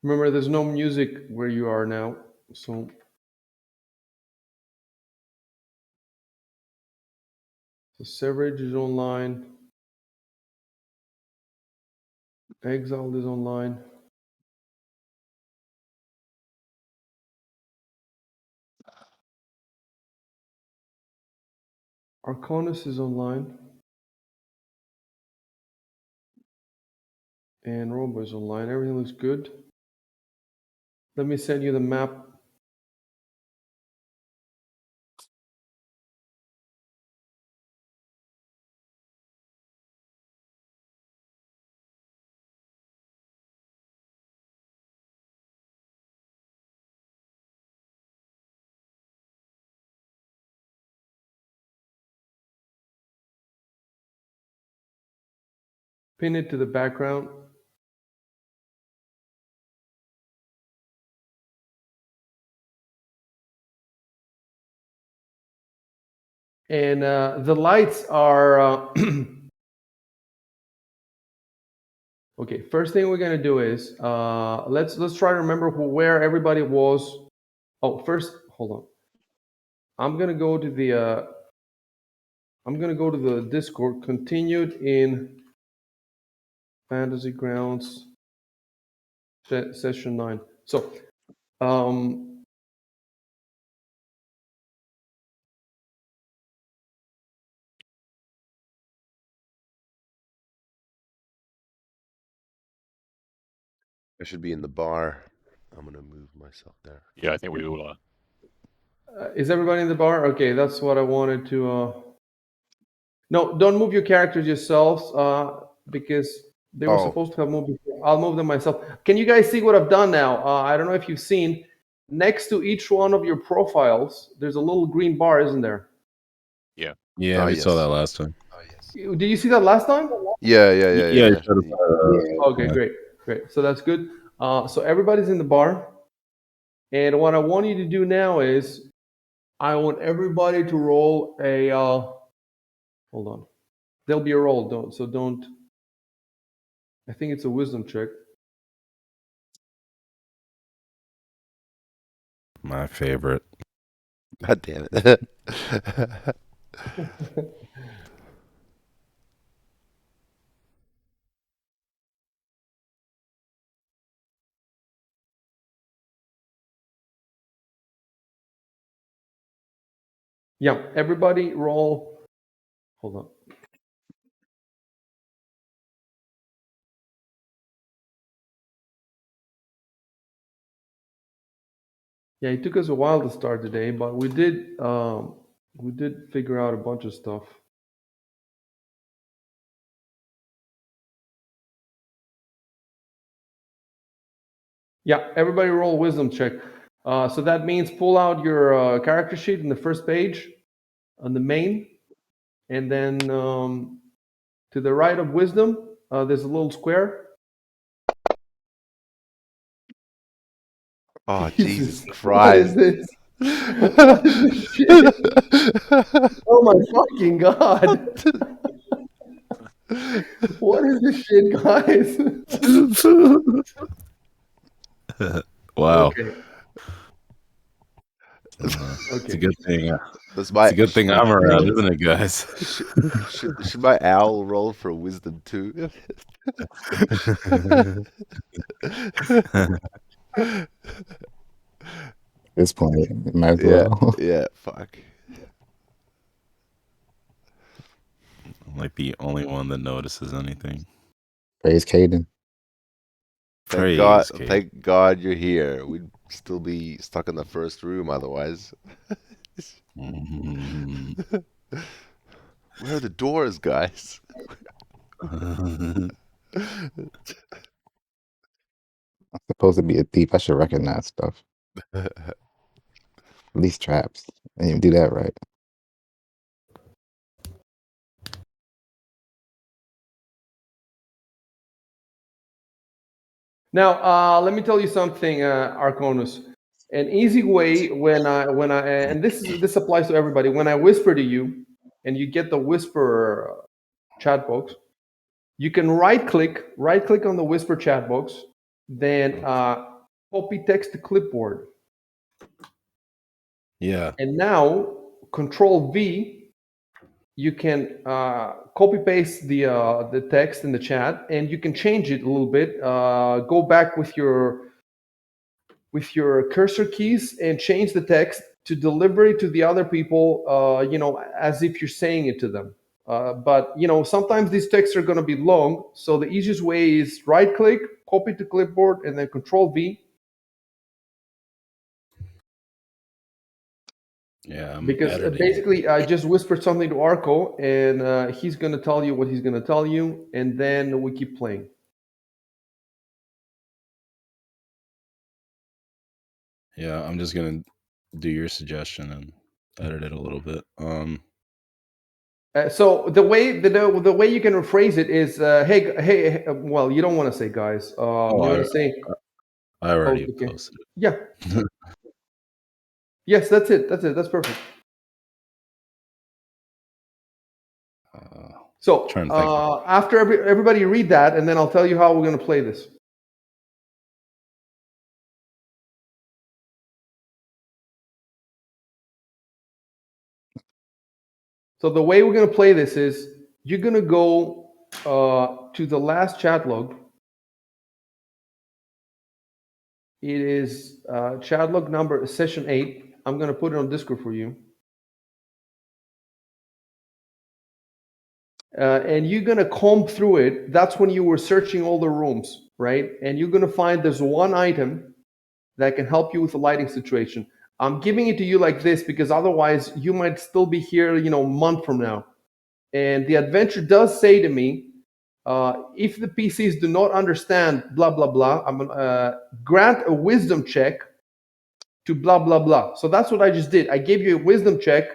Remember, there's no music where you are now, so the ChevRage is online. Exiled is online. Arcanus is online. And Robo is online. Everything looks good. Let me send you the map. Pin it to the background. And the lights are okay. First thing we're gonna do is let's try to remember where everybody was. Oh, first, hold on. I'm gonna go to the Discord. Continued in Fantasy Grounds session 9. So I should be in the bar. I'm gonna move myself there. Yeah, I think we all are. is everybody in the bar? Okay, that's what I wanted to. No, don't move your characters yourselves because they were supposed to have moved before. I'll move them myself. Can you guys see what I've done now? I don't know if you've seen. Next to each one of your profiles, there's a little green bar, isn't there? Yeah. Yeah, we saw that last time. Did you see that last time? Yeah. Okay, great. So that's good. So everybody's in the bar. And what I want you to do now is I want everybody to roll a hold on. There'll be a roll, don't I think it's a wisdom check. My favorite. God damn it. Yeah, everybody roll. Hold on. Yeah, it took us a while to start today, but we did figure out a bunch of stuff. Yeah, everybody roll wisdom check. So that means pull out your character sheet in the first page on the main, and then to the right of wisdom, there's a little square. Oh, Jesus Christ. What is this? What is this shit? Oh my fucking God. What is this shit, guys? Wow. Okay. It's a good thing. It's a good thing I'm around, isn't it, guys? Should my owl roll for wisdom too? At this point, it might as well. Yeah, fuck. I'm like the only one that notices anything. Praise Caden. Thank God you're here. We'd still be stuck in the first room otherwise. Where are the doors, guys? I'm supposed to be a thief. I should recognize stuff. At least traps. I didn't even do that right. Now, let me tell you something, Arconus. An easy way when I and this applies to everybody. When I whisper to you, and you get the whisper chat box, you can right click on the whisper chat box, then copy text to clipboard. Yeah. And now, Control V, you can copy paste the text in the chat, and you can change it a little bit. Go back with your cursor keys and change the text to deliver it to the other people, as if you're saying it to them. But sometimes these texts are going to be long, so the easiest way is right-click, copy to clipboard, and then Control V. Yeah, I'm Because editing. basically, I just whispered something to Arco, and he's going to tell you what he's going to tell you, and then we keep playing. Yeah, I'm just gonna do your suggestion and edit it a little bit. So the way you can rephrase it is, hey. Well, you don't want to say guys. You want to say, I already okay. posted it. Yeah. Yes, that's it. That's perfect. So Trying to think. after everybody read that, and then I'll tell you how we're going to play this. So the way we're going to play this is you're going to go to the last chat log. It is chat log number session 8. I'm going to put it on Discord for you. And you're going to comb through it. That's when you were searching all the rooms, right? And you're going to find there's one item that can help you with the lighting situation. I'm giving it to you like this because otherwise you might still be here, a month from now. And the adventure does say to me, if the PCs do not understand blah, blah, blah, I'm going to grant a wisdom check to blah, blah, blah. So that's what I just did. I gave you a wisdom check.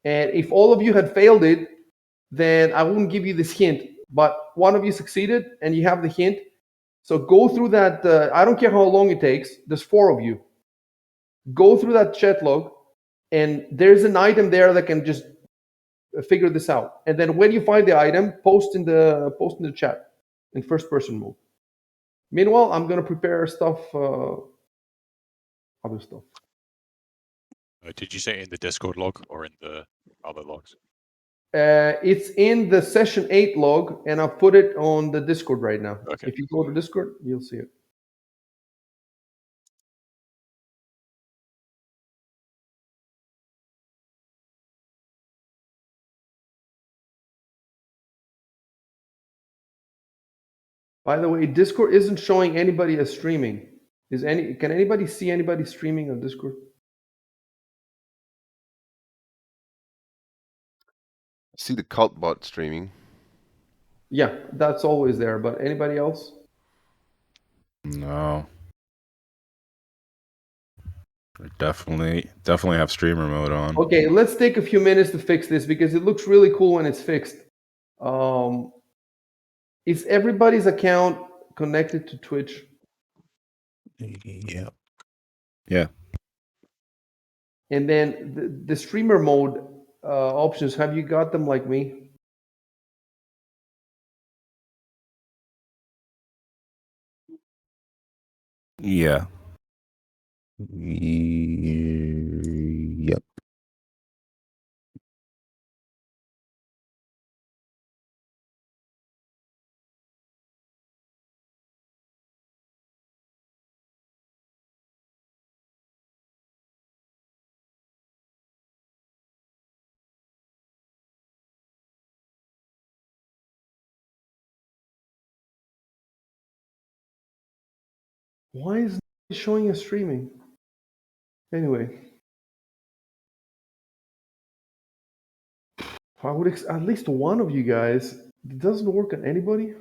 And if all of you had failed it, then I wouldn't give you this hint. But one of you succeeded and you have the hint. So go through that. I don't care how long it takes. There's 4 of you. Go through that chat log, and there's an item there that can just figure this out. And then when you find the item, post in the chat in first person mode. Meanwhile, I'm gonna prepare stuff, other stuff. Did you say in the Discord log or in the other logs? It's in the session 8 log, and I'll put it on the Discord right now. Okay. If you go to Discord, you'll see it. By the way, Discord isn't showing anybody as streaming. Can anybody see anybody streaming on Discord? See the cult bot streaming. Yeah, that's always there. But anybody else? No. I definitely have streamer mode on. Okay, let's take a few minutes to fix this because it looks really cool when it's fixed. Is everybody's account connected to Twitch? Yeah. Yeah. And then the streamer mode options, have you got them like me? Yeah. Yep. Why is it showing us streaming? Anyway, I would at least one of you guys. It doesn't work on anybody.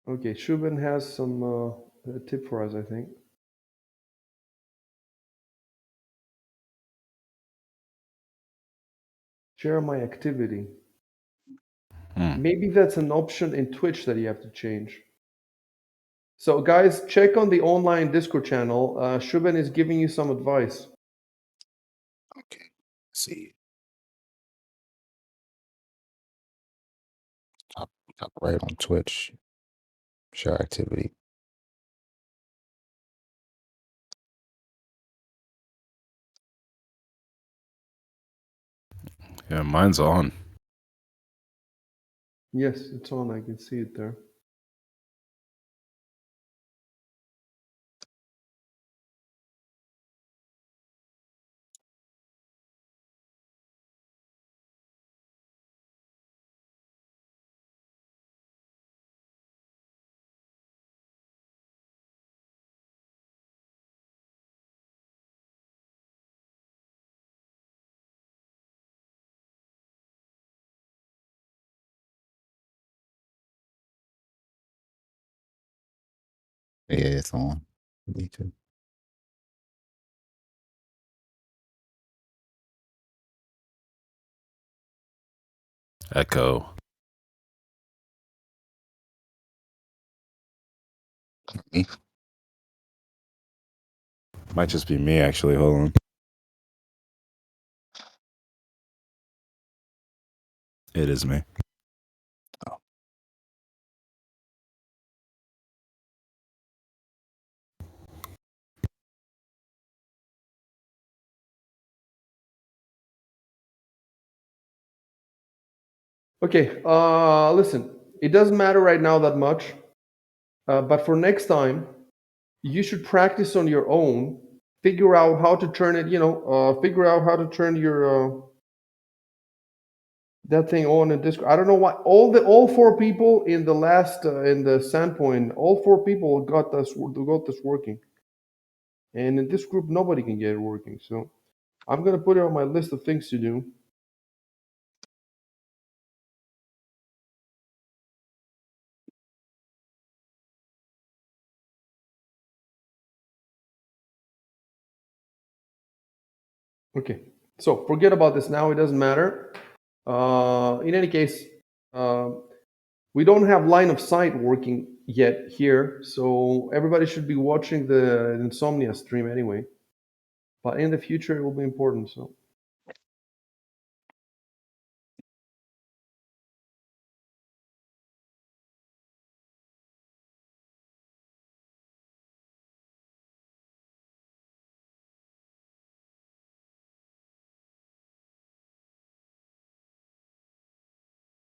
Okay, Shubin has some a tip for us, I think. Share my activity. Maybe that's an option in Twitch that you have to change. So guys, check on the online Discord channel. Shubin is giving you some advice. Okay. See. Top right on Twitch. Share activity. Yeah, mine's on. Yes, it's on. I can see it there. Yeah, it's on. Me too. Echo. Me? Might just be me, actually. Hold on. It is me. Okay, listen, it doesn't matter right now that much, but for next time, you should practice on your own, figure out how to turn it, figure out how to turn your that thing on in Discord. I don't know why all four people in the last in the Sandpoint, all four people got this working, and in this group nobody can get it working. So I'm gonna put it on my list of things to do. Okay, so forget about this now. It doesn't matter. In any case, we don't have line of sight working yet here, so everybody should be watching the Insomnia stream anyway. But in the future, it will be important.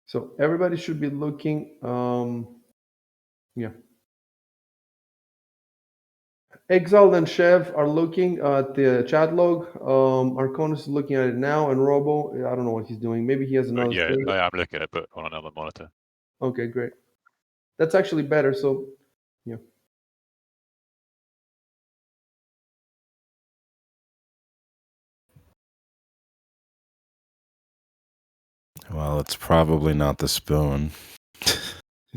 So everybody should be looking. Yeah. Exiled and Chev are looking at the chat log. Arconis is looking at it now, and Robo, I don't know what he's doing. Maybe he has another Yeah, screen. I am looking at it, but on another monitor. Okay, great. That's actually better. So, yeah. Well, it's probably not the spoon.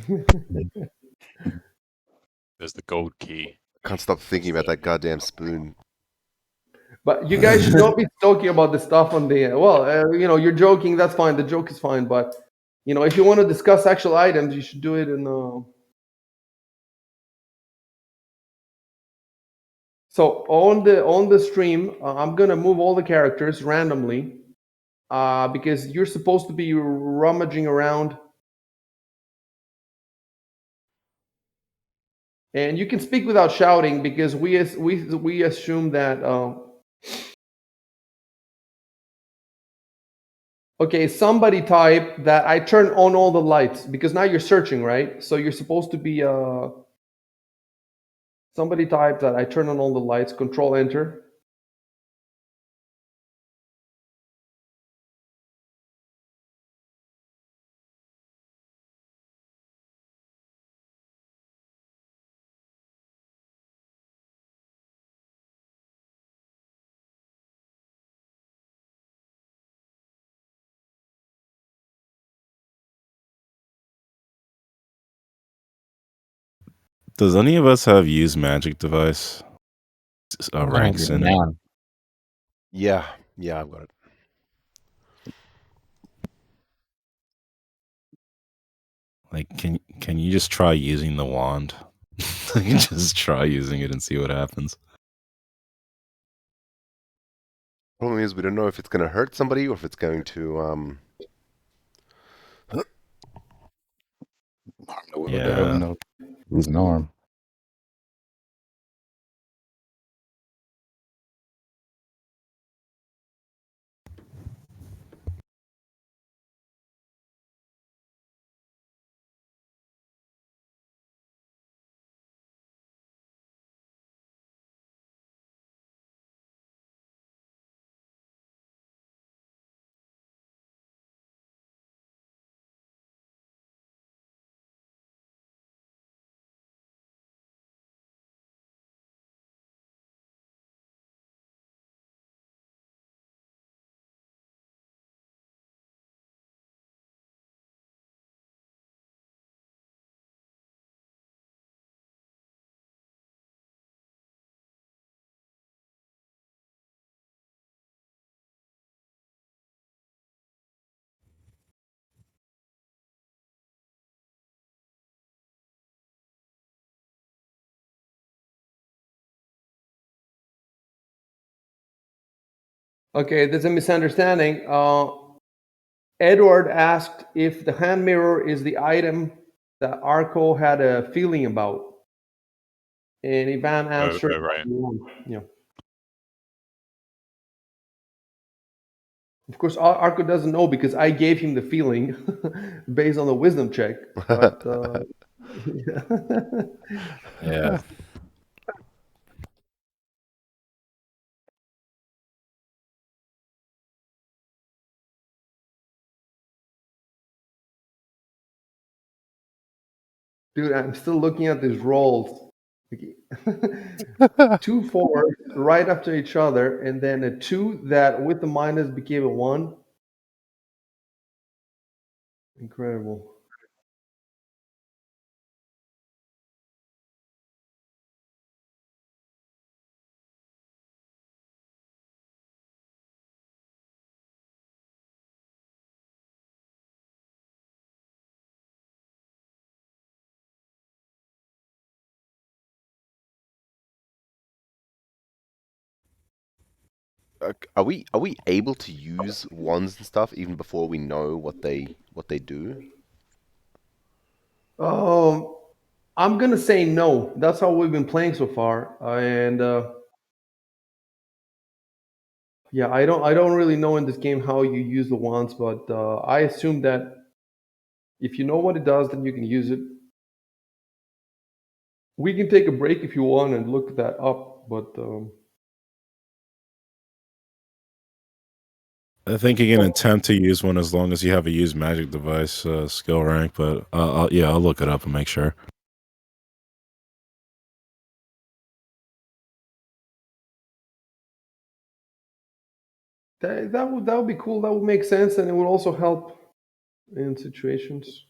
There's the gold key. Can't stop thinking about that goddamn spoon. But you guys should not be talking about the stuff on the. Well, you're joking. That's fine. The joke is fine. But if you want to discuss actual items, you should do it in. So on the stream, I'm gonna move all the characters randomly, because you're supposed to be rummaging around, and you can speak without shouting because we assume that. Okay, somebody type that I turn on all the lights because now you're searching, right? So you're supposed to be. Somebody type that I turn on all the lights. Control Enter. Does any of us have use magic device ranks in it? Yeah, I've got it. Like, can you just try using the wand? Just try using it and see what happens. Problem is, we don't know if it's going to hurt somebody or if it's going to Harm the will, Yeah. no. Lose no arm. Okay, there's a misunderstanding. Edward asked if the hand mirror is the item that Arco had a feeling about, and Ivan answered, right. yeah. Of course, Arco doesn't know because I gave him the feeling based on the wisdom check. But Yeah. dude, I'm still looking at these rolls. Two fours right after each other, and then a two that with the minus became a one. Incredible. Are we able to use wands and stuff even before we know what they do? Um, I'm gonna say no. That's how we've been playing so far, and yeah, I don't really know in this game how you use the wands, but I assume that if you know what it does, then you can use it. We can take a break if you want and look that up, but I think you can attempt to use one as long as you have a use magic device skill rank, but I'll look it up and make sure. that would be cool. That would make sense, and it would also help in situations.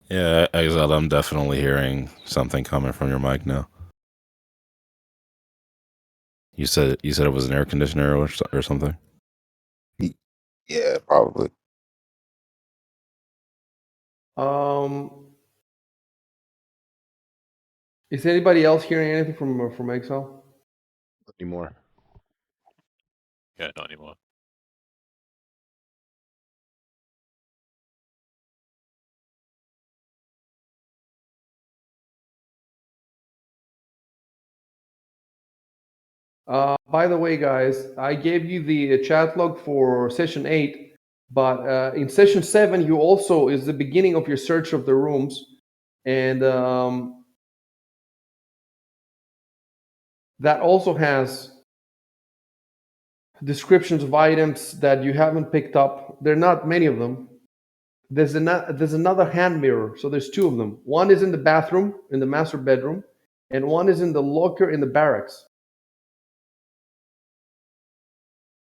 Yeah, Exile, I'm definitely hearing something coming from your mic now. You said it was an air conditioner or something. Yeah, probably. Um, is anybody else hearing anything from Exile? Anymore. Yeah, not anymore. By the way, guys, I gave you the chat log for session 8, but in session 7, you also is the beginning of your search of the rooms, and that also has descriptions of items that you haven't picked up. There are not many of them. There's another hand mirror, so there's two of them. One is in the bathroom, in the master bedroom, and one is in the locker in the barracks.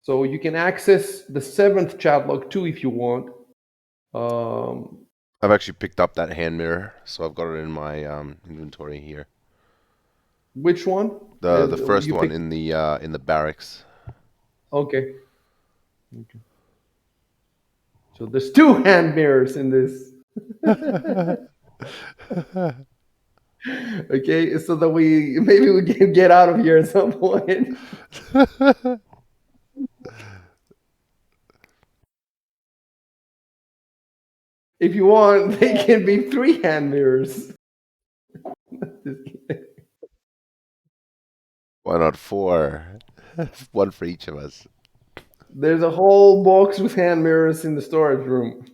So you can access the 7th chat log too if you want. I've actually picked up that hand mirror, so I've got it in my inventory here. Which one? The first You one picked- in the barracks. Okay. So there's two hand mirrors in this. Okay, so that maybe we can get out of here at some point. If you want, they can be 3 hand mirrors. Why not 4? One for each of us. There's a whole box with hand mirrors in the storage room.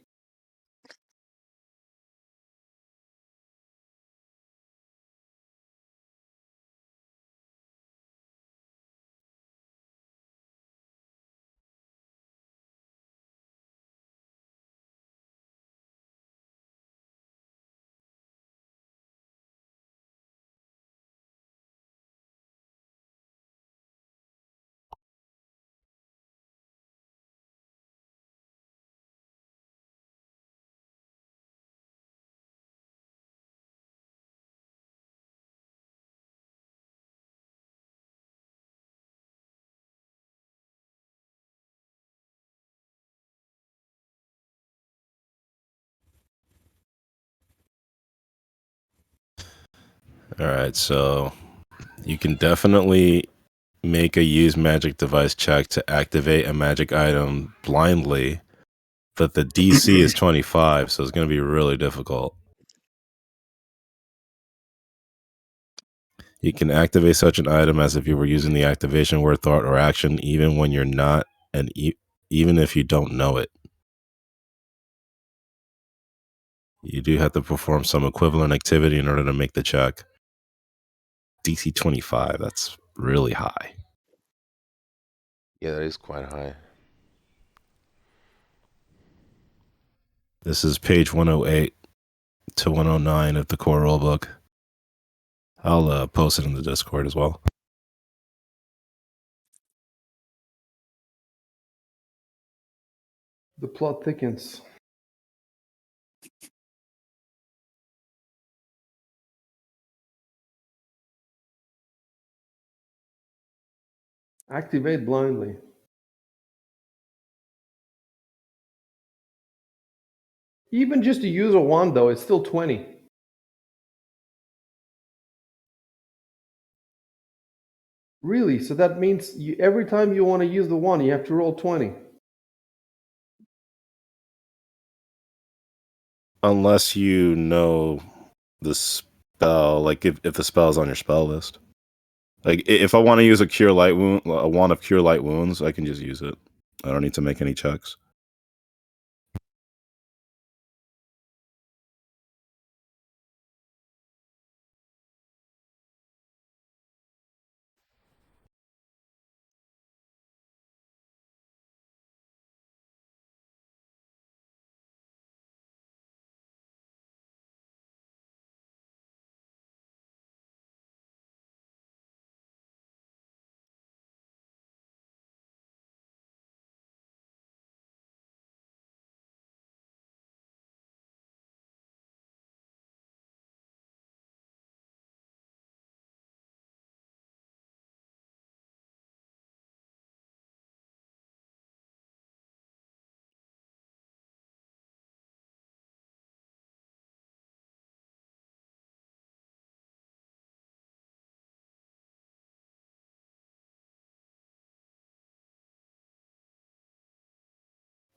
All right, so you can definitely make a use magic device check to activate a magic item blindly, but the DC is 25, so it's going to be really difficult. You can activate such an item as if you were using the activation word, thought, or action, even when you're not, and even if you don't know it. You do have to perform some equivalent activity in order to make the check. DC 25, that's really high. Yeah, that is quite high. This is page 108 to 109 of the core rulebook. I'll post it in the Discord as well. The plot thickens. Activate blindly. Even just to use a wand, though, it's still 20. Really? So that means every time you want to use the wand, you have to roll 20. Unless you know the spell, like if the spell's on your spell list. Like if I want to use a wand of cure light wounds, I can just use it. I don't need to make any checks.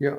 Yeah.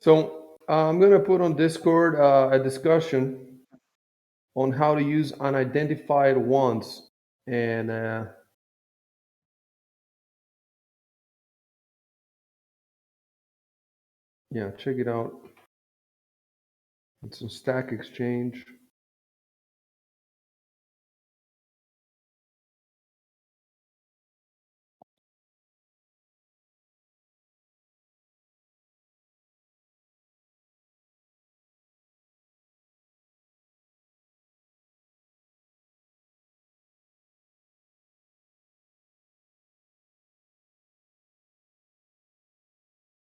So I'm gonna put on Discord a discussion on how to use unidentified wands, and yeah, check it out. It's on Stack Exchange.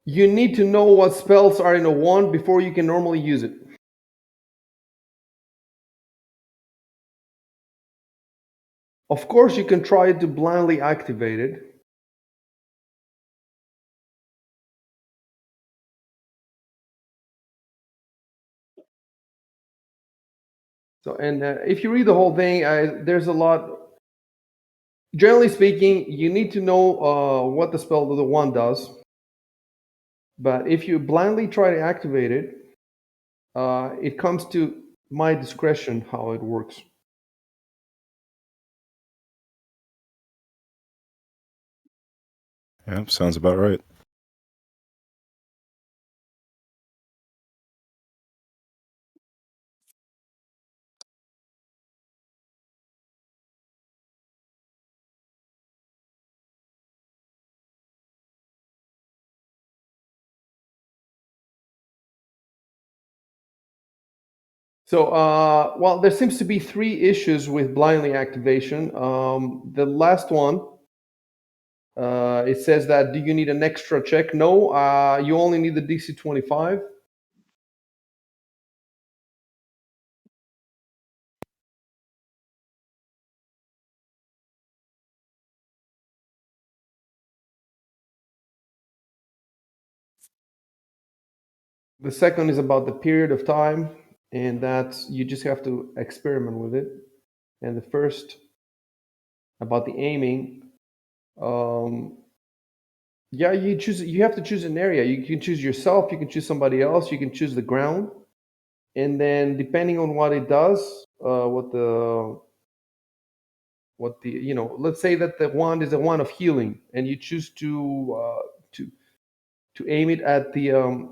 You need to know what spells are in a wand before you can normally use it. Of course, you can try to blindly activate it. So, and if you read the whole thing, there's a lot. Generally speaking, you need to know what the spell of the wand does. But if you blindly try to activate it, it comes to my discretion how it works. Yep, sounds about right. So, well, there seems to be three issues with blindly activation. The last one, it says that do you need an extra check? No, you only need the DC 25. The second is about the period of time, and that's you just have to experiment with it. And the first about the aiming, um, yeah, you have to choose an area. You can choose yourself, you can choose somebody else, you can choose the ground, and then depending on what it does, what the let's say that the wand is a wand of healing, and you choose to aim it at the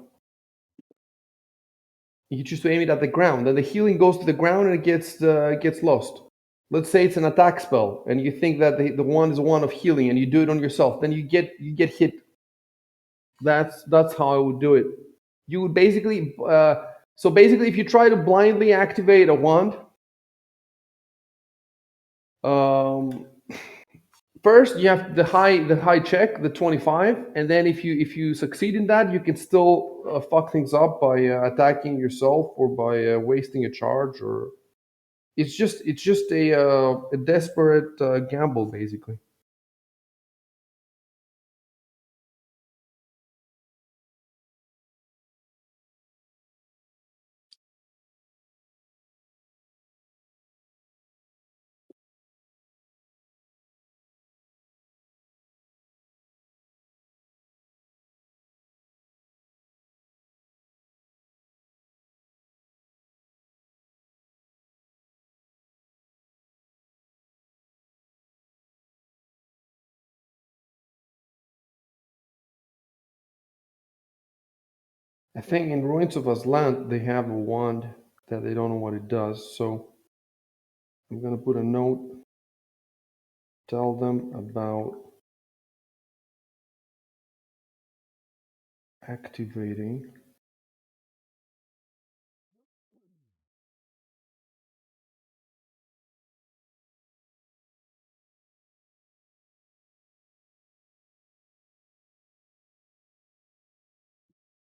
you choose to aim it at the ground, and the healing goes to the ground and it gets lost. Let's say it's an attack spell, and you think that the wand is a wand of healing, and you do it on yourself, then you get hit. That's how I would do it. You would basically so basically, if you try to blindly activate a wand, um, first you have the high check, the 25, and then if you succeed in that, you can still fuck things up by attacking yourself or by wasting a charge, or it's just a desperate gamble basically. I think in Ruins of Aslan they have a wand that they don't know what it does, so I'm gonna put a note, tell them about activating.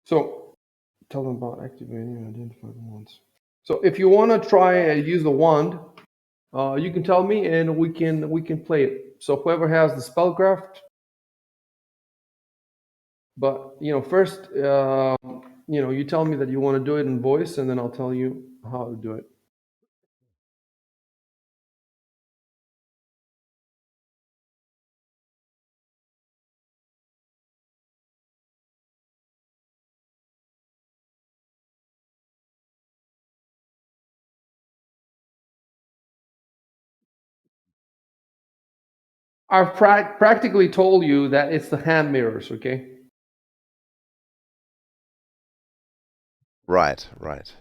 So tell them about activating and identify the wands. So if you want to try and use the wand, you can tell me and we can play it. So whoever has the spellcraft, but first, you tell me that you want to do it in voice, and then I'll tell you how to do it. I've practically told you that it's the hand mirrors, okay? Right, right.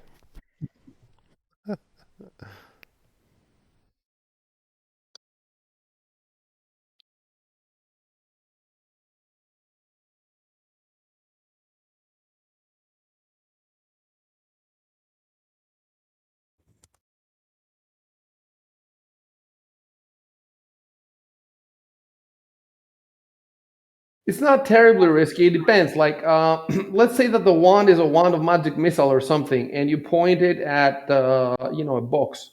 It's not terribly risky. It depends. Like, let's say that the wand is a wand of magic missile or something, and you point it at, a box.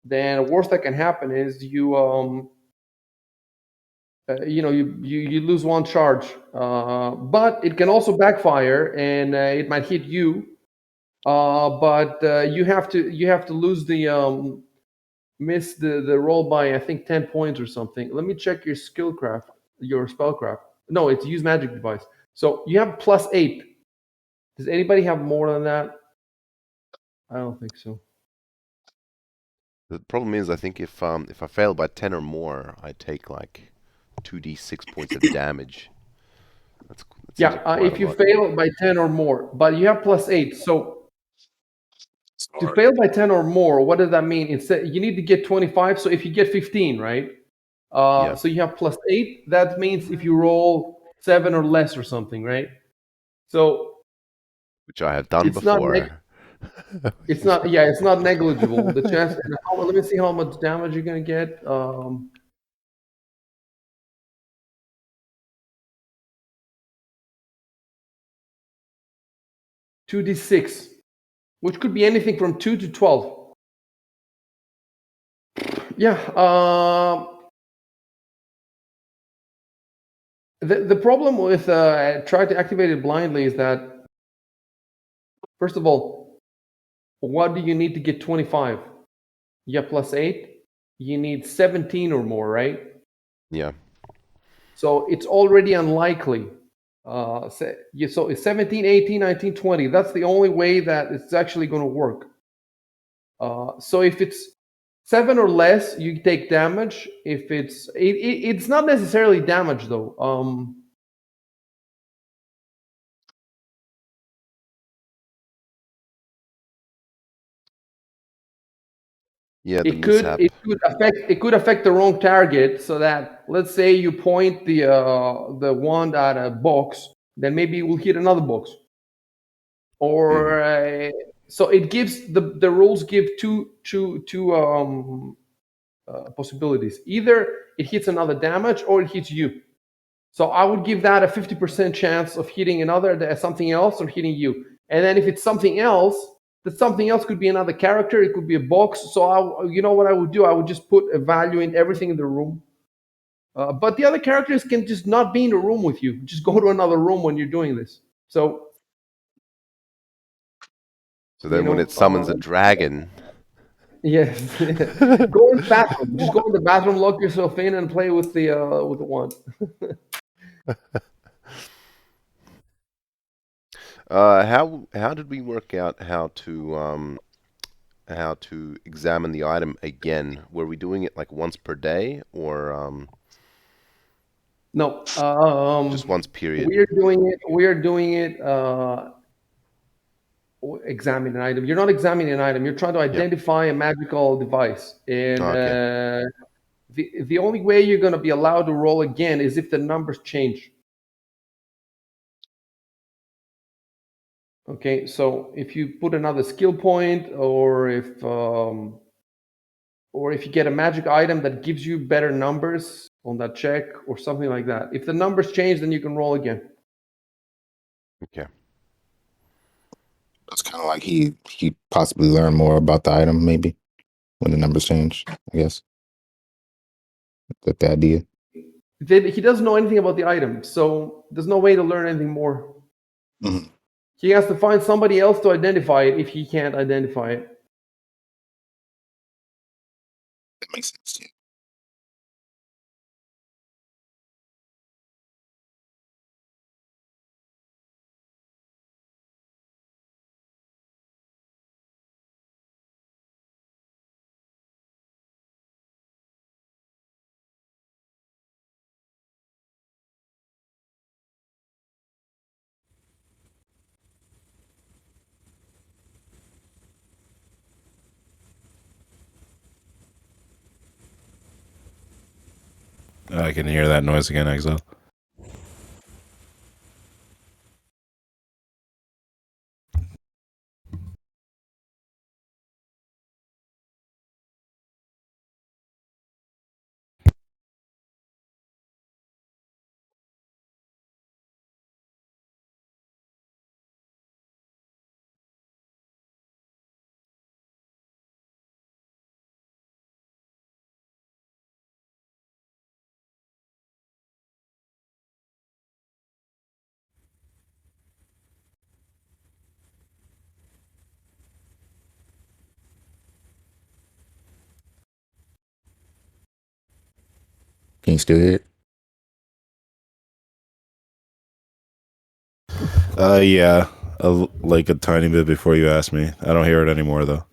Then the worst that can happen is you lose one charge. But it can also backfire, and it might hit you. But you have to lose miss the roll by, I think, 10 points or something. Let me check your your spellcraft. No, it's use magic device. So you have +8. Does anybody have more than that? I don't think so. The problem is, I think if I fail by 10 or more, I take like 2d6 points of damage. That seems Yeah, like quite a if you lot. fail by 10 or more, but you have +8. So It's to hard. fail by 10 or more, what does that mean? Instead, you need to get 25. So if you get 15, right? Yeah, So you have +8. That means if you roll 7 or less or something, right? So which I have done it's not before. it's not negligible. The chance. And let me see how much damage you're gonna get. 2d6, which could be anything from 2 to 12. Yeah. The problem with trying to activate it blindly is that, first of all, what do you need to get 25? You have +8. You need 17 or more, right? Yeah, So it's already unlikely. So it's 17, 18, 19, 20. That's the only way that it's actually going to work. So if it's 7 or less, you take damage. If it's not necessarily damage though. yeah, the It could mishap. affect the wrong target. So that, let's say you point the wand at a box, then maybe it will hit another box. Hmm. Or so it gives the rules give two possibilities. Either it hits another damage or it hits you. So I would give that a 50% chance of hitting something else or hitting you. And then if it's something else, that something else could be another character, it could be a box. So you know what I would do? I would just put a value in everything in the room. But the other characters can just not be in the room with you. Just go to another room when you're doing this. So So you then when know, it summons a dragon, yes, go in the bathroom. Just go in the bathroom, lock yourself in, and play with the wand. how did we work out how to examine the item again? Were we doing it like once per day or No, just once period? we are doing it. We are doing it. Examine an item. You're not examining an item. You're trying to Yep. identify a magical device, and Oh, okay. the only way you're going to be allowed to roll again is if the numbers change. Okay, so if you put another skill point, or if you get a magic item that gives you better numbers on that check or something like that. If the numbers change, then you can roll again. Okay. It's kind of like he possibly learned more about the item maybe when the numbers change. I guess that's the idea. He doesn't know anything about the item, so there's no way to learn anything more. Mhm. He has to find somebody else to identify it if he can't identify it. That makes sense. Yeah. I can hear that noise again, Exile. Can you still hear it? Yeah, like a tiny bit before you asked me. I don't hear it anymore though.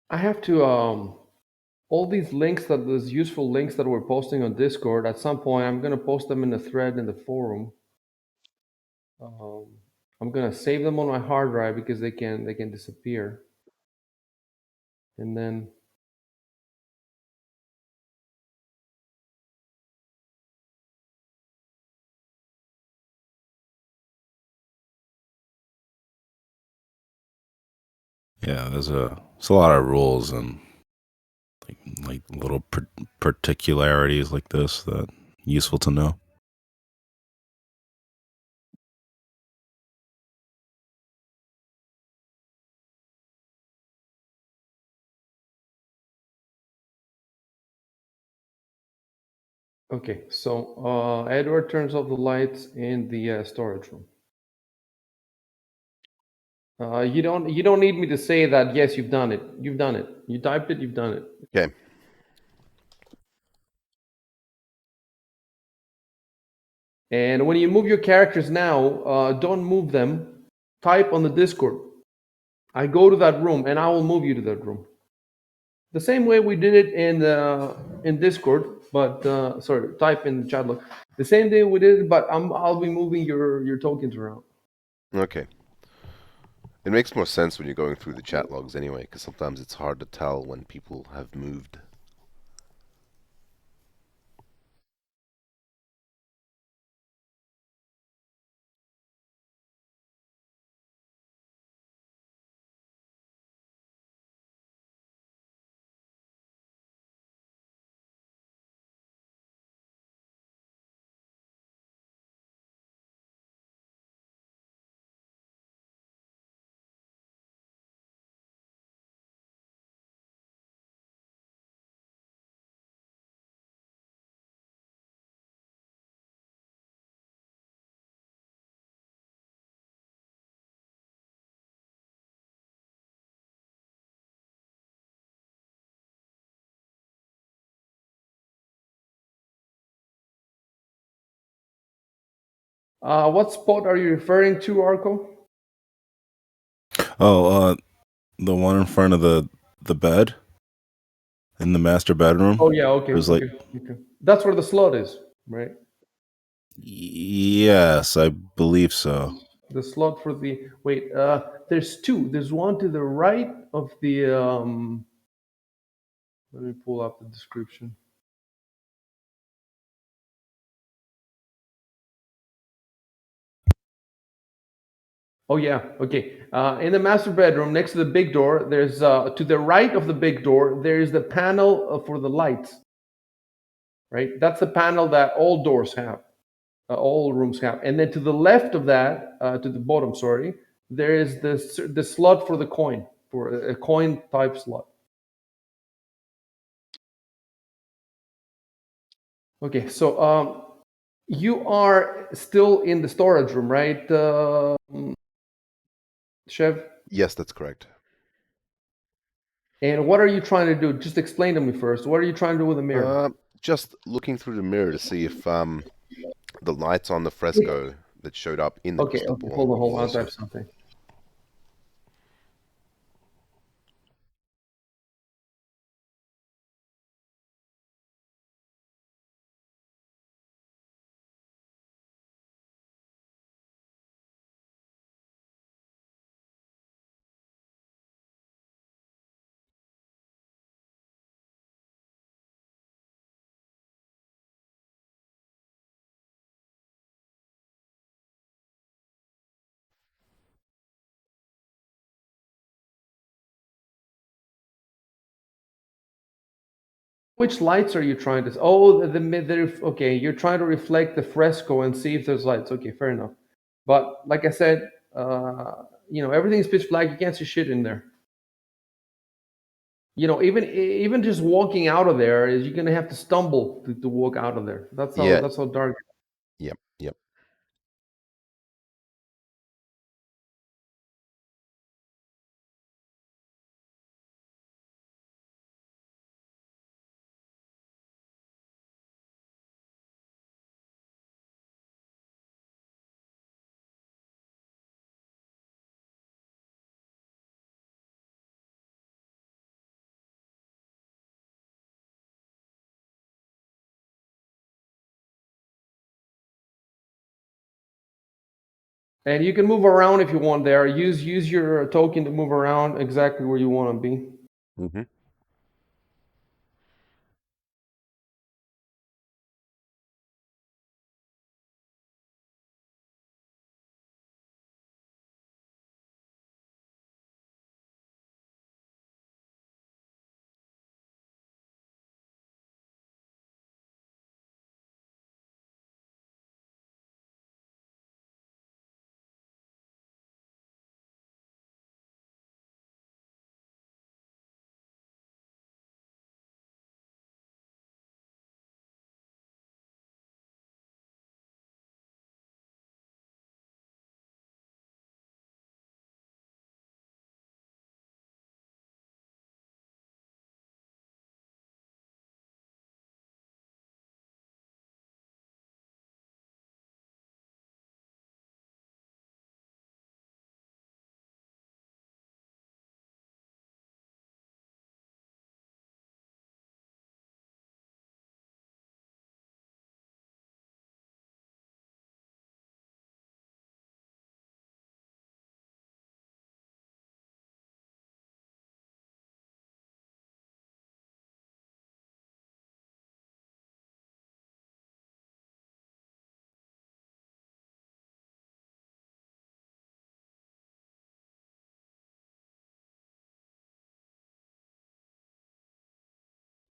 I have to all these links that those useful links that we're posting on Discord. At some point, I'm gonna post them in a thread in the forum. I'm gonna save them on my hard drive because they can disappear, and then Yeah, there's a lot of rules and like little particularities like this that useful to know. okay. So Edward turns off the lights in the storage room. You don't need me to say that. Yes, you've done it. You've done it. You typed it. You've done it. Okay. And when you move your characters now, don't move them. Type on the Discord. I go to that room, and I will move you to that room. The same way we did it in Discord, but sorry, type in the chat log. The same day we did it, but I'll be moving your tokens around. Okay. It makes more sense when you're going through the chat logs anyway, because sometimes it's hard to tell when people have moved. What spot are you referring to, Arco? Oh, the one in front of the bed in the master bedroom. Oh yeah, okay, There's like, okay. That's where the slot is, right? yes, I believe so. The slot for the wait. There's two. There's one to the right of the. Let me pull up the description. Oh yeah, okay. In the master bedroom, next to the big door, there's to the right of the big door, there is the panel for the lights. Right, that's the panel that all doors have, all rooms have. And then to the left of that, to the bottom, sorry, there is the slot for the coin, for a coin type slot. Okay, so you are still in the storage room, right, Chev? Yes, that's correct. And what are you trying to do? Just explain to me first. What are you trying to do with the mirror? Just looking through the mirror to see if the lights on the fresco that showed up in the Okay, crystal okay, ball hold on. I'll also. type something. Which lights are you trying to? Oh, okay. You're trying to reflect the fresco and see if there's lights. Okay, fair enough. But like I said, everything's pitch black. You can't see shit in there. Even just walking out of there is you're gonna have to stumble to walk out of there. That's how Yeah. that's how dark. Yep. Yep. And you can move around if you want there. Use your token to move around exactly where you want to be. Mm-hmm.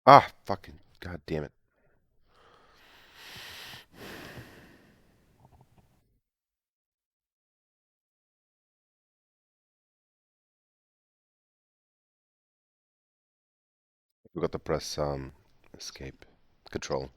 Ah, fucking god damn it. We got to press escape control.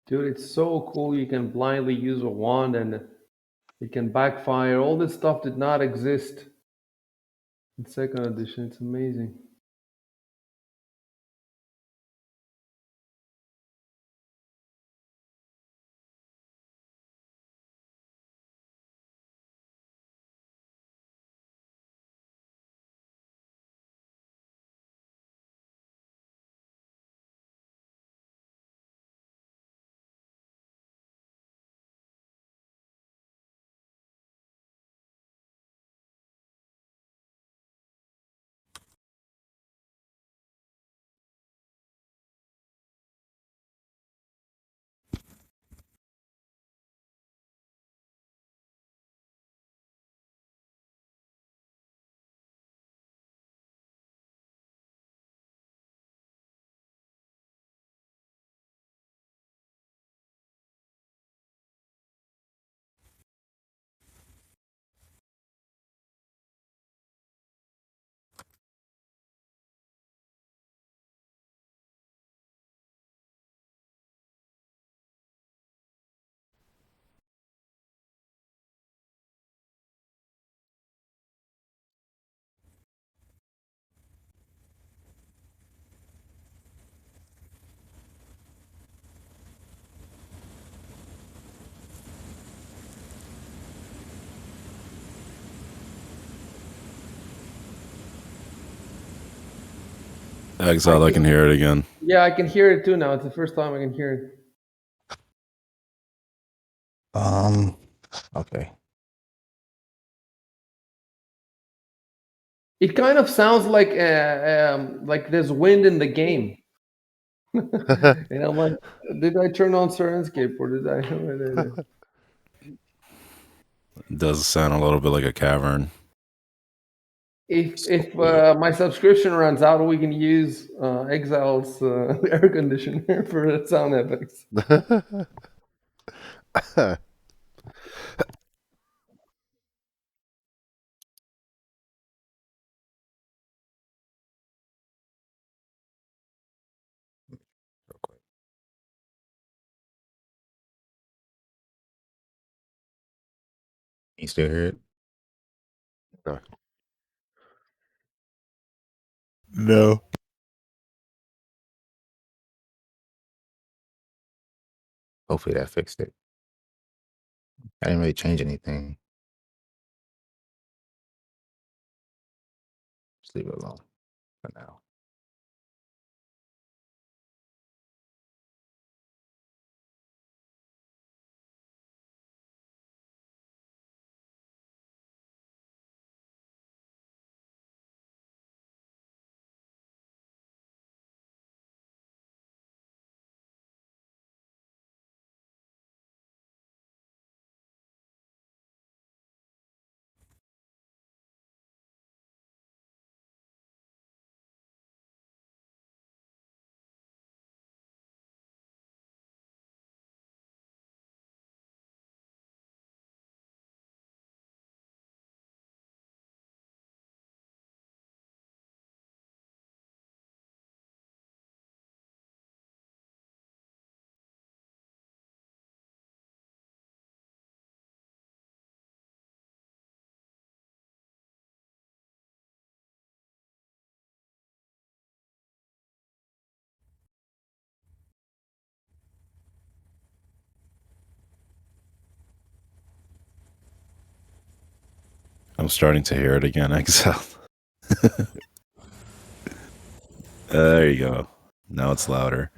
Dude, it's so cool. You can blindly use a wand and it can backfire. All this stuff did not exist in second edition. It's amazing. Exile, I can hear it again. Yeah, I can hear it too now. It's the first time I can hear it. Okay. It kind of sounds like there's wind in the game. And I'm like, did I turn on Serenscape or did I? It does sound a little bit like a cavern. If my subscription runs out, we can use Exile's air conditioner for the sound effects. Real quick. You still hear it? No. No. Hopefully that fixed it. I didn't really change anything. Just leave it alone for now. I'm starting to hear it again, Exile. There you go. Now it's louder.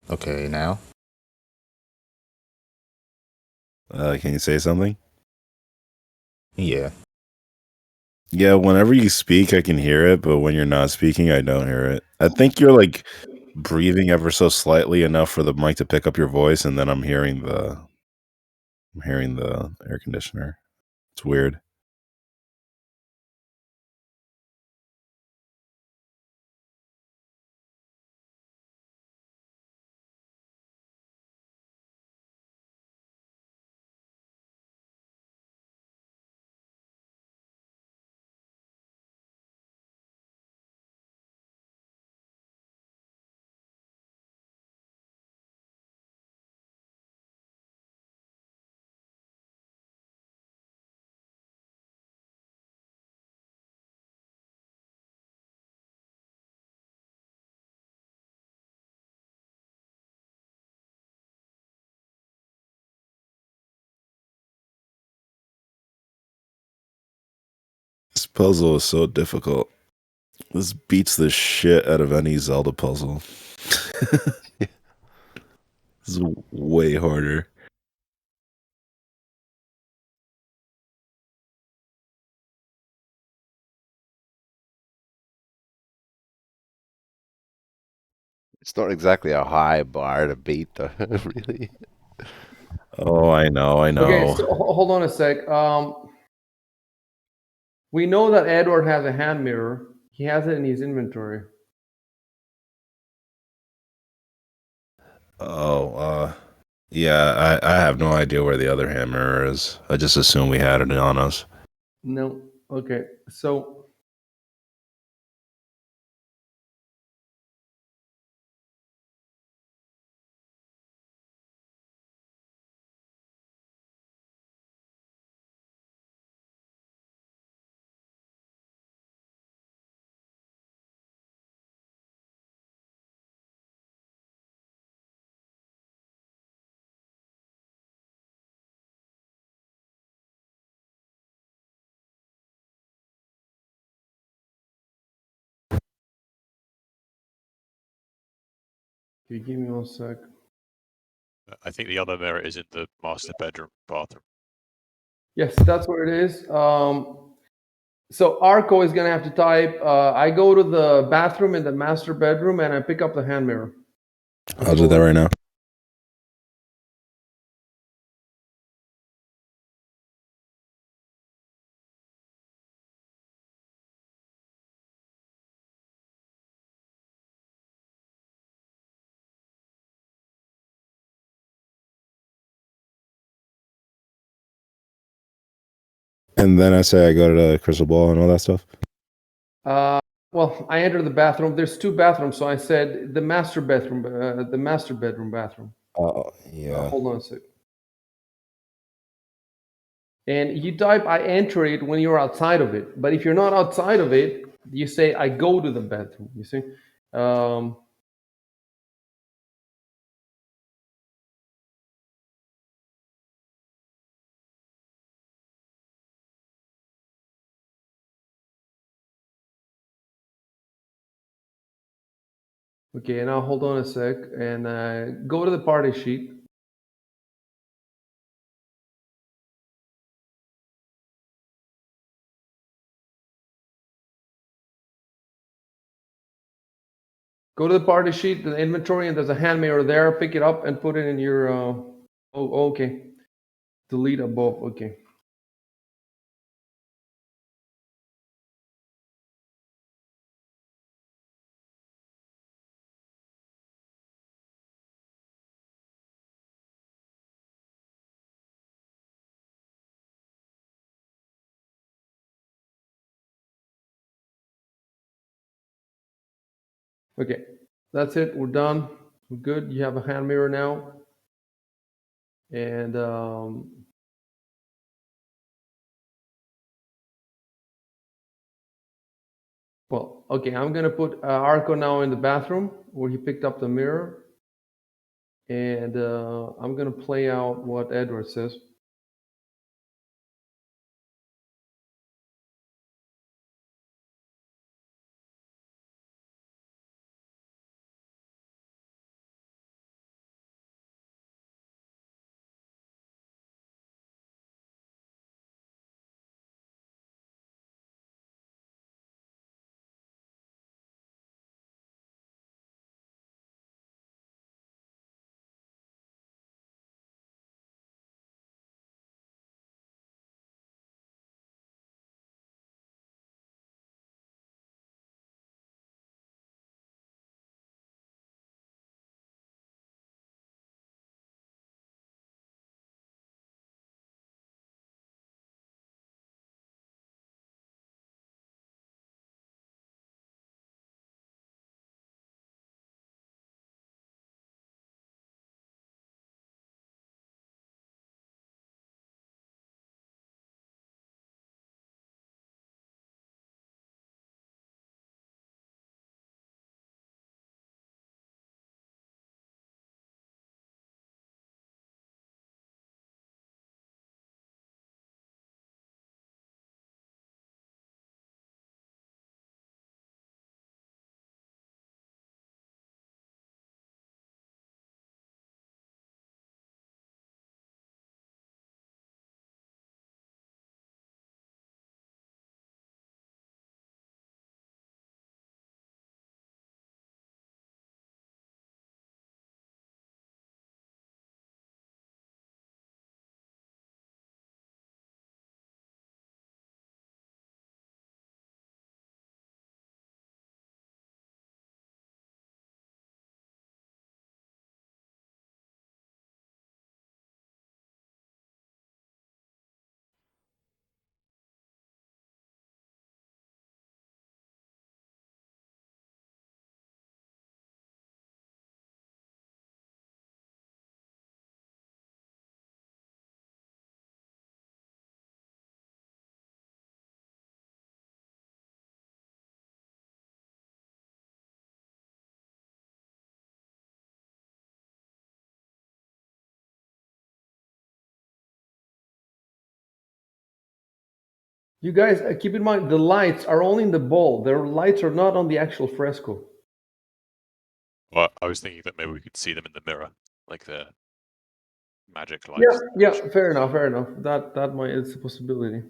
Okay, now? Can you say something? Yeah. Yeah, whenever you speak, I can hear it, but when you're not speaking, I don't hear it. I think you're like breathing ever so slightly enough for the mic to pick up your voice, and then I'm hearing the air conditioner. It's weird. puzzle is so difficult. This beats the shit out of any Zelda puzzle. This is way harder. It's not exactly a high bar to beat, though, really. Oh, I know. Okay, so hold on a sec. We know that Edward has a hand mirror. He has it in his inventory. Yeah, I have no idea where the other hammer is. I just assume we had it on us. No. Okay, so can you give me 1 sec? I think the other mirror is in the master bedroom bathroom. Yes, that's where it is. So Arco is gonna have to type. I go to the bathroom in the master bedroom and I pick up the hand mirror. I'll do that right now. And then I say I go to the crystal ball and all that stuff. Well, I enter the bathroom. There's 2 bathrooms, so I said the master bedroom, the master bedroom bathroom. Oh, yeah. Hold on a sec. And you type I enter it when you're outside of it. But if you're not outside of it, you say I go to the bathroom. You see? Okay, now hold on a sec and go to the party sheet. Go to the party sheet, the inventory, and there's a hand mirror there. Pick it up and put it in your. Okay. Delete above. Okay. Okay. That's it. We're done. We're good. You have a hand mirror now. And well, okay. I'm gonna put Arco now in the bathroom where he picked up the mirror, and I'm gonna play out what Edward says. You guys, keep in mind the lights are only in the bowl. The lights are not on the actual fresco. Well, I was thinking that maybe we could see them in the mirror, like the magic Yeah, lights. yeah, fair enough, fair enough. That might it's a possibility.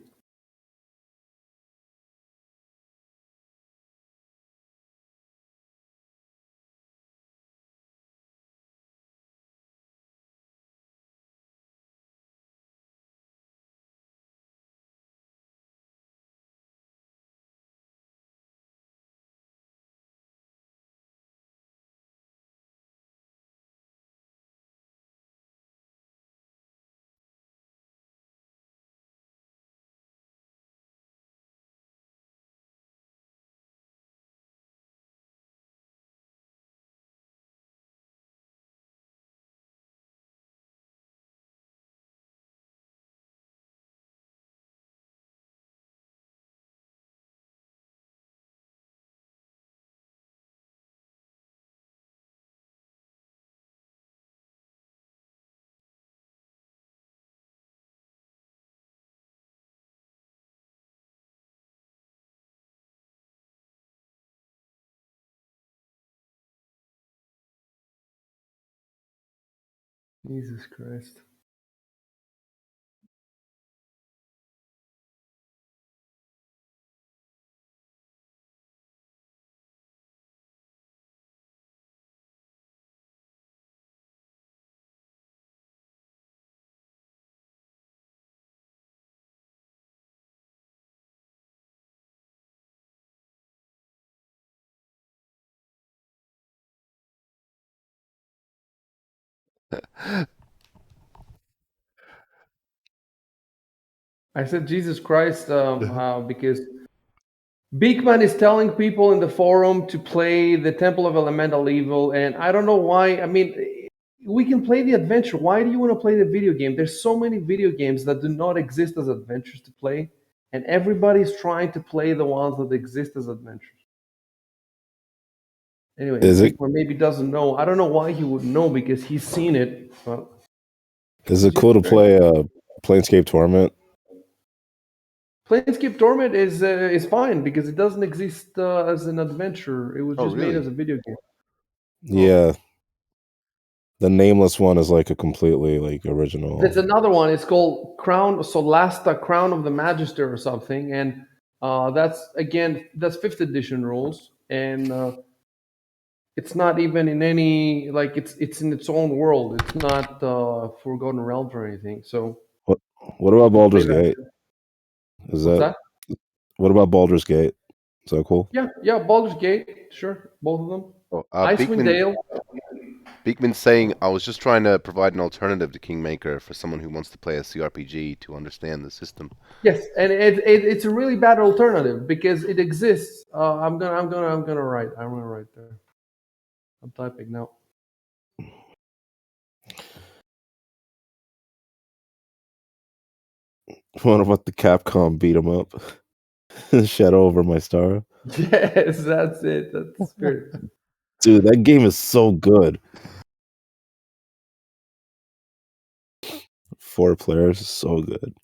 Jesus Christ. I said Jesus Christ because Beekman is telling people in the forum to play the Temple of Elemental Evil, and I don't know why. I mean, we can play the adventure. Why do you want to play the video game? There's so many video games that do not exist as adventures to play, and everybody's trying to play the ones that exist as adventures. Anyway, Is it Beekman maybe doesn't know. I don't know why he would know because he's seen it. But is it Jesus cool to Christ. play Planescape Torment? Planescape Torment is fine because it doesn't exist as an adventure. It was Oh, just made really? as a video game. Yeah. The nameless one is like a completely like original. There's another one. It's called Crown Solasta, Crown of the Magister or something, and that's fifth edition rules, and it's not even in any like it's in its own world. It's not Forgotten Realms or anything. So What about you can play Baldur's that. Gate? Is What's that that? what about Baldur's Gate? Is that cool? Yeah, yeah. Baldur's Gate, sure, both of them. Oh, Icewind Dale. Beekman's saying, I was just trying to provide an alternative to Kingmaker for someone who wants to play a CRPG to understand the system. Yes, and it's a really bad alternative because it exists. I'm gonna write. I'm gonna write there. I'm typing now. What about the Capcom beat 'em up? Shadow over my star. Yes, that's it. That's the spirit. Dude, that game is so good. 4 players is so good.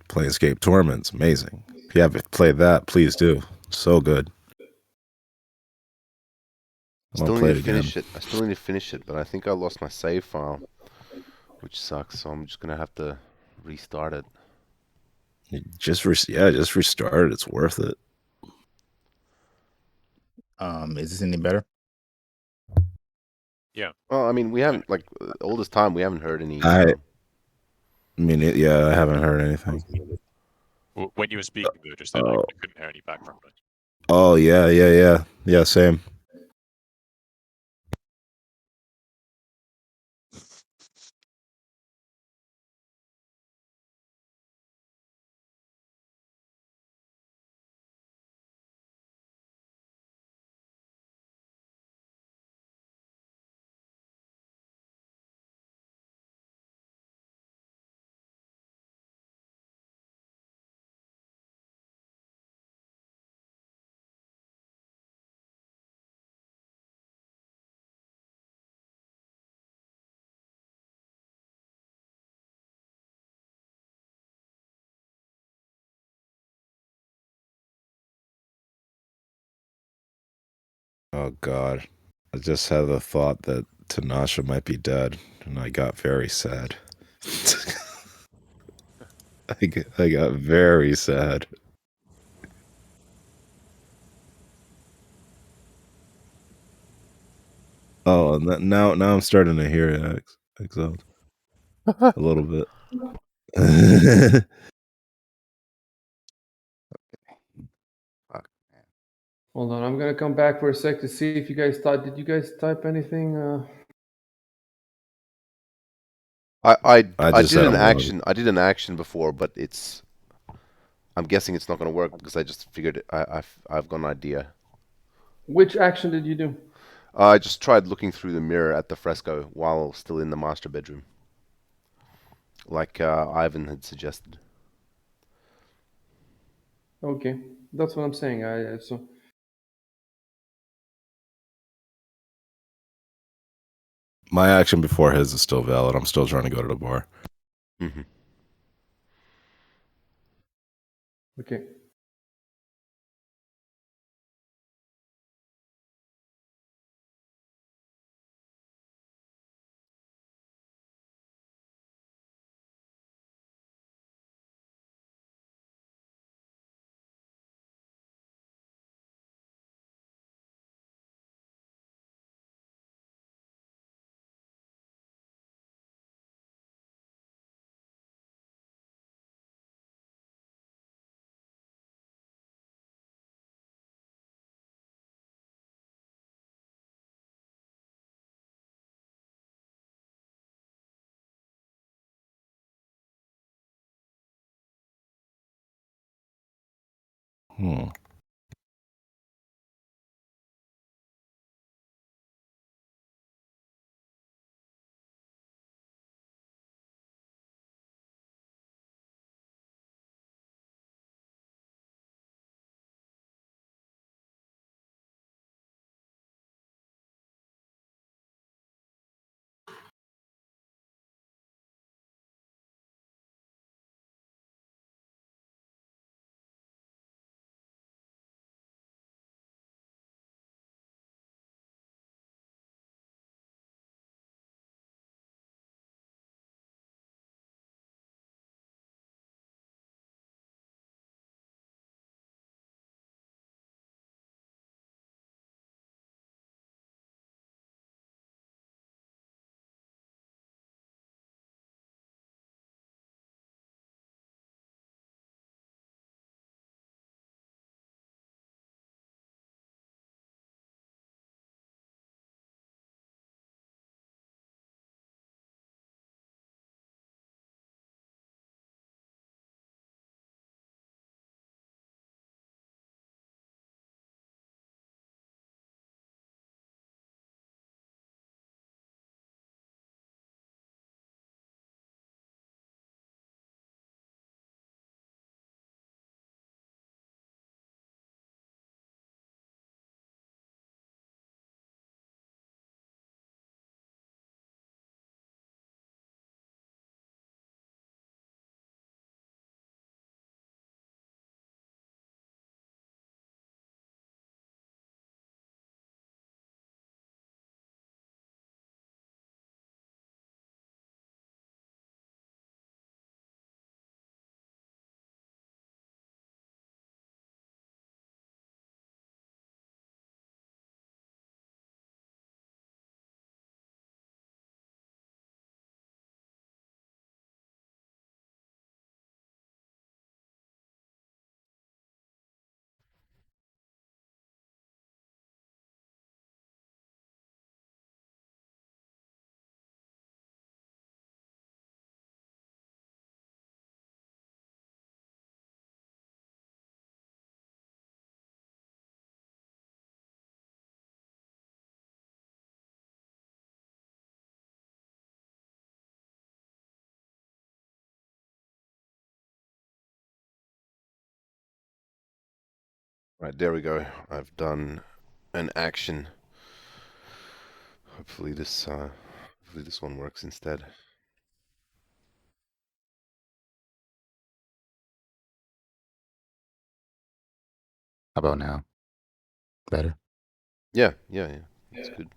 Planescape Torment's amazing. If you haven't played that, please do. So good. I'm Still gonna need play to it again. finish it. I still need to finish it, but I think I lost my save file, which sucks. So I'm just gonna have to restart it. Just restart it. It's worth it. Is this any better? Yeah. Well, I mean, we haven't all this time we haven't heard any. I mean, yeah, I haven't heard anything. When you were speaking, though, just then, I couldn't hear any background noise. Oh yeah. Same. Oh God. I just had the thought that Tanasha might be dead, and I got very sad. I got very sad. Oh, and now I'm starting to hear it, Exiled. A little bit. Fuck, man. Hold on, I'm gonna come back for a sec to see if you guys thought. Did you guys type anything? I just did said an I'm loaded. action. I did an action before, but I'm guessing it's not going to work because I just figured I've got an idea. Which action did you do? I just tried looking through the mirror at the fresco while still in the master bedroom, like Ivan had suggested. Okay, that's what I'm saying. So My action before his is still valid. I'm still trying to go to the bar. Mm-hmm. okay. Hmm. Right, there we go. I've done an action. Hopefully this one works instead. How about now? Better? Yeah, yeah, yeah. That's good.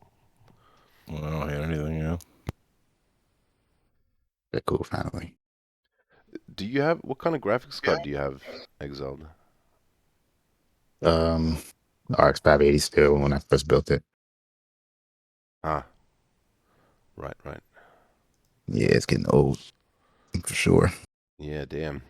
Well, I don't hear anything. Yeah. They're cool, finally. Do you have what kind of graphics card do you have, Exiled? Um, RX 580 still when I first built it. Ah, right, right. Yeah, it's getting old for sure. Yeah, damn.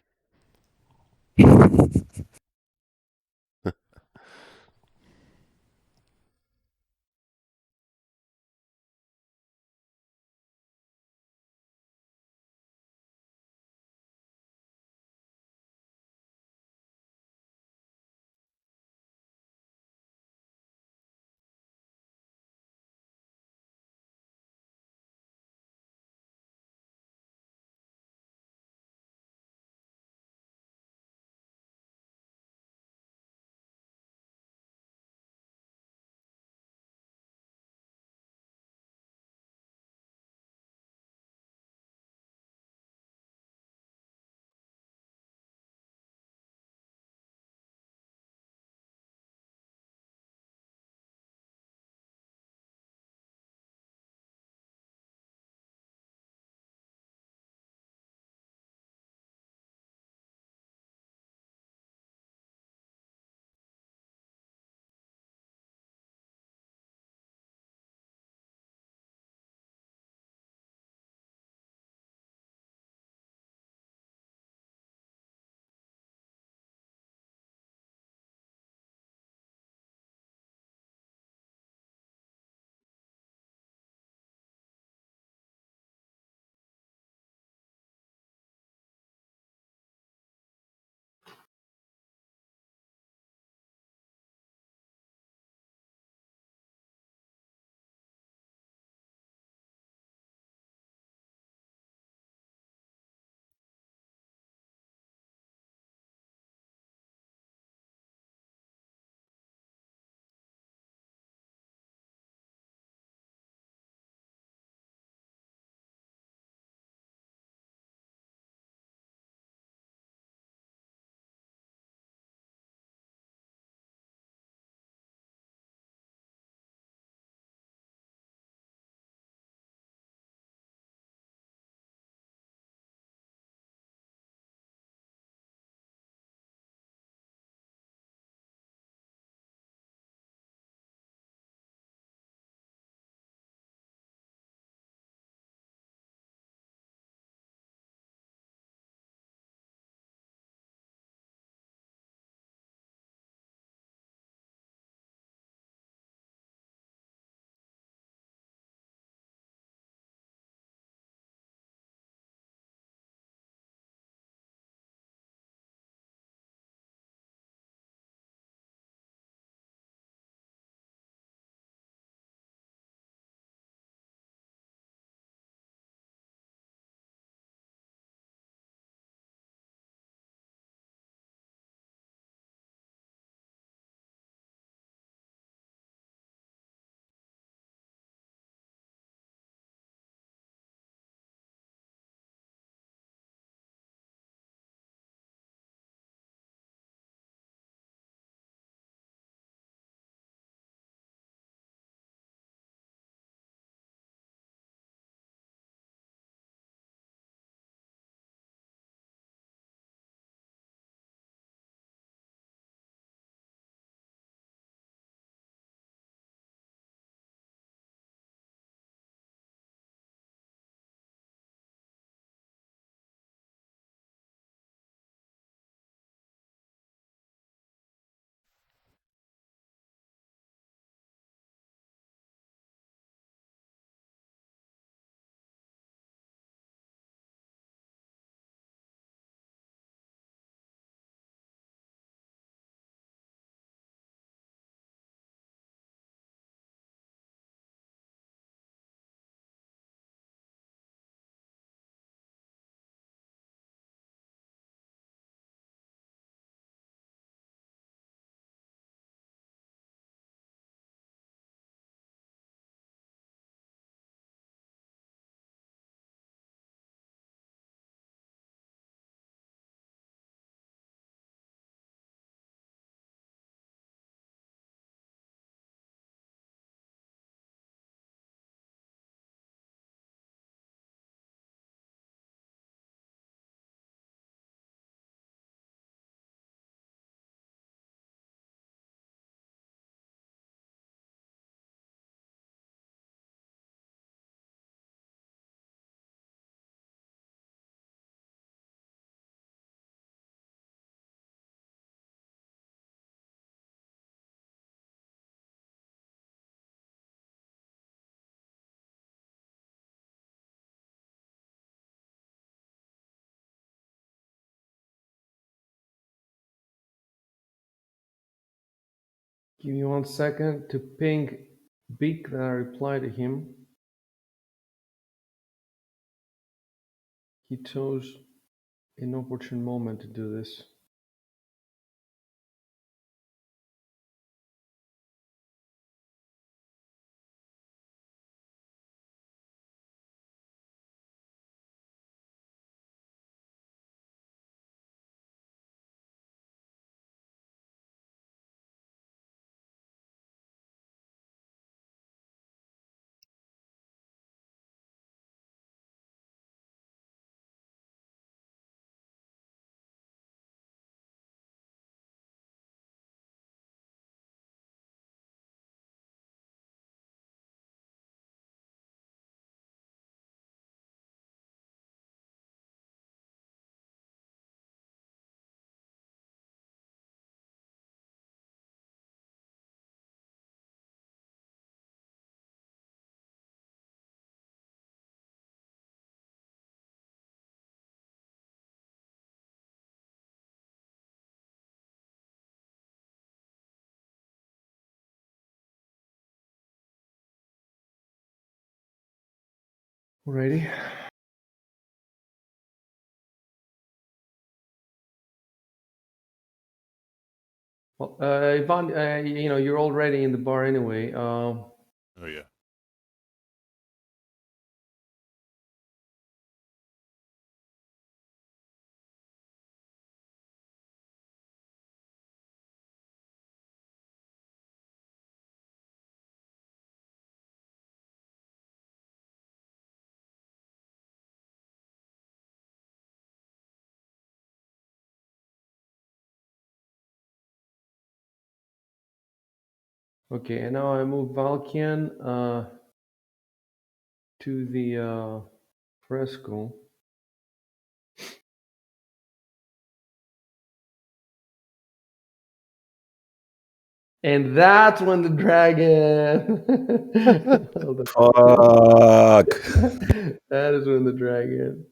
Give me 1 second to ping Beak that I reply to him. He chose an opportune moment to do this. Ready? Well, Ivan, you're already in the bar anyway. Oh yeah. Okay, and now I move Valkian to the fresco. And that's when the dragon. Fuck. That is when the dragon.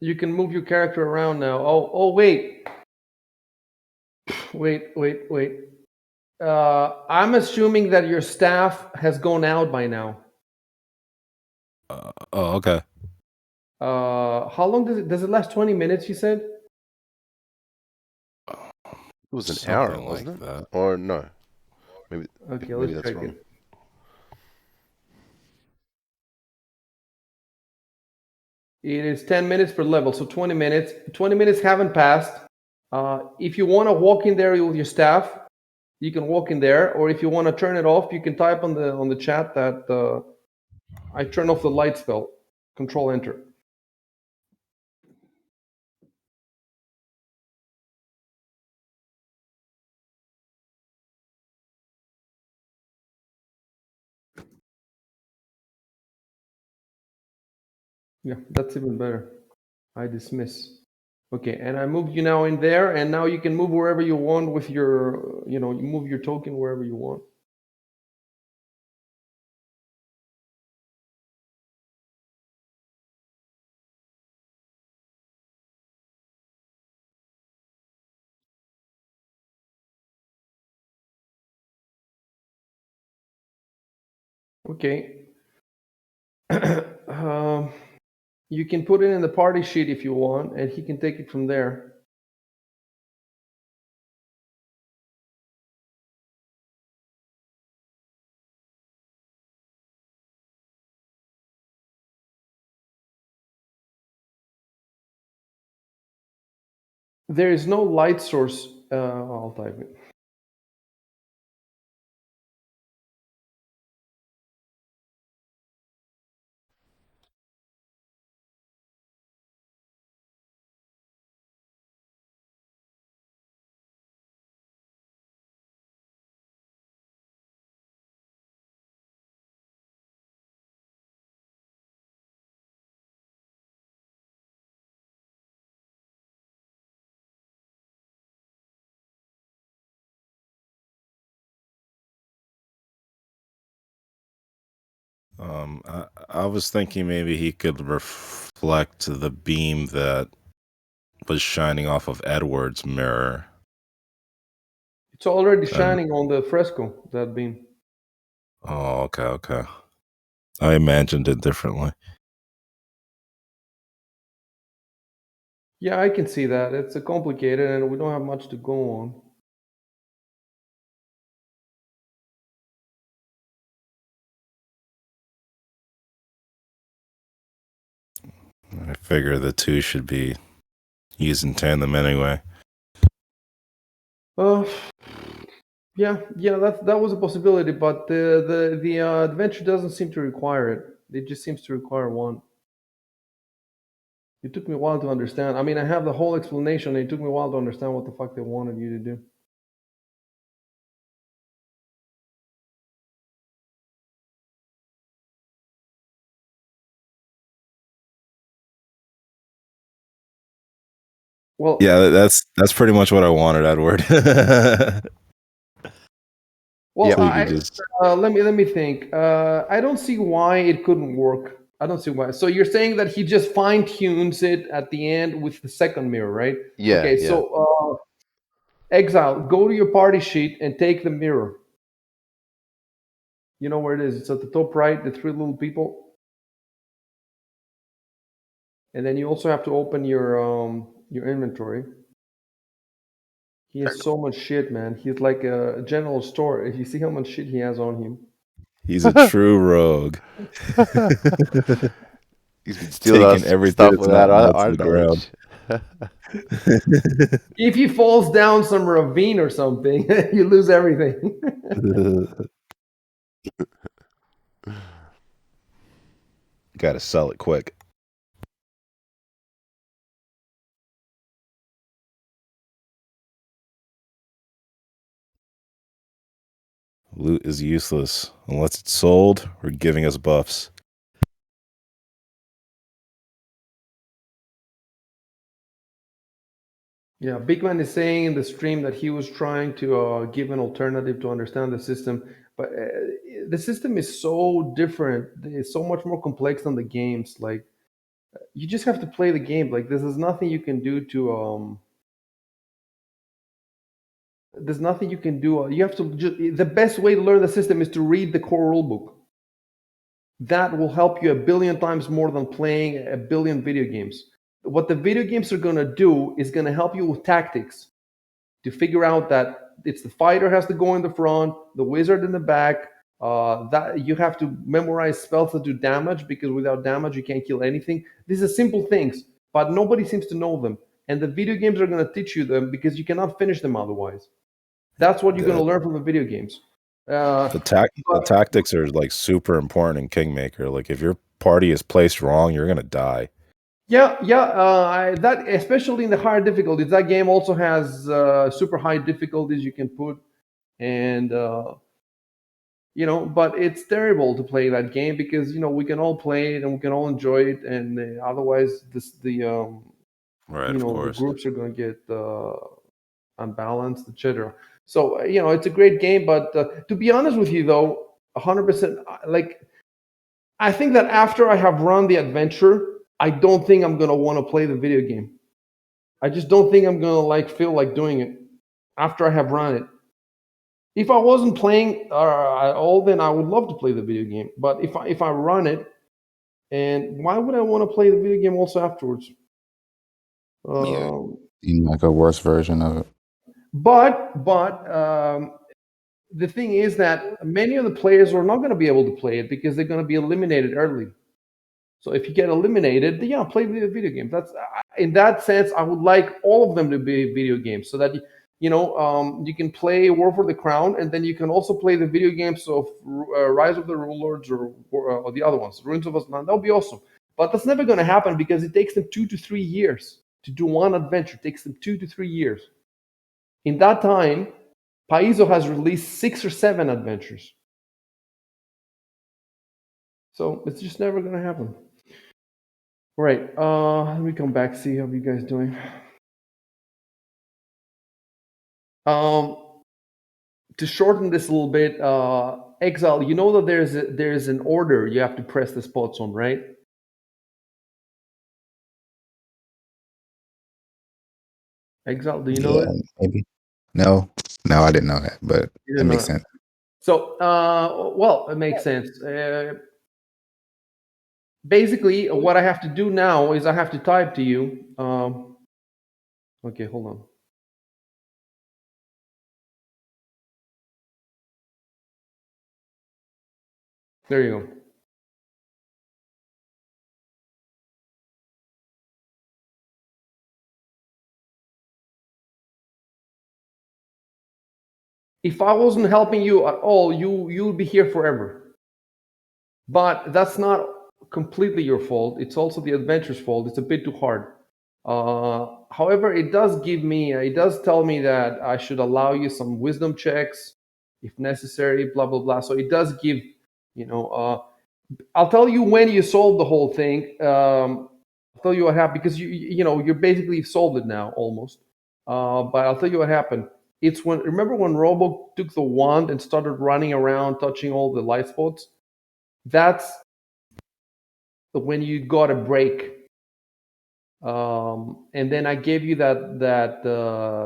You can move your character around now. Oh, wait. Wait. I'm assuming that your staff has gone out by now. Oh, okay. How long does it last? 20 minutes, you said? It was an Something hour, wasn't like it? that. Or no? Maybe Okay, maybe let's that's check wrong. it. It is 10 minutes per level, so 20 minutes. 20 minutes haven't passed. If you want to walk in there with your staff, you can walk in there, or if you want to turn it off, you can type on the chat that I turn off the light spell. Control Enter. Yeah, that's even better. I dismiss. Okay, and I moved you now in there, and now you can move wherever you want with your, you move your token wherever you want. Okay. You can put it in the party sheet if you want, and he can take it from there. There is no light source. I'll type it. I was thinking maybe he could reflect the beam that was shining off of Edward's mirror. It's already And shining on the fresco, that beam. oh, okay. I imagined it differently. Yeah, I can see that. It's complicated, and we don't have much to go on. I figure the two should be used in tandem anyway. Yeah, that was a possibility, but the adventure doesn't seem to require it. It just seems to require one. It took me a while to understand. I mean, I have the whole explanation. It took me a while to understand what the fuck they wanted you to do. Well, Yeah, that's pretty much what I wanted, Edward. well, Yep. So you could just let me think. I don't see why it couldn't work. I don't see why. So you're saying that he just fine tunes it at the end with the second mirror, right? Yeah, Okay, yeah. so Exile, go to your party sheet and take the mirror. You know where it is? It's at the top right, the three little people. And then you also have to open your inventory. He has so much shit, man. He's like a general store. If you see how much shit he has on him. he's a true rogue. He's been stealing our Taking everything stuff that's not without nailed to our the ground. knowledge. If he falls down some ravine or something, you lose everything. Gotta sell it quick. Loot is useless unless it's sold or giving us buffs. Yeah, Big Man is saying in the stream that he was trying to give an alternative to understand the system, but the system is so different. It's so much more complex than the games. Like You just have to play the game. Like there's nothing you can do to. There's nothing you can do. You have to. The best way to learn the system is to read the core rulebook. That will help you a billion times more than playing a billion video games. What the video games are going to do is going to help you with tactics to figure out that it's the fighter has to go in the front, the wizard in the back. That you have to memorize spells that do damage, because without damage you can't kill anything. These are simple things, but nobody seems to know them. And the video games are going to teach you them because you cannot finish them otherwise. That's what you're going to learn from the video games. The tactics are like super important in Kingmaker. Like if your party is placed wrong, you're gonna die. Yeah. That especially in the higher difficulties. That game also has super high difficulties you can put, and but it's terrible to play that game because we can all play it and we can all enjoy it, and otherwise Right, of the course. groups are going to get unbalanced, etc. So it's a great game, but to be honest with you, though, 100%, like I think that after I have run the adventure, I don't think I'm gonna want to play the video game. I just don't think I'm gonna feel like doing it after I have run it. If I wasn't playing at all, then I would love to play the video game. But if I run it, and why would I want to play the video game also afterwards? Yeah. Um, Like a worse version of it. but the thing is that many of the players are not going to be able to play it because they're going to be eliminated early. So if you get eliminated, then yeah, play the video game. That's in that sense, I would like all of them to be video games, so that you can play War for the Crown, and then you can also play the video games of Rise of the Rulers or the other ones, Ruins of Aslan. That would be awesome. But that's never going to happen because it takes them 2 to 3 years to do one adventure. It takes them 2 to 3 years. In that time, Paizo has released 6 or 7 adventures. So it's just never going to happen. Right. Let me come back, see how you guys doing. To shorten this a little bit, Exile, you know that there's an order you have to press the spots on, right? Exile, do you know it? Maybe. No, I didn't know that, but You that didn't know makes that. sense. So, well, it makes sense. Basically, what I have to do now is I have to type to you. Okay, hold on. There you go. If I wasn't helping you at all, you would be here forever. But that's not completely your fault. It's also the adventure's fault. It's a bit too hard. However, it does tell me that I should allow you some wisdom checks if necessary, blah, blah, blah. So it does give, I'll tell you when you solve the whole thing. I'll tell you what happened because you're basically solved it now almost. But I'll tell you what happened. It's remember when Robo took the wand and started running around touching all the light spots? That's when you got a break. And then I gave you that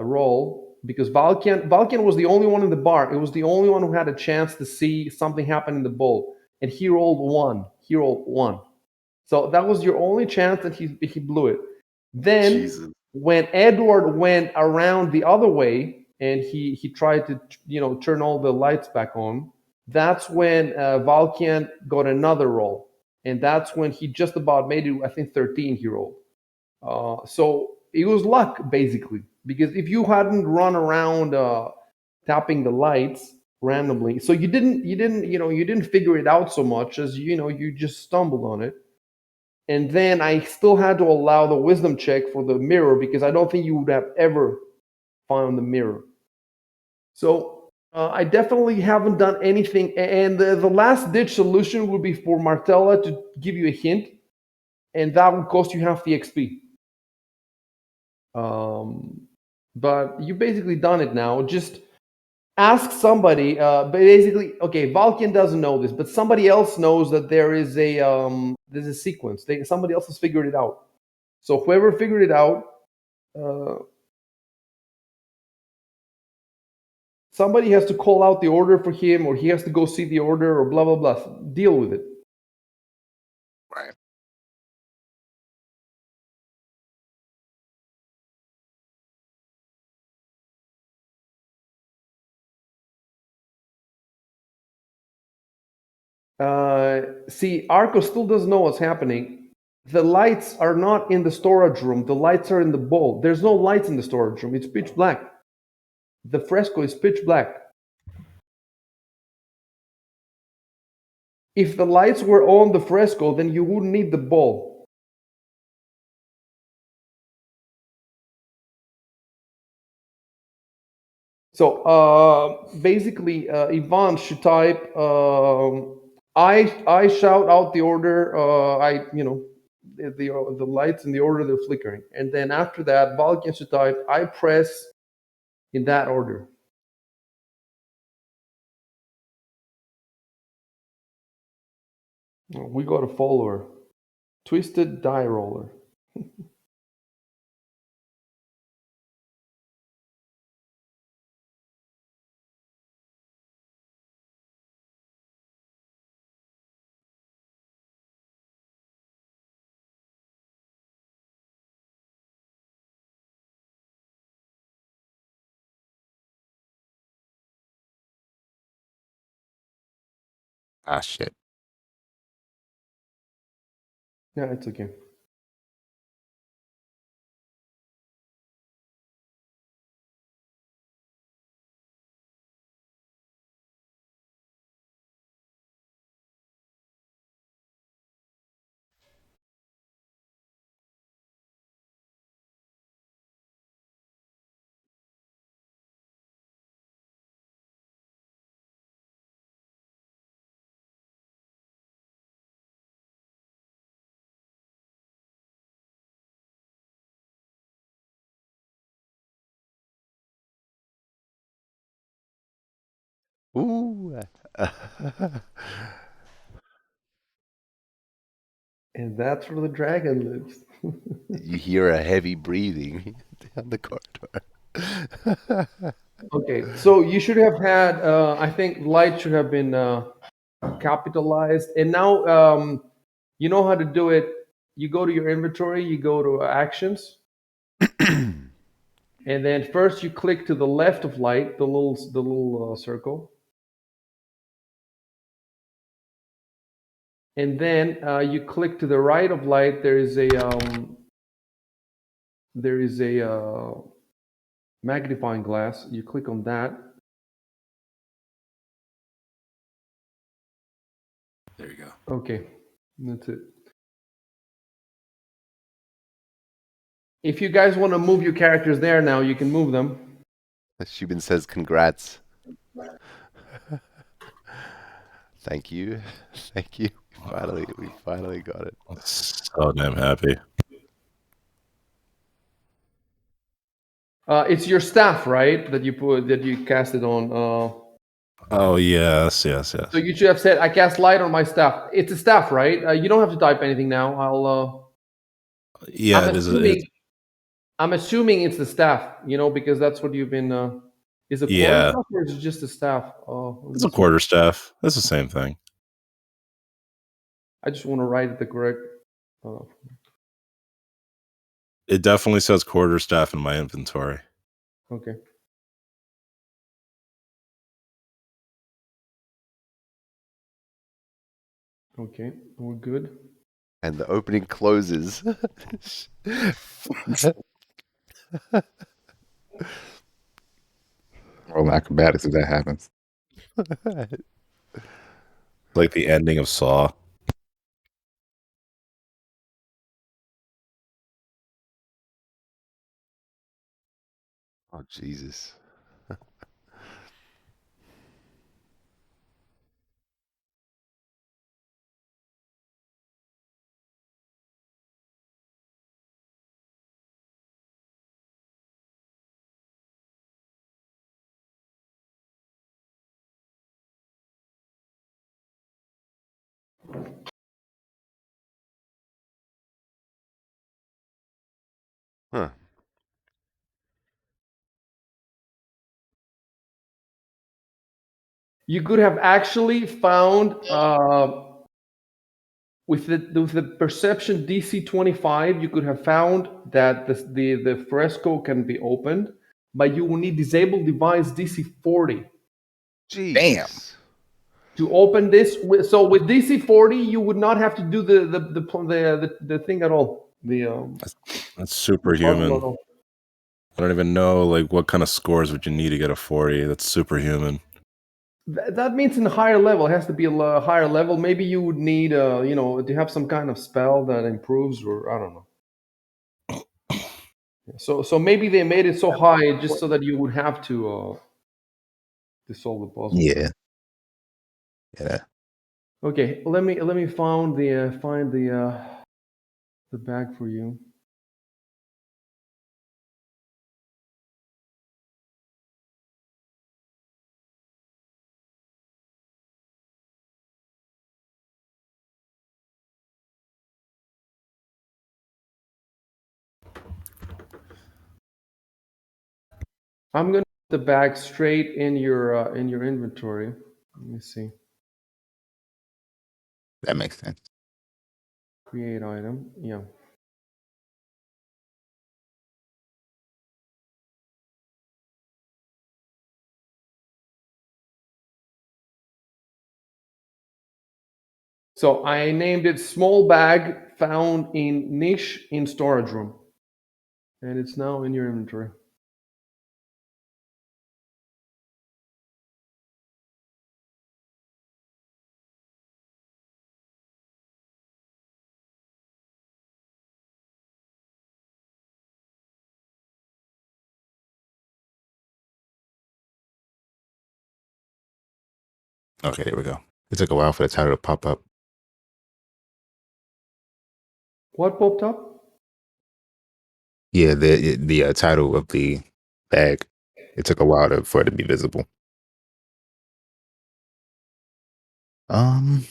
role because Valkian was the only one in the bar. It was the only one who had a chance to see something happen in the bowl, and he rolled 1. He rolled 1. So that was your only chance, and he blew it. Then Jesus. when Edward went around the other way and he tried to turn all the lights back on, that's when Valkian got another roll, and that's when he just about made it. I think 13 he rolled. So it was luck basically, because if you hadn't run around tapping the lights randomly, so you didn't figure it out so much as you just stumbled on it. And then I still had to allow the wisdom check for the mirror because I don't think you would have ever found the mirror. So I definitely haven't done anything. And the last ditch solution would be for Martella to give you a hint, and that would cost you half the XP. But you basically done it now. Just ask somebody. Basically, okay, Valkian doesn't know this, but somebody else knows that there's a sequence. Somebody else has figured it out. So whoever figured it out, somebody has to call out the order for him, or he has to go see the order, or blah blah blah. Deal with it. Right. See, Arco still doesn't know what's happening. The lights are not in the storage room. The lights are in the bowl. There's no lights in the storage room. It's pitch black. The fresco is pitch black. If the lights were on the fresco, then you wouldn't need the bowl. So basically, Ivan should type. I shout out the order. The lights in the order they're flickering, and then after that, Valkian should type. I press in that order. We got a follower. Twisted die roller. Ah, shit. Yeah, it's okay. Ooh. And that's where the dragon lives. You hear a heavy breathing down the corridor. Okay, so you should have had. I think light should have been capitalized, and now you know how to do it. You go to your inventory, you go to actions, and then first you click to the left of light, the little circle, and then you click to the right of light. There is a magnifying glass. You click on that. There you go. Okay, that's it. If you guys want to move your characters there now, you can move them. Shubin says congrats. Thank you. Thank you. We finally got it. So damn happy. It's your staff, right? That you cast it on. Oh yes, yes, yes. So you should have said, "I cast light on my staff." It's a staff, right? You don't have to type anything now. Yeah, I'm it is. assuming. I'm assuming it's the staff. Because that's what you've been. Is it quarter Yeah, staff or is it just the staff? Let it's me a see. quarter staff. It's the same thing. I just want to write it the correct. It definitely says quarter staff in my inventory. Okay. Okay, we're good. And the opening closes. Roll acrobatics if that happens. Like the ending of Saw. Oh, Jesus. Huh. You could have actually found with the perception DC 25, you could have found that the fresco can be opened, but you will need disable device DC 40 Jesus. to open this. So with DC 40, you would not have to do the thing at all. That's The superhuman. puzzle at all. I don't even know like what kind of scores would you need to get a 40. That's superhuman. That means in a higher level. It has to be a higher level. Maybe you would need, to have some kind of spell that improves, or I don't know. So maybe they made it so high just so that you would have to solve the puzzle. Yeah. Yeah. Okay, let me find the bag for you. I'm gonna put the bag straight in your inventory. Let me see. That makes sense. Create item. Yeah. So I named it small bag found in niche in storage room, and it's now in your inventory. Okay, there we go. It took a while for the title to pop up. What popped up? Yeah, the title of the bag. It took a while for it to be visible. I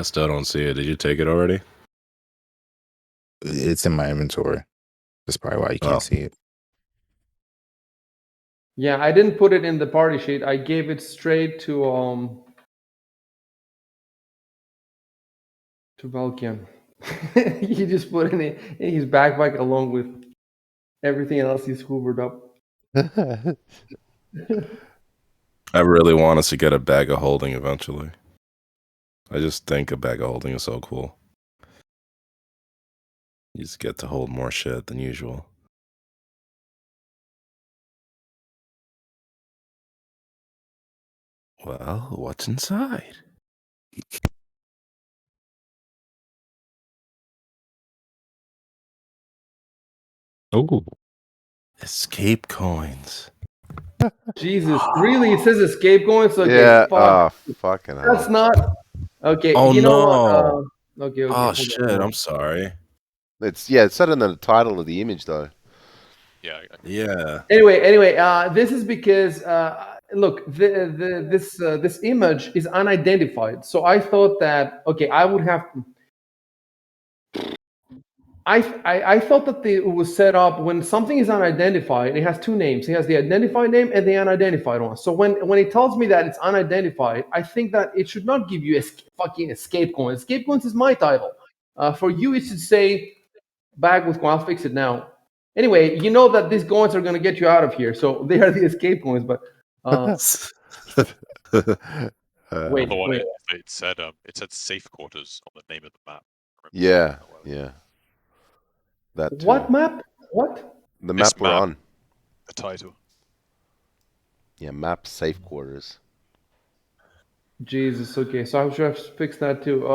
still don't see it. Did you take it already? It's in my inventory. That's probably why you Oh. can't see it. Yeah, I didn't put it in the party sheet. I gave it straight to Valkian. He just put it in his backpack along with everything else he's hoovered up. I really want us to get a bag of holding eventually. I just think a bag of holding is so cool. You just get to hold more shit than usual. Well, what's inside? Oh, Escape coins. Jesus, really? It says escape coins? Okay, Yeah. fuck. Fucking That's hell. not okay. Oh You know what? no! Okay, Oh hold on, shit! hold on. I'm sorry. It's said in the title of the image though. Yeah. Yeah. Anyway, this is because look, this image is unidentified. So I thought that okay, I would have. I thought that it was set up when something is unidentified. It has two names. It has the identified name and the unidentified one. So when it tells me that it's unidentified, I think that it should not give you fucking escape coins. Escape coins is my title. For you, it should say bag with coin. I'll fix it now. Anyway, you know that these coins are going to get you out of here. So they are the escape coins. But wait, The one wait. it said safe quarters on the name of the map. Yeah. Yeah. That too. What map? What? The This map we're map. on. The title. Yeah, map safe quarters. Jesus. Okay, so I should have fixed that too.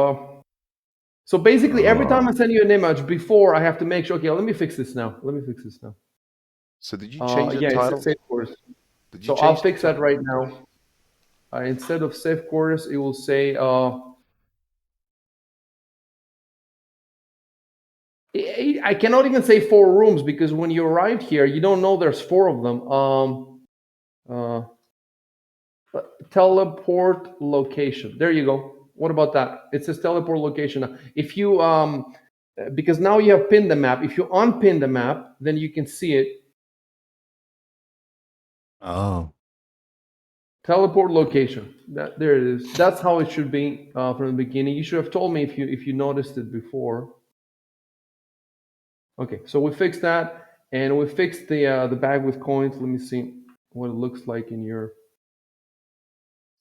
So basically, every time I send you an image, before I have to make sure. Okay, let me fix this now. So did you change the Yeah, it's title? safe quarters. Did you So I'll change the fix that title? right now. Instead of safe quarters, it will say. I cannot even say 4 rooms because when you arrived here, you don't know there's 4 of them. Teleport location. There you go. What about that? It says teleport location. If you because now you have pinned the map. If you unpin the map, then you can see it. Oh, Teleport location. There it is. That's how it should be from the beginning. You should have told me if you noticed it before. Okay, so we fixed that, and we fixed the bag with coins. Let me see what it looks like in your.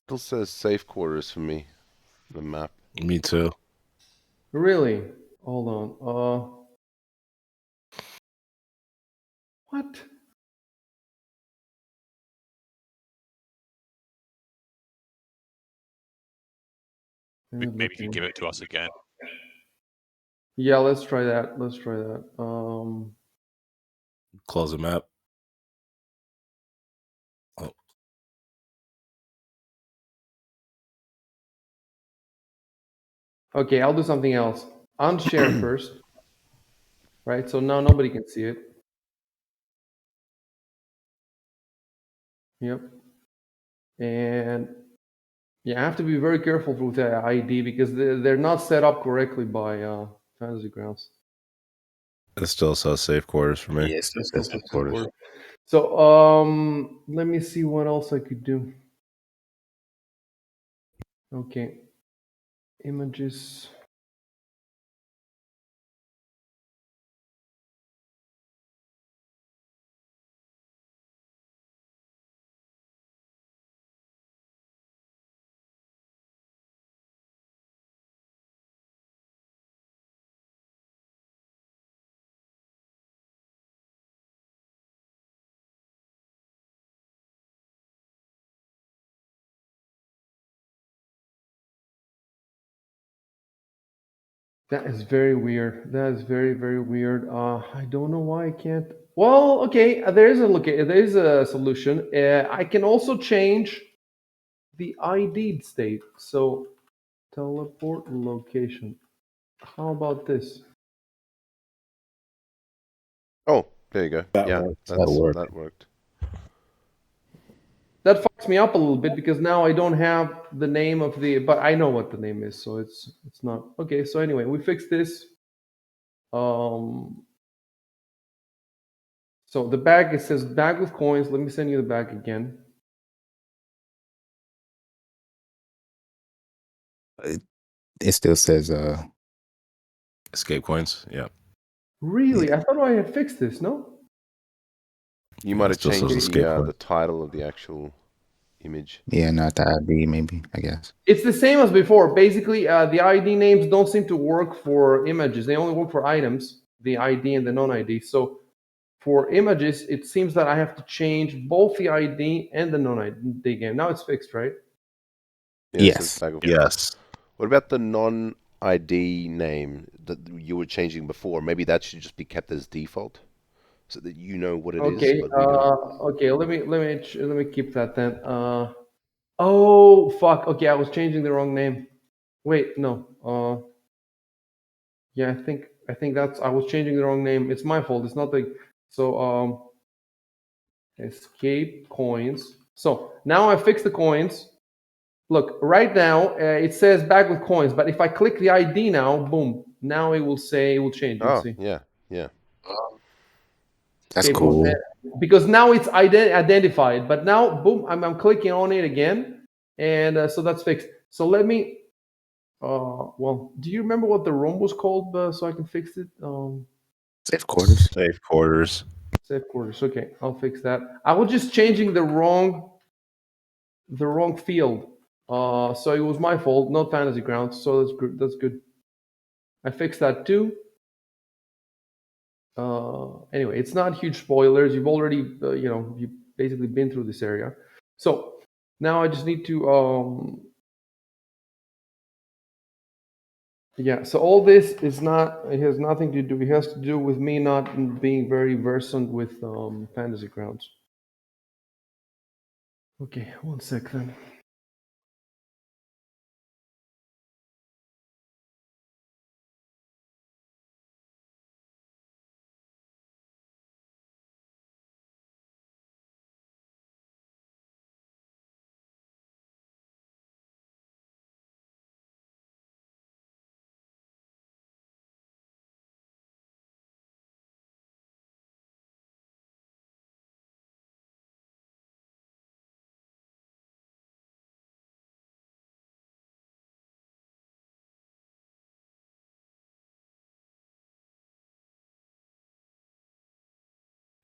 Still says safe quarters for me. The map. Me too. Really? Hold on. What? Maybe if you give it to us again. Yeah, let's try that. Let's try that. Close the map. Oh, Okay, I'll do something else. Unshare first, right? So now nobody can see it. Yep. And yeah, I have to be very careful with the ID because they're not set up correctly by Fantasy Grounds. it still says safe quarters for me. yes, That's that's also quarters. support. So let me see what else I could do. Okay, images. That is very weird. That is very, very weird. I don't know why I can't. Well, okay, there is a solution. I can also change the ID state. So teleport location. How about this? Oh, there you go. That Yeah, works. That worked. that worked. That fucks me up a little bit because now I don't have the name of the, but I know what the name is, so it's not okay. So anyway, we fixed this. So the bag, it says bag with coins. Let me send you the bag again. It still says Escape coins. Yeah. Really? I thought I had fixed this. No. You might It have still says changed escape the coins. title of the actual image. yeah, not the ID maybe, I guess. It's the same as before. Basically, the ID names don't seem to work for images. They only work for items, the ID and the non-ID. So for images, it seems that I have to change both the ID and the non-ID game. Now it's fixed, right? Yeah, it says Yes. bag of. Yes. What about the non-ID name that you were changing before? Maybe that should just be kept as default, so that you know what it is, Okay. but we don't. Okay. Let me keep that then. Oh fuck. Okay, I was changing the wrong name. Wait, no. Yeah, I think that's I was changing the wrong name. It's my fault. It's not the so escape coins. So now I fixed the coins. Look, right now it says bag with coins, but if I click the ID now, boom, now it will say it will change. You'll Oh, see. yeah, yeah. That's Escape coins. cool. Because now it's identified, but now boom, I'm clicking on it again, and so that's fixed. So let me. Well, do you remember what the room was called so I can fix it? Safe quarters. Safe quarters. Safe quarters. Okay, I'll fix that. I was just changing the wrong field. So it was my fault, not Fantasy Grounds. So that's good. That's good. I fixed that too. Anyway, it's not huge spoilers. You've already, you've basically been through this area. So now I just need to, yeah. So all this is not. It has nothing to do. It has to do with me not being very versant with Fantasy Grounds. Okay, one sec then.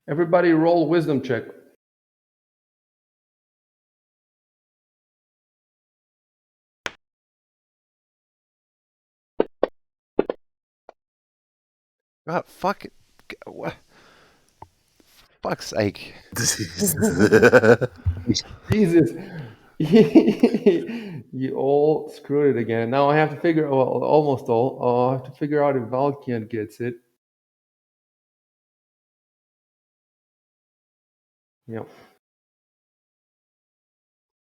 Everybody roll wisdom check. God, fuck it. What? Fuck's sake. Jesus. You all screwed it again. Now I have to figure, well, almost all. I have to figure out if Valkian gets it. Yep.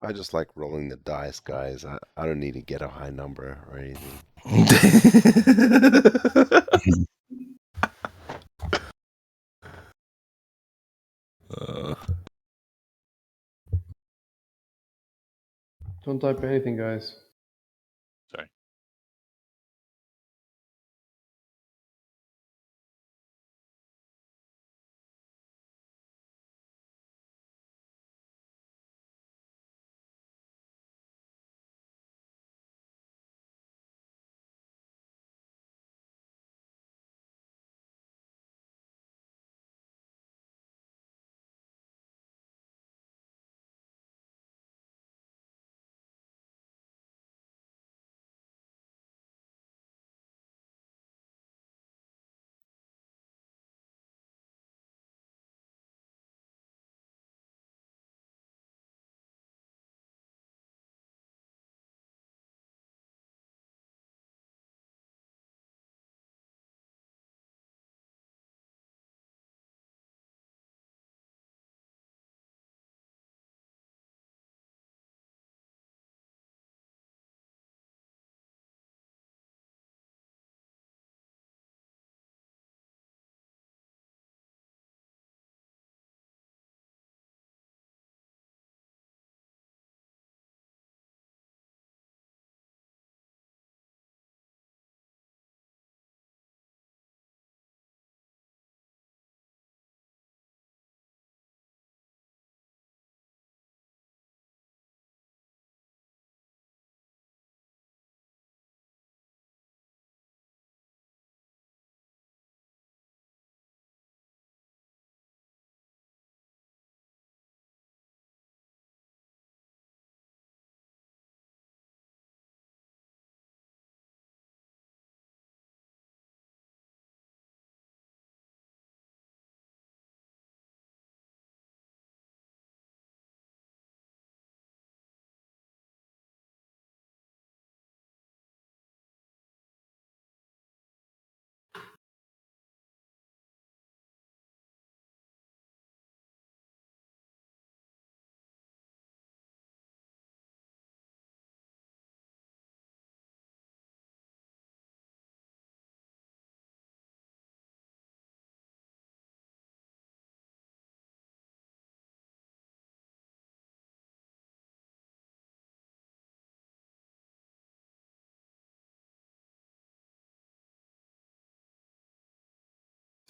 I just like rolling the dice, guys. I don't need to get a high number or anything. Uh, Don't type anything, guys. Sorry.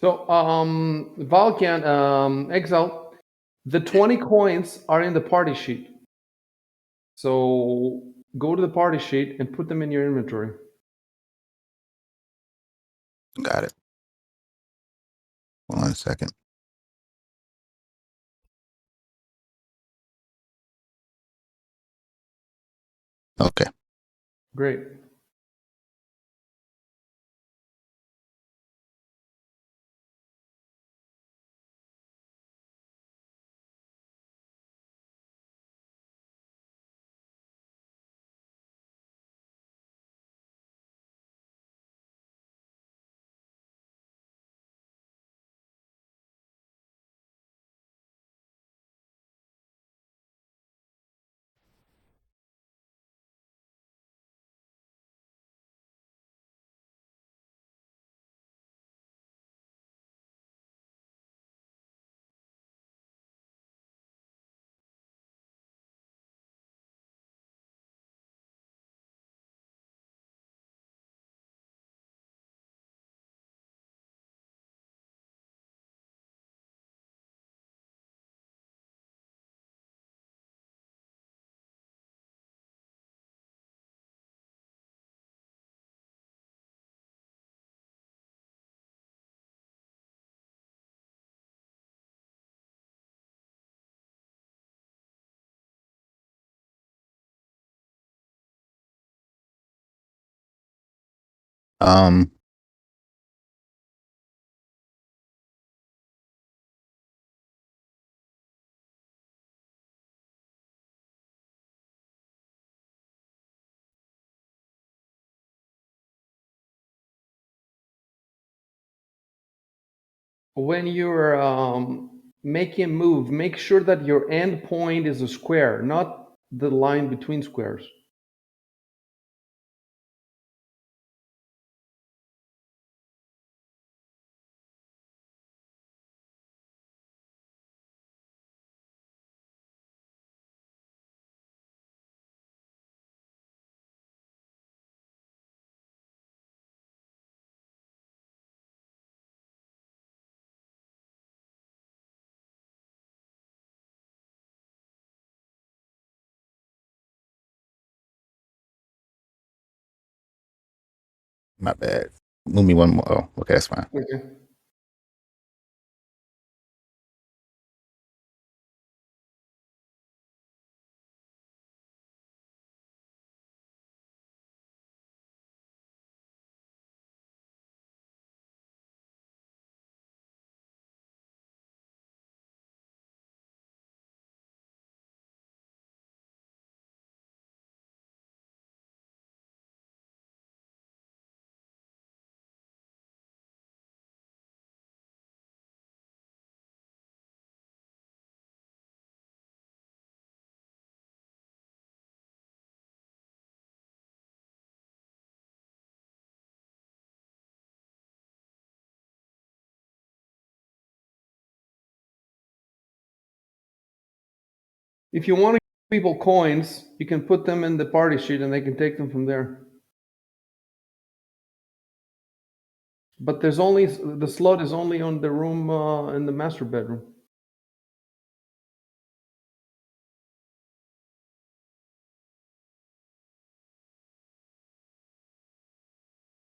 So, Valkian, Exile, the 20 coins are in the party sheet. So go to the party sheet and put them in your inventory. Got it. 1 second. Okay. Great. Um, When you're making a move, make sure that your end point is a square, not the line between squares. my bad. Move me one more. Oh, okay, that's fine. Okay. If you want to give people coins, you can put them in the party sheet and they can take them from there. But there's only the slot is only on the room in the master bedroom.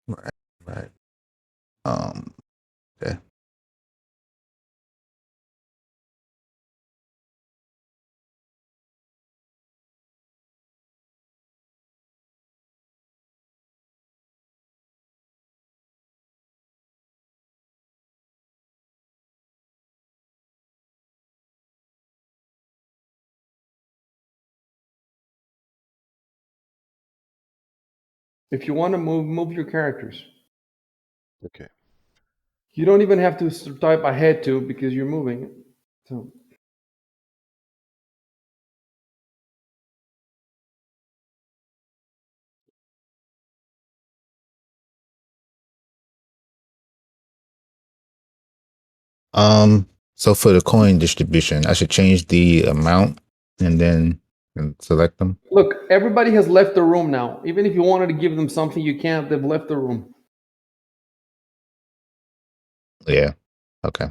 Right, right. Okay. If you want to move your characters. Okay. You don't even have to type ahead to because you're moving it. So So for the coin distribution, I should change the amount and then select them. look, everybody has left the room now. Even if you wanted to give them something, you can't. They've left the room. Yeah. Okay.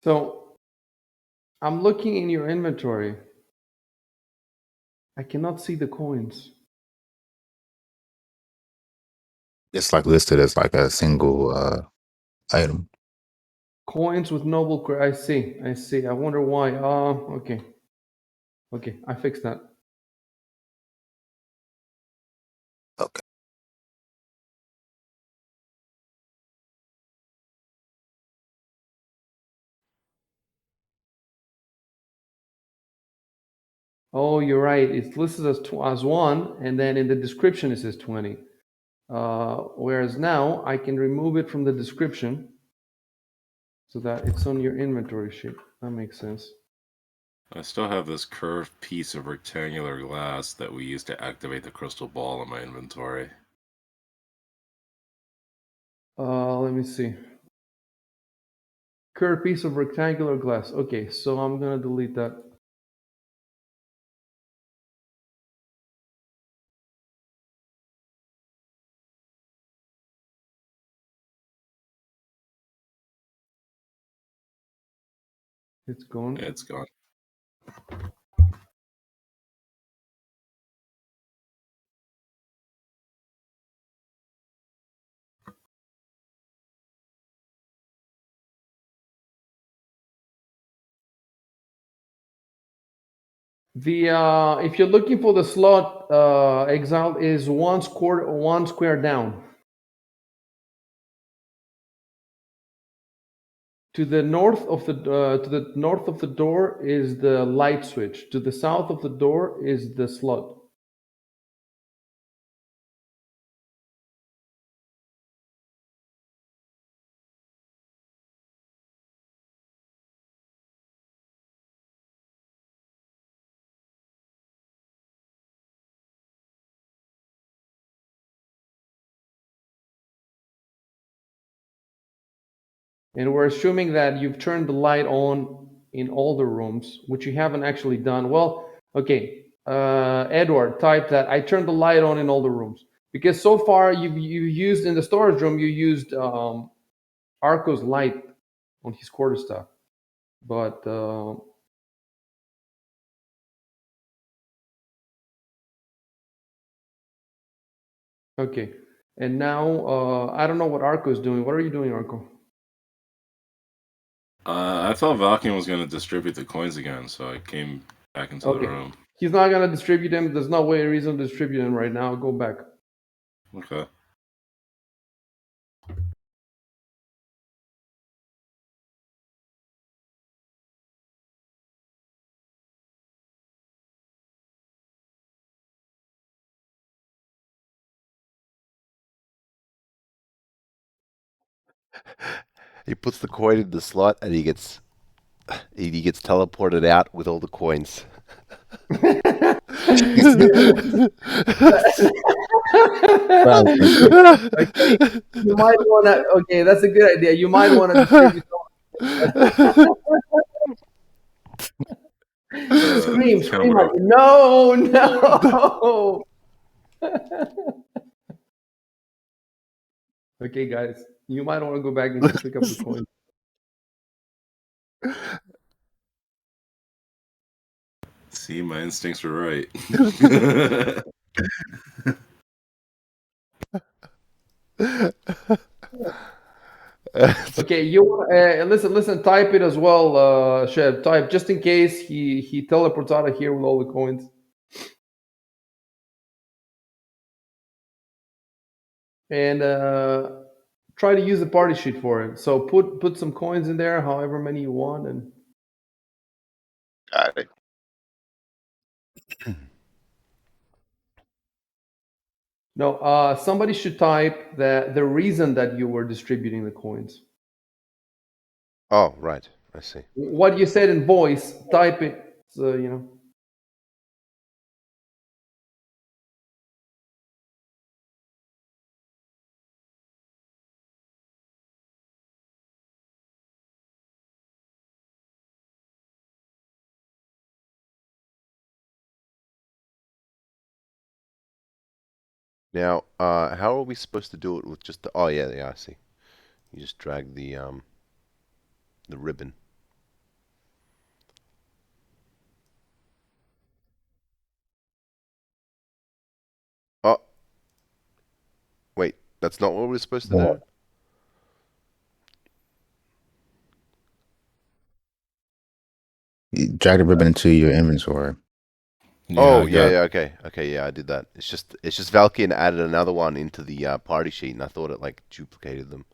So I'm looking in your inventory. I cannot see the coins. It's like listed as like a single item. Coins with noble. I see. I see. I wonder why. Okay. Okay. I fixed that. Okay. Oh, you're right. It's listed as 1, and then in the description it says 20. Whereas now I can remove it from the description so that it's on your inventory sheet. That makes sense. I still have this curved piece of rectangular glass that we used to activate the crystal ball in my inventory. Let me see. Curved piece of rectangular glass. Okay, so I'm gonna delete that. It's gone. It's gone. The if you're looking for the slot, exiled is one square down. To the north of the door is the light switch. To the south of the door is the slot. And we're assuming that you've turned the light on in all the rooms, which you haven't actually done. Well, okay, Edward, type that I turned the light on in all the rooms. Because so far you used in the storage room, you used Arco's light on his quarterstaff. But okay. And now I don't know what Arco is doing. What are you doing, Arco? I thought Valkyne was going to distribute the coins again, so I came back into the Okay. room. He's not gonna distribute them. There's no reason to distribute them right now. Go back. Okay. He puts the coin in the slot and he gets teleported out with all the coins. Okay, you might want to. Okay, that's a good idea. You might want to distribute. Scream, It's kind of scream! weird. No, no. Okay, guys, you might want to go back and pick up the coin. See, my instincts were right. Okay, you listen. Type it as well, Chev. Type just in case he teleports out of here with all the coins. And try to use the party sheet for it. So put some coins in there, however many you want, and Got it. no. Somebody should type the reason that you were distributing the coins. Oh, right. I see. What you said in voice, type it. So you know. Now, how are we supposed to do it with just the? Oh, yeah, yeah. I see. You just drag the ribbon. Oh, wait. That's not what we're supposed to do. You drag the ribbon into your inventory. Yeah, Oh, I yeah, got. yeah. Okay, okay. Yeah, I did that. It's just Valkyne added another one into the party sheet, and I thought it like duplicated them.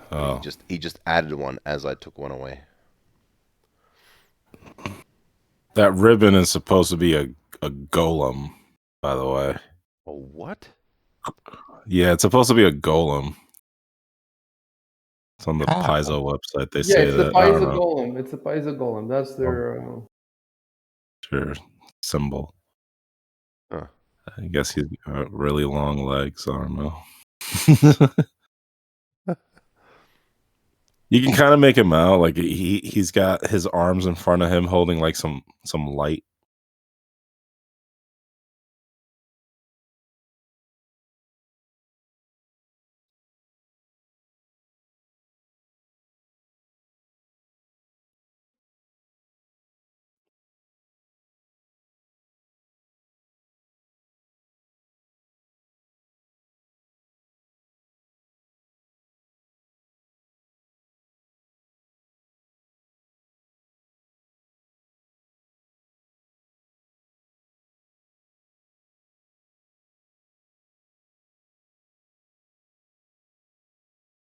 But Oh, he just added one as I took one away. that ribbon is supposed to be a golem, by the way. Oh, what? Yeah, it's supposed to be a golem. It's on the How? Paizo website. They Yeah, say it's the that. I don't Paisa know. Golem. It's the Paisa Golem. That's their. Sure, symbol. Huh. I guess he's got really long legs. I don't know. You can kind of make him out like he's got his arms in front of him holding like some light.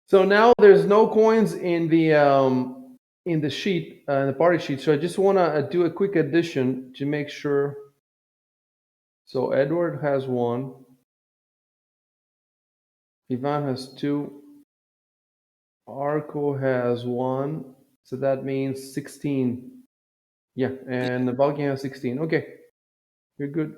So now there's no coins in the sheet, the party sheet. So I just want to do a quick addition to make sure. So Edward has 1. Ivan has 2. Arco has 1. So that means 16. Yeah, and the Balkan has 16. Okay, you're good.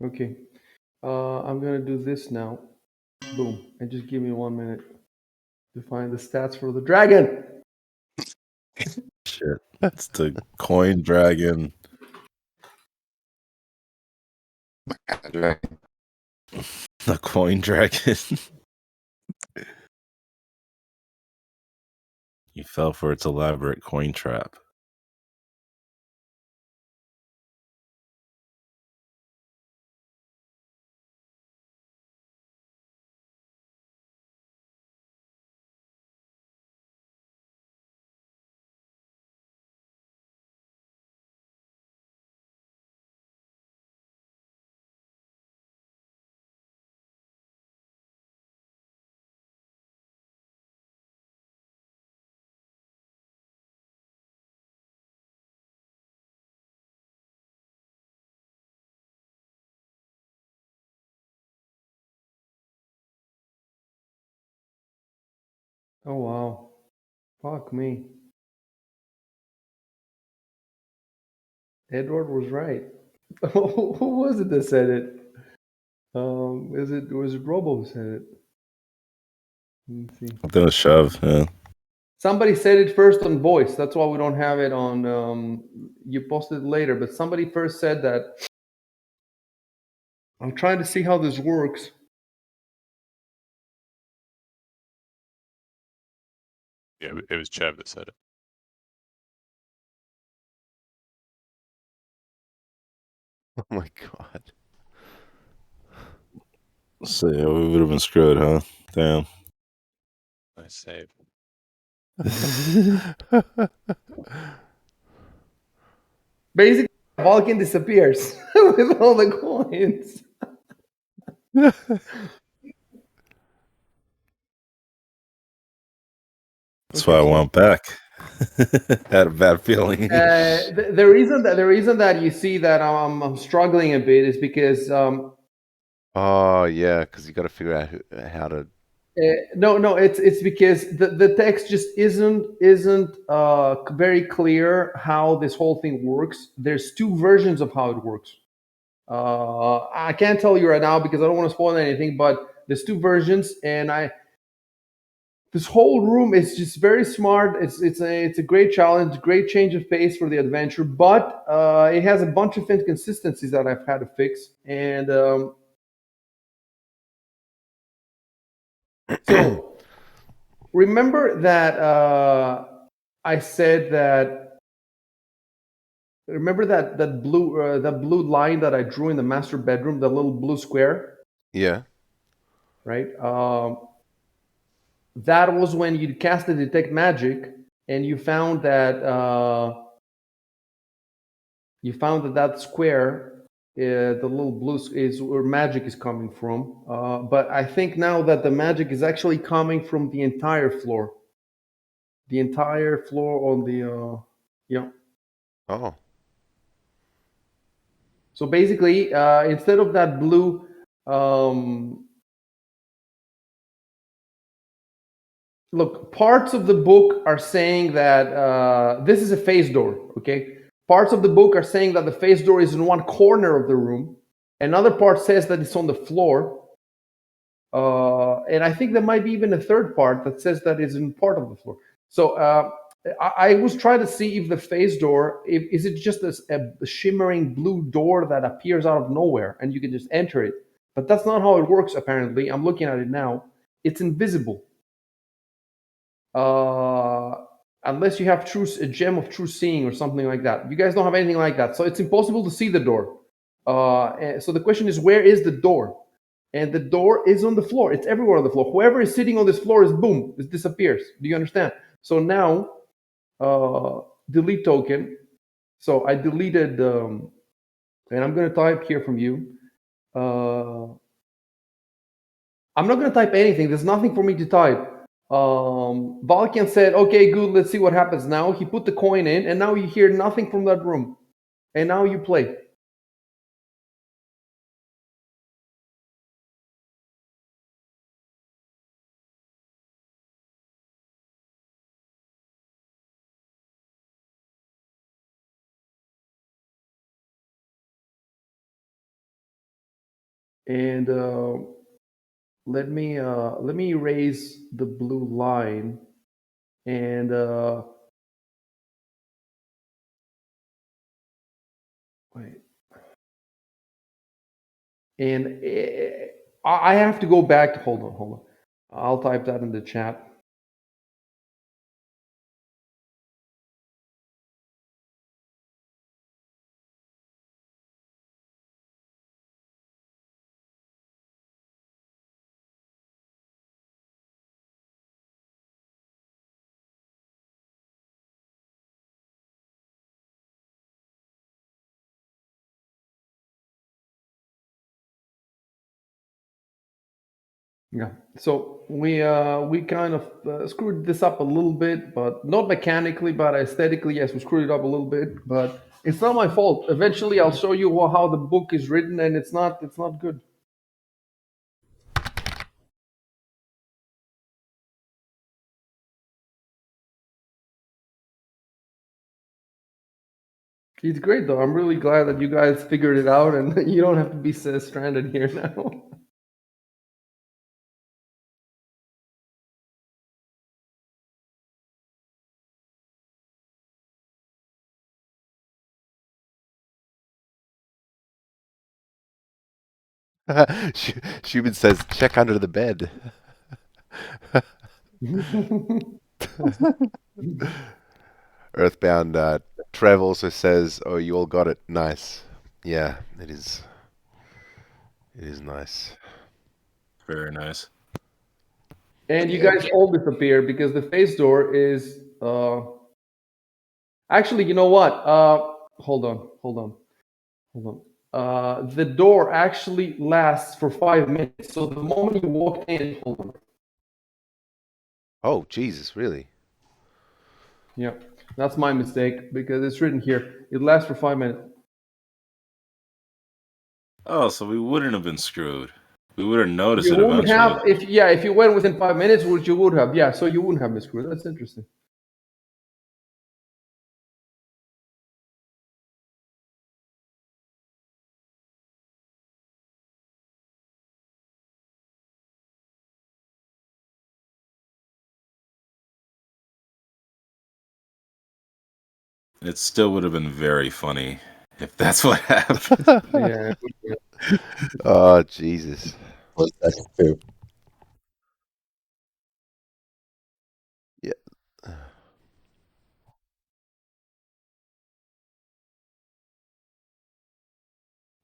Okay, I'm gonna do this now. Boom, and just give me 1 minute to find the stats for the dragon. Shit. That's the coin dragon. Dragon. The coin dragon. You fell for its elaborate coin trap. Oh wow, fuck me. Edward was right. Who was it that said it? Was it Robo who said it? Let me see. I'm gonna shove. Yeah. Somebody said it first on voice. That's why we don't have it on. You posted it later, but somebody first said that. I'm trying to see how this works. Yeah, it was Chev that said it. Oh my god. So yeah, we would have been screwed, huh? Damn. Nice save. Basically, Vulcan disappears with all the coins. That's Okay, why I so went back. Had a bad feeling. the reason that you see that I'm struggling a bit is because Oh yeah, because you got to figure out how to. no, it's because the text just isn't very clear how this whole thing works. There's 2 versions of how it works. I can't tell you right now because I don't want to spoil anything, but there's 2 versions, and this whole room is just very smart. It's a great challenge, great change of pace for the adventure, but it has a bunch of inconsistencies that I've had to fix. And so remember that I said that. Remember that blue line that I drew in the master bedroom, the little blue square, Yeah. right? That was when you cast the detect magic, and you found that that square, the little blue is where magic is coming from. But I think now that the magic is actually coming from the entire floor on the Yeah. Oh. So basically, instead of that blue, look, parts of the book are saying that this is a face door. Okay, parts of the book are saying that the face door is in one corner of the room. Another part says that it's on the floor. And I think there might be even a third part that says that it's in part of the floor. So I was trying to see if the face door, is it just a shimmering blue door that appears out of nowhere and you can just enter it. But that's not how it works, apparently. I'm looking at it now. It's invisible. Unless you have a gem of true seeing or something like that. You guys don't have anything like that. So it's impossible to see the door. So the question is, where is the door? And the door is on the floor. It's everywhere on the floor. Whoever is sitting on this floor is boom, it disappears. Do you understand? So now, delete token. So I deleted, and I'm going to type here from you. I'm not going to type anything. There's nothing for me to type. Valkian said, okay, good, let's see what happens now. He put the coin in, and now you hear nothing from that room. And now you play. And let me erase the blue line. And wait. And I have to go back to, hold on. I'll type that in the chat. Yeah. So we kind of screwed this up a little bit, but not mechanically, but aesthetically, yes, we screwed it up a little bit. But it's not my fault. Eventually, I'll show you how the book is written, and it's not good. It's great though. I'm really glad that you guys figured it out, and you don't have to be stranded here now. Shubin says, check under the bed. Earthbound Trev also says, oh, you all got it. Nice. Yeah, it is. It is nice. Very nice. And you guys all disappear because the face door is actually, you know what? Hold on. The door actually lasts for 5 minutes. So the moment you walk in, hold on. Oh, Jesus, really? Yeah, that's my mistake because it's written here. It lasts for 5 minutes. Oh, so we wouldn't have been screwed. We would have noticed You it wouldn't eventually. have if you went within 5 minutes, which you would have. Yeah, so you wouldn't have been screwed. That's interesting. It still would have been very funny if that's what happened. Yeah. Oh, Jesus. What's that too? Yeah.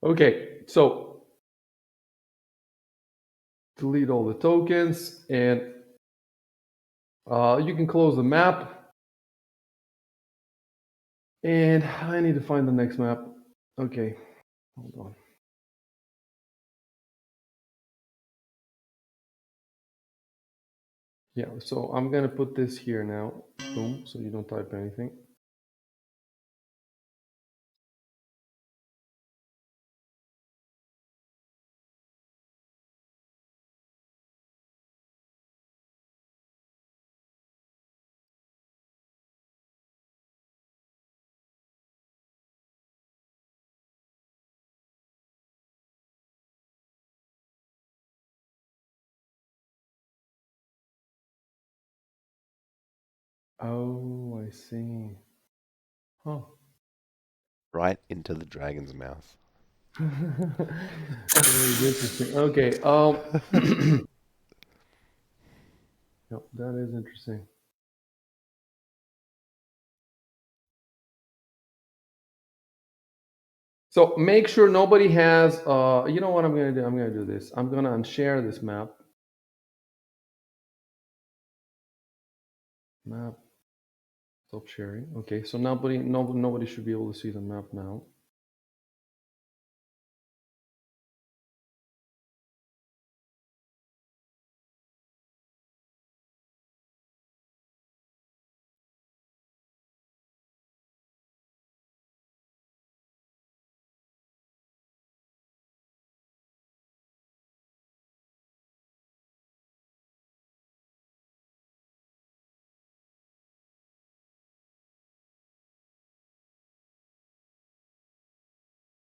Okay, so delete all the tokens, and you can close the map. And I need to find the next map. Okay, hold on. Yeah, so I'm gonna put this here now. Boom, so you don't type anything. Oh, I see. Huh. Right into the dragon's mouth. Very interesting. Okay. No, that is interesting. So make sure nobody has. You know what I'm gonna do? I'm gonna do this. I'm gonna unshare this map. Map. Stop sharing. Okay. So nobody should be able to see the map now.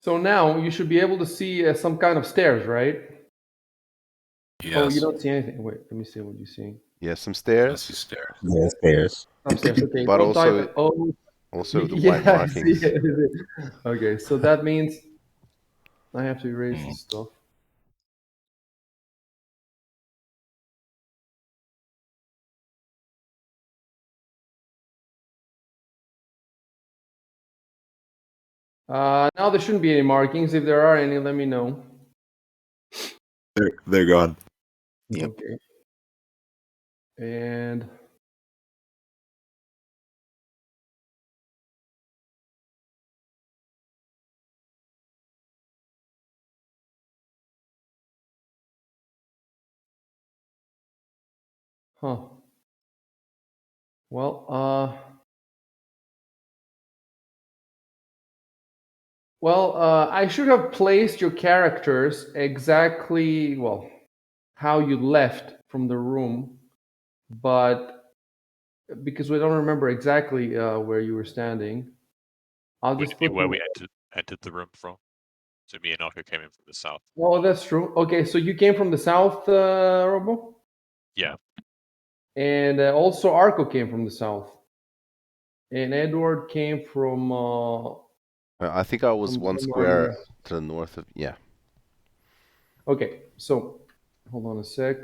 So now you should be able to see some kind of stairs, right? Yes. Oh, you don't see anything. Wait, let me see what you see. Yeah, some I stairs, see stairs. Yeah, stairs. Upstairs. Okay. but Don't also type. Oh, also the yeah. white I see markings. it. Okay. So that means I have to erase this stuff. Now there shouldn't be any markings. If there are any, let me know. They're gone. Yep. Okay. And huh. Well, I should have placed your characters exactly, well, how you left from the room, but because we don't remember exactly where you were standing, I'll Would just it be put where them. we entered the room from? So me and Arco came in from the south. Oh, that's true. Okay, so you came from the south, Robo? Yeah. And also Arco came from the south. And Edward came from I think I was one somewhere on square the. to the north of. Yeah. Okay, so hold on a sec.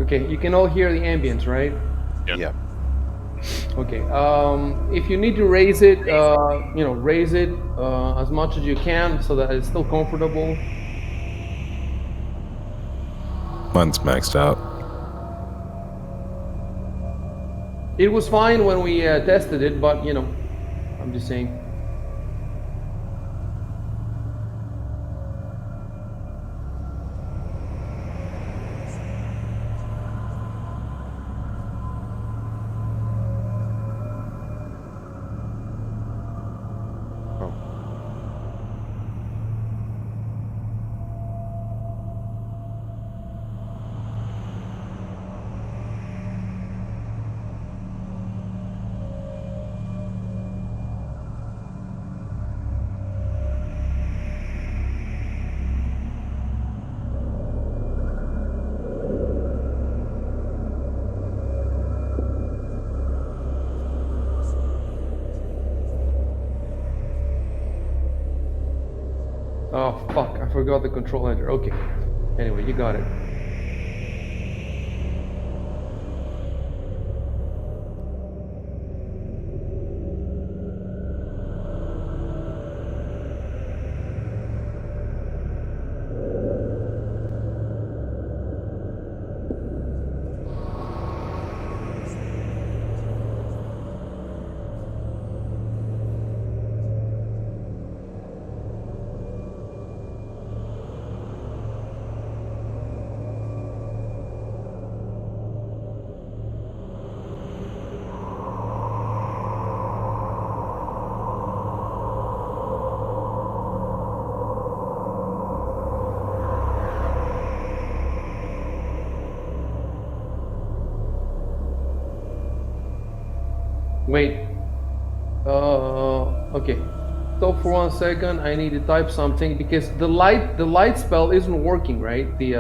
Okay, you can all hear the ambience, right? Yeah. Yeah. Okay. If you need to raise it, raise it as much as you can so that it's still comfortable. Mine's maxed out. It was fine when we tested it, but I'm just saying. Oh fuck! I forgot the control enter. Okay. Anyway, you got it. Wait. Okay. Stop for 1 second. I need to type something because the light spell isn't working, right? The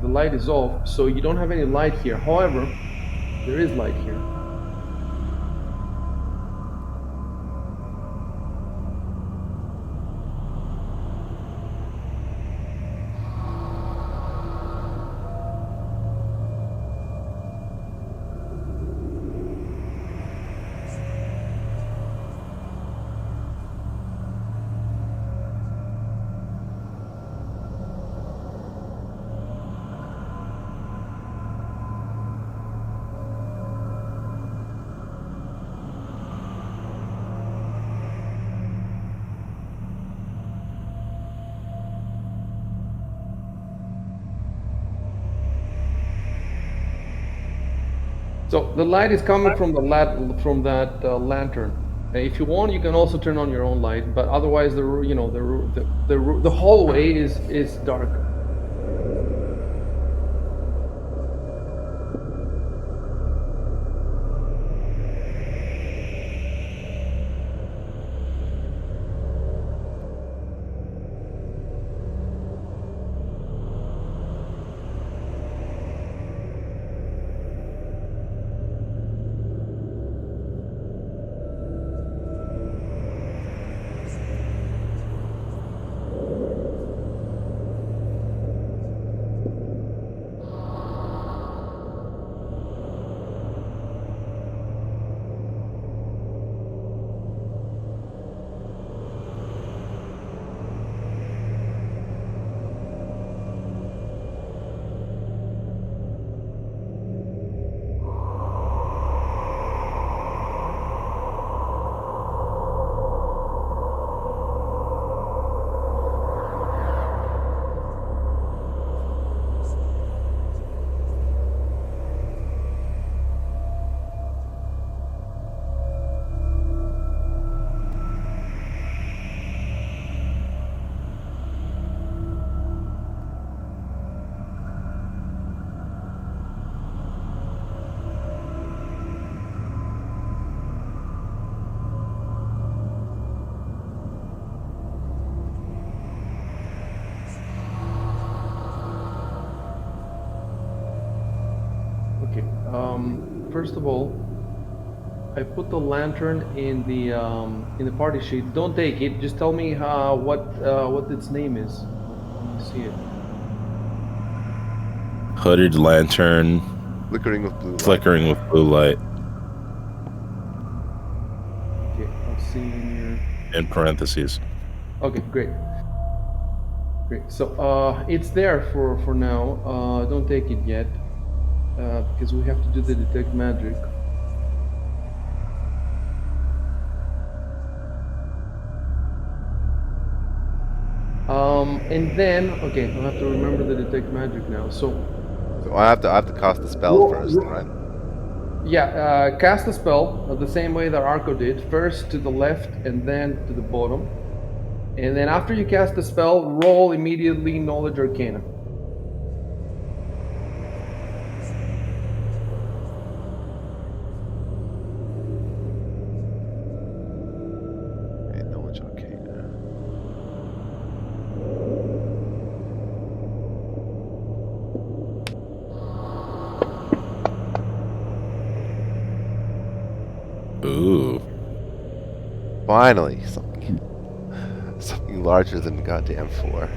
light is off, so you don't have any light here. However, there is light here. So the light is coming from that lantern. If you want, you can also turn on your own light, but otherwise, the hallway is dark. Okay. First of all, I put the lantern in the party sheet. Don't take it. Just tell me what its name is. Let me see it. Hooded lantern, Flickering with blue light. flickering with blue light, Okay, I'll see in here. in parentheses. Okay, great. Great. So it's there for now. Don't take it yet because we have to do the detect magic. And then okay, I have to remember the detect magic now. So So I have to cast the spell first, right? yeah, cast a spell the same way that Arco did. First to the left and then to the bottom. And then after you cast the spell, roll immediately Knowledge Arcana. Okay, knowledge arcana. Ooh. Finally, something Something larger than goddamn 4.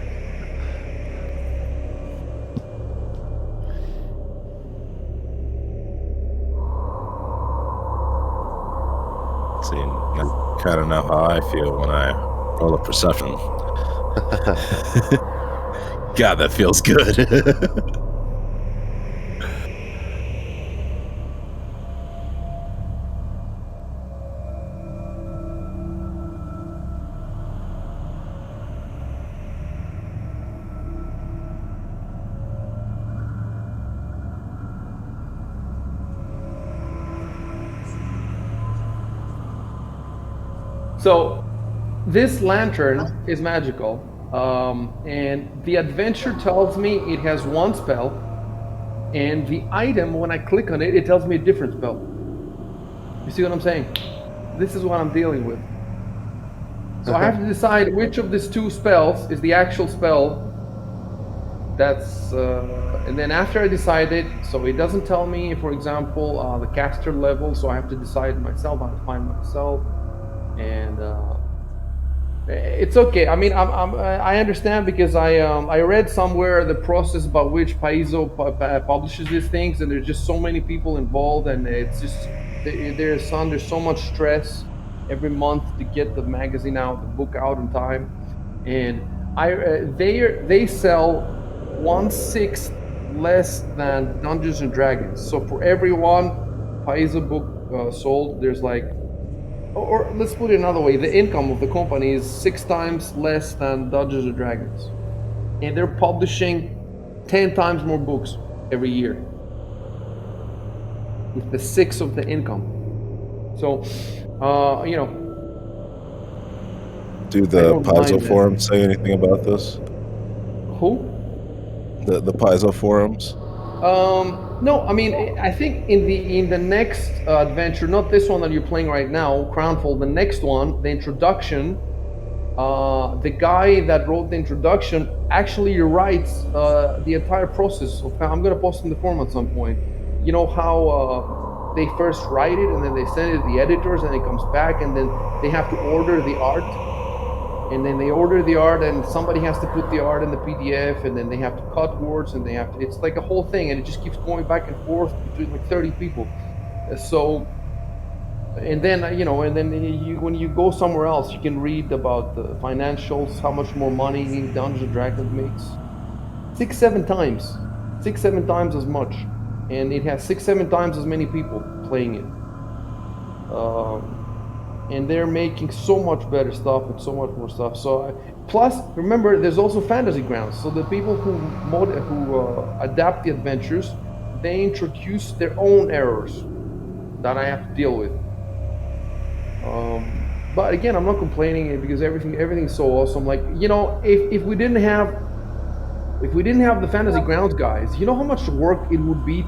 See, I kind of know how I feel when I roll a perception. God, that feels good. So this lantern is magical, and the adventure tells me it has one spell, and the item, when I click on it, it tells me a different spell. You see what I'm saying? This is what I'm dealing with. So I have to decide which of these two spells is the actual spell. That's and then after I decide it, so it doesn't tell me, for example, the caster level. So I have to decide myself. I have to find myself, and it's okay. I mean, I understand because I read somewhere the process by which Paizo publishes these things, and there's just so many people involved, and it's just there's so much stress every month to get the magazine out, the book out in time, and they sell 1/6 less than Dungeons and Dragons. So for every one Paizo book sold, there's like, or let's put it another way, the income of the company is 6 times less than Dungeons and Dragons, and they're publishing 10 times more books every year with the six of the income. So, you know, Do I the don't mind Paizo that. forums say anything about this? Who? The Paizo forums? No, I mean, I think in the next adventure, not this one that you're playing right now, Crownfall, the next one, the introduction, the guy that wrote the introduction actually writes the entire process of how I'm going to post in the forum at some point. You know how they first write it and then they send it to the editors and it comes back and then they have to order the art, and then they order the art and somebody has to put the art in the PDF, and then they have to cut words, and they have to, it's like a whole thing, and it just keeps going back and forth between like 30 people. So and then and then when you go somewhere else, you can read about the financials, how much more money Dungeons and Dragons makes. 6 7 times, 6 7 times as much, and it has 6 7 times as many people playing it. And they're making so much better stuff and so much more stuff. So plus, remember, there's also fantasy grounds. So the people who adapt the adventures, they introduce their own errors that I have to deal with. But again, I'm not complaining because everything's so awesome. Like, if we didn't have the fantasy grounds guys, you know how much work it would be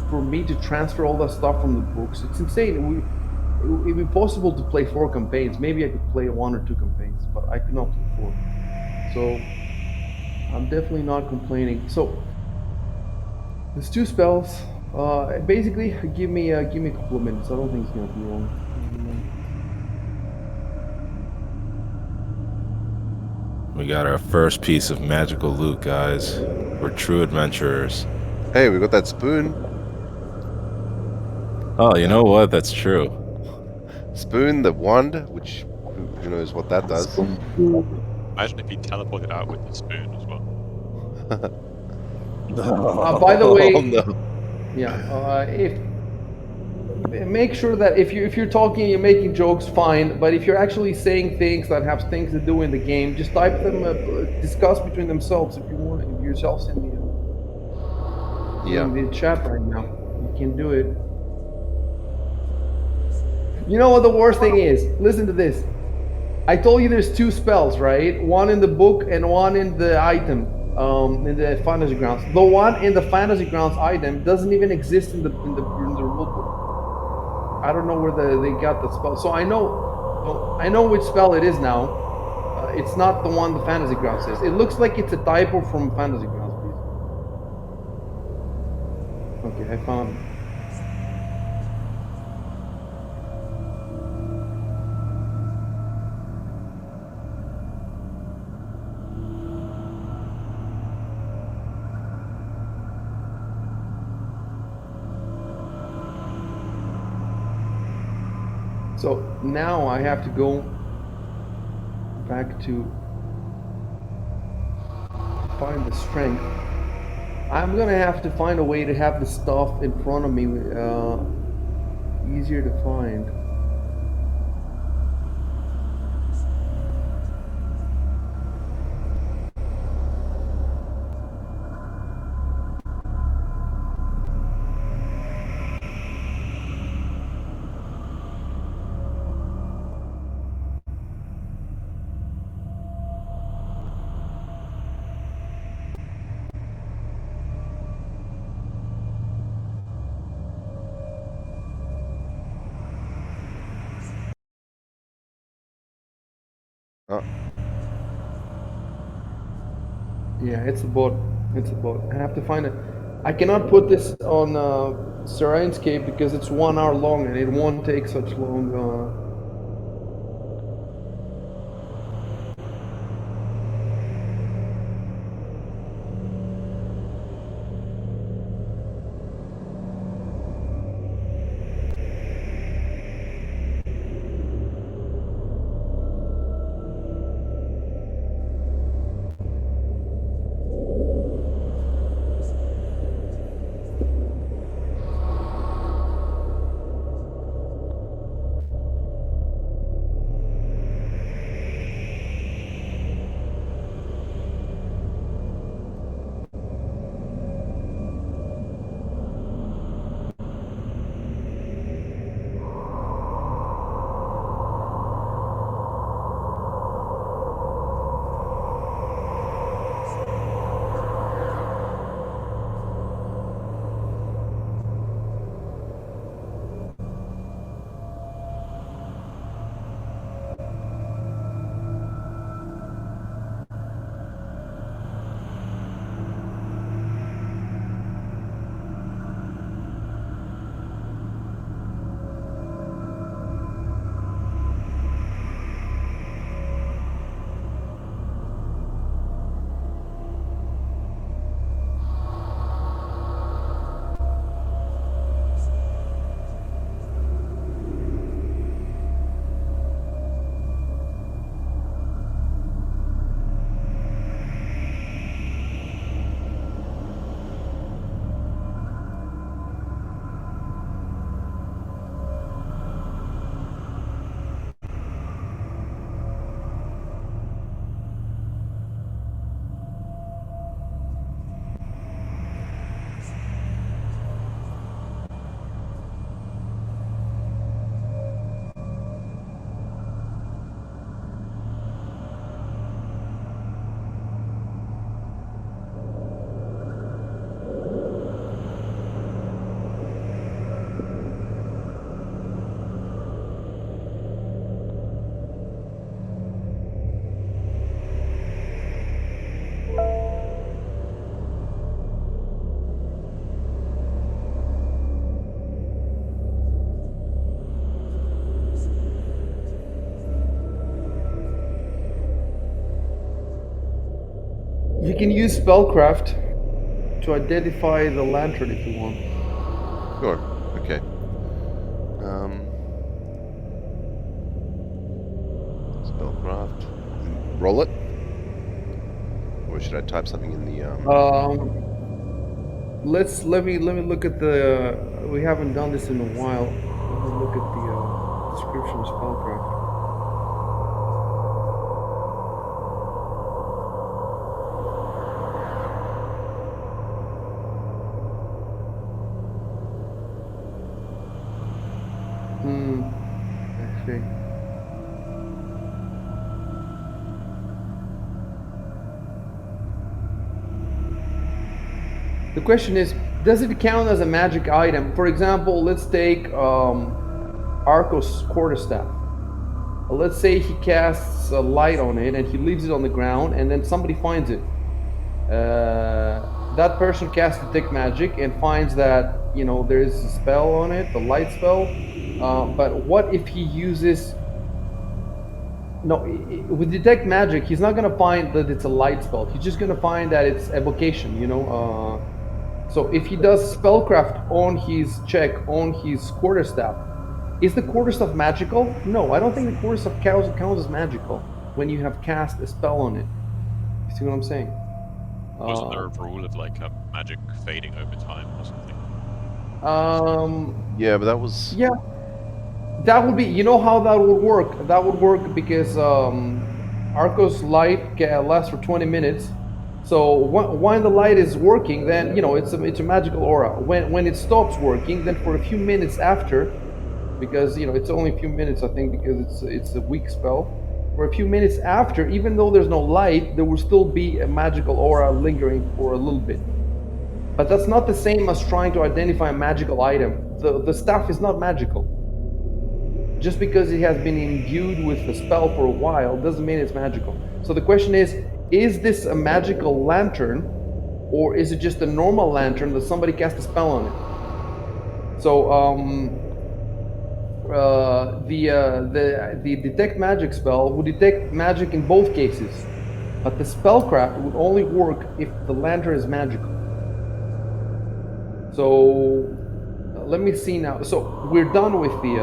for me to transfer all that stuff from the books. It's insane. It'd be possible to play 4 campaigns. Maybe I could play 1 or 2 campaigns, but I could not play 4. So I'm definitely not complaining. So there's 2 spells. Basically, give me a couple of minutes. I don't think it's gonna be long. We got our first piece of magical loot, guys. We're true adventurers. Hey, we got that spoon. Oh, you know what? That's true. Spoon, the wand, which who knows what that does. Imagine if he teleported out with the spoon as well. By the way, Oh, no. yeah, if make sure that if you're talking, you're making jokes, fine. But if you're actually saying things that have things to do in the game, just type them, discuss between themselves if you want. If yourselves in the chat right now, you can do it. You know what the worst thing is? Listen to this. I told you there's 2 spells, right? One in the book and one in the item, in the fantasy grounds. The one in the fantasy grounds item doesn't even exist in the rule book. I don't know where they got the spell. So I know which spell it is now. It's not the one the fantasy grounds says. It looks like it's a typo from fantasy grounds. Okay, I found it. So now I have to go back to find the strength. I'm gonna have to find a way to have the stuff in front of me easier to find. Oh, Yeah, it's a boat. It's a boat. I have to find it. I cannot put this on Serenscape because it's 1 hour long and it won't take such long. You can use spellcraft to identify the lantern if you want. sure. Okay. Um, spellcraft. Roll it. Or should I type something in the Let me look at the. We haven't done this in a while. Let me look at the description of spellcraft. I see. The question is, does it count as a magic item? For example, let's take Arco's quarterstaff. Let's say he casts a light on it and he leaves it on the ground, and then somebody finds it. That person casts detect magic and finds that there is a spell on it, the light spell. But what if he uses? No, with detect magic, he's not gonna find that it's a light spell. He's just gonna find that it's evocation. So if he does spellcraft on his check on his quarterstaff, Is the quarterstaff magical? No, I don't think the quarterstaff counts as magical when you have cast a spell on it. You see what I'm saying? Wasn't there a rule of like magic fading over time or something? Yeah, but that was Yeah, that would be. You know how that would work? That would work because Arco's light lasts for 20 minutes. So when the light is working, then it's a magical aura. When it stops working, then for a few minutes after, because it's only a few minutes, I think, because it's a weak spell. For a few minutes after, even though there's no light, there will still be a magical aura lingering for a little bit. But that's not the same as trying to identify a magical item. The staff is not magical. Just because it has been imbued with the spell for a while doesn't mean it's magical. So the question is this a magical lantern, or is it just a normal lantern that somebody cast a spell on it? So the detect magic spell would detect magic in both cases, but the spellcraft would only work if the lantern is magical. So let me see now. So we're done with the.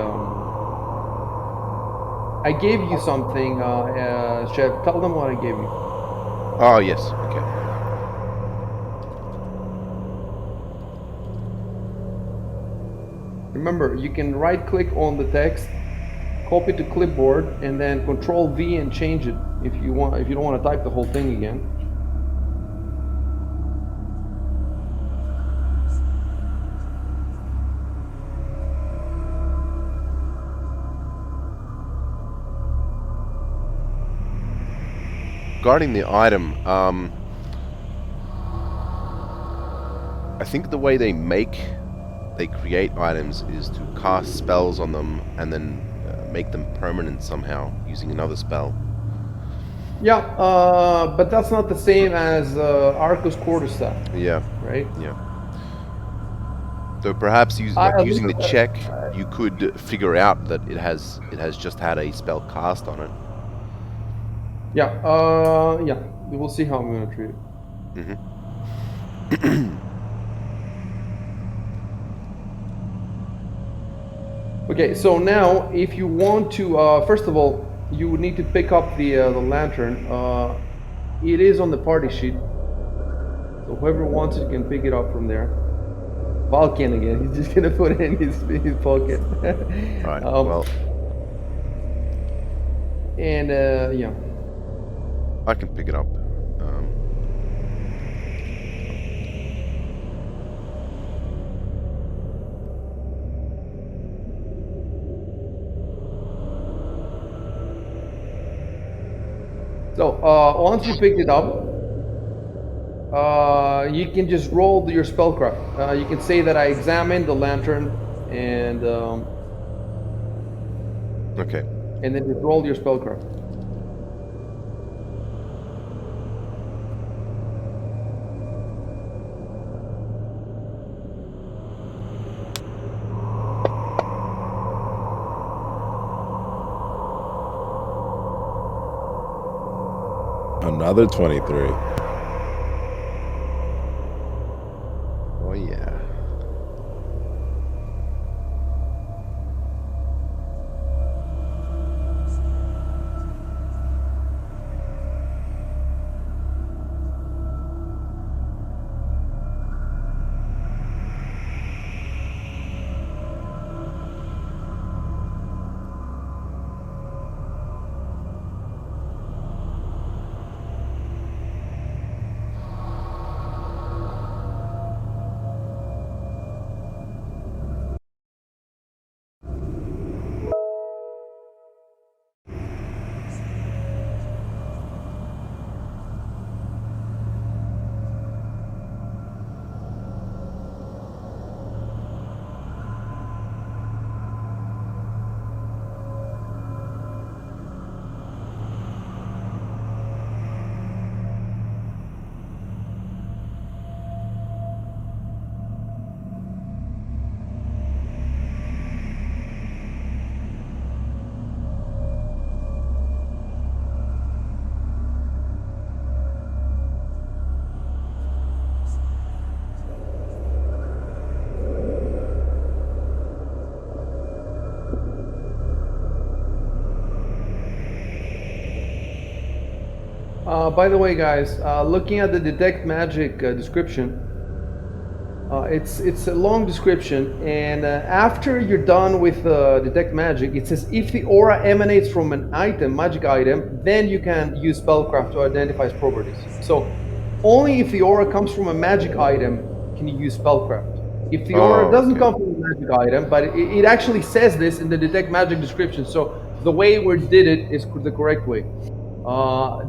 I gave you something, Chef. Tell them what I gave you. Oh, yes. Okay. Remember, you can right-click on the text, copy to clipboard, and then Control V and change it if you want. If you don't want to type the whole thing again. Regarding the item, I think the way they create items is to cast spells on them and then make them permanent somehow using another spell. Yeah, but that's not the same as Arcos quarterstaff, Yeah, right? yeah. So perhaps using the check, you could figure out that it has just had a spell cast on it. Yeah. We'll see how I'm gonna treat it. Okay, so now if you want to, first of all, you would need to pick up the lantern. It is on the party sheet, so whoever wants it can pick it up from there. Valken again. He's just gonna put it in his pocket. Right. Um, Well, and yeah. I can pick it up. So once you picked it up, you can just roll your spellcraft. You can say that I examined the lantern, and Okay. and then just roll your spellcraft. Another 23. Oh yeah. By the way, guys, looking at the detect magic description, it's a long description, and after you're done with detect magic, it says if the aura emanates from an item, magic item, then you can use spellcraft to identify its properties. So only if the aura comes from a magic item can you use spellcraft. If the aura Oh, doesn't okay. come from a magic item, but it actually says this in the detect magic description, so the way we did it is the correct way.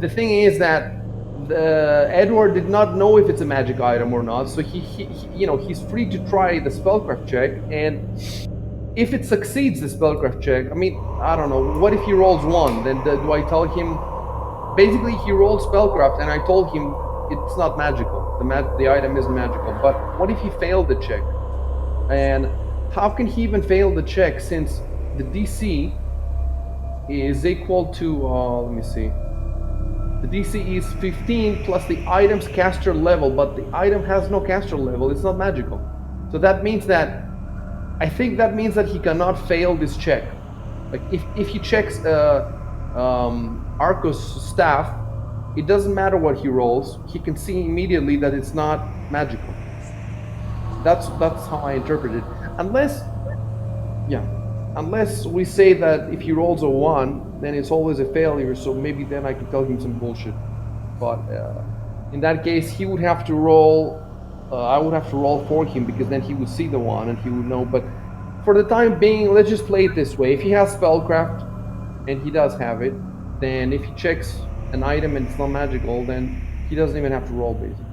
The thing is that the Edward did not know if it's a magic item or not, so he's free to try the spellcraft check, and if it succeeds the spellcraft check, I mean, I don't know. What if he rolls one? Then do I tell him? Basically, he rolled spellcraft, and I told him it's not magical. The item isn't magical. But what if he failed the check? And how can he even fail the check since the DC is equal to? Let me see. The DC is 15 plus the item's caster level, but the item has no caster level. It's not magical. So that means that I think that means that he cannot fail this check. Like if he checks Arcos staff, it doesn't matter what he rolls. He can see immediately that it's not magical. That's how I interpret it. Unless, yeah, unless we say that if he rolls a one, then it's always a failure. So maybe then I can tell him some bullshit. But in that case, he would have to roll. I would have to roll for him because then he would see the one and he would know. But for the time being, let's just play it this way. If he has spellcraft, and he does have it, then if he checks an item and it's not magical, then he doesn't even have to roll basically.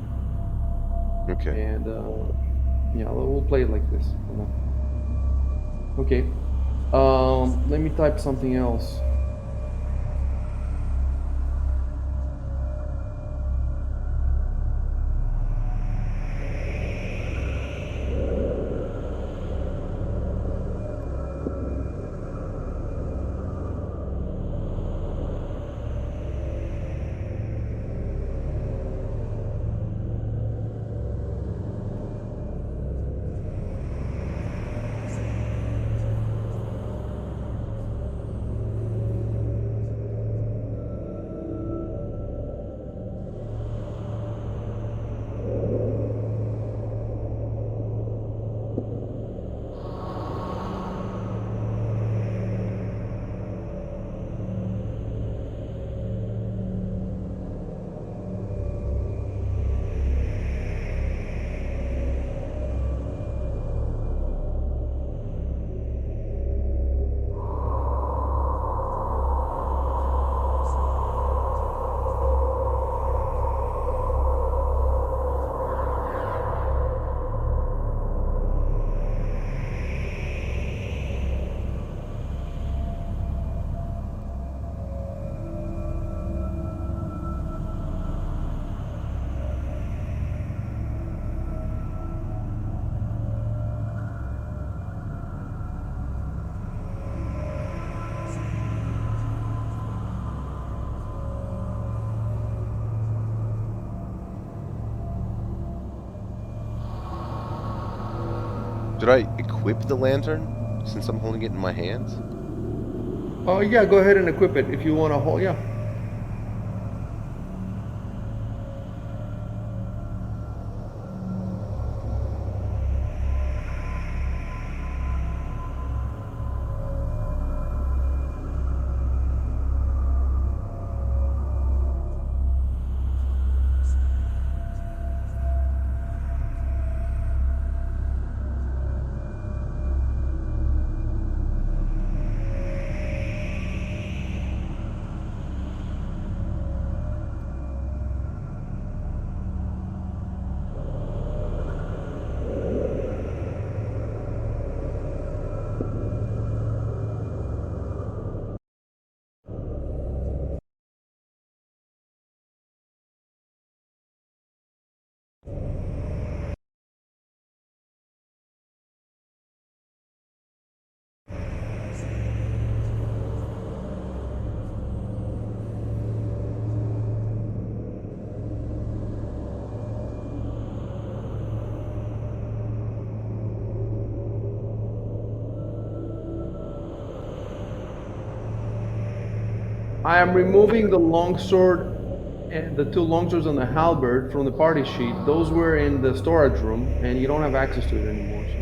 Okay. And yeah, we'll play it like this. Okay. Let me type something else. Did I equip the lantern since I'm holding it in my hands? Oh yeah, go ahead and equip it if you want to hold. Yeah. I am removing the longsword and the two longswords and the halberd from the party sheet, those were in the storage room, and you don't have access to it anymore. So.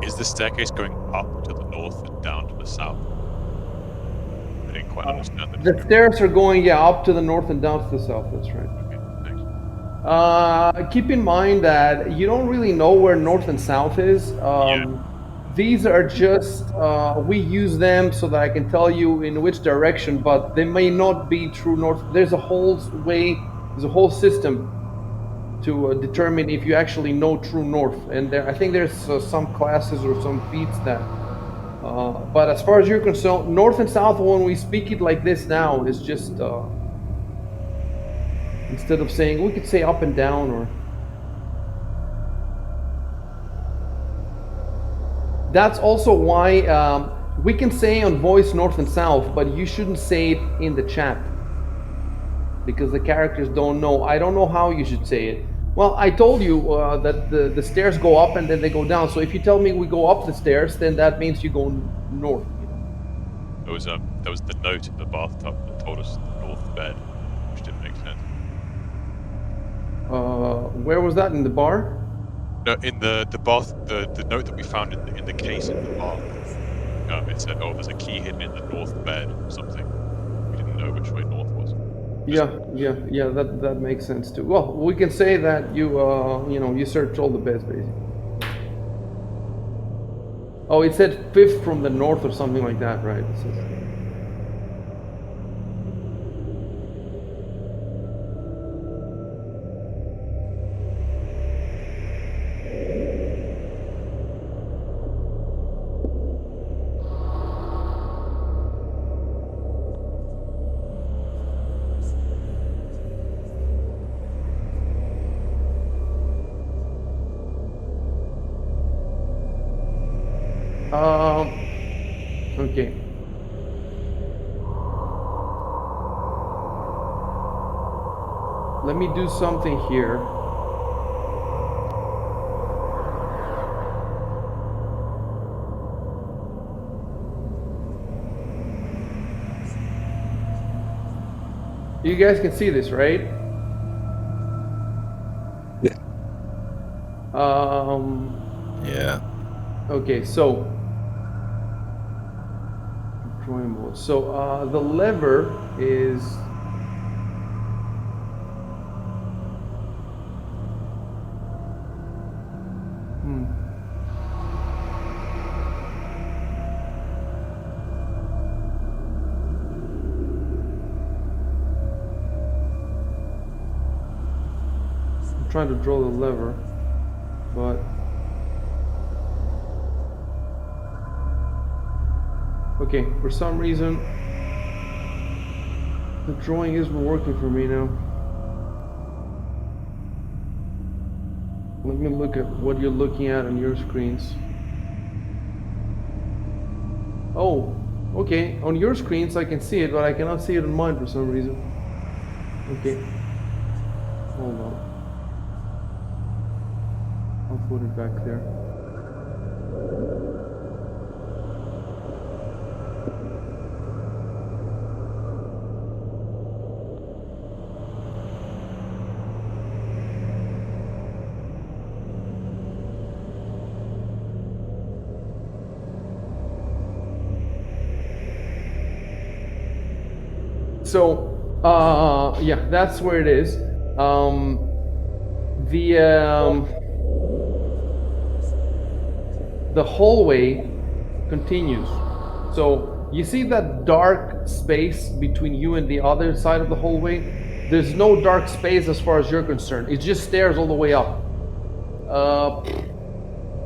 Is the staircase going up to the north and down to the south? I didn't quite understand the The description. stairs are going, up to the north and down to the south. That's right. Okay, thanks. Keep in mind that you don't really know where north and south is. These are just, we use them so that I can tell you in which direction, but they may not be true north. There's a whole system to determine if you actually know true north. And I think there's some classes or some feats that, but as far as you're concerned, north and south, when we speak it like this now, is just, instead of saying, we could say up and down, or that's also why we can say on voice north and south, but you shouldn't say it in the chat because the characters don't know. I don't know how you should say it. Well, I told you that the stairs go up and then they go down. So if you tell me we go up the stairs, then that means you go north. There was the note in the bathtub that told us the north bed, which didn't make sense. Where was that, in the bar? No, in the bath, the note that we found in the case in the bath, it said, "Oh, there's a key hidden in the north bed," or something. We didn't know which way north was. Yeah. That makes sense too. Well, we can say that you searched all the beds basically. Oh, it said fifth from the north or something like that, right? It says, okay. Let me do something here. You guys can see this, right? Yeah. Yeah. Okay, so drawing board. So the lever is I'm trying to draw the lever, but okay, for some reason the drawing isn't working for me now. Let me look at what you're looking at on your screens. Oh, okay, on your screens I can see it, but I cannot see it on mine for some reason. Okay, hold on. I'll put it back there. So, yeah, that's where it is. The hallway continues. So you see that dark space between you and the other side of the hallway? There's no dark space as far as you're concerned. It's just stairs all the way up.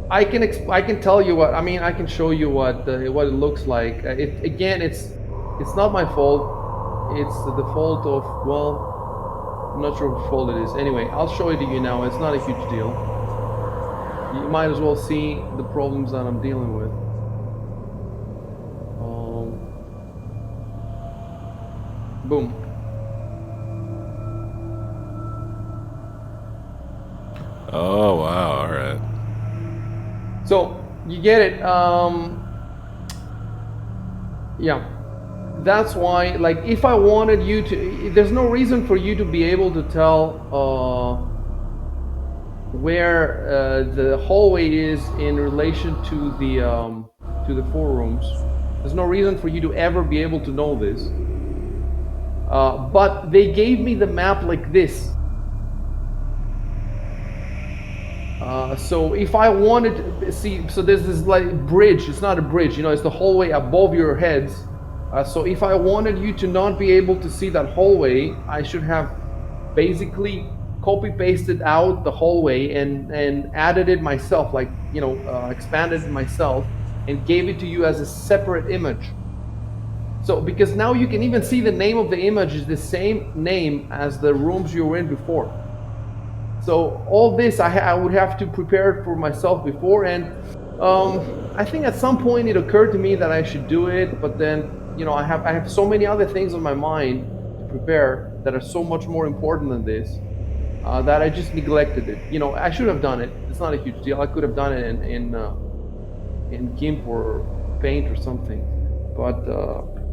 I can tell you what, I mean, I can show you what it looks like. It's not my fault. It's the fault of, well, I'm not sure what fault it is. Anyway, I'll show it to you now. It's not a huge deal. You might as well see the problems that I'm dealing with. Boom. Oh wow! All right. So you get it. Yeah. That's why, like, if I wanted you to, there's no reason for you to be able to tell where the hallway is in relation to the four rooms. There's no reason for you to ever be able to know this. But they gave me the map like this. So if I wanted to see, so there's this like bridge. It's not a bridge, it's the hallway above your heads. So if I wanted you to not be able to see that hallway, I should have basically copy pasted out the hallway and added it myself, like expanded it myself and gave it to you as a separate image. So because now you can even see the name of the image is the same name as the rooms you were in before. So all this I would have to prepare for myself before, and I think at some point it occurred to me that I should do it, but then I have so many other things on my mind to prepare that are so much more important than this, that I just neglected it. I should have done it. It's not a huge deal. I could have done it in GIMP or Paint or something, but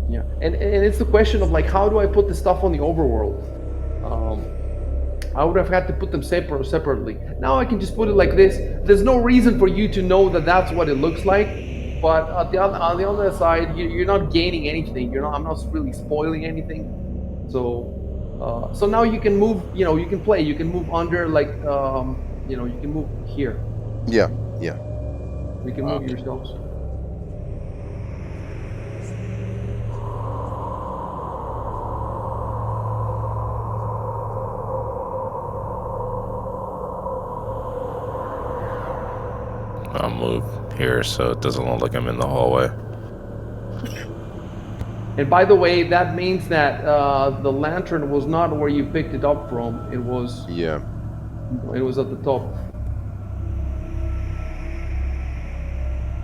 yeah. And it's the question of like, how do I put the stuff on the overworld? I would have had to put them separately. Now I can just put it like this. There's no reason for you to know that that's what it looks like. But on the other side, you're not gaining anything. I'm not really spoiling anything. So now you can move. You can play. You can move under, like you can move here. Yeah, yeah. You can move yourselves. I'll move here so it doesn't look like I'm in the hallway. And by the way, that means that the lantern was not where you picked it up from. It was at the top.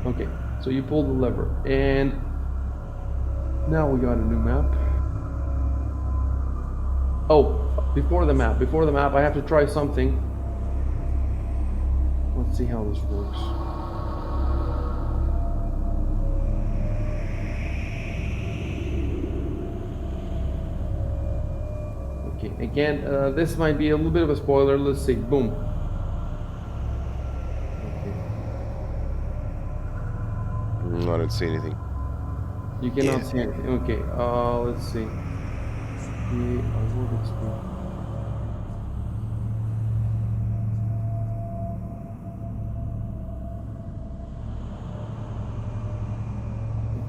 Okay, so you pull the lever, and now we got a new map. Oh, before the map, I have to try something. Let's see how this works. Okay, again, this might be a little bit of a spoiler. Let's see. Boom. I don't see anything. You cannot see anything. Okay, let's see.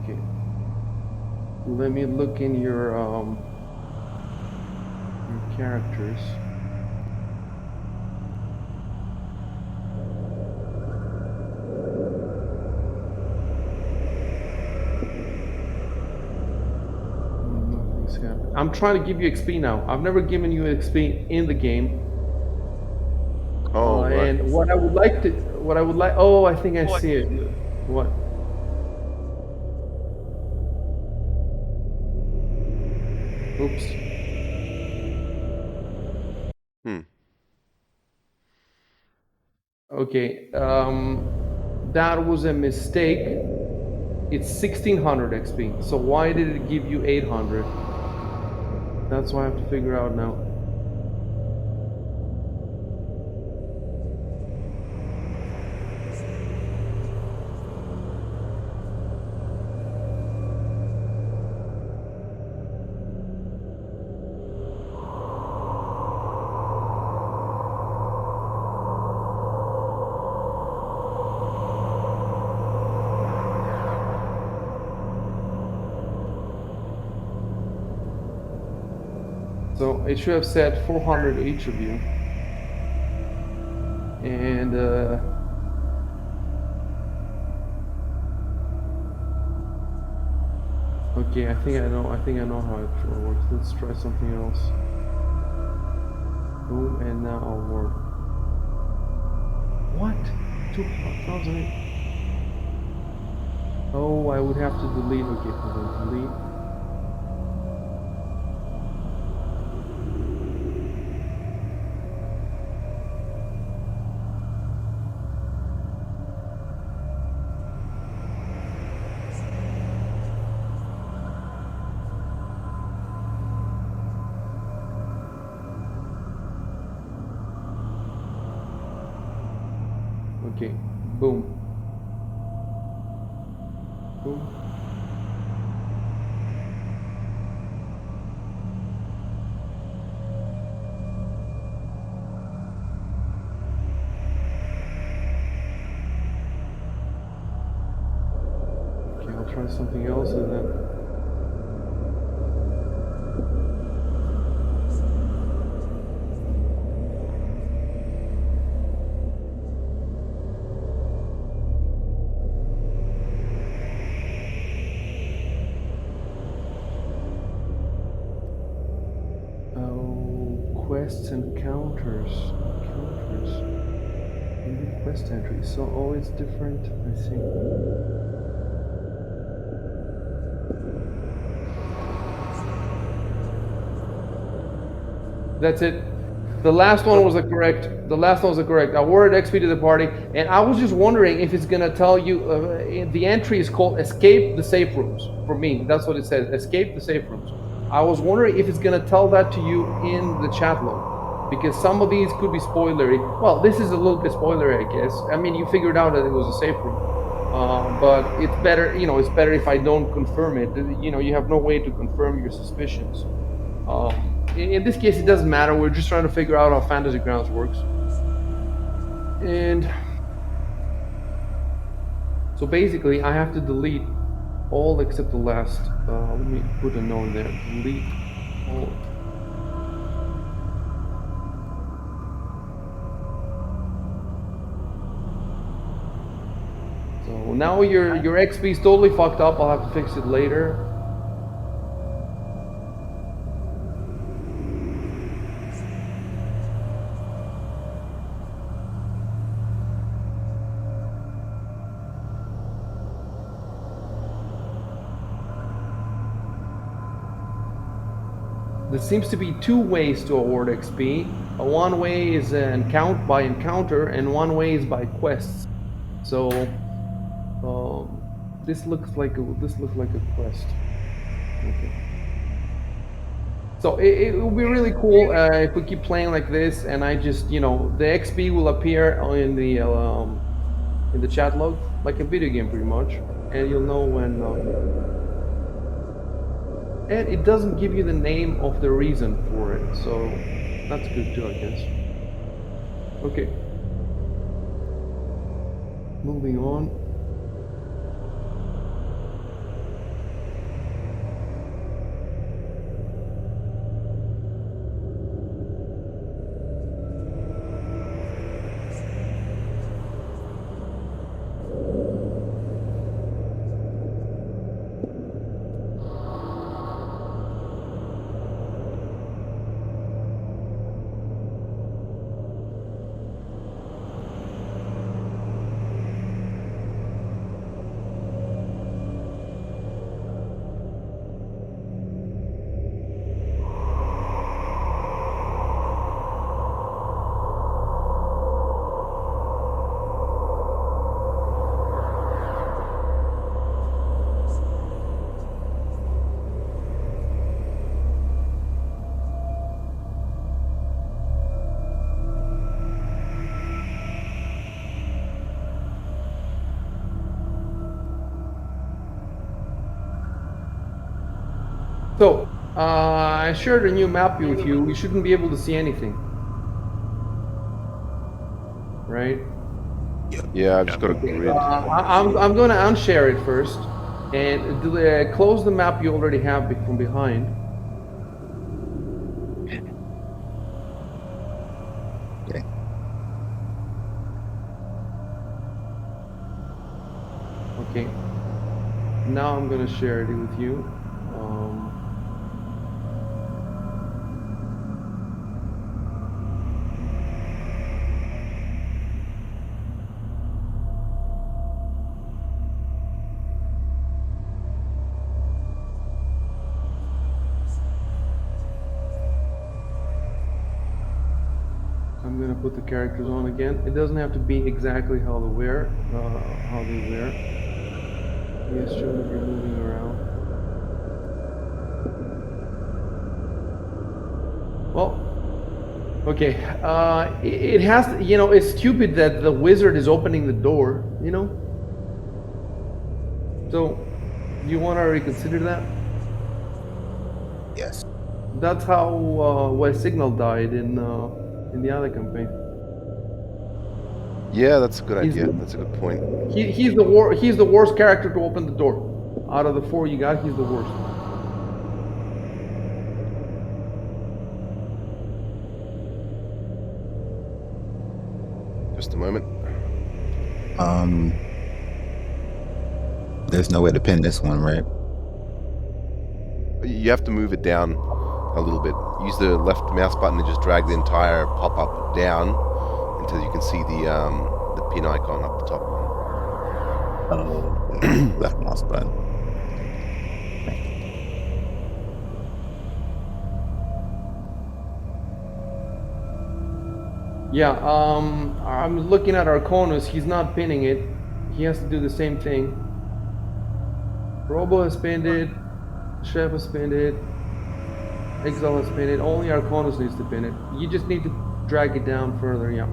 Okay. Let me look in your characters. I'm trying to give you XP now. I've never given you XP in the game. Oh, right. And what I would like, oh, I think I see it. What? Oops. Okay, that was a mistake. It's 1600 XP. So why did it give you 800? That's what I have to figure out now. So it should have said 400 each of you. And okay, I think I know how it works. Let's try something else. Boom, and now I'll work. What? 2,000. Oh, I would have to delete. Okay, hold on, delete. Okay, boom. Boom. Okay, I'll try something else and then. Oh, quests and counters. Counters. Maybe quest entries. So, oh, it's different. I see. That's it. The last one was the correct. The last one was the correct. I awarded XP to the party, and I was just wondering if it's gonna tell you. The entry is called "Escape the Safe Rooms." For me, that's what it says. Escape the safe rooms. I was wondering if it's gonna tell that to you in the chat log, because some of these could be spoilery. Well, this is a little bit spoilery, I guess. I mean, you figured out that it was a safe room, but it's better. It's better if I don't confirm it. You have no way to confirm your suspicions. In this case, it doesn't matter. We're just trying to figure out how Fantasy Grounds works. And so basically, I have to delete all except the last. Let me put a note there. Delete all. So now your XP is totally fucked up. I'll have to fix it later. There seems to be two ways to award XP. One way is by encounter, and one way is by quests. So this looks like a quest. Okay. So it will be really cool if we keep playing like this, and I just the XP will appear in the chat log like a video game pretty much, and you'll know when. And it doesn't give you the name of the reason for it, so that's good too, I guess. Okay. Moving on. So, I shared a new map with you. You shouldn't be able to see anything. Right? Yeah, I've just got a Okay. grid. I'm going to unshare it first. And close the map you already have from behind. Okay. Okay. Now I'm going to share it with you. gonna put the characters on again. It doesn't have to be exactly how they wear. Yes, show that you're moving around. Well, okay. It has to, it's stupid that the wizard is opening the door, So, you want to reconsider that? Yes. That's how West Signal died in the other campaign. Yeah, that's a good He's idea. That's a good point. he's the worst character to open the door. Out of the four you got, he's the worst. Just a moment. There's no way to pin this one, right? You have to move it down a little bit. Use the left mouse button and just drag the entire pop-up down until you can see the pin icon up the top. Oh, okay. Left mouse button. Yeah, I'm looking at Arconus. He's not pinning it. He has to do the same thing. Robo has pinned it. Chef has pinned it. Exile has pinned it. Only Arconus needs to pin it. You just need to drag it down further, yeah.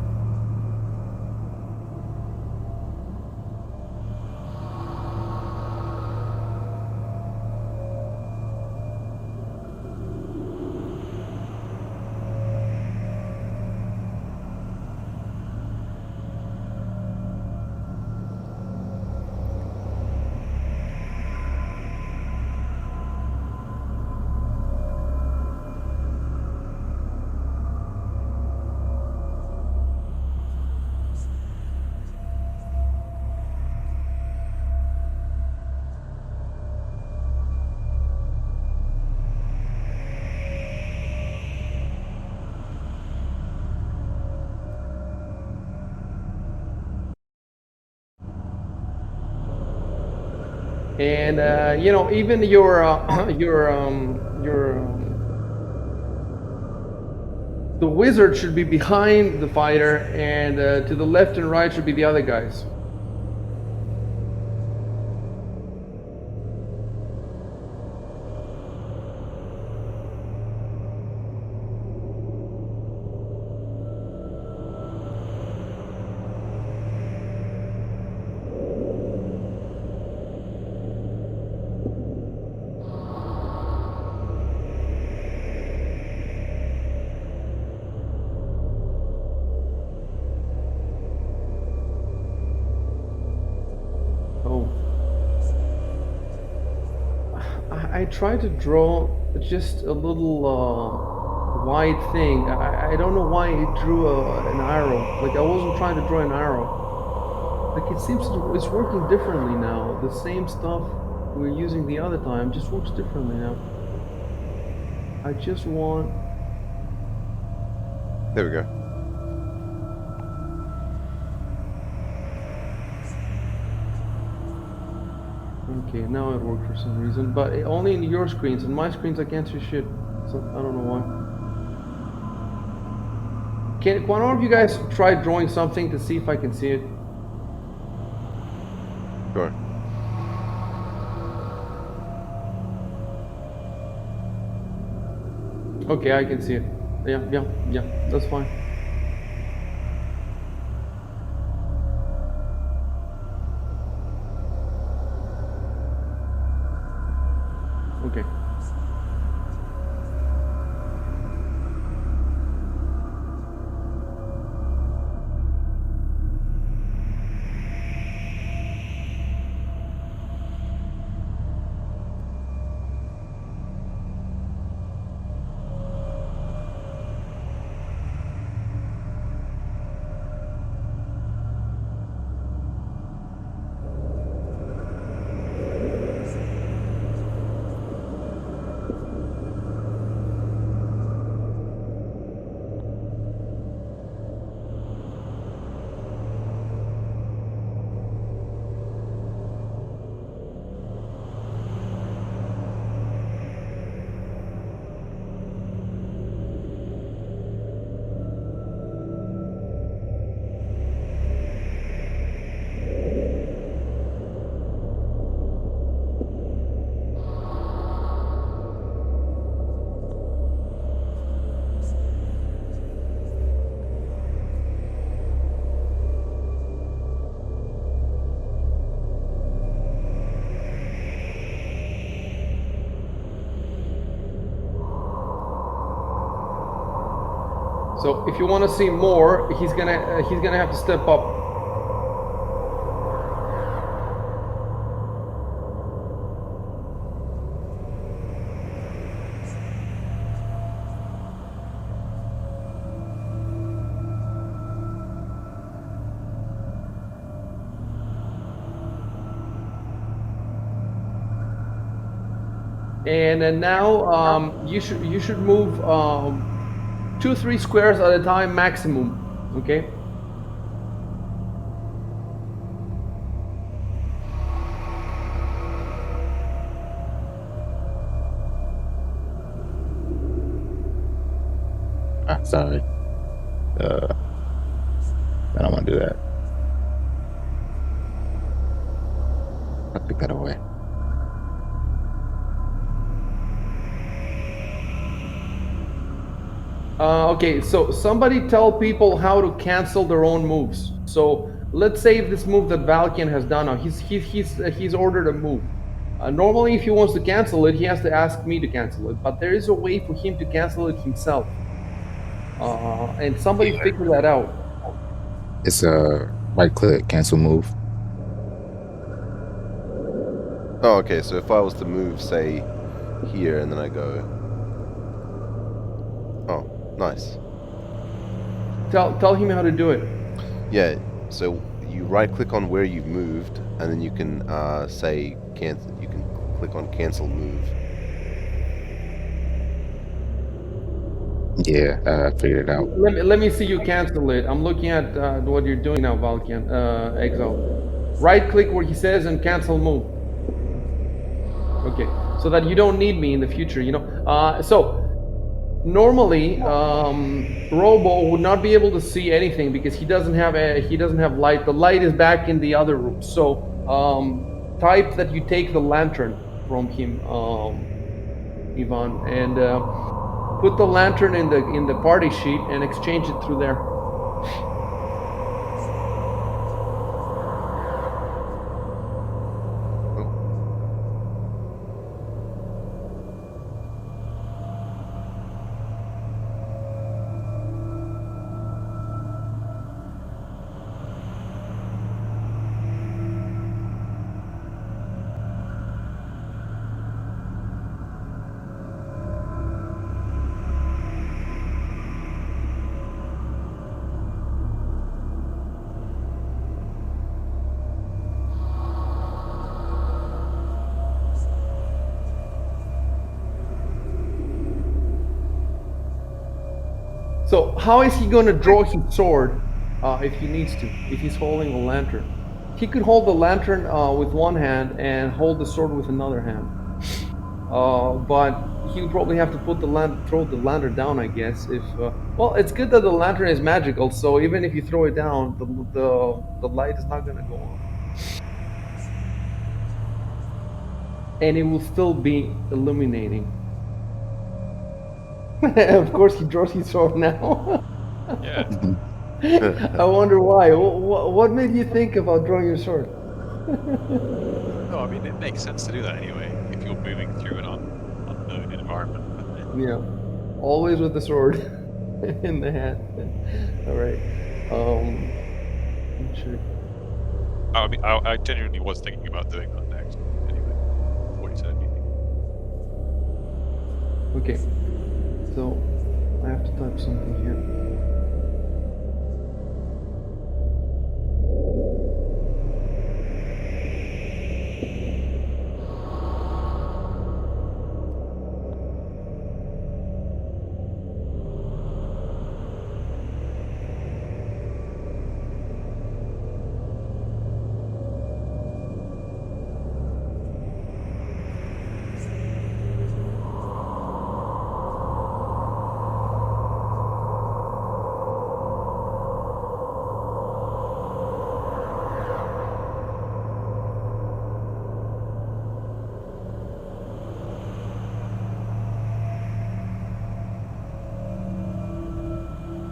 And even the wizard should be behind the fighter, and to the left and right should be the other guys. Oh. I tried to draw just a little wide thing. I don't know why it drew an arrow. Like, I wasn't trying to draw an arrow. Like, it seems it's working differently now. The same stuff we were using the other time just works differently now. I just want... There we go. Okay, now it worked for some reason, but only in your screens. In my screens, I can't see shit. So I don't know why. Can one of you guys try drawing something to see if I can see it? Sure. Okay, I can see it. Yeah, that's fine. Okay. So if you want to see more, he's gonna have to step up. And then now you should move 2-3 squares at a time maximum. Okay. Sorry. I don't want to do that. I'll take that away. Okay, so somebody tell people how to cancel their own moves. So let's say this move that Valkian has done now, he's ordered a move. Normally, if he wants to cancel it, he has to ask me to cancel it. But there is a way for him to cancel it himself, and somebody figured that out. It's a right click, cancel move. Oh, okay. So if I was to move, say, here, and then I go. Oh, nice. Tell him how to do it. Yeah. So you right click on where you've moved, and then you can say cancel. You can click on cancel move. Yeah, I figured it out. Let me see you cancel it. I'm looking at what you're doing now, Valkian. Exile. Right click where he says and cancel move. Okay, so that you don't need me in the future, you know. So normally, Robo would not be able to see anything because he doesn't have light. The light is back in the other room. So type that you take the lantern from him, Ivan, and put the lantern in the party sheet and exchange it through there. So how is he going to draw his sword if he needs to, if he's holding a lantern? He could hold the lantern with one hand and hold the sword with another hand. But he would probably have to throw the lantern down, I guess. If well, it's good that the lantern is magical, so even if you throw it down, the light is not going to go on, and it will still be illuminating. Of course, he draws his sword now. Yeah. I wonder why. What made you think about drawing your sword? No, I mean it makes sense to do that anyway if you're moving through an unknown environment. Yeah, always with the sword in the hand. All right. Sure. I mean, I genuinely was thinking about doing that next. Anyway, what you said. Okay. So I have to type something here.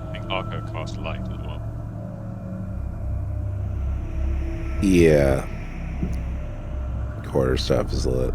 I think Arco cast light as well. Yeah. Quarter stuff is lit.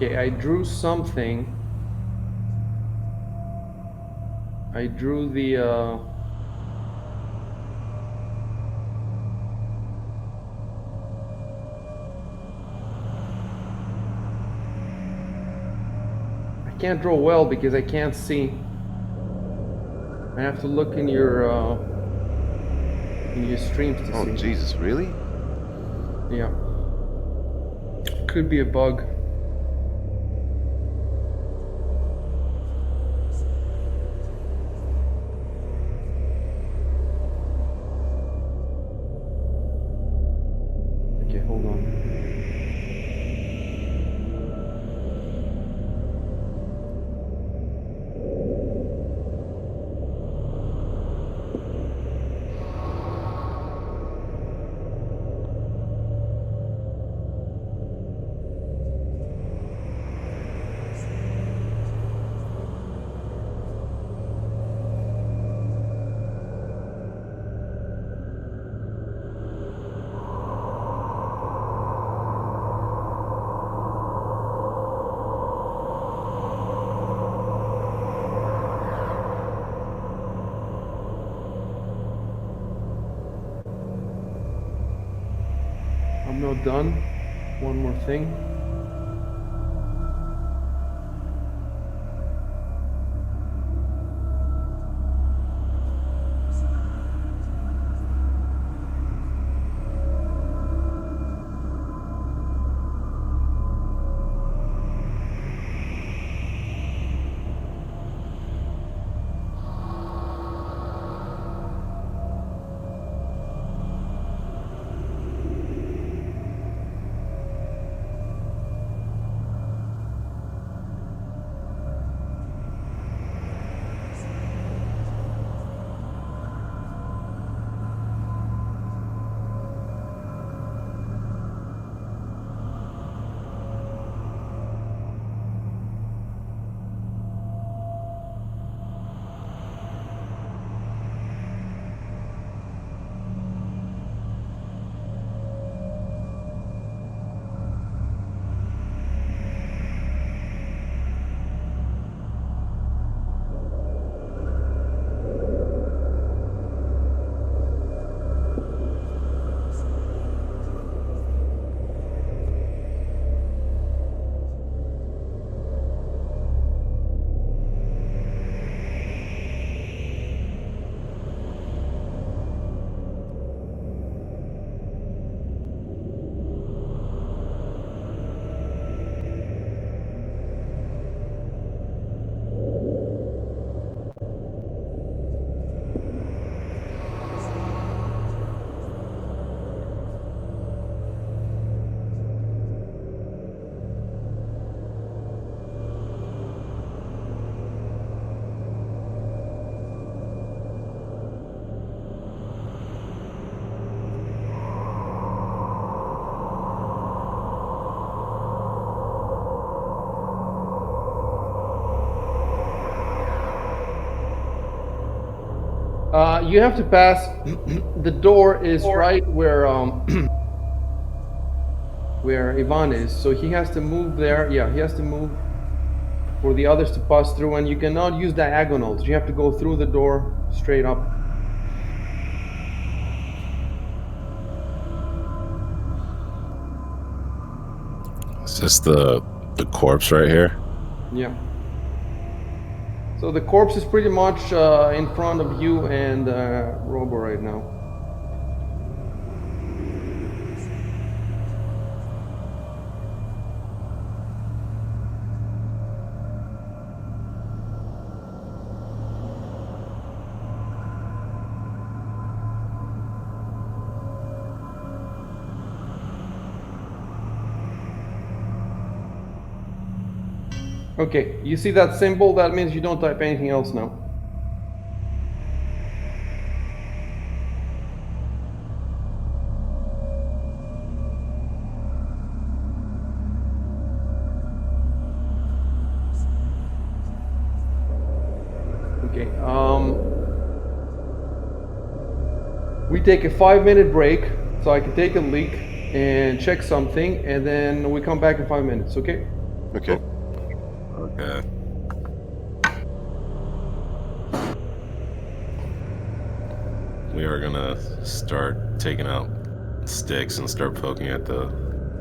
Okay, I drew something. I drew the I can't draw well because I can't see. I have to look in your streams to Oh, see. Jesus, really? Yeah. Could be a bug. Okay, hold on. I'm not done. One more thing. You have to pass. The door is right where where Ivan is, so he has to move there. Yeah, he has to move for the others to pass through, and you cannot use diagonals. You have to go through the door straight up. Is this the corpse right here? Yeah. So the corpse is pretty much in front of you and Robo right now. Okay, you see that symbol? That means you don't type anything else now. Okay, we take a 5-minute break so I can take a leak and check something, and then we come back in 5 minutes, okay? Okay. Okay. We are gonna start taking out sticks and start poking at the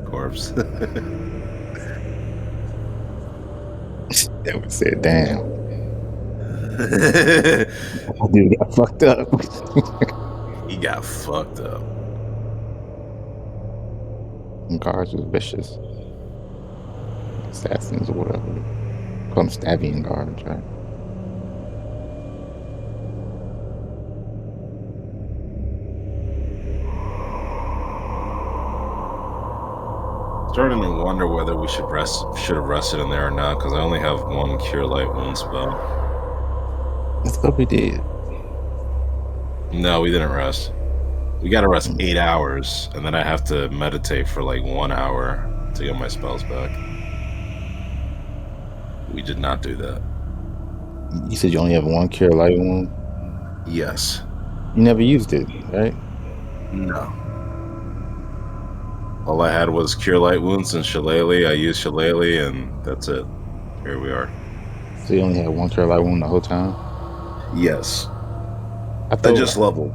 corpse. That was said, damn. That dude got fucked up. He got fucked up. Them guards was vicious. Assassins or whatever. Call them Stavian guards, right? Starting to wonder whether we should have rested in there or not, because I only have one cure light wound spell. That's what we did. No, we didn't rest. We gotta rest 8 hours, and then I have to meditate for like 1 hour to get my spells back. We did not do that. You said you only have one cure light wound. Yes. You never used it, right? No. All I had was cure light wounds and shillelagh. I used shillelagh, and that's it. Here we are. So you only had one cure light wound the whole time. Yes. I I just thought. leveled.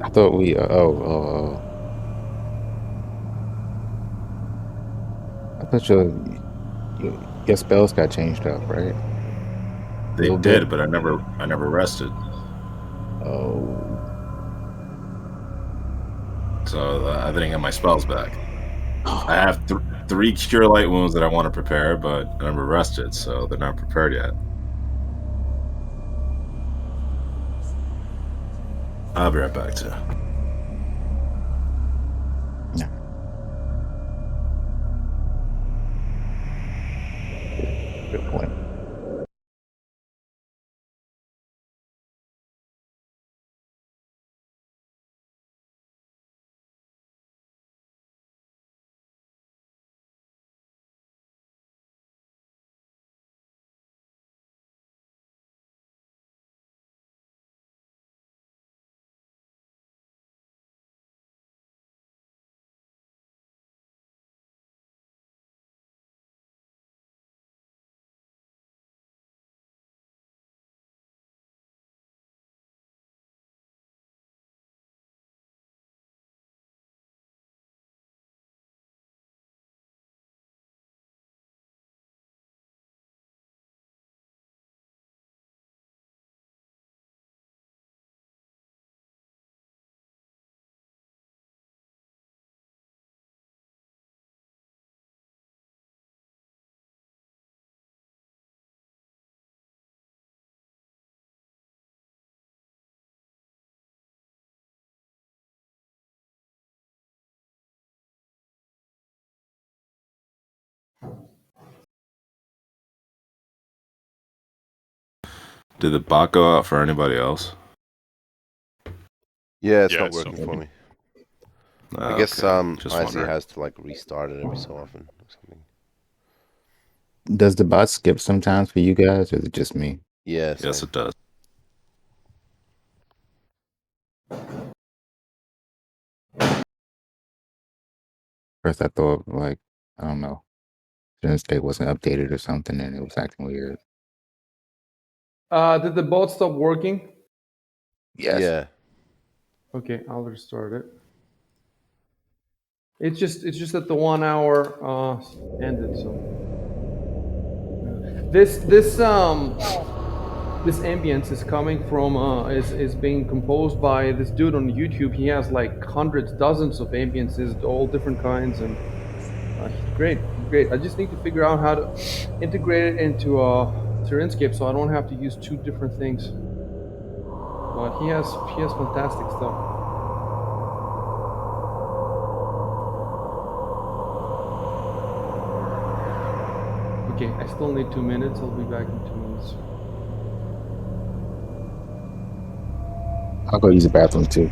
I thought we. I thought your spells got changed up, right? A They little bit. did, but I never rested. Oh. So I didn't get my spells back. I have 3 cure light wounds that I want to prepare, but I never rested, so they're not prepared yet. I'll be right back too. Yeah. Good point. Did the bot go out for anybody else? Yeah, it's Yeah, not it's working not for me. Ah, I guess okay. Just Izzy wondering. has to like restart it every so often or something. Does the bot skip sometimes for you guys, or is it just me? Yeah, Yes, same. it does. First, I thought like I don't know, the state wasn't updated or something, and it was acting weird. Did the bot stop working? Yes. Yeah. Okay, I'll restart it. It's just that the 1 hour ended. So this ambience is coming from is being composed by this dude on YouTube. He has like hundreds, dozens of ambiences, all different kinds, and he's great. He's great. I just need to figure out how to integrate it into Terranscape so I don't have to use 2 different things. But he has fantastic stuff. Okay, I still need 2 minutes. I'll be back in 2 minutes. I'll go use the bathroom too.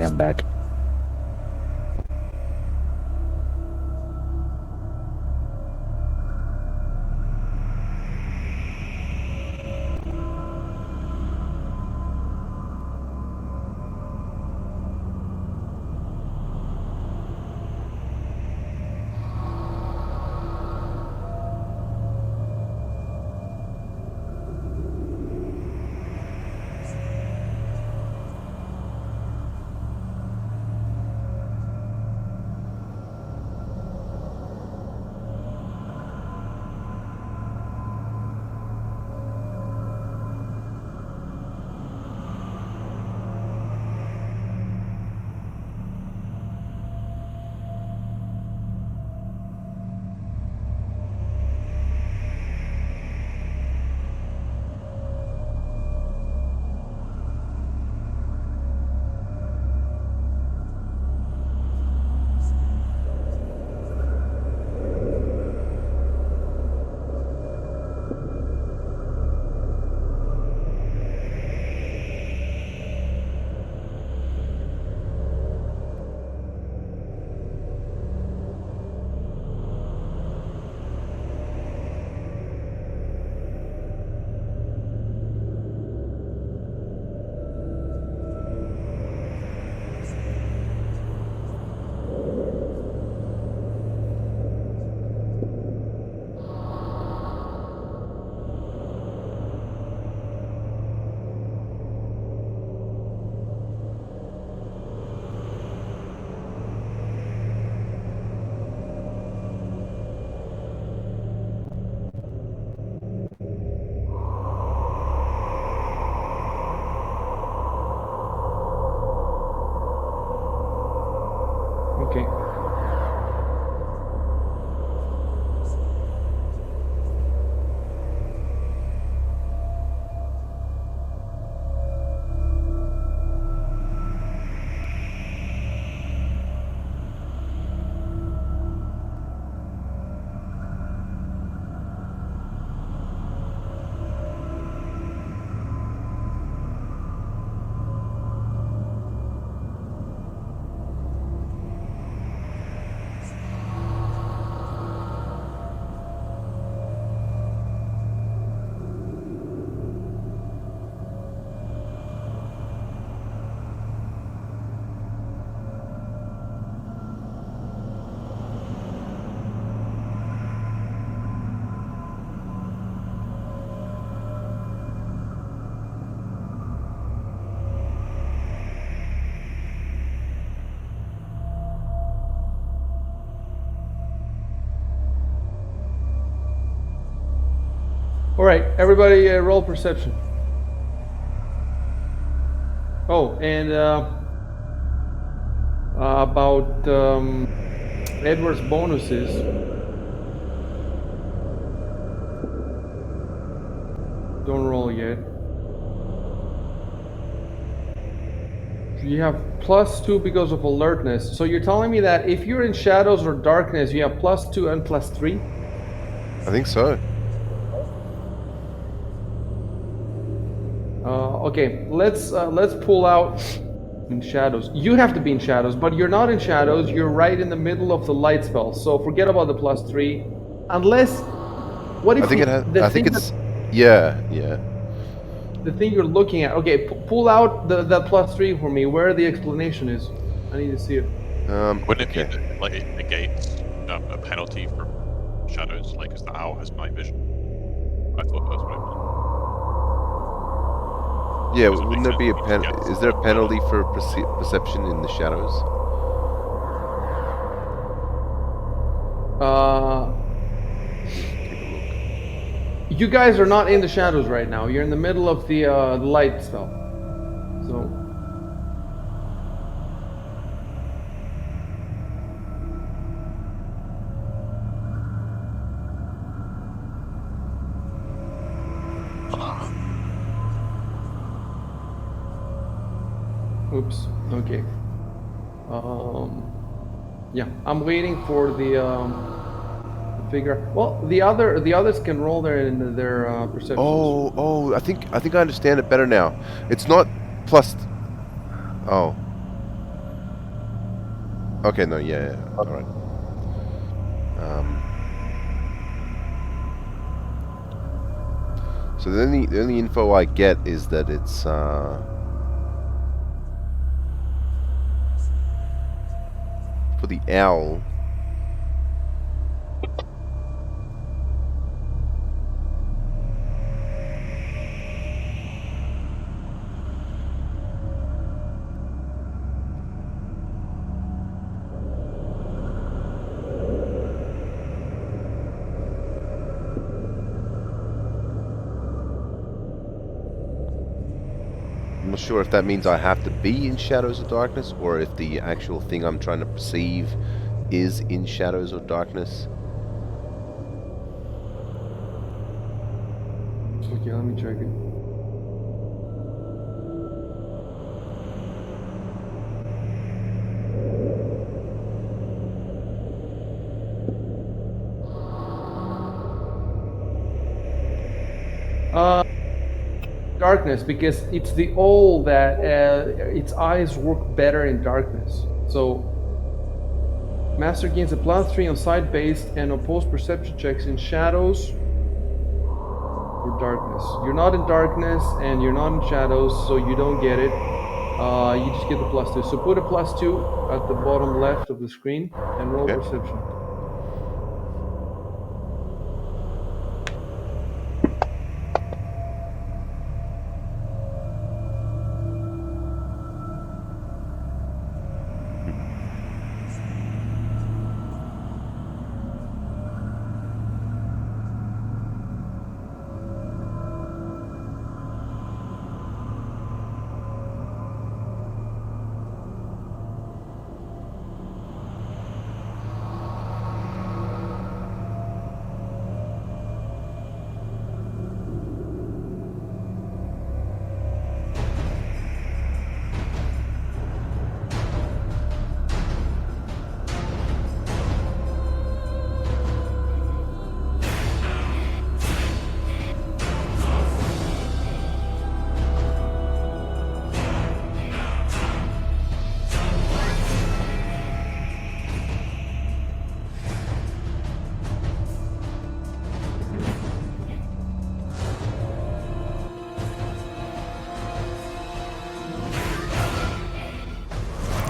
Yeah, I'm back. Okay. All right, everybody, roll perception. Oh, and about Edward's bonuses. Don't roll yet. You have +2 because of alertness. So you're telling me that if you're in shadows or darkness, you have +2 and +3? I think so. Okay, let's pull out in shadows. You have to be in shadows, but you're not in shadows. You're right in the middle of the light spell. So forget about the +3, unless what if I think you, it has. the I think thing that it's. Yeah, yeah. the thing you're looking at? Okay, pull out the +3 for me. Where the explanation is, I need to see it. Wouldn't it be Okay. that like it negates a penalty from shadows, like because the owl has night vision? I thought that's what it meant. Yeah, Does it make wouldn't there sense? be a It just pen? gets Is there a a penalty for perception in the shadows? Take a look. You guys are not in the shadows right now. You're in the middle of the light spell. So oops. Okay. Yeah, I'm waiting for the figure. Well, the others can roll their perceptions. Oh, I think I understand it better now. It's not plus. Oh, Okay, no, yeah. All right. So the only info I get is that it's for the owl. I'm not sure if that means I have to be in Shadows of Darkness or if the actual thing I'm trying to perceive is in Shadows of Darkness. Okay, let me check it. Darkness, because it's the owl that its eyes work better in darkness. So master gains a +3 on sight-based and opposed perception checks in shadows or darkness. You're not in darkness and you're not in shadows, so you don't get it. You just get the +2. So put a +2 at the bottom left of the screen and roll Okay. perception.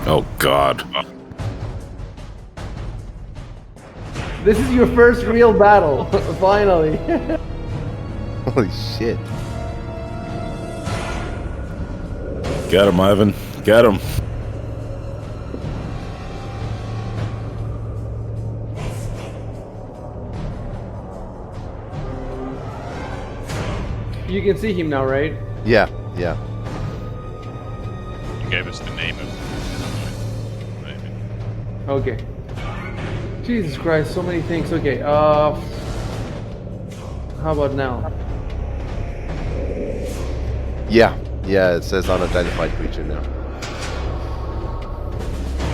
Oh God. This is your first real battle, finally. Holy shit. Get him, Ivan. Get him. You can see him now, right? Yeah, yeah. You gave us the name of the Okay. Jesus Christ, so many things. Okay, how about now? Yeah, yeah, it says unidentified creature now.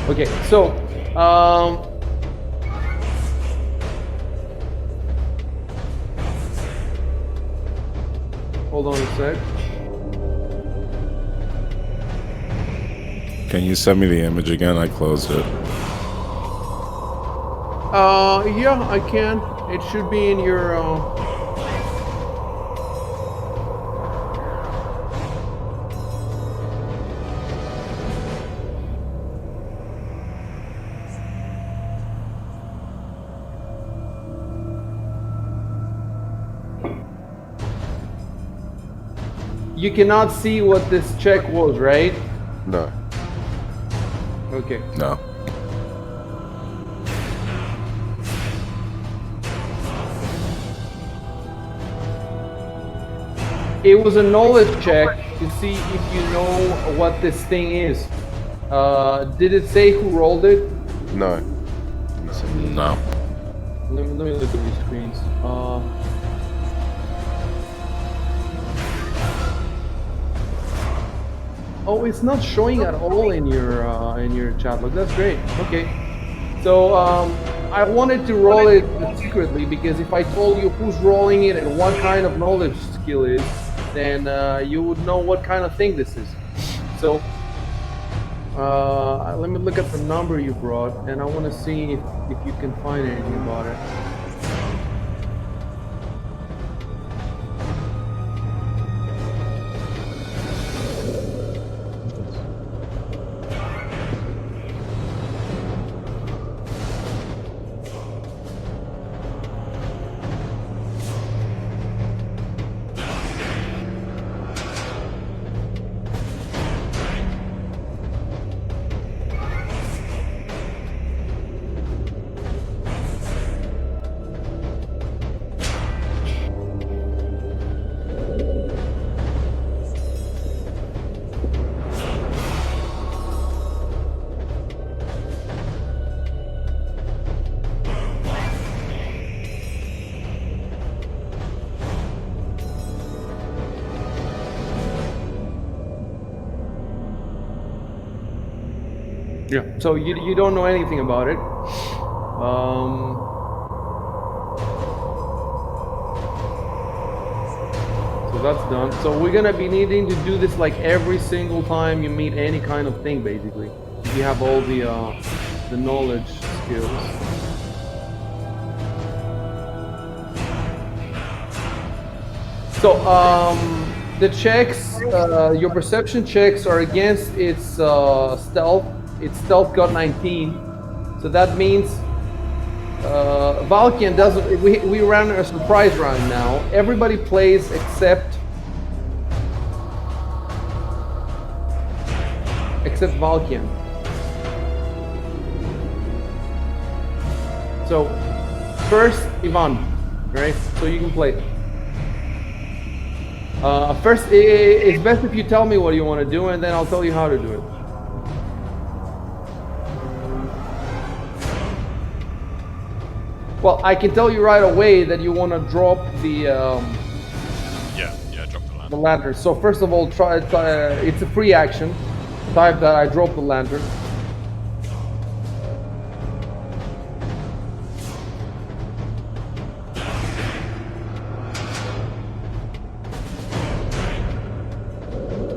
Okay, so, hold on a sec. Can you send me the image again? I closed it. Yeah, I can. It should be in your, You cannot see what this check was, right? No. Okay. No. It was a knowledge check to see if you know what this thing is. Did it say who rolled it? No. No. Let me look at these screens. Oh, it's not showing at all in your chat log. That's great. Okay. So I wanted to roll it secretly because if I told you who's rolling it and what kind of knowledge skill is, then you would know what kind of thing this is. So Let me look at the number you brought, and I want to see if you can find anything about it. Yeah. So you don't know anything about it. So that's done. So we're gonna be needing to do this like every single time you meet any kind of thing, basically. If you have all the knowledge skills. So the checks, your perception checks are against its stealth. Its stealth got 19, so that means Valkian doesn't. We ran a surprise round now. Everybody plays except Valkian. So first, Ivan, right? So you can play. First, it's best if you tell me what you want to do, and then I'll tell you how to do it. Well, I can tell you right away that you want to drop the drop the lantern. the lantern. So first of all, try it's a free action. Type that I drop the lantern.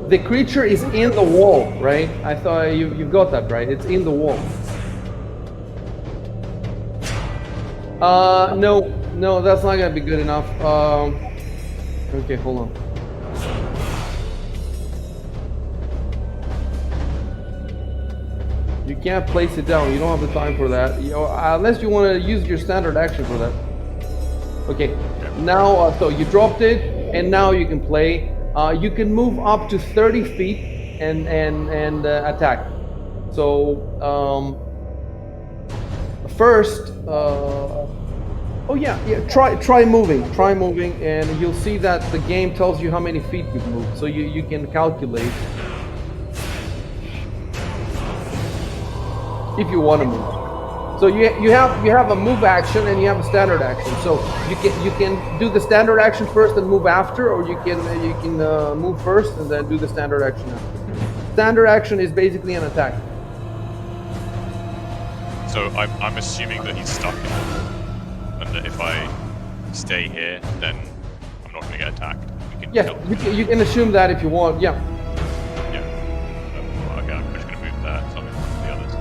The creature is in the wall, right? I thought you got that right. It's in the wall. No, that's not gonna be good enough. Okay, hold on. You can't place it down. You don't have the time for that. Unless you want to use your standard action for that. Okay. Now, so you dropped it, and now you can play. You can move up to 30 feet and attack. So first, oh yeah. Try moving, and you'll see that the game tells you how many feet you've moved. So you can calculate if you want to move. So you have a move action and you have a standard action. So you can do the standard action first and move after, or you can move first and then do the standard action after. Standard action is basically an attack. So I'm assuming that he's stuck, and that if I stay here, then I'm not going to get attacked. You can assume that if you want. Yeah. Okay, I'm just going to move there. So I'm going to move the others.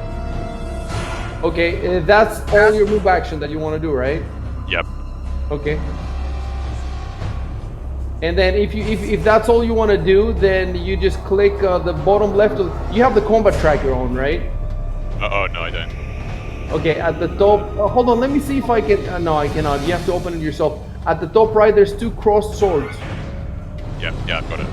Okay, that's all your move action that you want to do, right? Yep. Okay. And then if that's all you want to do, then you just click the bottom left. You have the combat tracker on, right? Oh no, I don't. Okay, at the top. Hold on, let me see if I can. No, I cannot. You have to open it yourself. At the top right, there's two crossed swords. Yeah, I've got it.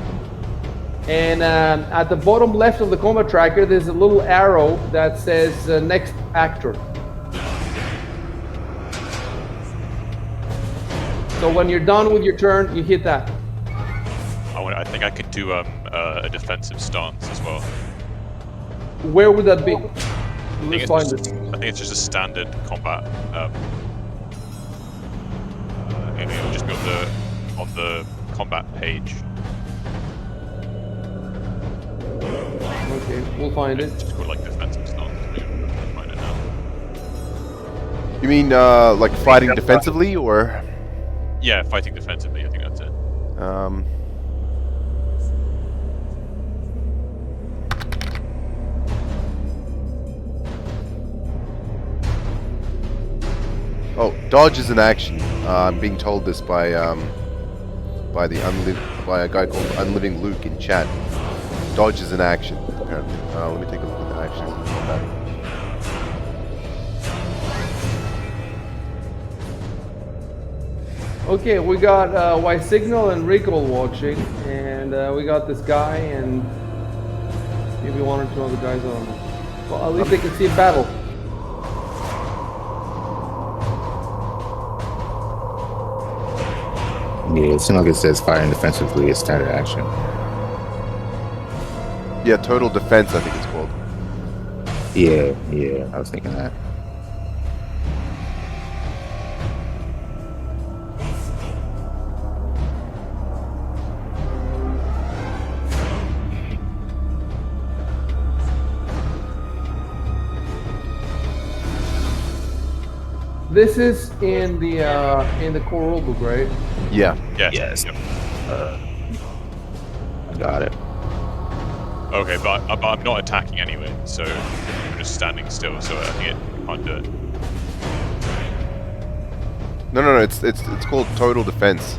And at the bottom left of the combat tracker, there's a little arrow that says next actor. So when you're done with your turn, you hit that. I think I could do a defensive stance as well. Where would that be? I think it's just a standard combat. It'll just be on the combat page. Okay, we'll find it. It's just called like defensive stance. I'm trying to find it now. You mean like fighting defensively, or? Yeah, fighting defensively. I think that's it. Oh, dodge is an action. I'm being told this by by a guy called Unliving Luke in chat. Dodge is an action, apparently. Let me take a look at the actions in combat. Okay, we got Y Signal and Recall watching, and we got this guy and maybe one or two other guys. I don't know. Well, at least they can see a battle. Yeah, it seems like it says firing defensively is standard action. Yeah, total defense, I think it's called. Yeah, I was thinking that. This is in the core rulebook, right? Yeah. Yeah. Yes. Yep. I got it. Okay, but I'm not attacking anyway, so I'm just standing still. So I think it can't do it. No. It's called total defense.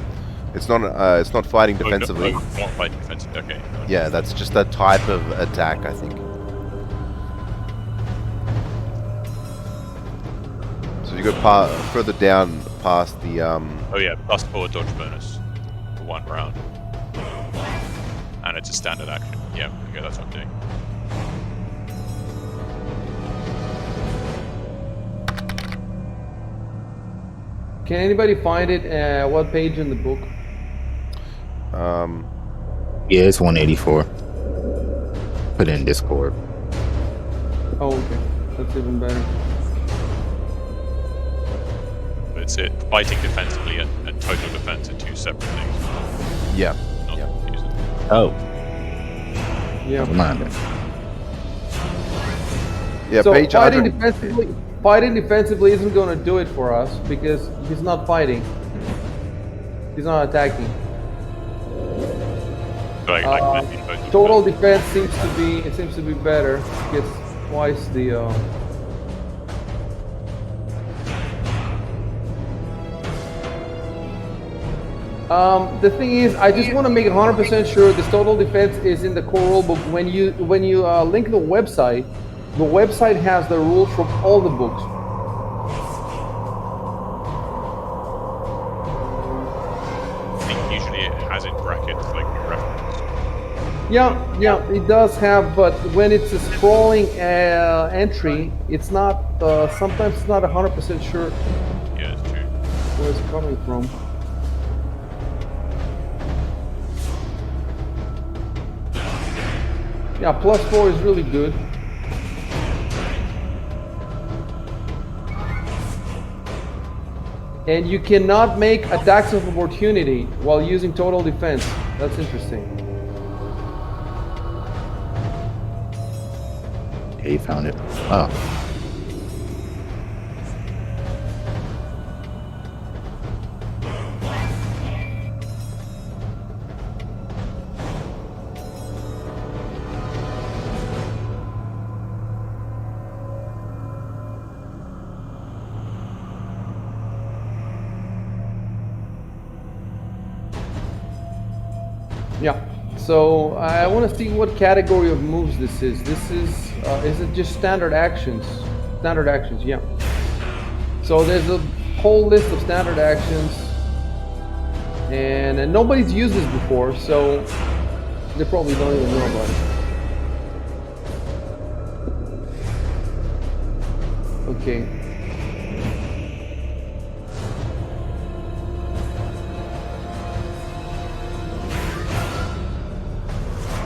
It's not fighting defensively. Oh, not fighting defensively. Okay. Yeah, that's just a type of attack, I think. So you go further down past the Oh yeah, plus 4 dodge bonus for 1 round, and it's a standard action. Yeah. Okay, that's what I'm doing. Can anybody find it? What page in the book? Yeah, it's 184. Put it in Discord. Oh, okay, that's even better. But it's it fighting defensively and total defense are 2 separate things. yeah. Not Yeah. confusing. Oh, Yeah. never mind then. Yeah, So page fighting 100. defensively isn't going to do it for us because he's not fighting. He's not attacking. So I can maybe Total defense seems to be better. Gets twice the. The thing is, I just want to make 100% sure this total defense is in the core rulebook. When you link the website has the rules from all the books. I think usually it has in brackets like reference. Yeah, it does have, but when it's a scrolling entry, it's not. Sometimes it's not 100% sure Yeah, it's true. where it's coming from. Yeah, +4 is really good. And you cannot make attacks of opportunity while using total defense. That's interesting. Yeah, you found it. Oh. Yeah. So I want to see what category of moves this is. This is it just standard actions? Standard actions, yeah. So there's a whole list of standard actions, and nobody's used this before, so they probably don't even know about it. Okay.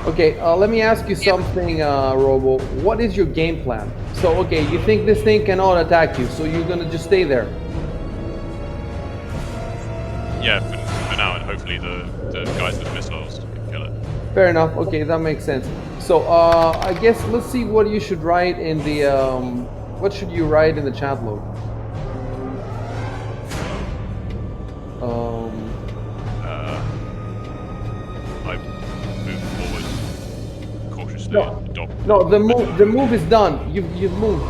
Okay, let me ask you something, Robo. What is your game plan? So, okay, you think this thing cannot attack you, so you're gonna just stay there. Yeah, for now, and hopefully the guys with missiles can kill it. Fair enough. Okay, that makes sense. So, I guess let's see what you should write in the what should you write in the chat log? I move forward cautiously. No. And adopt. No, the move is done. You've moved.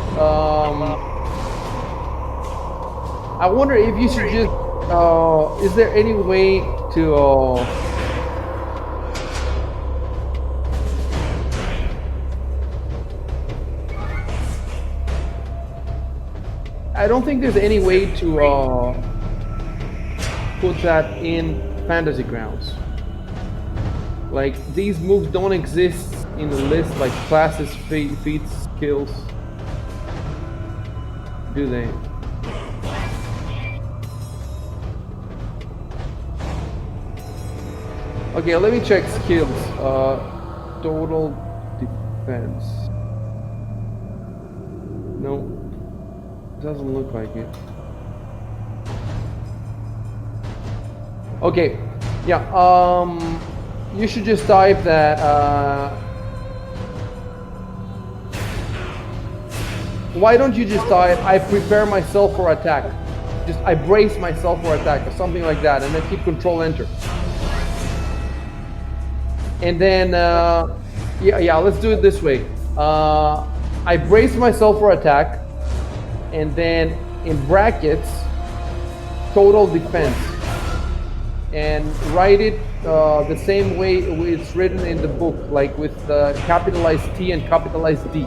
I wonder if you should just. Is there any way to? I don't think there's any way to put that in Fantasy Grounds. Like, these moves don't exist in the list, like classes, feats, skills. Do they? Okay, let me check skills. Total defense. No, doesn't look like it. Okay, yeah. You should just type that. Why don't you just type, I prepare myself for attack. Just, I brace myself for attack, or something like that, and then keep Control Enter. And then, yeah, let's do it this way. I brace myself for attack, and then in brackets, total defense. And write it the same way it's written in the book, like with capitalized T and capitalized D.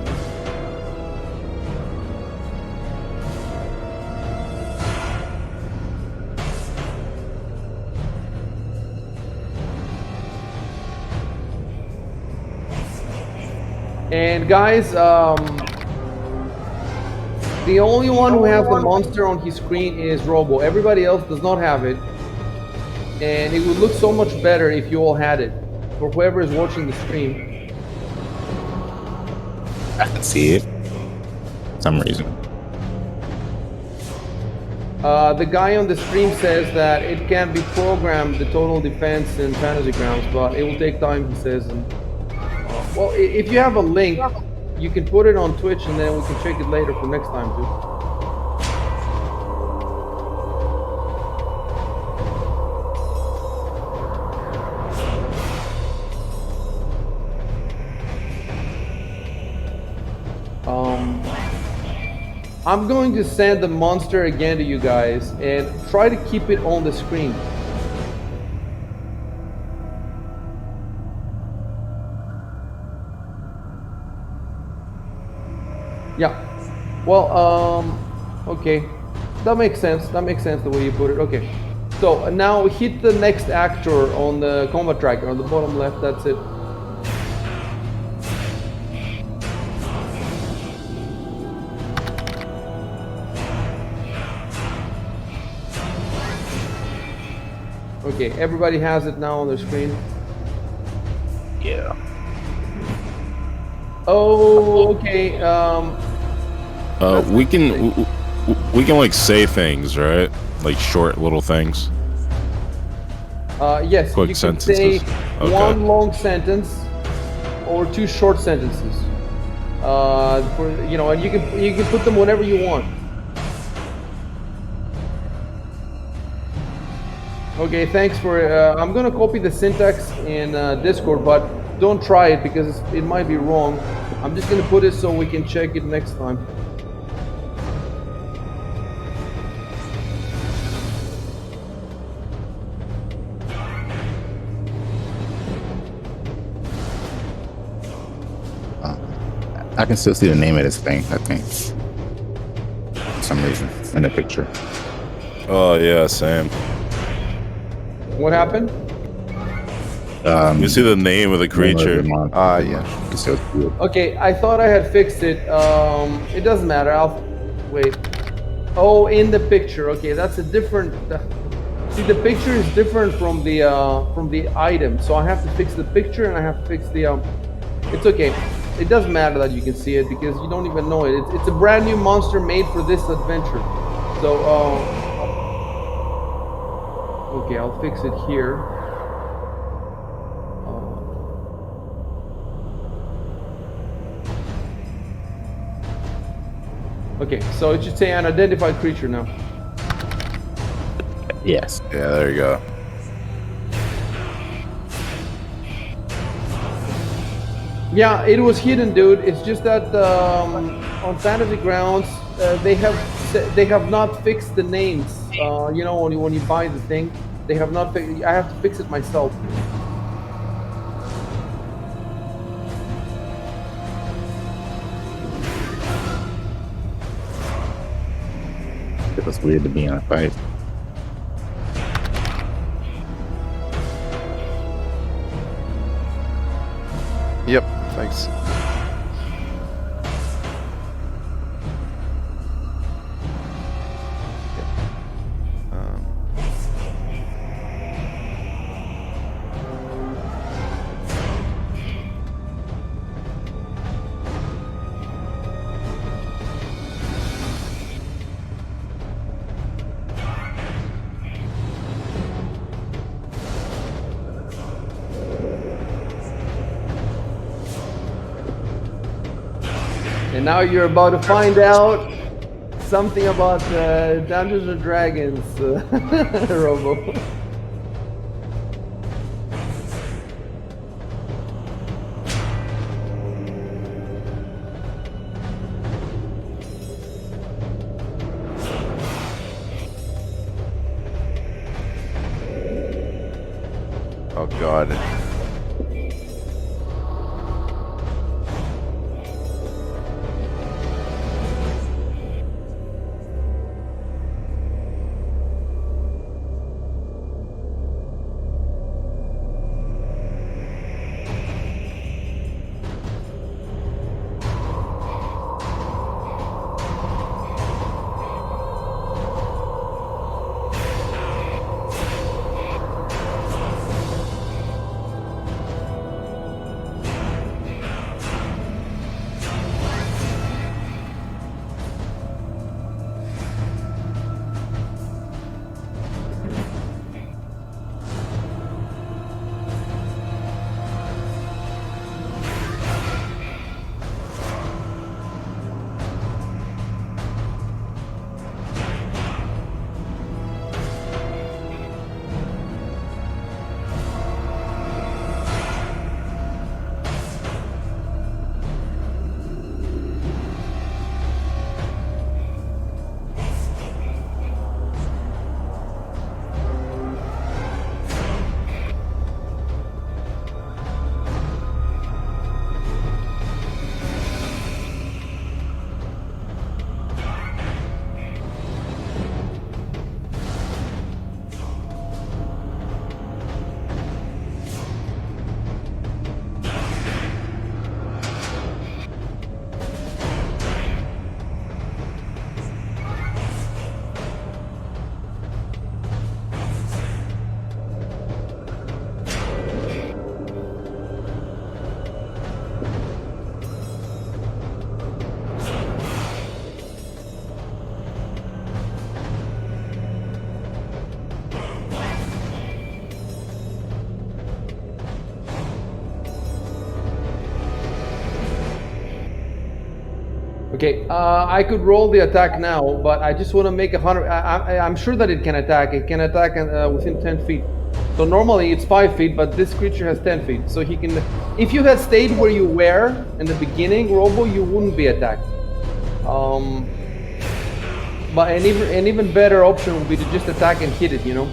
And guys, the only one who has the monster on his screen is Robo. Everybody else does not have it. And it would look so much better if you all had it, for whoever is watching the stream. I can see it. For some reason. The guy on the stream says that it can be programmed, the total defense in Fantasy Grounds, but it will take time, he says. And, well, if you have a link, you can put it on Twitch and then we can check it later for next time too. I'm going to send the monster again to you guys and try to keep it on the screen. Yeah. Well, okay. That makes sense. That makes sense the way you put it. Okay. So now hit the next actor on the combat tracker on the bottom left. That's it. Okay, everybody has it now on their screen. Yeah. Oh, okay. We can like say things, right? Like short little things. Yes, Quick you can sentences. say Okay. one long sentence or two short sentences. And you can put them whenever you want. Okay, thanks for. I'm gonna copy the syntax in Discord, but don't try it because it might be wrong. I'm just gonna put it so we can check it next time. I can still see the name of this thing, I think. For some reason, in the picture. Oh yeah, same. What happened? You see the name of the creature. Yeah. You can still see it. Okay, I thought I had fixed it. It doesn't matter. I'll wait. Oh, in the picture. Okay, that's a different. See, the picture is different from the item, so I have to fix the picture and I have to fix the. It's okay. It doesn't matter that you can see it because you don't even know it. It's a brand new monster made for this adventure. So, okay, I'll fix it here. Okay, so it should say unidentified creature now. Yes. Yeah, there you go. Yeah, it was hidden, dude. It's just that on Fantasy Grounds, they have not fixed the names. You know, when you buy the thing, they have not. I have to fix it myself. It was weird to be in a fight. Yep, thanks. And now you're about to find out something about Dungeons and Dragons, Robo. Oh god. Okay, I could roll the attack now, but I just want to make 100. I'm sure that it can attack. It can attack within 10 feet. So normally it's 5 feet, but this creature has 10 feet. So he can. If you had stayed where you were in the beginning, Robo, you wouldn't be attacked. But an even better option would be to just attack and hit it. You know.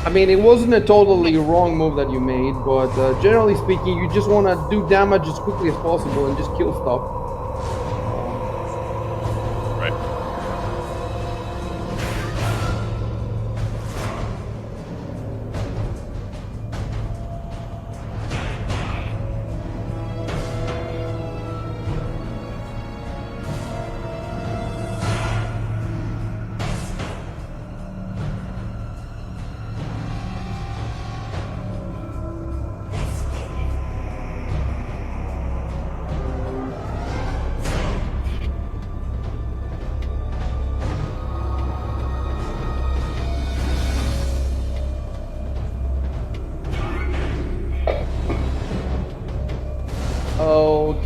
I mean, it wasn't a totally wrong move that you made, but generally speaking, you just want to do damage as quickly as possible and just kill stuff. Right.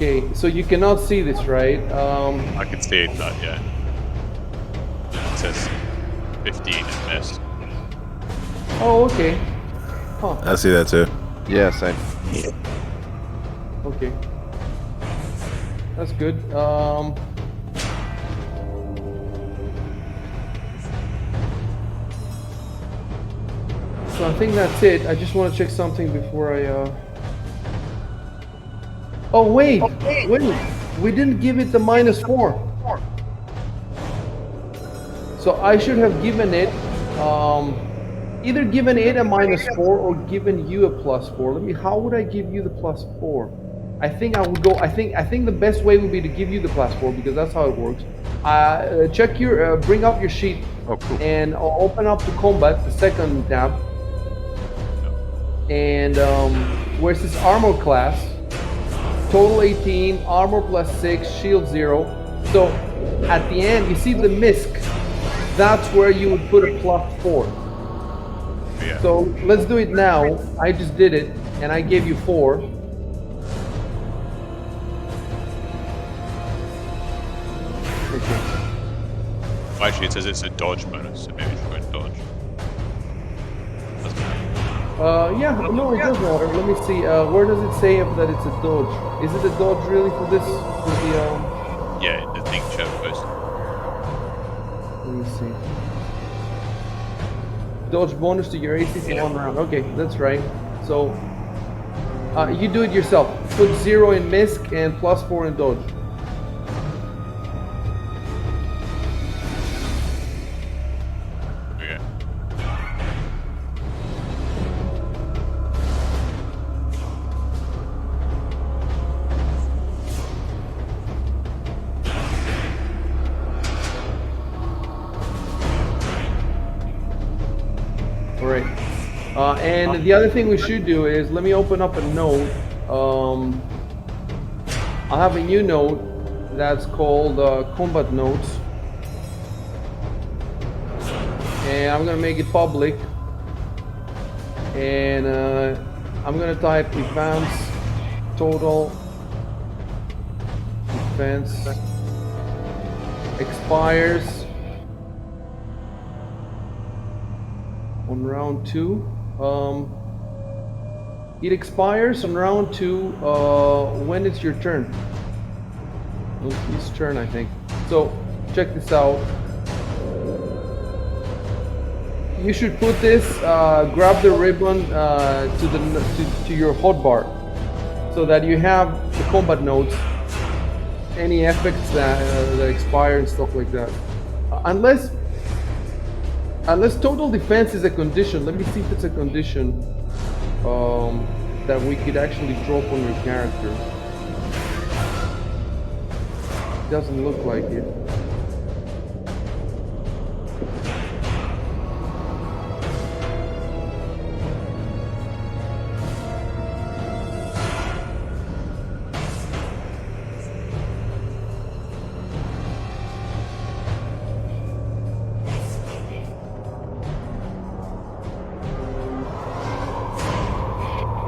Okay, so you cannot see this, right? I can see that, yeah. It says 15 in this. Oh, okay. Huh. I see that too. Yeah, same. Okay. That's good. So I think that's it. I just want to check something before I. Oh wait, wait. We didn't give it the -4. So I should have given it, either given it a -4 or given you a +4. Let me. How would I give you the +4? I think I would go. I think the best way would be to give you the +4 because that's how it works. Check your. Bring up your sheet Oh, cool. and open up the combat, the second tab, and where it says armor class, total 18, armor +6, shield 0. So at the end, you see the misc. That's where you would put a +4. Yeah. So let's do it now. I just did it, and I gave you 4. Okay. Well, actually, it says it's a dodge bonus, so maybe try and dodge. Yeah, no, it does matter. Let me see. Where does it say that it's a dodge? Is it a dodge really for this? For the Yeah, the thing Chev posted. Let me see. Dodge bonus to your AC for 1 round. Okay, that's right. So you do it yourself. Put 0 in misc and +4 in dodge. Okay. All right. And the other thing we should do is let me open up a note. I have a new note that's called combat notes, and I'm gonna make it public. And I'm gonna type advanced total defense expires on round 2. It expires on round 2 when it's your turn. It's turn, I think. So check this out. You should put this. Grab the ribbon to your hotbar, so that you have the combat notes, any effects that expire and stuff like that. Unless total defense is a condition. Let me see if it's a condition that we could actually drop on your character. Doesn't look like it.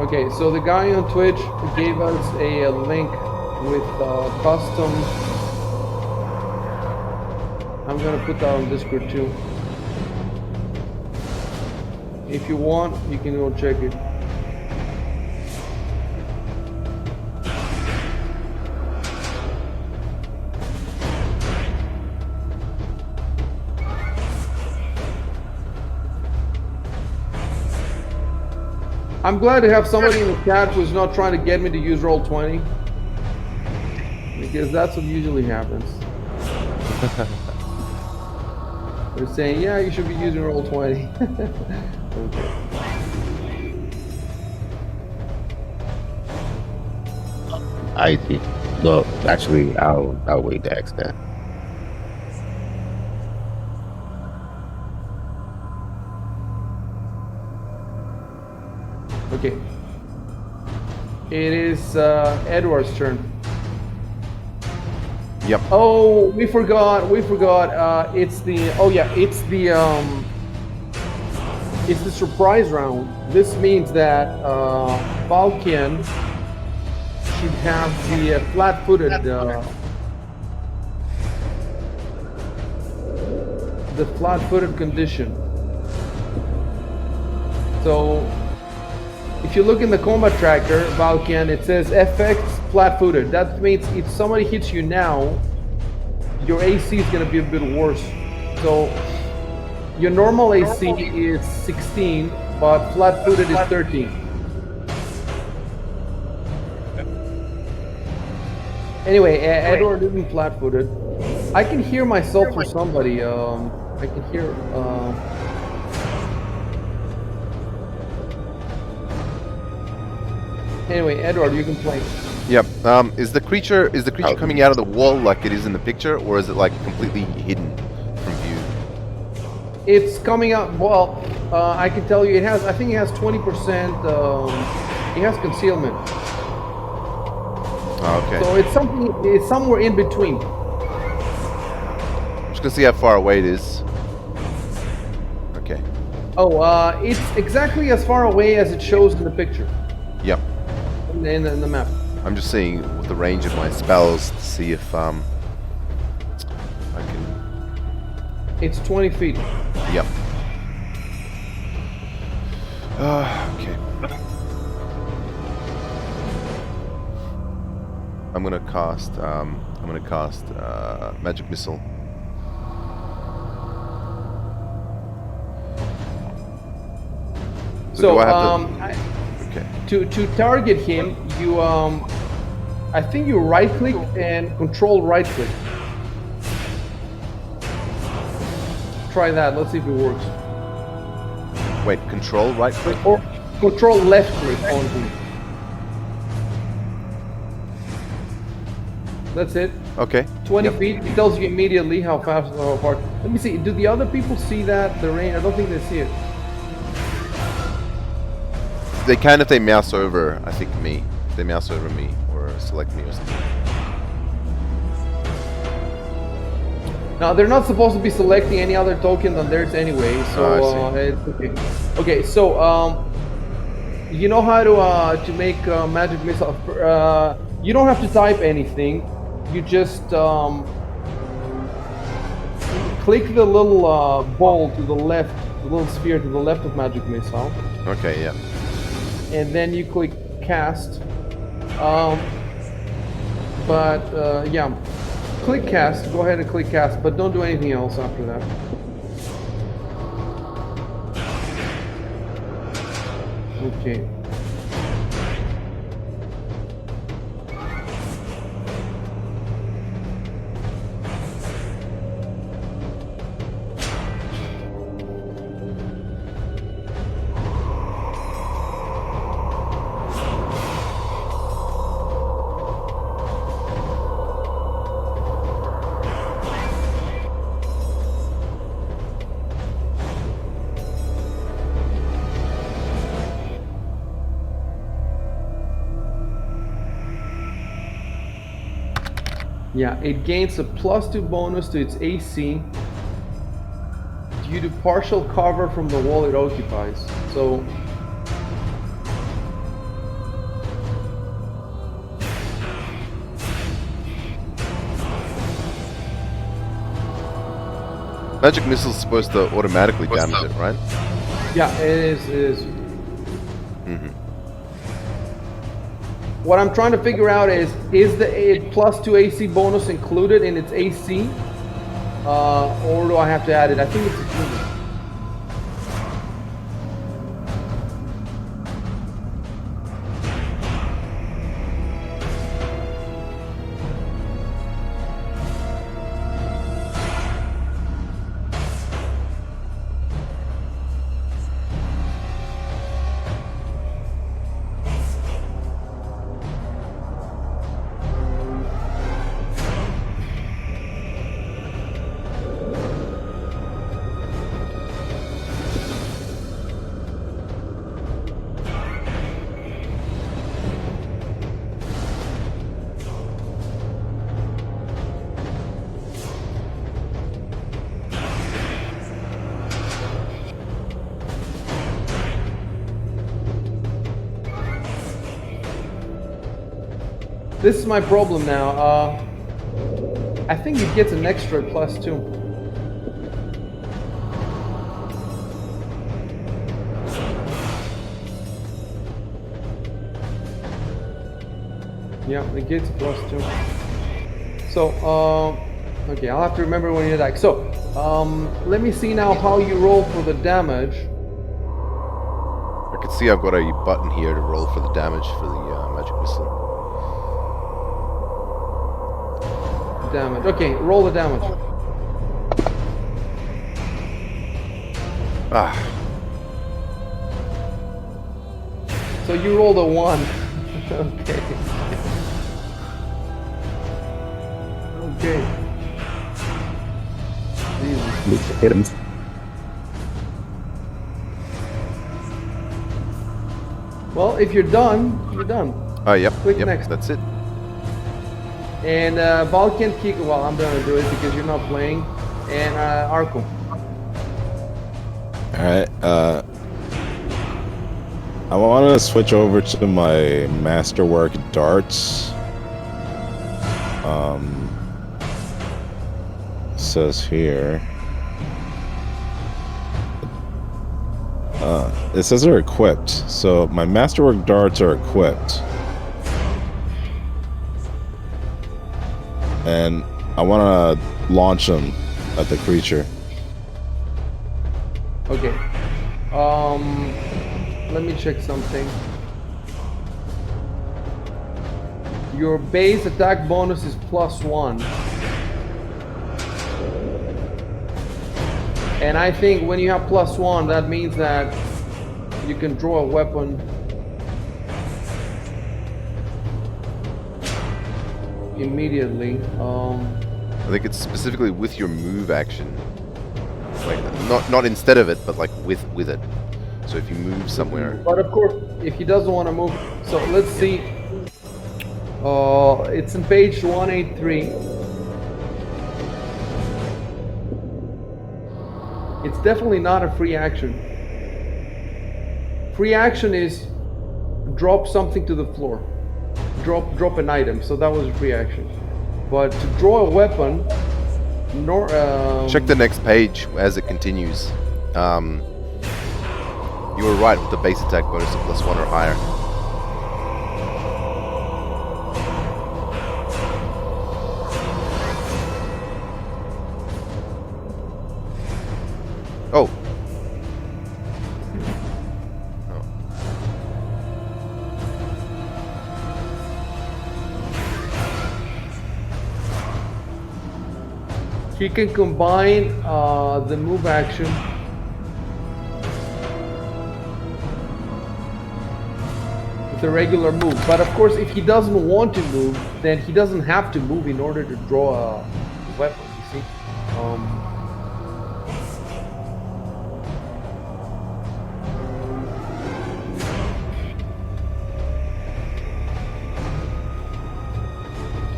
Okay, so the guy on Twitch gave us a link with custom. I'm gonna put that on Discord too. If you want, you can go check it. I'm glad to have somebody in the chat who's not trying to get me to use Roll20, because that's what usually happens. They're saying, yeah, you should be using Roll20. Okay. I see. Well, actually, I'll wait to ask that. Okay. It is Edward's turn. Yep. Oh, we forgot. It's the. Oh yeah, it's the. It's the surprise round. This means that Valkian should have the flat-footed. The flat-footed condition. So if you look in the combat tracker, Valkian, it says effects flat-footed. That means if somebody hits you now, your AC is going to be a bit worse. So your normal AC is 16, but flat-footed is 13. Anyway, Edward isn't flat-footed. I can hear myself for somebody. I can hear. Anyway, Edward, you can play. Yep. Is the creature coming out of the wall like it is in the picture, or is it like completely hidden from view? It's coming out. Well, I can tell you, it has. I think it has 20%. It has concealment. Oh, okay. So it's something. It's somewhere in between. I'm just gonna see how far away it is. Okay. Oh, it's exactly as far away as it shows in the picture. Yep. In the map. I'm just seeing what the range of my spells to see if I can. It's 20 feet. Yep. Okay. I'm gonna cast. Magic Missile. So, do I have okay. To target him, you I think you right click and control right click. Try that. Let's see if it works. Wait, control right click? Or control left click on him. That's it. Okay. 20 feet. It tells you immediately how fast or how far. Let me see. Do the other people see that? The range? I don't think they see it. They can if they mouse over, I think, me. If they mouse over me or select me or something. Now, they're not supposed to be selecting any other token than theirs anyway, so it's okay. Okay, so you know how to make magic missile. You don't have to type anything. You just click the little ball to the left, the little sphere to the left of magic missile. Okay, yeah. And then you click cast. Yeah, click cast. Go ahead and click cast, but don't do anything else after that. Okay. Yeah, it gains a +2 bonus to its AC due to partial cover from the wall it occupies. So Magic Missile's supposed to automatically damage it, right? yeah, it is. It is. Mm-hmm. What I'm trying to figure out is the +2 AC bonus included in its AC, or do I have to add it? I think it's included. This is my problem now. I think it gets an extra +2. Yeah, negates a +2. So, okay, I'll have to remember when you attack. So, let me see now how you roll for the damage. I can see I've got a button here to roll for the damage for the magic missile. Damage. Okay, roll the damage. Ah, So you rolled a 1. Okay. Okay. Jesus. Hit him. Well, if you're done, you're done. yep, Click yep, next. that's it. And Val can't kick. Well, I'm gonna do it because you're not playing. And Arco. Alright, I want to switch over to my masterwork darts. Says here. It says they're equipped, so my masterwork darts are equipped. And I want to launch them at the creature. Okay. Let me check something. Your base attack bonus is +1. And I think when you have +1, that means that you can draw a weapon immediately. I think it's specifically with your move action. Like, not instead of it, but like with it. So if you move somewhere... But of course, if he doesn't want to move, so let's see. It's on page 183. It's definitely not a free action. Free action is drop something to the floor. Drop an item. So that was a free action. But to draw a weapon, Check the next page as it continues. You were right with the base attack bonus of +1 or higher. Oh. he can combine the move action with a regular move. But of course, if he doesn't want to move, then he doesn't have to move in order to draw a weapon, you see?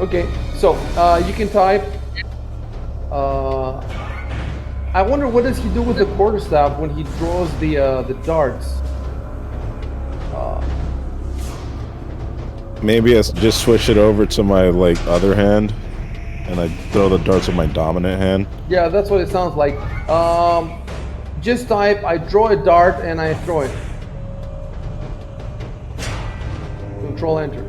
Okay, so you can type. I wonder what does he do with the quarterstaff when he draws the darts. Maybe I just switch it over to my other hand, and I throw the darts with my dominant hand. Yeah, that's what it sounds like. Just type. I draw a dart and I throw it. Control Enter.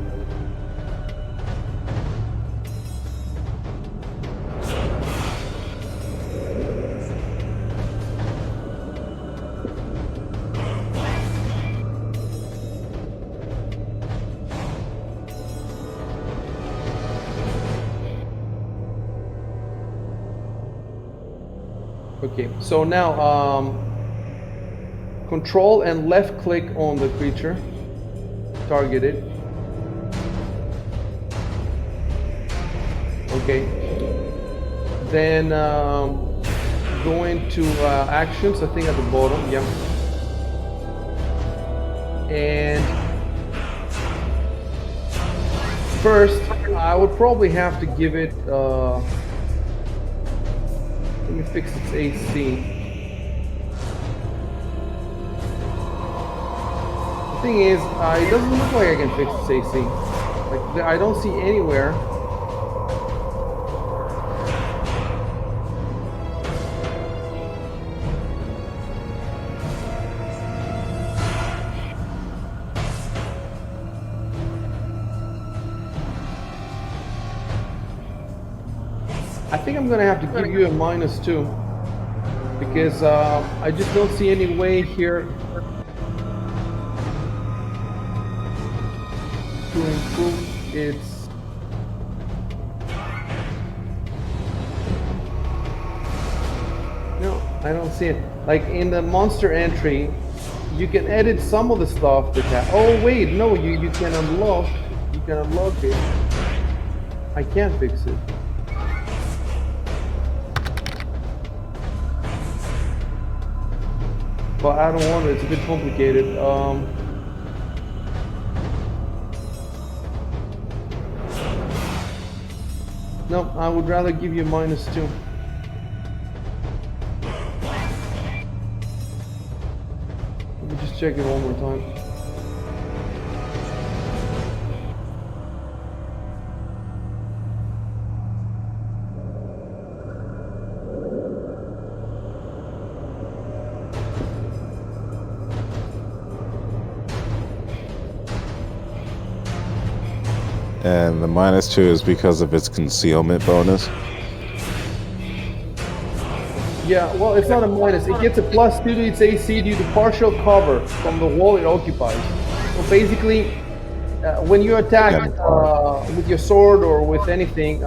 Okay, so now control and left click on the creature, target it. Okay, then go into actions, I think at the bottom, yeah. And first, I would probably have to give it let me fix its AC. The thing is, it doesn't look like I can fix its AC. Like, I don't see anywhere. I think I'm gonna have to give you a -2 because I just don't see any way here to improve its. No, I don't see it. Like in the monster entry, you can edit some of the stuff that have. Oh wait, no, you can unlock. You can unlock it. I can't fix it. But I don't want it. It's a bit complicated. No, I would rather give you -2. Let me just check it one more time. And the -2 is because of its concealment bonus. Yeah, well, it's not a minus. It gets a +2 to its AC due to partial cover from the wall it occupies. So basically, when you attack with your sword or with anything,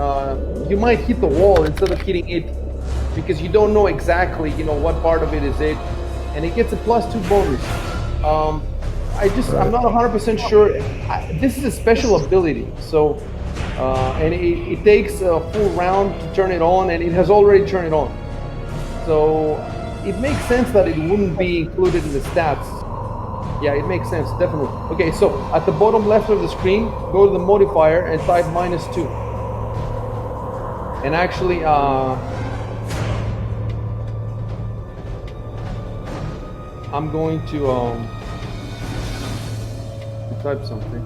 you might hit the wall instead of hitting it because you don't know exactly, what part of it is it, and it gets a +2 bonus. I'm not 100% sure. This is a special ability, so and it takes a full round to turn it on, and it has already turned it on. So it makes sense that it wouldn't be included in the stats. Yeah, it makes sense, definitely. Okay, so at the bottom left of the screen, go to the modifier and type -2. And actually, I'm going to type something.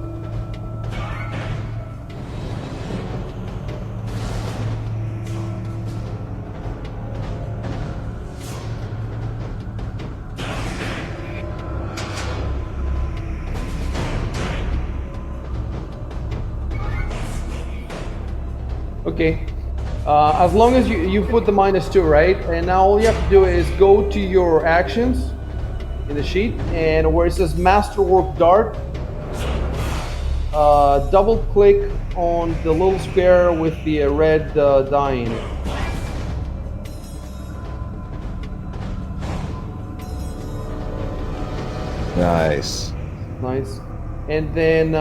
Okay, as long as you put the -2, right? And now all you have to do is go to your actions in the sheet, and where it says Masterwork Dart, double click on the little square with the red die in it. Nice. Nice. And then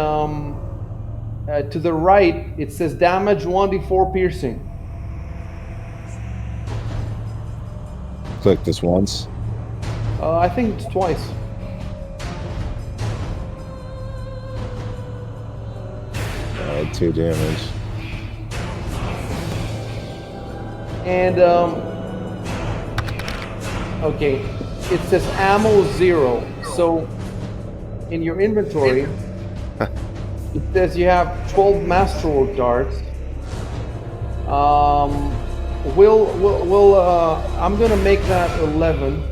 to the right, it says damage 1d4 piercing. Click this once. I think it's twice. Add 2 damage. And okay, it says ammo 0. So in your inventory, it says you have 12 Masterwork darts. I'm gonna make that 11.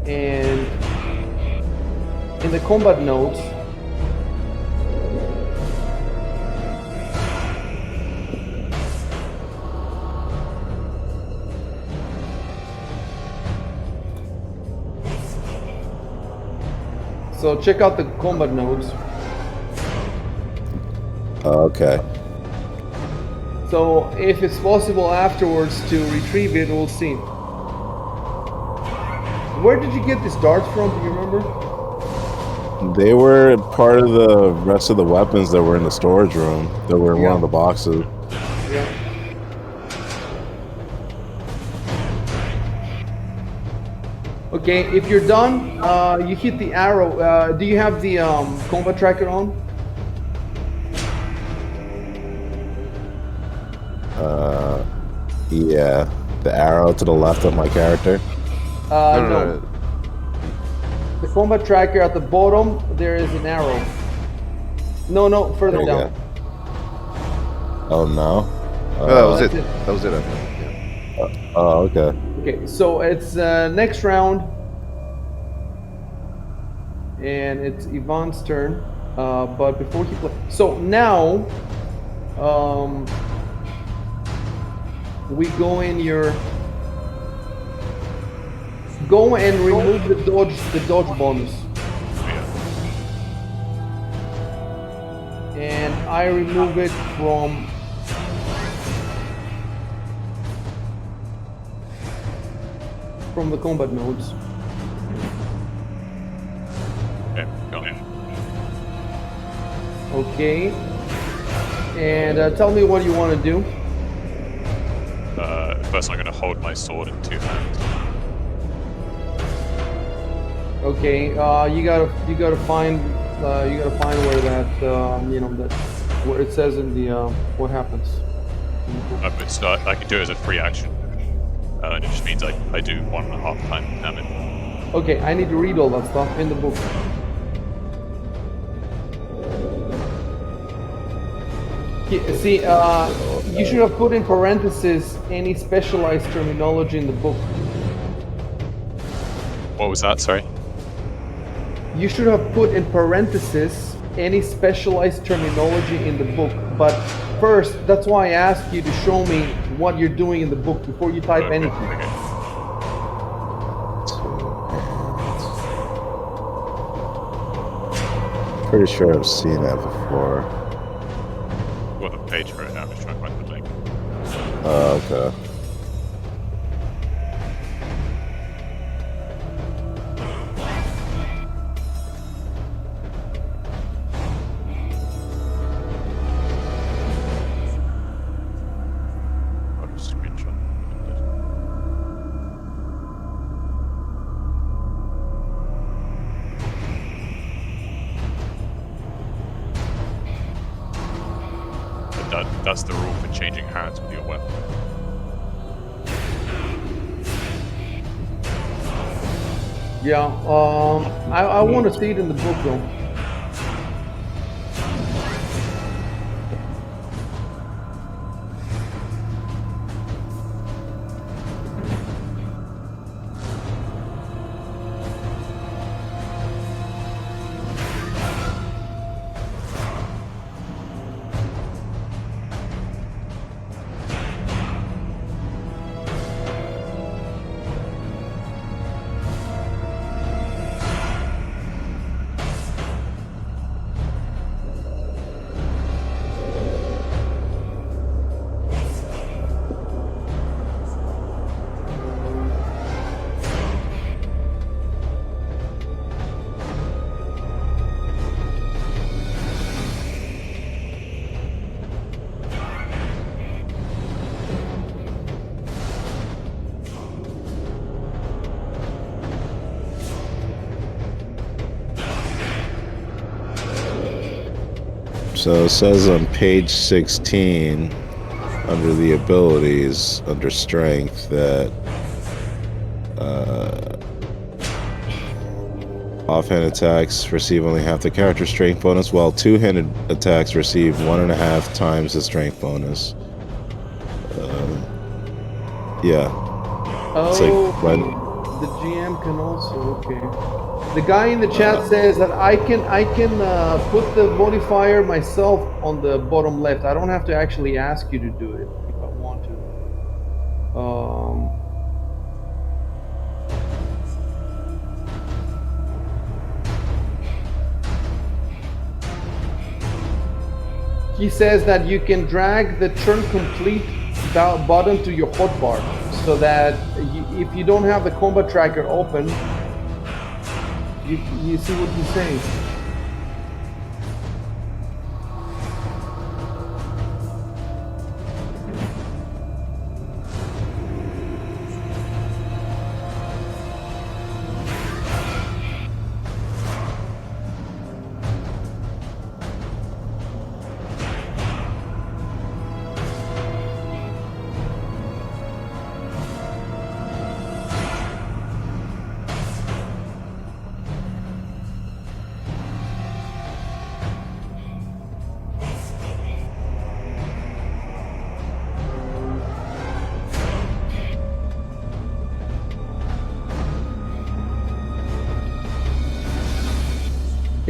And in the combat notes, so check out the combat notes. Okay. So if it's possible afterwards to retrieve it, we'll see. Where did you get these darts from? Do you remember? They were part of the rest of the weapons that were in the storage room. That were in one of the boxes. Yeah. Okay, if you're done, you hit the arrow. Do you have the combat tracker on? Yeah. The arrow to the left of my character. No. The combat tracker at the bottom, there is an arrow. No, further There you down. go. Oh no. No, that was it. That's it. That was it. I think. Yeah. Oh, okay. Okay, so it's next round, and it's Ivan's turn. But before he plays, so now Um, we go in your go and remove the dodge bonus, Yeah. and I remove it from the combat modes. Okay, got it. Okay. And tell me what you want to do. First, I'm going to hold my sword in 2 hands. Okay. You gotta find where that that where it says in the what happens. It's I can do it as a free action. And it just means I do 1.5 times damage. Okay, I need to read all that stuff in the book. See, you should have put in parentheses any specialized terminology in the book. What was that? Sorry. You should have put in parentheses any specialized terminology in the book. But first, that's why I asked you to show me what you're doing in the book before you type Okay, anything. okay. Pretty sure I've seen that before. Got the page for it now. I'm just trying to find the link. Okay. I'll just screenshot. That's the rule for changing hands with your weapon. Yeah, I want to see it in the book though. So it says on page 16, under the abilities, under strength, that offhand attacks receive only half the character strength bonus, while two-handed attacks receive 1.5 times the strength bonus. Yeah. It's like Oh, when the GM can also. Okay. The guy in the chat says that I can put the modifier myself on the bottom left. I don't have to actually ask you to do it if I want to. He says that you can drag the turn complete button to your hotbar, so that if you don't have the combat tracker open, you see what he's saying.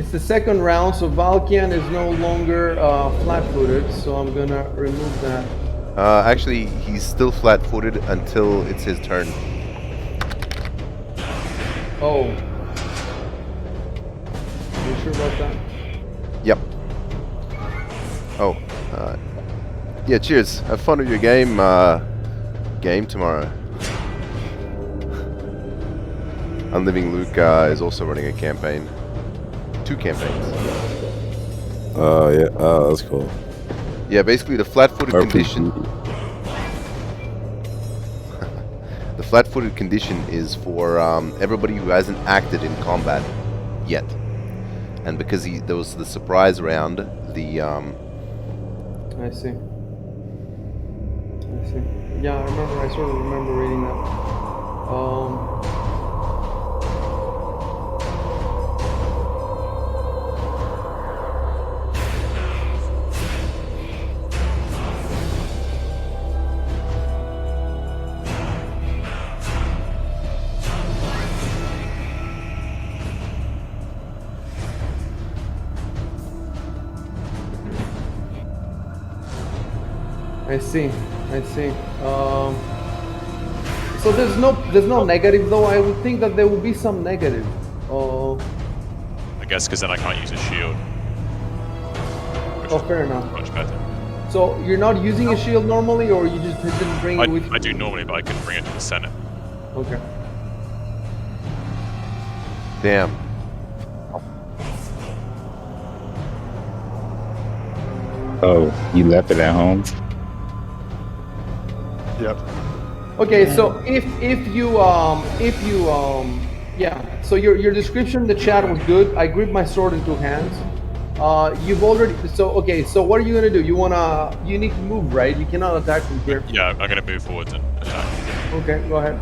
It's the second round, so Valkian is no longer flat-footed, so I'm gonna remove that. Actually, he's still flat-footed until it's his turn. Oh. Are you sure about that? Yep. Oh. Yeah, cheers. Have fun with your game tomorrow. Unliving Luke is also running a campaign. 2 campaigns. Oh yeah. Oh, that's cool. Yeah, basically the flat-footed condition. RPG. The flat-footed condition is for everybody who hasn't acted in combat yet, and because there was the surprise round, the I see. I see. Yeah, I remember. I sort of remember reading that. I see. I see. So there's no negative though. I would think that there would be some negative. I guess because then I can't use a shield. Which Oh, is fair enough. much better. So you're not using a shield normally, or you just didn't bring it with you? I do normally, but I couldn't bring it to the center. Okay. damn. Oh, you left it at home? Yep. Okay, so if you yeah, so your description in the chat was good. I gripped my sword in 2 hands. You've already okay. So what are you gonna do? You need to move, right? You cannot attack from here. Yeah, I'm gonna move forwards and attack. Okay, go ahead.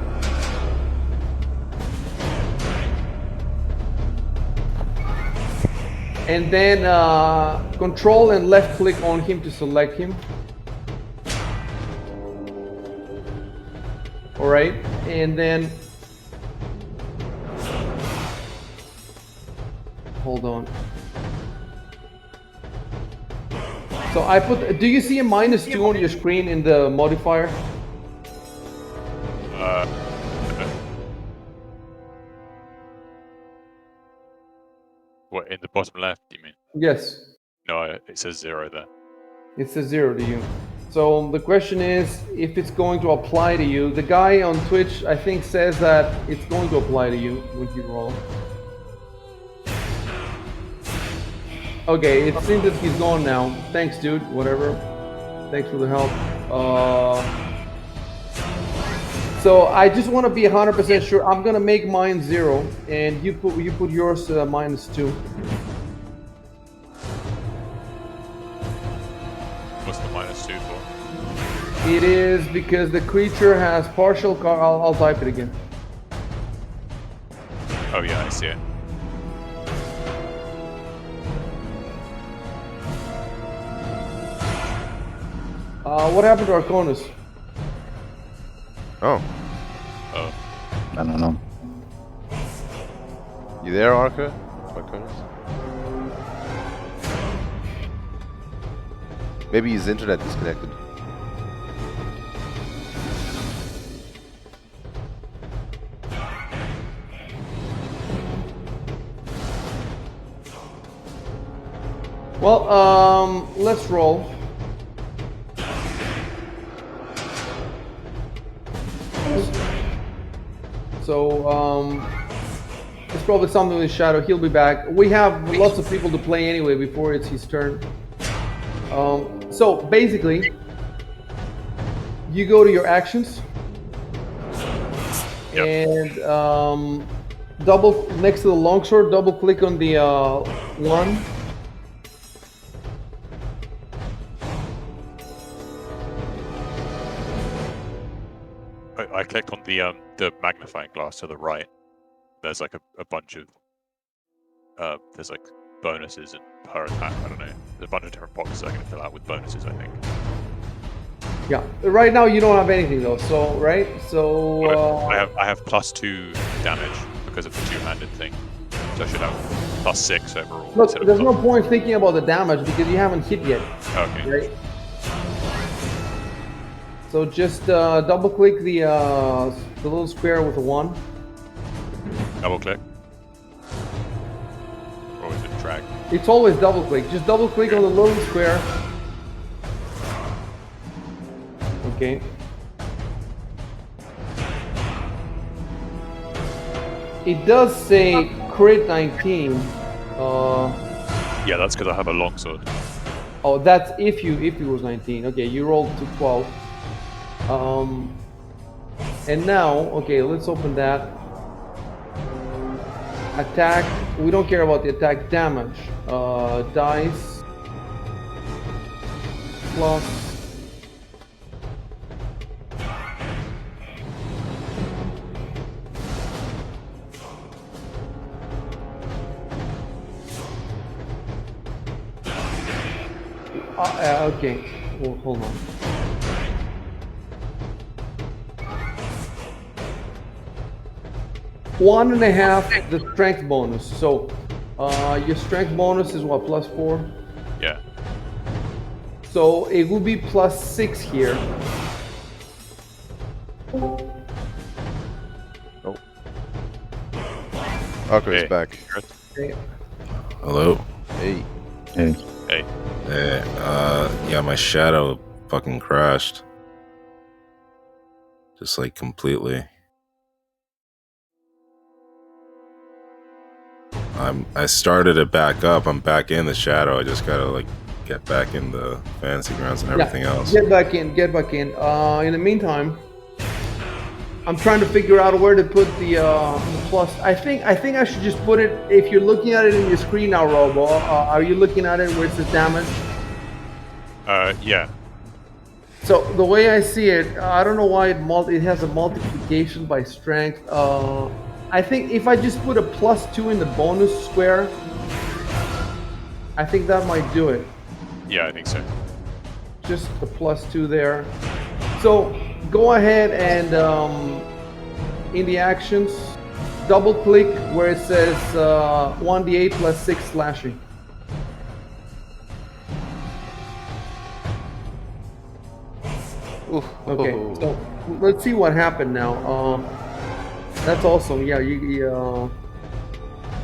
And then control and left click on him to select him. All right, and then hold on. So I put. Do you see a -2 on your screen in the modifier? What, in the bottom left, you mean? Yes. No, it says 0 there. It says 0 to you. So the question is if it's going to apply to you. The guy on Twitch, I think, says that it's going to apply to you when you roll. Okay, it seems that he's gone now. Thanks, dude. Whatever. Thanks for the help. So I just want to be 100% sure. I'm gonna make mine 0, and you put yours -2. What's the -2 for? It is because the creature has partial. I'll type it again. Oh yeah, I see it. What happened to Arconus? Oh, Oh, I don't know. you there, Arca? Arcanus? Maybe his internet disconnected. Well, let's roll. So, it's probably something with Shadow. He'll be back. We have lots of people to play anyway before it's his turn. So basically, you go to your actions, Yep. and double next to the longsword, double click on the one. I click on the magnifying glass to the right. There's like a bunch of there's like bonuses and per attack. I don't know. There's a bunch of different boxes I can fill out with bonuses, I think. Yeah. Right now you don't have anything though. So right. So I have +2 damage because of the 2-handed thing. So I should have +6 overall. Look, instead of there's no plus- point thinking about the damage because you haven't hit yet, Okay. right? So just double click the little square with a 1. Double click. Or is it drag? It's always double click. Just double click on the little square. Okay. It does say crit 19. Yeah, that's because I have a longsword. Oh, that's if it was 19. Okay, you rolled to 12. And now, okay, let's open that. Attack. We don't care about the attack damage. Dice plus. Okay, well, hold on. One and a half the strength bonus. So your strength bonus is what, +4? Yeah. So it would be +6 here. Oh. Arco's Hey. back. Okay. Hello. Hey. Hey, Hey. Hey, yeah, my shadow fucking crashed. Just like completely. I started it back up. I'm back in the shadow. I just gotta like get back in the fantasy grounds and everything else. Get back in. Get back in. In the meantime, I'm trying to figure out where to put the plus. I think I should just put it. If you're looking at it in your screen now, Robo, are you looking at it where it says damage? Yeah. So the way I see it, I don't know why it has a multiplication by strength. I think if I just put a +2 in the bonus square, I think that might do it. Yeah, I think so. Just a +2 there. So go ahead and in the actions, double click where it says 1d8 +6 slashing. Ooh. Okay, so let's see what happened now. That's awesome. Yeah, you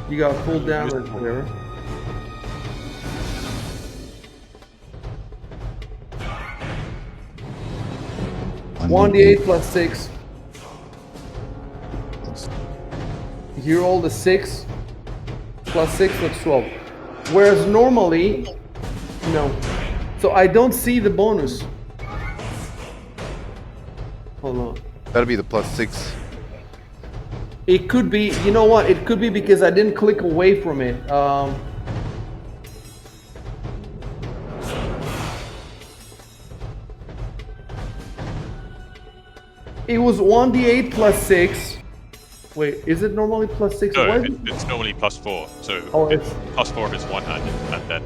got full damage there. One d8 +6. You roll the 6 +6, that's 12. Whereas normally, no. So I don't see the bonus. Hold on. That'll be the +6. It could be, you know what? It could be because I didn't click away from it. It was 1d8 +6. Wait, is it normally +6? No, Why is it- it's normally +4. So Oh, it's it's- +4 if it's one-handed, and then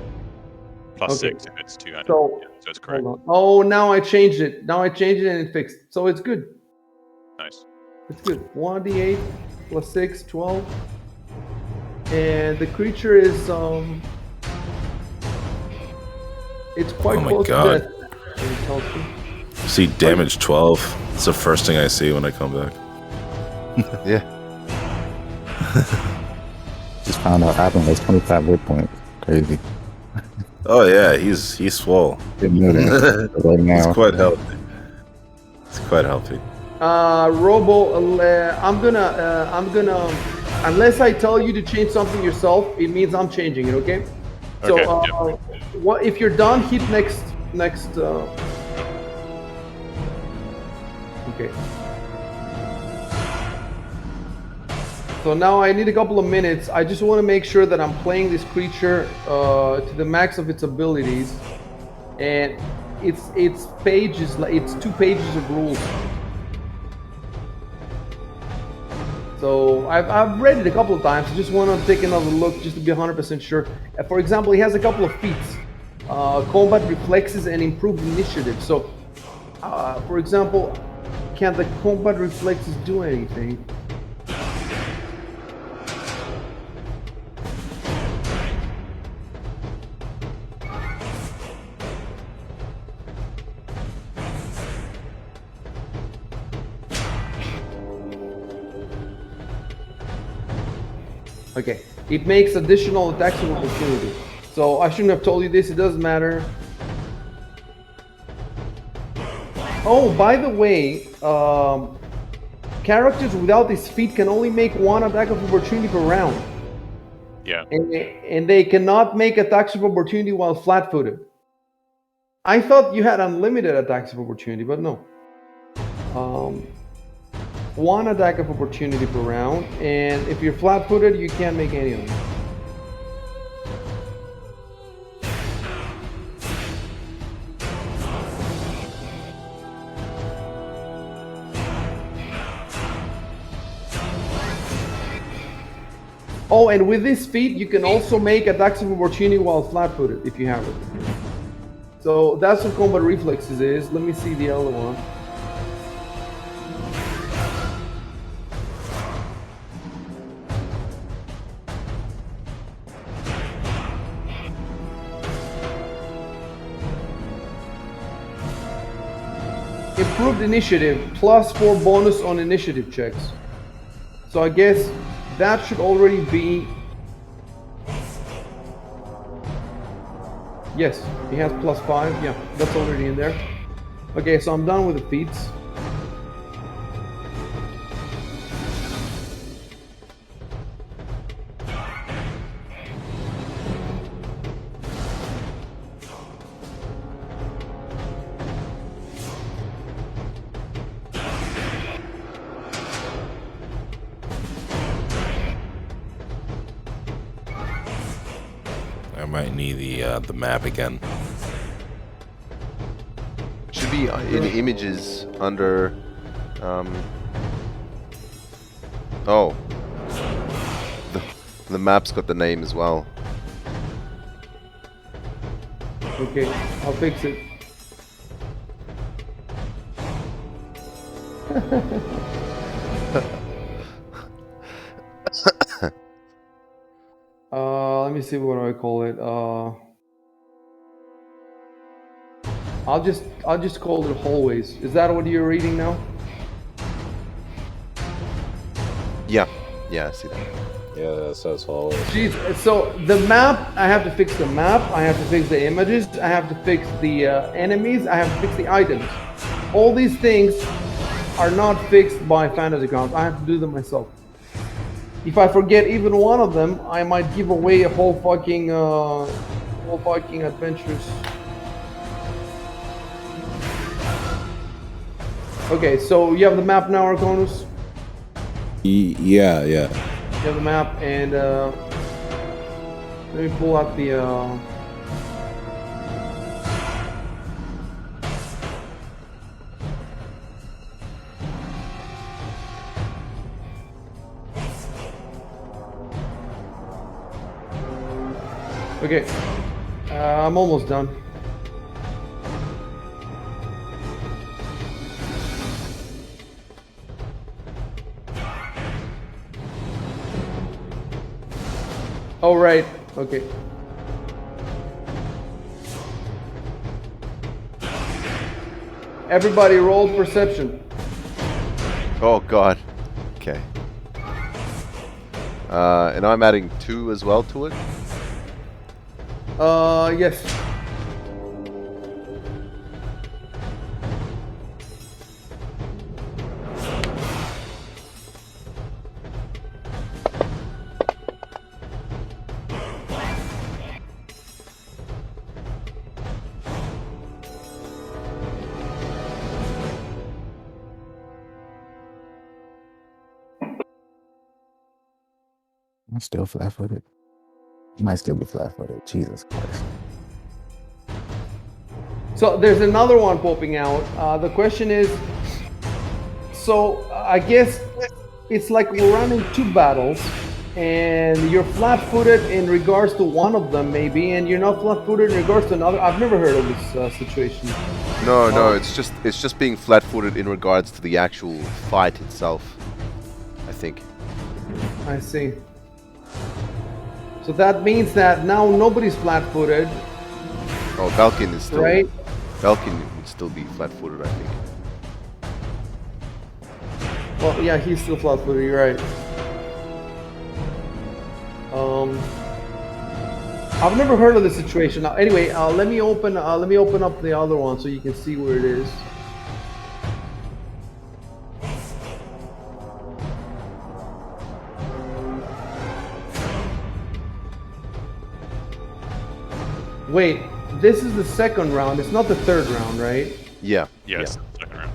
+6 Okay. if it's two-handed. So, Yeah, so it's correct. hold on. Oh, now I changed it. Now I changed it and it fixed. So it's good. Nice. It's good. 1d8 +6, 12. And the creature is it's quite Oh my close God. to death. It tells you. See damage 12. It's the first thing I see when I come back. Yeah. just found out Adam has 25 hit points. Crazy. Oh yeah, he's swole. Didn't know that. Right He's now. quite healthy. It's quite healthy. Robo, I'm gonna, unless I tell you to change something yourself, it means I'm changing it, okay? So, Okay, what if you're done? Hit next. Okay. So now I need a couple of minutes. I just want to make sure that I'm playing this creature to the max of its abilities, and it's pages, like it's 2 pages of rules. So I've read it a couple of times. I just want to take another look just to be 100% sure. For example, he has a couple of feats: combat reflexes and improved initiative. So, for example, can the combat reflexes do anything? Okay, it makes additional attacks of opportunity. So I shouldn't have told you this, it doesn't matter. Oh, by the way, characters without this feat can only make one attack of opportunity per round. Yeah. And they cannot make attacks of opportunity while flat-footed. I thought you had unlimited attacks of opportunity, but no. One attack of opportunity per round, and if you're flat-footed, you can't make any of them. Oh, and with this feat, you can also make attacks of opportunity while flat-footed, if you have it. So that's what combat reflexes is. Let me see the other one. Improved initiative, +4 bonus on initiative checks. So I guess that should already be... Yes, he has +5. Yeah, that's already in there. Okay, so I'm done with the feats. I might need the map again. It should be in images under. Oh, the map's got the name as well. Okay, I'll fix it. Let me see, what do I call it? I'll just call it hallways. Is that what you're reading now? Yeah, I see that. Yeah, that says hallways. Jeez, so the map, I have to fix the map, I have to fix the images, I have to fix the enemies, I have to fix the items. All these things are not fixed by fantasy grounds. I have to do them myself. If I forget even one of them, I might give away a whole fucking adventures. Okay, so you have the map now, Arconus? Yeah. You have the map, and let me pull out the okay, I'm almost done. Oh, right. Okay. Everybody roll perception. Oh God. Okay. And I'm adding 2 as well to it. Yes. I'm still flat-footed. You might still be flat-footed. Jesus Christ. So there's another one popping out. The question is, so I guess it's like we're running 2 battles, and you're flat-footed in regards to one of them, maybe, and you're not flat-footed in regards to another. I've never heard of this situation. No, it's just being flat-footed in regards to the actual fight itself, I think. I see. So that means that now nobody's flat-footed, Oh, Balkan is still right? Balkan would still be flat-footed, I think. Well, yeah, he's still flat-footed. You're right. I've never heard of this situation. Now, anyway, let me open up the other one so you can see where it is. Wait, this is the second round. It's not the third round, right? Yeah. Yes, second round.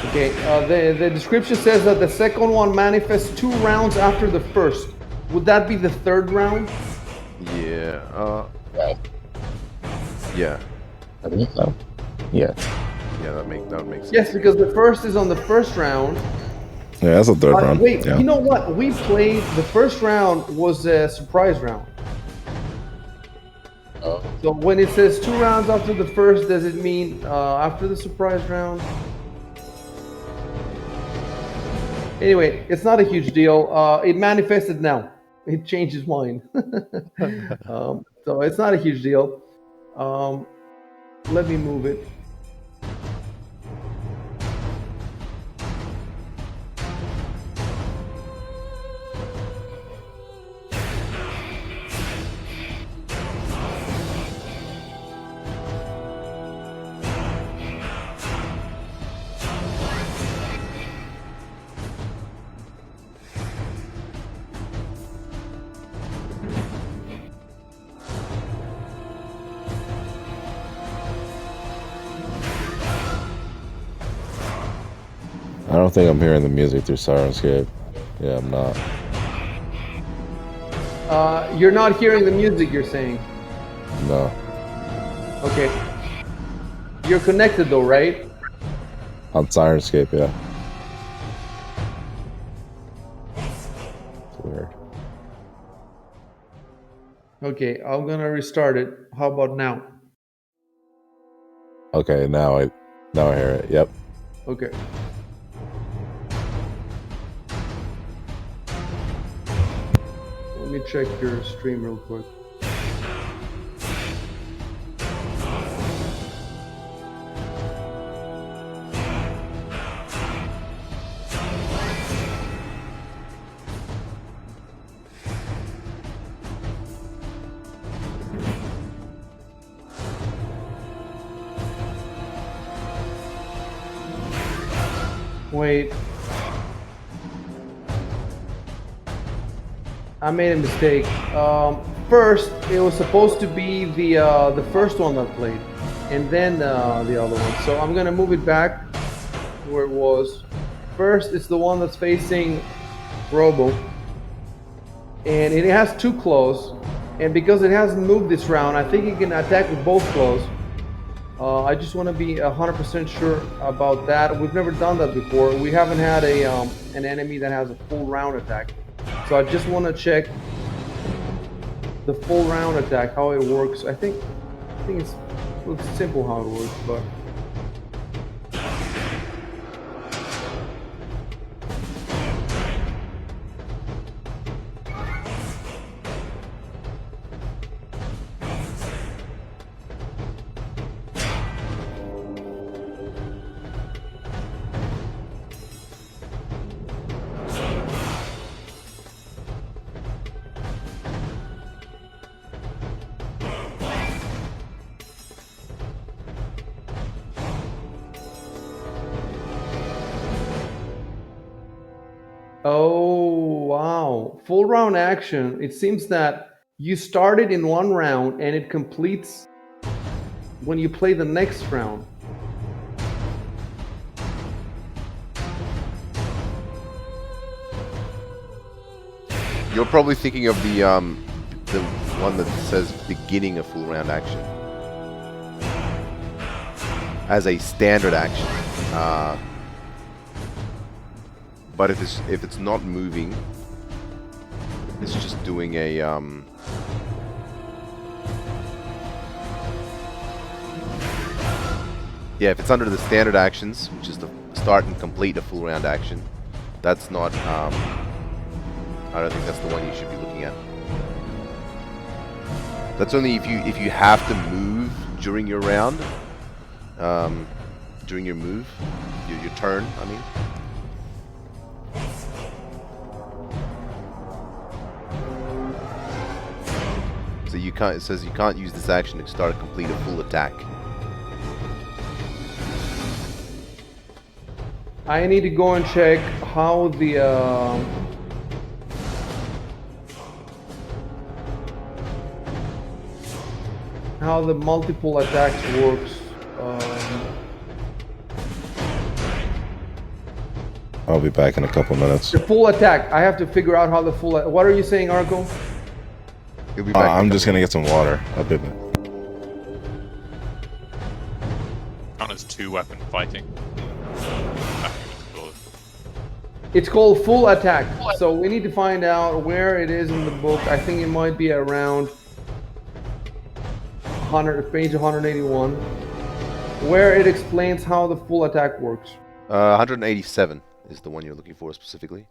Okay, the description says that the second one manifests 2 rounds after the first. Would that be the third round? Yeah. Right. Yeah. I think so. Yeah. Yeah, that would make sense. Yes, because the first is on the first round. Yeah, that's a third round. Wait, Yeah. you know what? We played, the first round was a surprise round. Oh. So when it says 2 rounds after the first, does it mean after the surprise round? Anyway, it's not a huge deal. It manifested now. It changed his mind. So it's not a huge deal. Let me move it. I don't think I'm hearing the music through Sirenscape. Yeah, I'm not. You're not hearing the music, you're saying? No. Okay. You're connected though, right? On Sirenscape, yeah. It's weird. Okay, I'm gonna restart it. How about now? Okay, now I hear it. Yep. Okay. Let me check your stream real quick. Wait. I made a mistake. First, it was supposed to be the first one that played, and then the other one. So I'm gonna move it back to where it was. First, it's the one that's facing Robo, and it has 2 claws. And because it hasn't moved this round, I think it can attack with both claws. I just want to be 100% sure about that. We've never done that before. We haven't had an enemy that has a full round attack. So I just want to check the full round attack, how it works. I think it's simple how it works, but oh wow, full round action. It seems that you started in one round and it completes when you play the next round. You're probably thinking of the one that says beginning of full round action as a standard action. But if it's not moving, it's just doing a yeah, if it's under the standard actions, which is the start and complete a full round action, that's not I don't think that's the one you should be looking at. That's only if you have to move during your round, during your move, your turn. I mean. So you can't. It says you can't use this action to start or complete a full attack. I need to go and check how the multiple attacks works. I'll be back in a couple minutes. The full attack. I have to figure out how the full. What are you saying, Arco? He'll be back. I'm just gonna get some water. I'll be back. Count as 2-weapon fighting. It's called full attack. So we need to find out where it is in the book. I think it might be around page 181, where it explains how the full attack works. 187 is the one you're looking for specifically.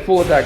Full attack.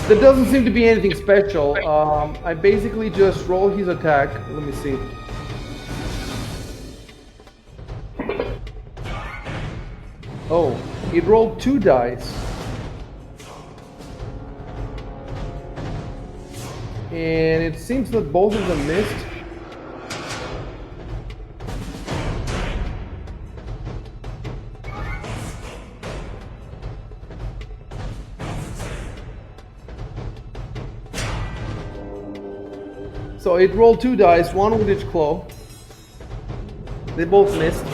There doesn't seem to be anything special. I basically just roll his attack. Let me see. Oh, it rolled 2 dice. And it seems that both of them missed. So it rolled 2 dice, one with each claw. They both missed.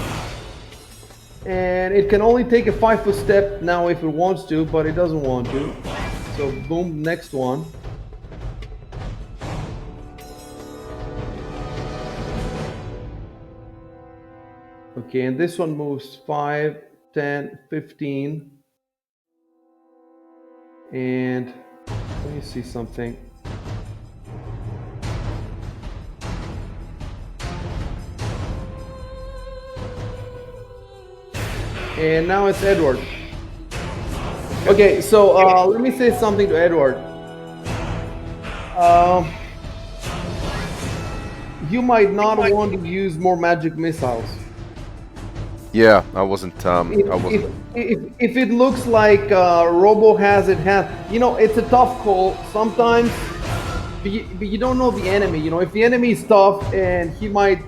And it can only take a 5-foot step now if it wants to, but it doesn't want to. So boom, next one. Okay, and this one moves 5, 10, 15. And let me see something. And now it's Edward. Okay, so let me say something to Edward. You might not want to use more magic missiles. Yeah, I wasn't. If it looks like Robo has it, you know, it's a tough call sometimes. But you don't know the enemy. You know, if the enemy is tough and he might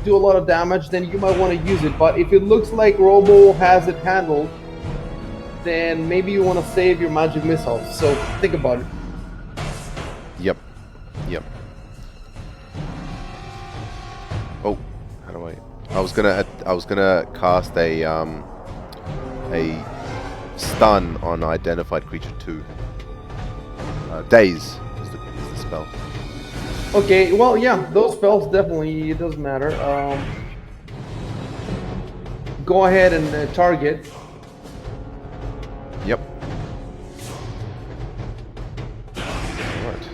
do a lot of damage, then you might want to use it. But if it looks like Robo has it handled, then maybe you want to save your magic missiles. So think about it. Yep. Yep. Oh, how do I? I was gonna cast a stun on identified creature 2. Daze is the spell. Okay, well, yeah, those spells definitely, it doesn't matter. Go ahead and target. Yep. Alright.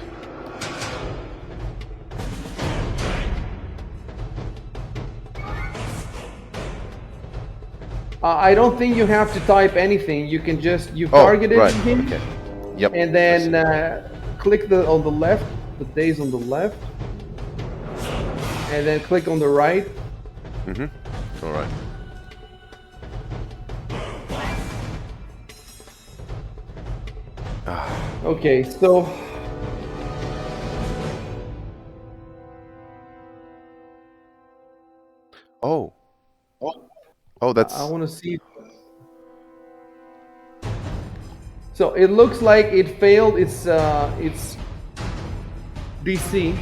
I don't think you have to type anything. You can just targeted him, okay. Yep. and then click on the left, the days on the left, and then click on the right. Mm-hmm. All right. Okay, so Oh, Oh, I that's want to see. So it looks like it failed its DC.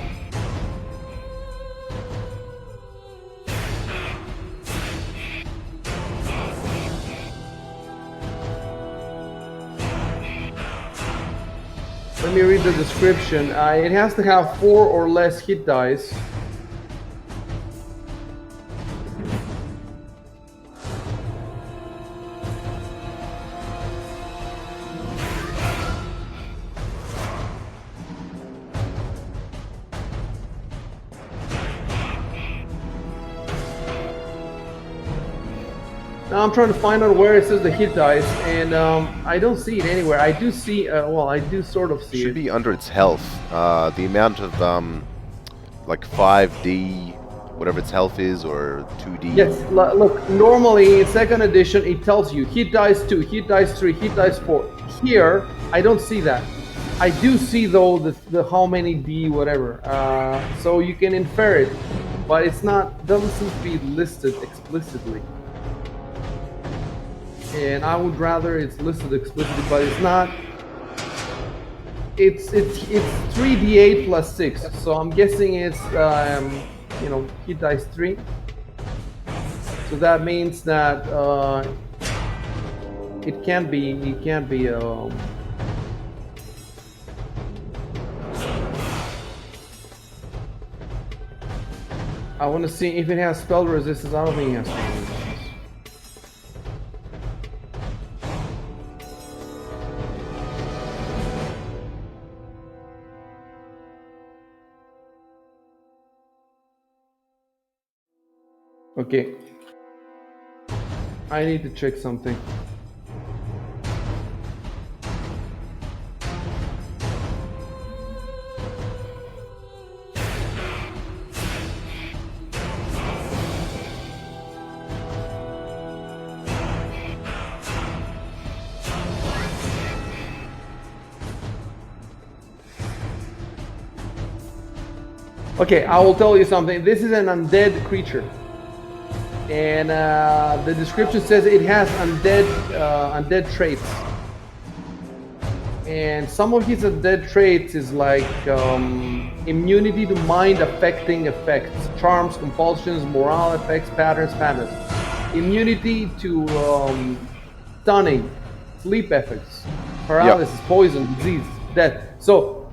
Let me read the description. It has to have 4 or less hit dice. Now I'm trying to find out where it says the hit dice, and I don't see it anywhere. I do see, well, I do sort of see should it. be under its health. The amount of like 5D, whatever its health is, or 2D. Yes, look, normally in second edition it tells you hit dice 2, hit dice 3, hit dice 4. Here, I don't see that. I do see though the how many D whatever, so you can infer it, but it's not, doesn't seem to be listed explicitly. And I would rather it's listed explicitly, but it's not. It's 3d8 plus 6, so I'm guessing it's you know, hit dice 3. So that means that it can't be I want to see if it has spell resistance. I don't think it has spell resistance. Okay. I need to check something. Okay, I will tell you something. This is an undead creature. And the description says it has undead traits. And some of his undead traits is like immunity to mind-affecting effects, charms, compulsions, morale effects, patterns. Immunity to stunning, sleep effects, paralysis, poison, disease, death. So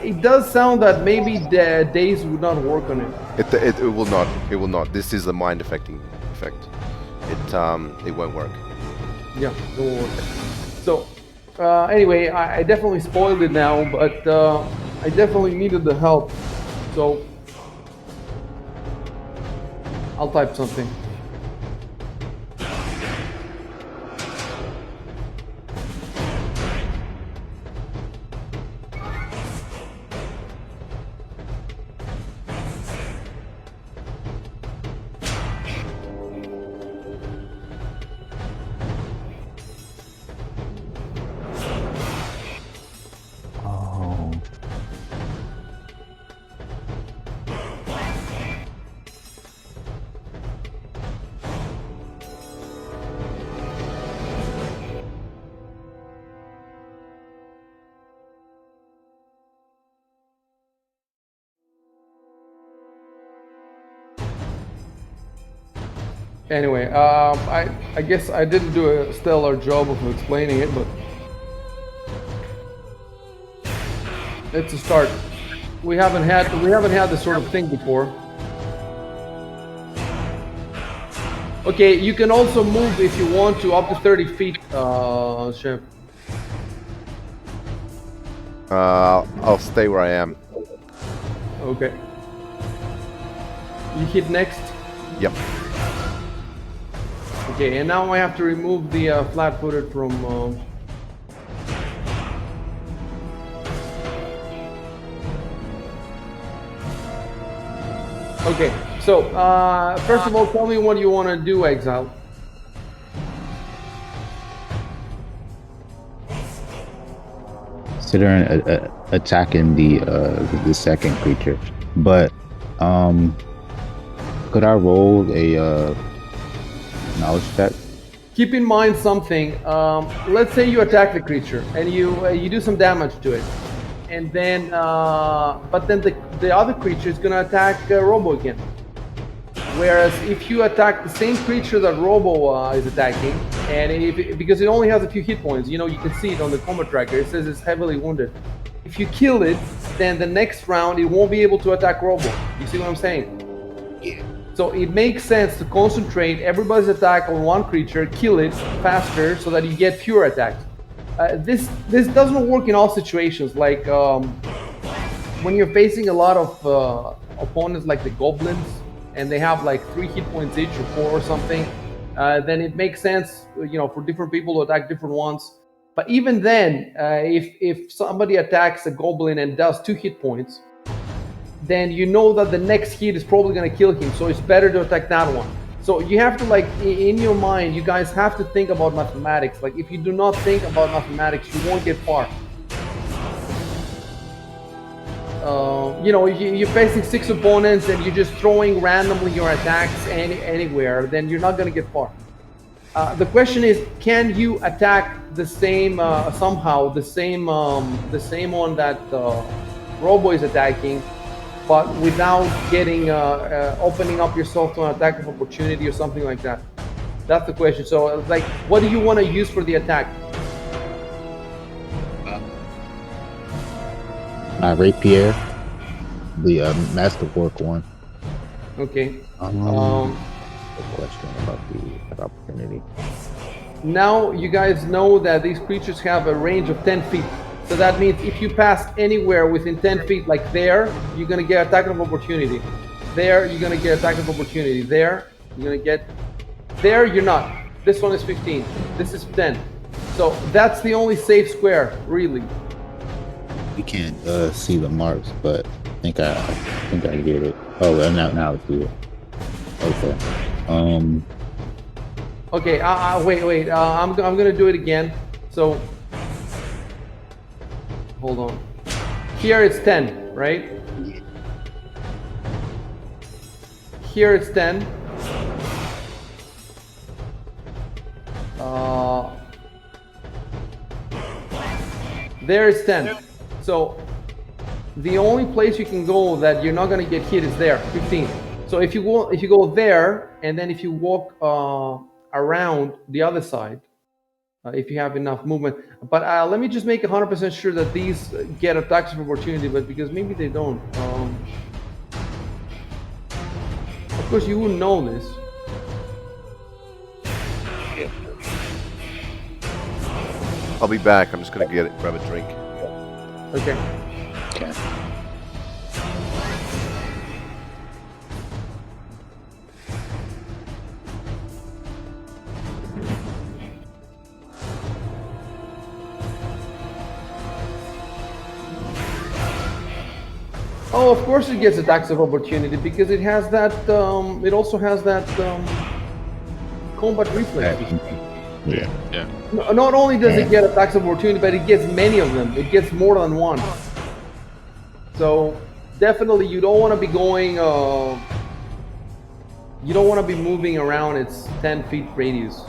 it does sound that maybe the days would not work on it. It will not. It will not. This is a mind affecting effect. It won't work. Yeah, it won't work. So anyway, I definitely spoiled it now, but I definitely needed the help. So I'll type something. Oh. Anyway, I guess I didn't do a stellar job of explaining it, but it's a start. We haven't had this sort of thing before. Okay, you can also move if you want to up to 30 feet, Chev. I'll stay where I am. Okay. You hit next. Yep. Okay, and now I have to remove the flat-footed from. Okay, so first of all, tell me what you want to do, Exile. Considering attacking the second creature, but could I roll a Knowledge check. Keep in mind something. Let's say you attack the creature and you do some damage to it, and then but then the other creature is gonna attack Robo again. Whereas if you attack the same creature that Robo is attacking, and because it only has a few hit points, you can see it on the combat tracker. It says it's heavily wounded. If you kill it, then the next round it won't be able to attack Robo. You see what I'm saying? Yeah. So it makes sense to concentrate everybody's attack on one creature, kill it faster, so that you get fewer attacks. This doesn't work in all situations. Like when you're facing a lot of opponents, like the goblins, and they have like 3 hit points each or 4 or something, then it makes sense, for different people to attack different ones. But even then, if somebody attacks a goblin and does 2 hit points, then you know that the next hit is probably going to kill him, so it's better to attack that one. So you have to, like, in your mind, you guys have to think about mathematics. Like, if you do not think about mathematics, you won't get far. You're facing 6 opponents and you're just throwing randomly your attacks anywhere, then you're not going to get far. The question is, can you attack the same somehow the same one that Robo is attacking, but without getting opening up yourself to an attack of opportunity or something like that? That's the question. So, like, what do you want to use for the attack? My rapier, the masterwork one. Okay. The question about the opportunity. Now you guys know that these creatures have a range of 10 feet. So that means if you pass anywhere within 10 feet, like there, you're going to get attack of opportunity. There, you're going to get attack of opportunity. There, you're going to get... There, you're not. This one is 15. This is 10. So that's the only safe square, really. You can't see the marks, but I think I get it. Oh, well, now it's here. Okay. Okay, wait. I'm gonna do it again. So, hold on. Here it's 10, right? Here it's 10. There it's 10. So, the only place you can go that you're not gonna get hit is there, 15. So if you go there, and then if you walk around the other side, if you have enough movement. But let me just make 100% sure that these get attacks of opportunity, but because maybe they don't. Of course, you wouldn't know this. I'll be back. I'm just gonna grab a drink. Okay. Okay. Oh, of course it gets attacks of opportunity because it has that. It also has that combat reflex. Yeah. Not only does it get attacks of opportunity, but it gets many of them. It gets more than one. So definitely, you don't want to be going. You don't want to be moving around its 10 feet radius.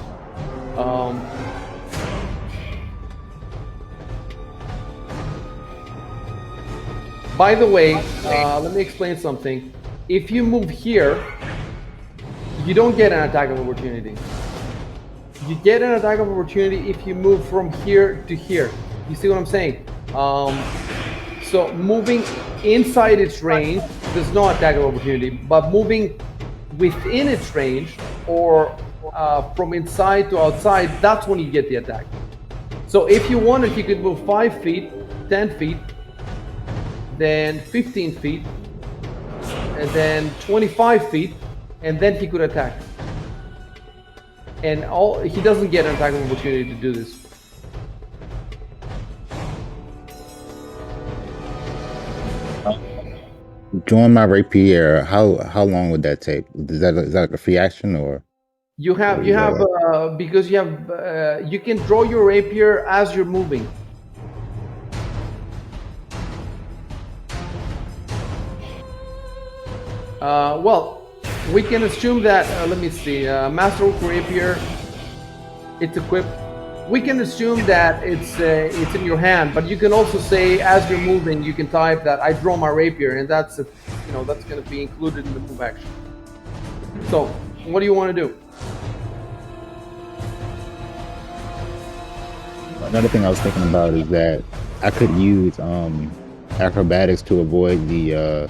By the way, let me explain something. If you move here, you don't get an attack of opportunity. You get an attack of opportunity if you move from here to here. You see what I'm saying? So moving inside its range, there's no attack of opportunity. But moving within its range, or from inside to outside, that's when you get the attack. So if you wanted, you could move 5 feet, 10 feet, then 15 feet, and then 25 feet, and then he could attack. And he doesn't get an attack of opportunity to do this. Join my rapier. How long would that take? Is that like a free action or? You have because you can draw your rapier as you're moving. Well, we can assume that, let me see, Master Oak Rapier, it's equipped. We can assume that it's in your hand, but you can also say, as you're moving, you can type that I draw my rapier, and that's that's going to be included in the move action. So, what do you want to do? Another thing I was thinking about is that I could use acrobatics to avoid the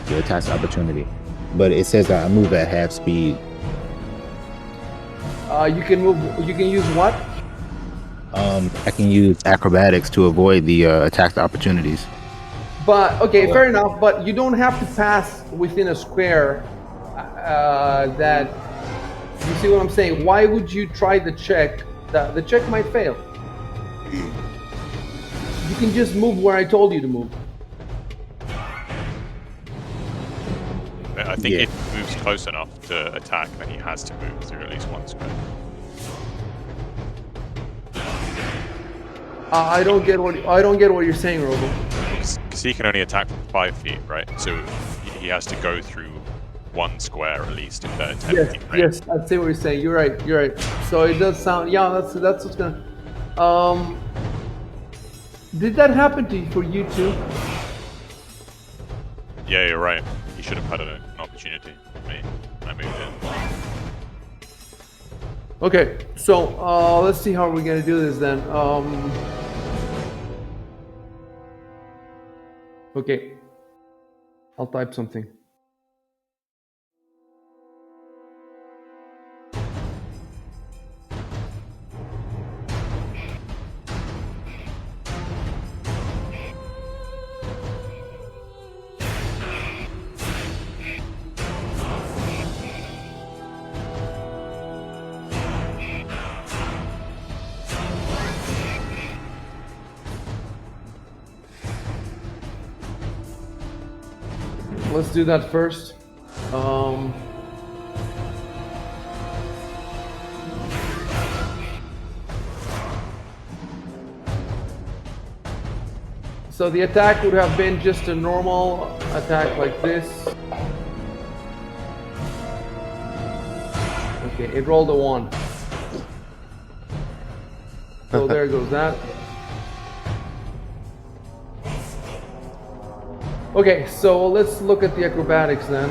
attacks opportunity, but it says that I move at half speed. You can move. You can use what? I can use acrobatics to avoid the attack opportunities. But okay, fair enough. But you don't have to pass within a square. That you see what I'm saying? Why would you try the check? The check might fail. You can just move where I told you to move. I think if he moves close enough to attack, then he has to move through at least one square. I don't get what you're saying, Robo. Because he can only attack from 5 feet, right? So he has to go through one square at least if they're 10 feet range. Yes, I see what you're saying. You're right. So it does sound. Yeah, that's what's gonna. Did that happen for you too? Yeah, you're right. He should have had an opportunity. I moved in. Okay, so let's see how we're gonna do this then. Okay, I'll type something. Let's do that first. So the attack would have been just a normal attack like this. Okay, it rolled a 1. So there goes that. Okay, so let's look at the acrobatics then.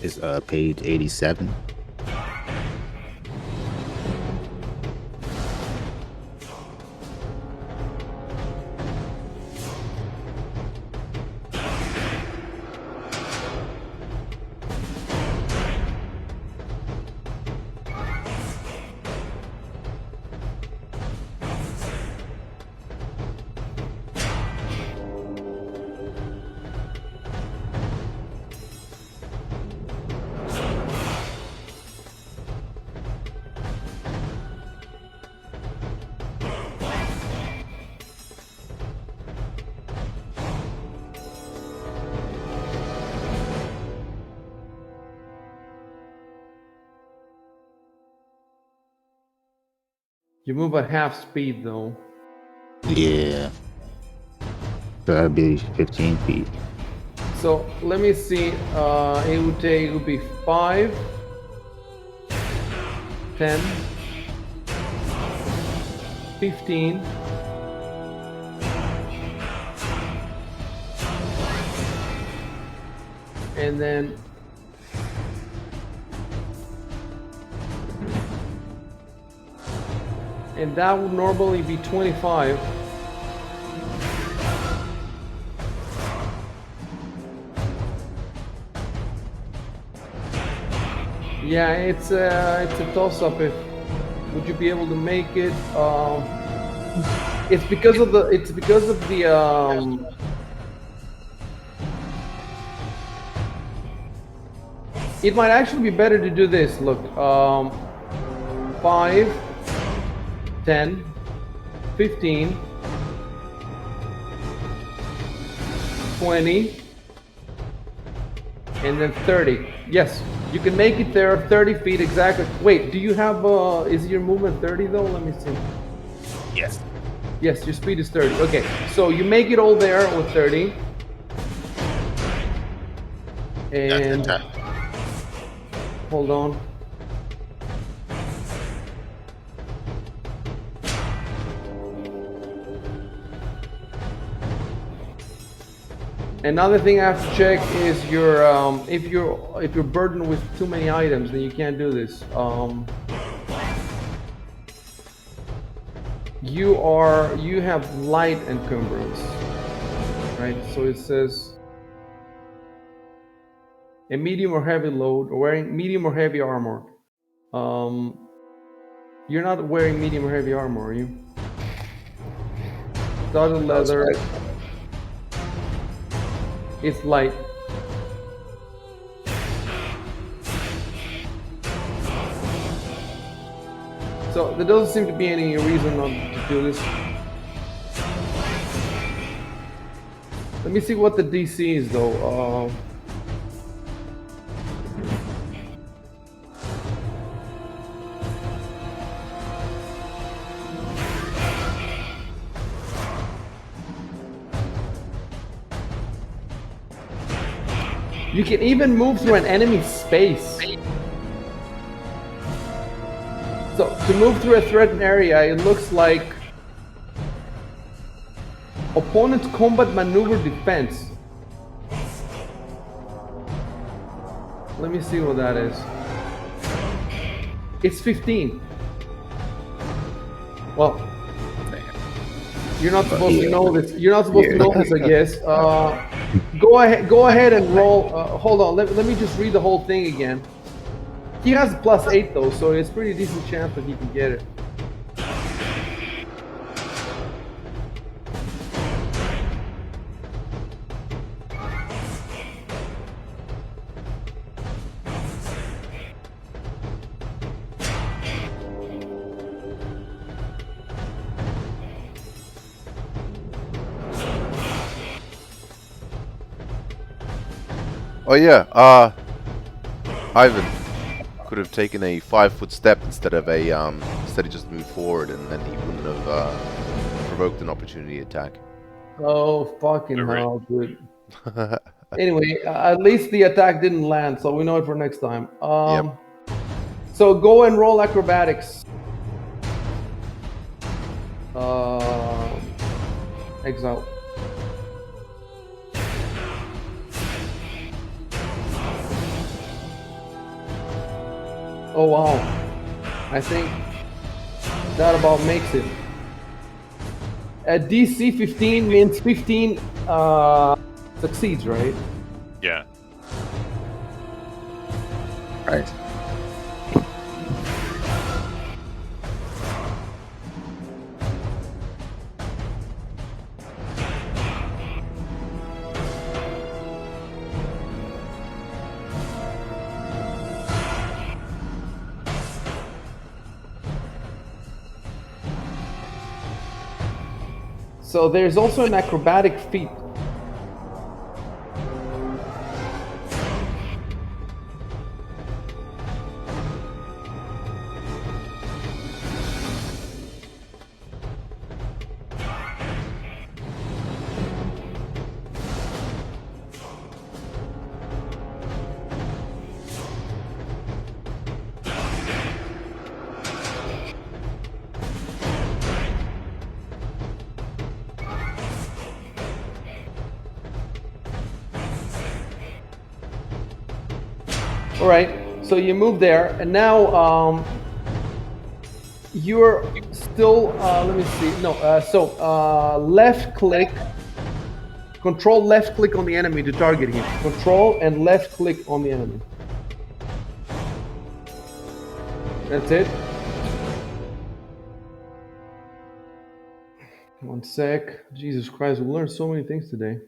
It's page 87. You move at half speed though. Yeah. So that'd be 15 feet. So let me see. It would be 5, 10, 15. And then that would normally be 25. Yeah, it's a toss-up. If would you be able to make it? It's because of the. It might actually be better to do this. Look, 5, 10, 15, 20, and then 30. Yes, you can make it there, 30 feet exactly. Wait, do you have, is your movement 30 though? Let me see. Yes. Yes, your speed is 30. Okay, so you make it all there with 30. And hold on. Another thing I have to check is your if you're burdened with too many items, then you can't do this. You have light encumbrance, right? So it says a medium or heavy load, or wearing medium or heavy armor. You're not wearing medium or heavy armor, are you? Studded leather. It's light. So there doesn't seem to be any reason not to do this. Let me see what the DC is though. You can even move through an enemy space. So to move through a threatened area, it looks like opponent's combat maneuver defense. Let me see what that is. It's 15. Well, you're not supposed to know this. You're not supposed to know this, I guess. Go ahead and roll. Hold on. Let me just read the whole thing again. He has +8 though, so it's pretty decent chance that he can get it. Oh yeah, Ivan could have taken a 5-foot step instead of just moved forward, and then he wouldn't have provoked an opportunity attack. Oh fucking hell, dude. Anyway, at least the attack didn't land, so we know it for next time. Yep. So go and roll acrobatics. Exile. Oh wow. I think that about makes it. A DC 15 means 15 succeeds, right? Yeah. Right. So there's also an acrobatic feat. All right, so you move there, and now you're still. Let me see. No, left click, control left click on the enemy to target him. Control and left click on the enemy. That's it. One sec. Jesus Christ, we learned so many things today.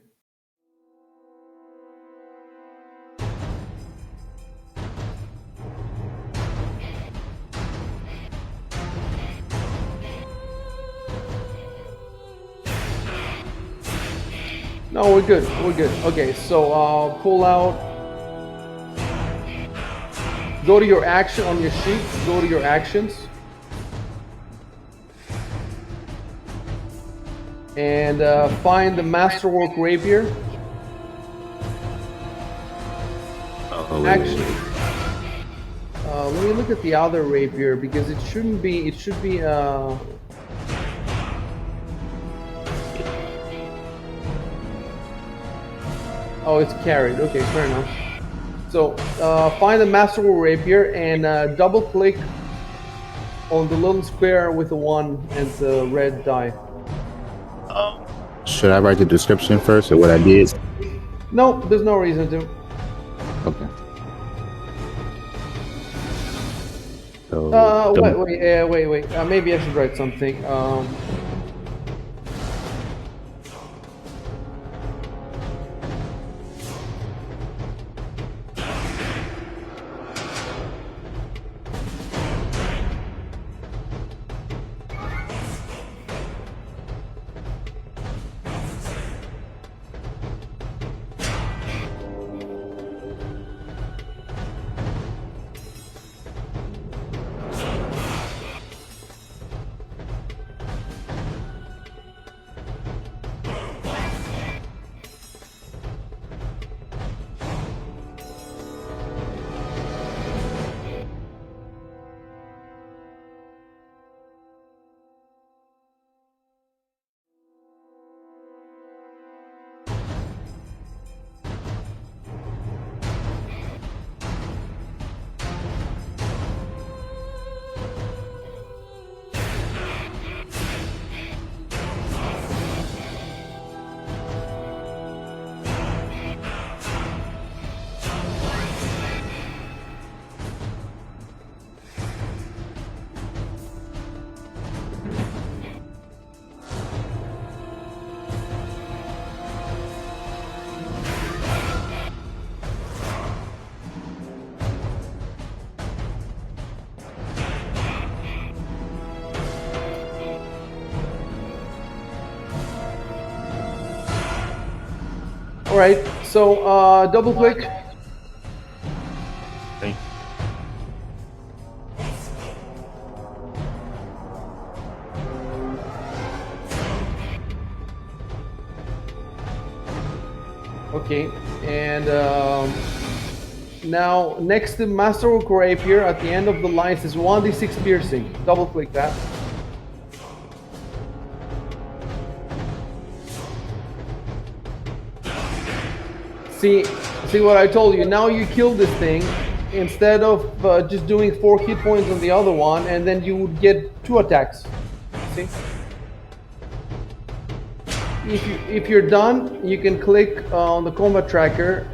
No, we're good. We're good. Okay, so pull out. Go to your action on your sheet. Go to your actions. and find the Masterwork Rapier. Oh, Actually, let me look at the other rapier because it shouldn't be. It should be. Oh, it's carried. Okay, fair enough. So find the Masterwork Rapier and double click on the little square with the 1 and the red die. Should I write the description first or what I did? No, there's no reason to. Okay. So, Wait. Maybe I should write something. All right. So double click. Okay. Okay, and now next to Masterwork Rapier at the end of the line says 1d6 piercing. Double click that. See what I told you. Now you kill this thing instead of just doing 4 hit points on the other one, and then you would get 2 attacks. See? If you're done, you can click on the combat tracker,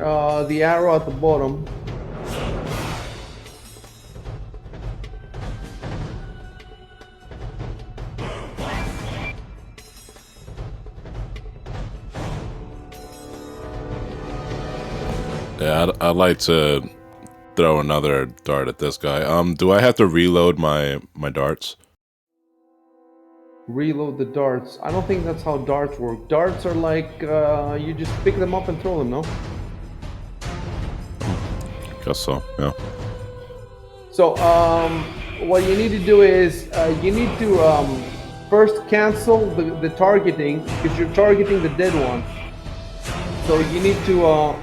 the arrow at the bottom. Yeah, I'd like to throw another dart at this guy. Do I have to reload my darts? Reload the darts. I don't think that's how darts work. Darts are like you just pick them up and throw them, no? Guess so. Yeah. So what you need to do is you need to first cancel the targeting because you're targeting the dead one. So you need to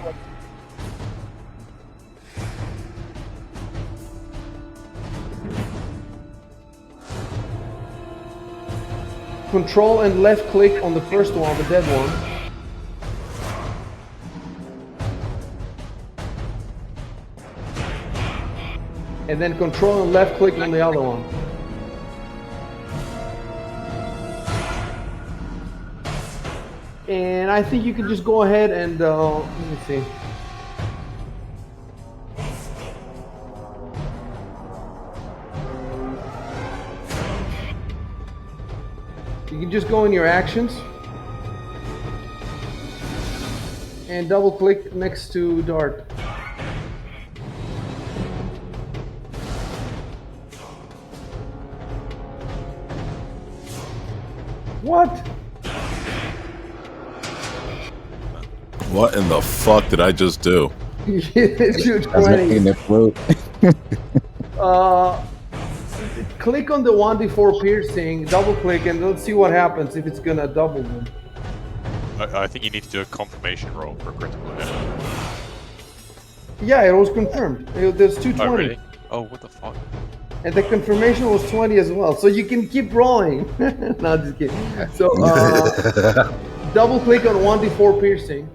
control and left click on the first one, the dead one. And then control and left click on the other one. And I think you can just go ahead and let me see. You can just go in your actions and double click next to dart. What? What in the fuck did I just do? It's your I was making 20. it float. click on the 1d4 piercing, double click, and let's see what happens if it's gonna double them. I think you need to do a confirmation roll for a critical hit. Yeah, it was confirmed. There's 220. Oh, really? Oh, what the fuck? And the confirmation was 20 as well. So you can keep rolling. No, just kidding. So double click on 1d4 piercing.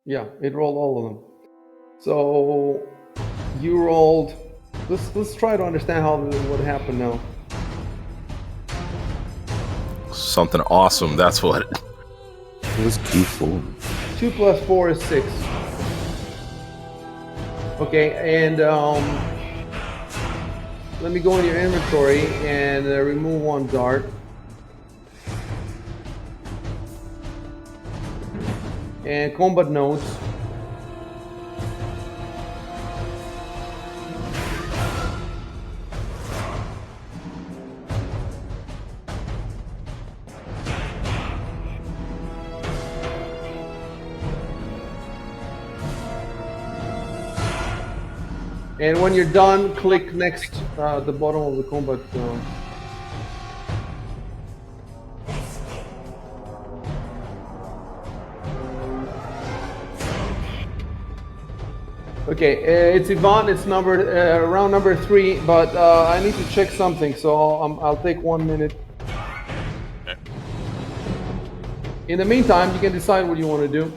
Yeah, it rolled all of them. So you rolled. Let's try to understand what happened now. Something awesome. That's what. It was Q4. 2 plus 4 is 6. Okay, and let me go in your inventory and remove 1 dart. And combat notes. And when you're done, click next the bottom of the combat. Okay, it's Ivan. It's number round number 3, but I need to check something, so I'll take 1 minute. Okay. In the meantime, you can decide what you want to do.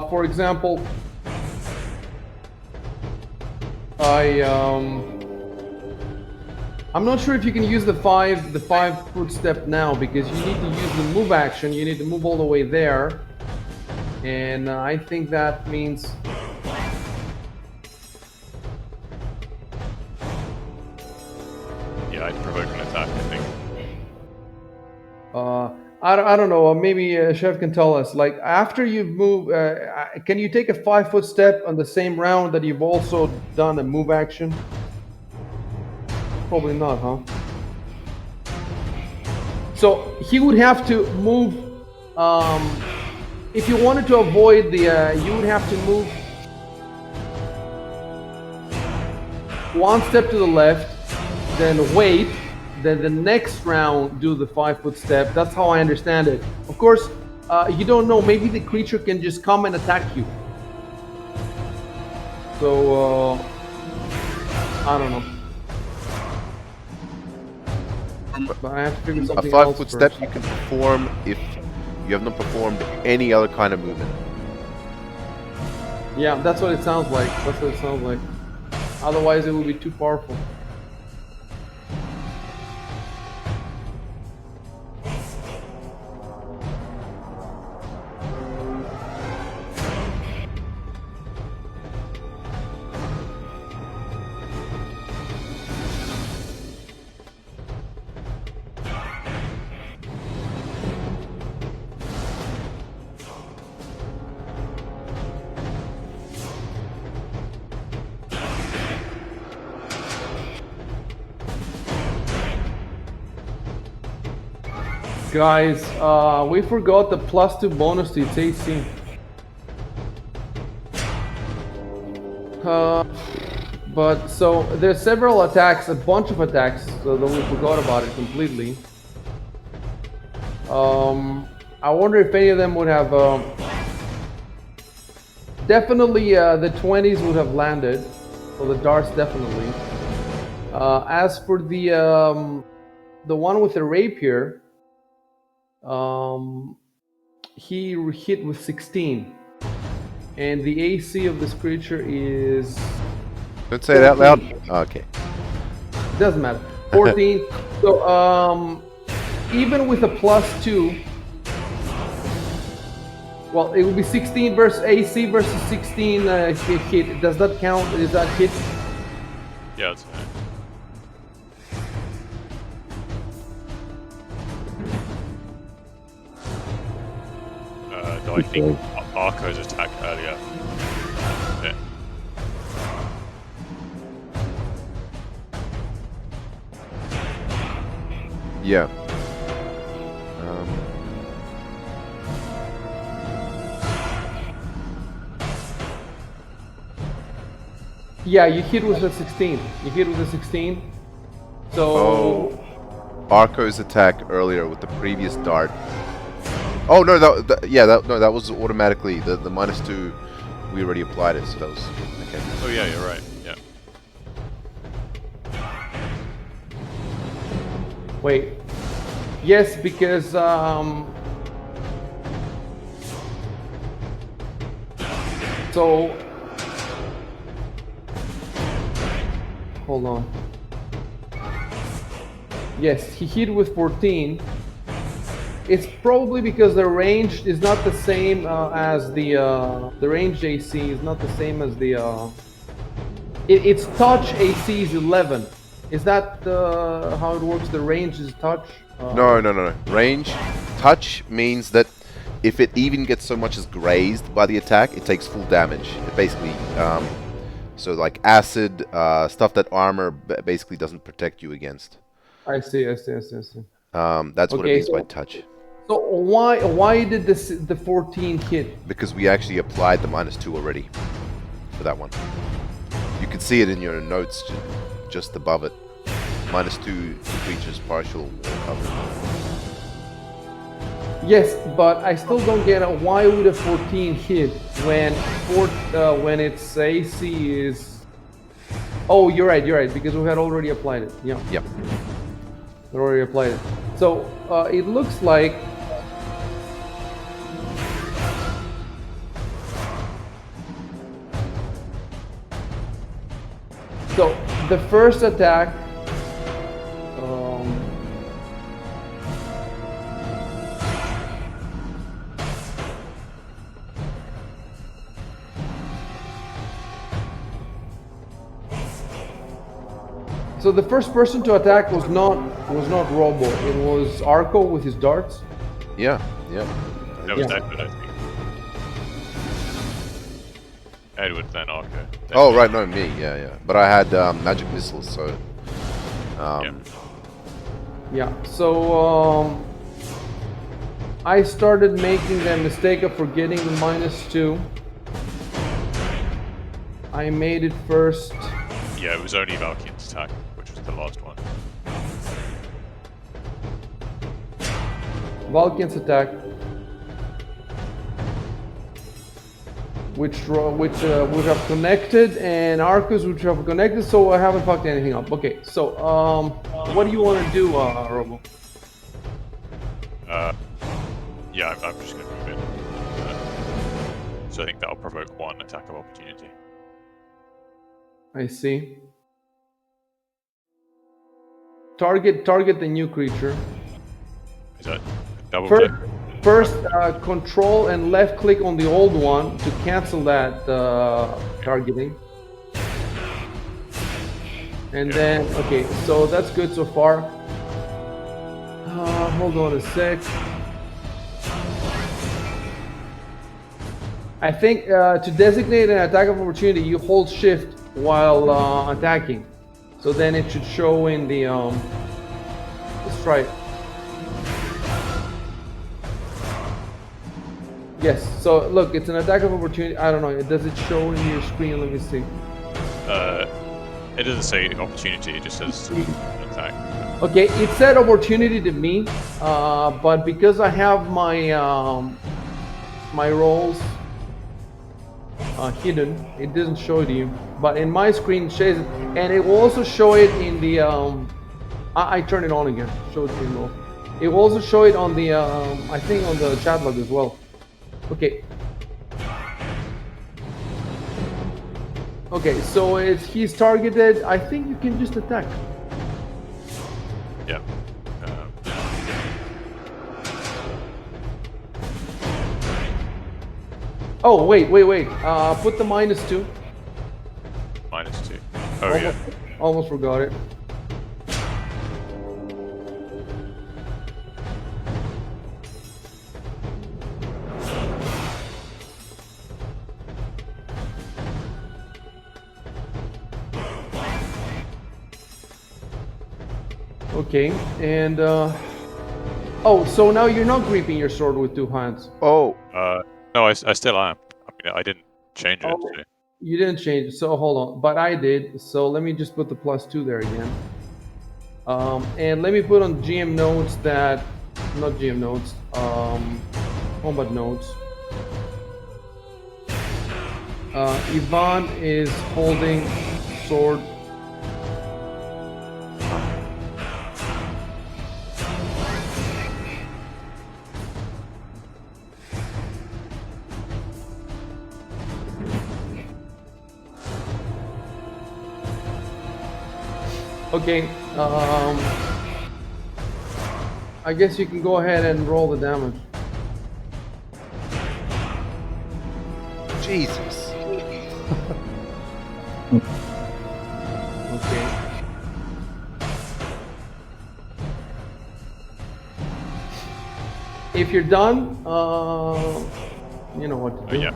For example, I'm not sure if you can use the 5-foot step now, because you need to use the move action. You need to move all the way there, and I think that means Yeah, I'd provoke an attack, I think. I don't know. Maybe Chef can tell us. Like, after you've moved, can you take a 5-foot step on the same round that you've also done a move action? Probably not, huh? So he would have to move. If you wanted to avoid the, you would have to move 1 step to the left, then wait. Then the next round do the 5-foot step. That's how I understand it. Of course, you don't know. Maybe the creature can just come and attack you. So I don't know. But I have to figure A something else 5-foot first. step you can perform if you have not performed any other kind of movement. Yeah, that's what it sounds like. That's what it sounds like. Otherwise, it would be too powerful. Guys, we forgot the +2 bonus to its AC. But so there's several attacks, a bunch of attacks, so that we forgot about it completely. I wonder if any of them would have. Definitely, the 20s would have landed. So the darts definitely. As for the one with the rapier. He hit with 16, and the AC of this creature is. Don't say it out loud. 14. Okay. It doesn't matter. 14. So even with a +2, well, it will be 16 versus AC versus 16 hit. Does that count? Is that hit? Yeah, that's fine. No, I think Arco's attack earlier. Yeah. Yeah. Yeah, you hit with a 16. You hit with a 16. So Oh. Arco's attack earlier with the previous dart. Oh no, that was automatically the -2. We already applied it, so that was okay. Oh yeah, you're right. Yeah. wait. Yes, because so hold on. Yes, he hit with 14. It's probably because the range is not the same as the range AC is not the same as the its touch AC is 11. Is that how it works? The range is touch. No. Range touch means that if it even gets so much as grazed by the attack, it takes full damage. It basically, so like acid, stuff that armor basically doesn't protect you against. I see. That's what it Okay, means by touch. so why did the 14 hit? Because we actually applied the -2 already for that one. You can see it in your notes just above it. -2 creatures partial wall cover. Yes, but I still don't get it. Why would a 14 hit when its AC is? Oh, you're right. Because we had already applied it. Yeah. Yep. We already applied it. So it looks like. So the first attack. So the first person to attack was not Robo. It was Arco with his darts. Yeah. That was Yeah. Edward, I think. Edward, then Arco. Then Oh right, no, me. Yeah. But I had magic missiles, so. Yeah. So I started making the mistake of forgetting the -2. I made it first. Yeah, it was only Valkyrian's attack, which was the last one. Vulcan's attack, which would have connected, and Arcus would have connected. So I haven't fucked anything up. Okay. So what do you want to do, Robo? Yeah, I'm just going to move it. So I think that'll provoke one attack of opportunity. I see. Target the new creature. Is that double First, click? first control and left click on the old one to cancel that targeting. And then, okay, so that's good so far. Hold on a sec. I think to designate an attack of opportunity, you hold shift while attacking. So then it should show in the let's try it. Yes, so look, it's an attack of opportunity. I don't know, does it show in your screen? Let me see. It doesn't say opportunity, it just says attack. Okay, it said opportunity to me, but because I have my my rolls hidden, it doesn't show it to you. But in my screen it shows it, and it will also show it in the I turn it on again. Show it to you. It will also show it on the I think on the chat log as well. Okay. Okay, so if he's targeted, I think you can just attack. Yeah. Oh, wait. Put the -2. -2. Oh, yeah. Almost forgot it. Okay, and oh, so now you're not gripping your sword with two hands. Oh, No, I still am. I mean, I didn't change it. Oh, So. you didn't change it, so hold on. But I did, so let me just put the +2 there again. And let me put on GM notes that, not GM notes, combat notes. Ivan is holding sword. Okay, I guess you can go ahead and roll the damage. Jesus. Okay. If you're done, you know what to do. Yeah.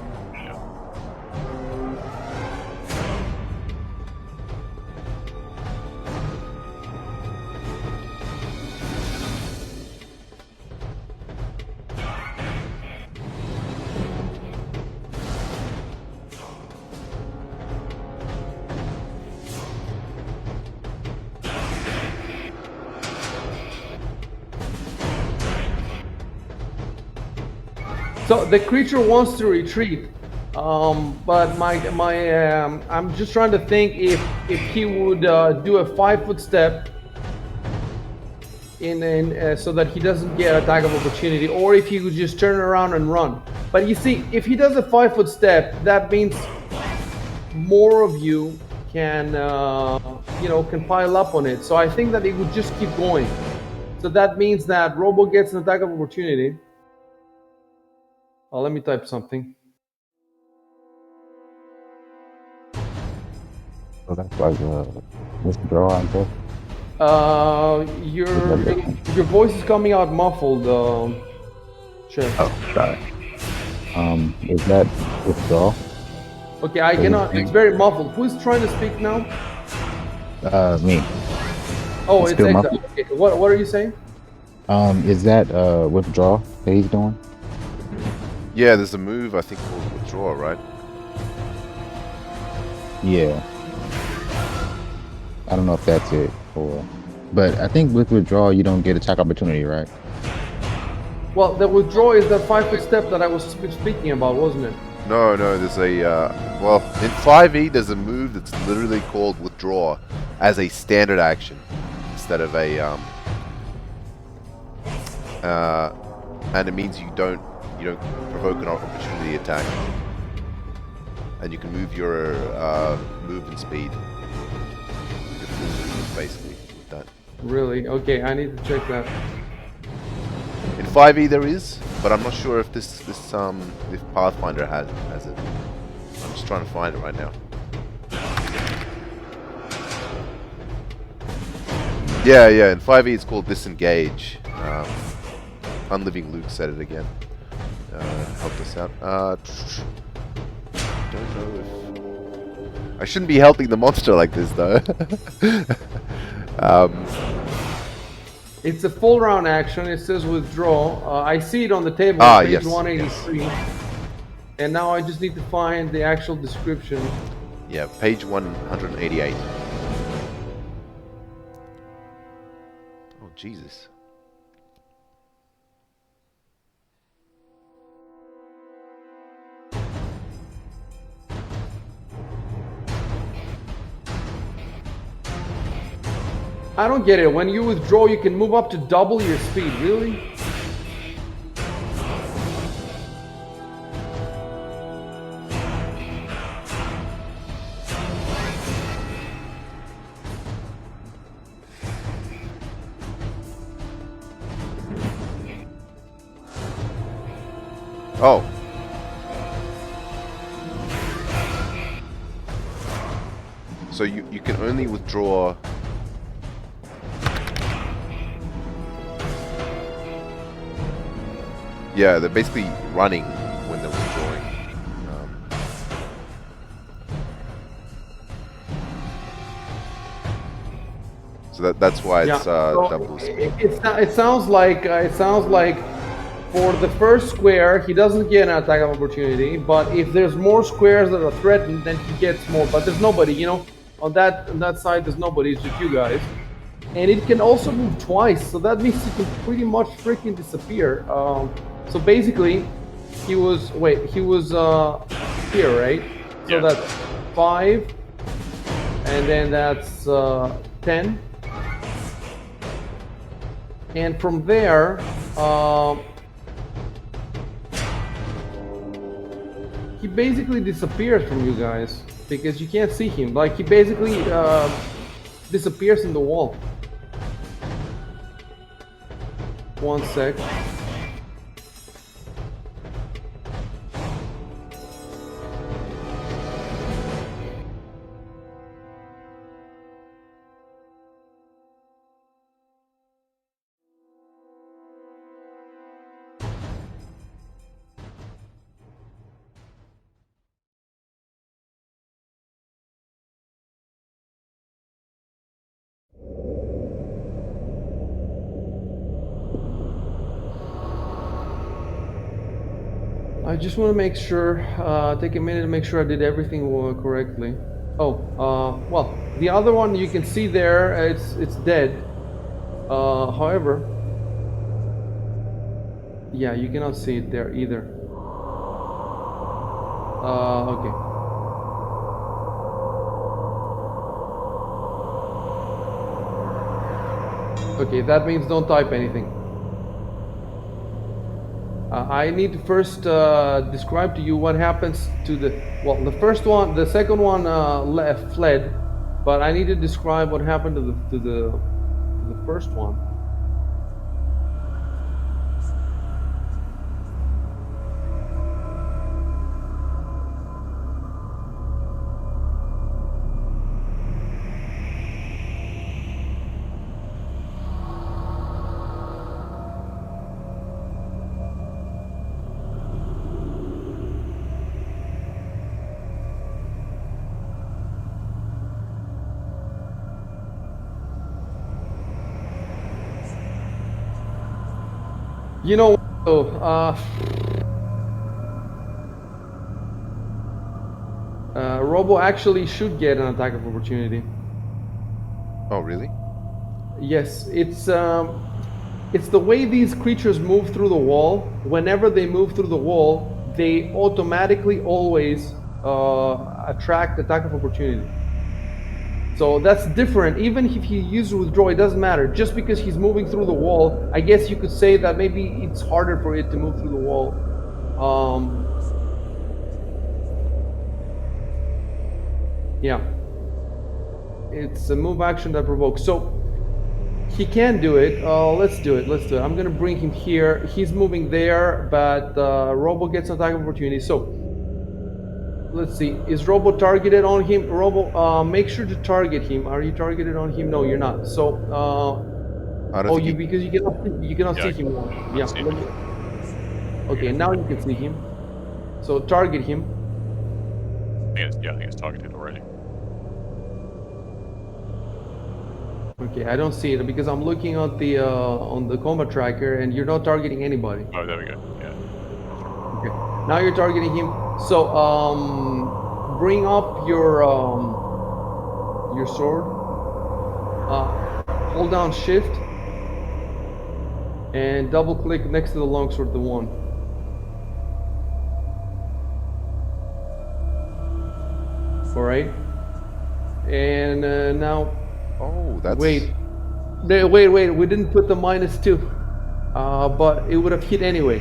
So the creature wants to retreat, but I'm just trying to think if he would do a 5-foot step in so that he doesn't get attack of opportunity, or if he would just turn around and run. But you see, if he does a 5-foot step, that means more of you can can pile up on it. So I think that it would just keep going. So that means that Robo gets an attack of opportunity. Let me type something. So that's like withdraw, I guess. Your voice is coming out muffled, Chev. Oh, sorry. Is that withdraw? Okay, I cannot. It's very muffled. Who is trying to speak now? Me. Oh, It's it's still Exile. muffled. Okay, what are you saying? Is that withdraw that he's doing? Yeah, there's a move I think called withdraw, right? Yeah. I don't know if that's it, but I think with withdraw you don't get attack opportunity, right? Well, the withdraw is the 5-foot step that I was speaking about, wasn't it? No, there's a, well, in 5e there's a move that's literally called withdraw as a standard action instead of a, and it means you don't provoke an opportunity attack. And you can move your, movement speed. Your full movement, basically, with that. Really? Okay, I need to check that. In 5e there is, but I'm not sure if this if Pathfinder has it. I'm just trying to find it right now. Yeah. In 5e it's called disengage. Unliving Luke said it again. Helped us out. Don't know if I shouldn't be helping the monster like this though. It's a full round action. It says withdraw. I see it on the table, page yes, 183. yes. And now I just need to find the actual description. Yeah, page 188. Oh, Jesus. I don't get it. When you withdraw, you can move up to double your speed. Really? Oh. So you can only withdraw. Yeah, they're basically running when they're withdrawing. So that's why Yeah. it's So double speed. it sounds like for the first square he doesn't get an attack of opportunity, but if there's more squares that are threatened, then he gets more. But there's nobody, on that side. There's nobody. It's just you guys. And it can also move twice, so that means it can pretty much freaking disappear. So basically, he was here, right? So Yeah. that's 5, and then that's 10. And from there, he basically disappears from you guys because you can't see him. Like, he basically disappears in the wall. 1 sec. I just want to make sure, take a minute to make sure I did everything correctly. Oh, well, the other one you can see there, it's dead. However, yeah, you cannot see it there either. Okay. Okay, that means don't type anything. I need to first describe to you what happens to the first one, the second one fled, but I need to describe what happened to the first one. You know, Robo actually should get an attack of opportunity. Oh, really? Yes, it's the way these creatures move through the wall. Whenever they move through the wall, they automatically always attract attack of opportunity. So that's different. Even if he uses withdraw, it doesn't matter. Just because he's moving through the wall, I guess you could say that maybe it's harder for it to move through the wall. Yeah. It's a move action that provokes. So he can do it. Let's do it. I'm gonna bring him here. He's moving there, but Robo gets an attack of opportunity. So let's see. Is Robo targeted on him? Robo, make sure to target him. Are you targeted on him? No, you're not. So, I don't think he... because you cannot see him now. Yeah. see him. Okay, now you can see him. So target him. I think it's targeted already. Okay, I don't see it because I'm looking at the on the combat tracker, and you're not targeting anybody. Oh, there we go. Yeah. Okay, now you're targeting him. So bring up your sword. Hold down Shift and double click next to the longsword, the one. All right. And now. Oh, that's... Wait. Wait. We didn't put the -2, but it would have hit anyway,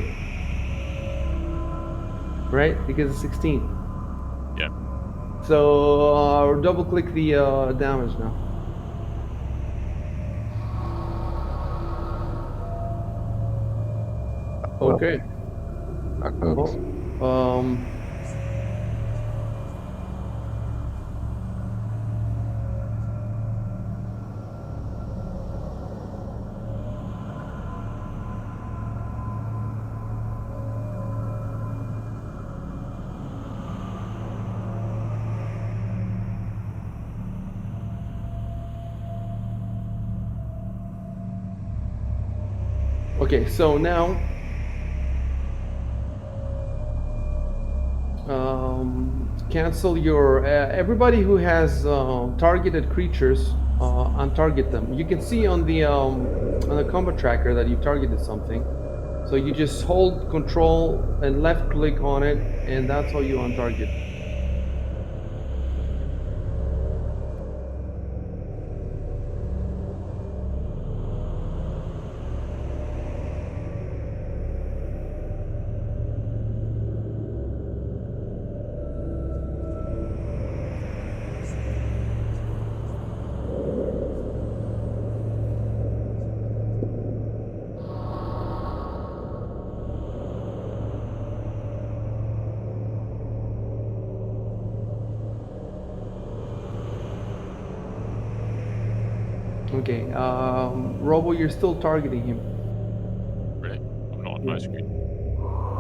right? Because it's 16. Yeah. So double click the damage now. Okay. Well, Okay, so now cancel your everybody who has targeted creatures, untarget them. You can see on the combat tracker that you targeted something. So you just hold control and left click on it, and that's how you untarget. Okay, Robo, you're still targeting him. Really? I'm not on my screen.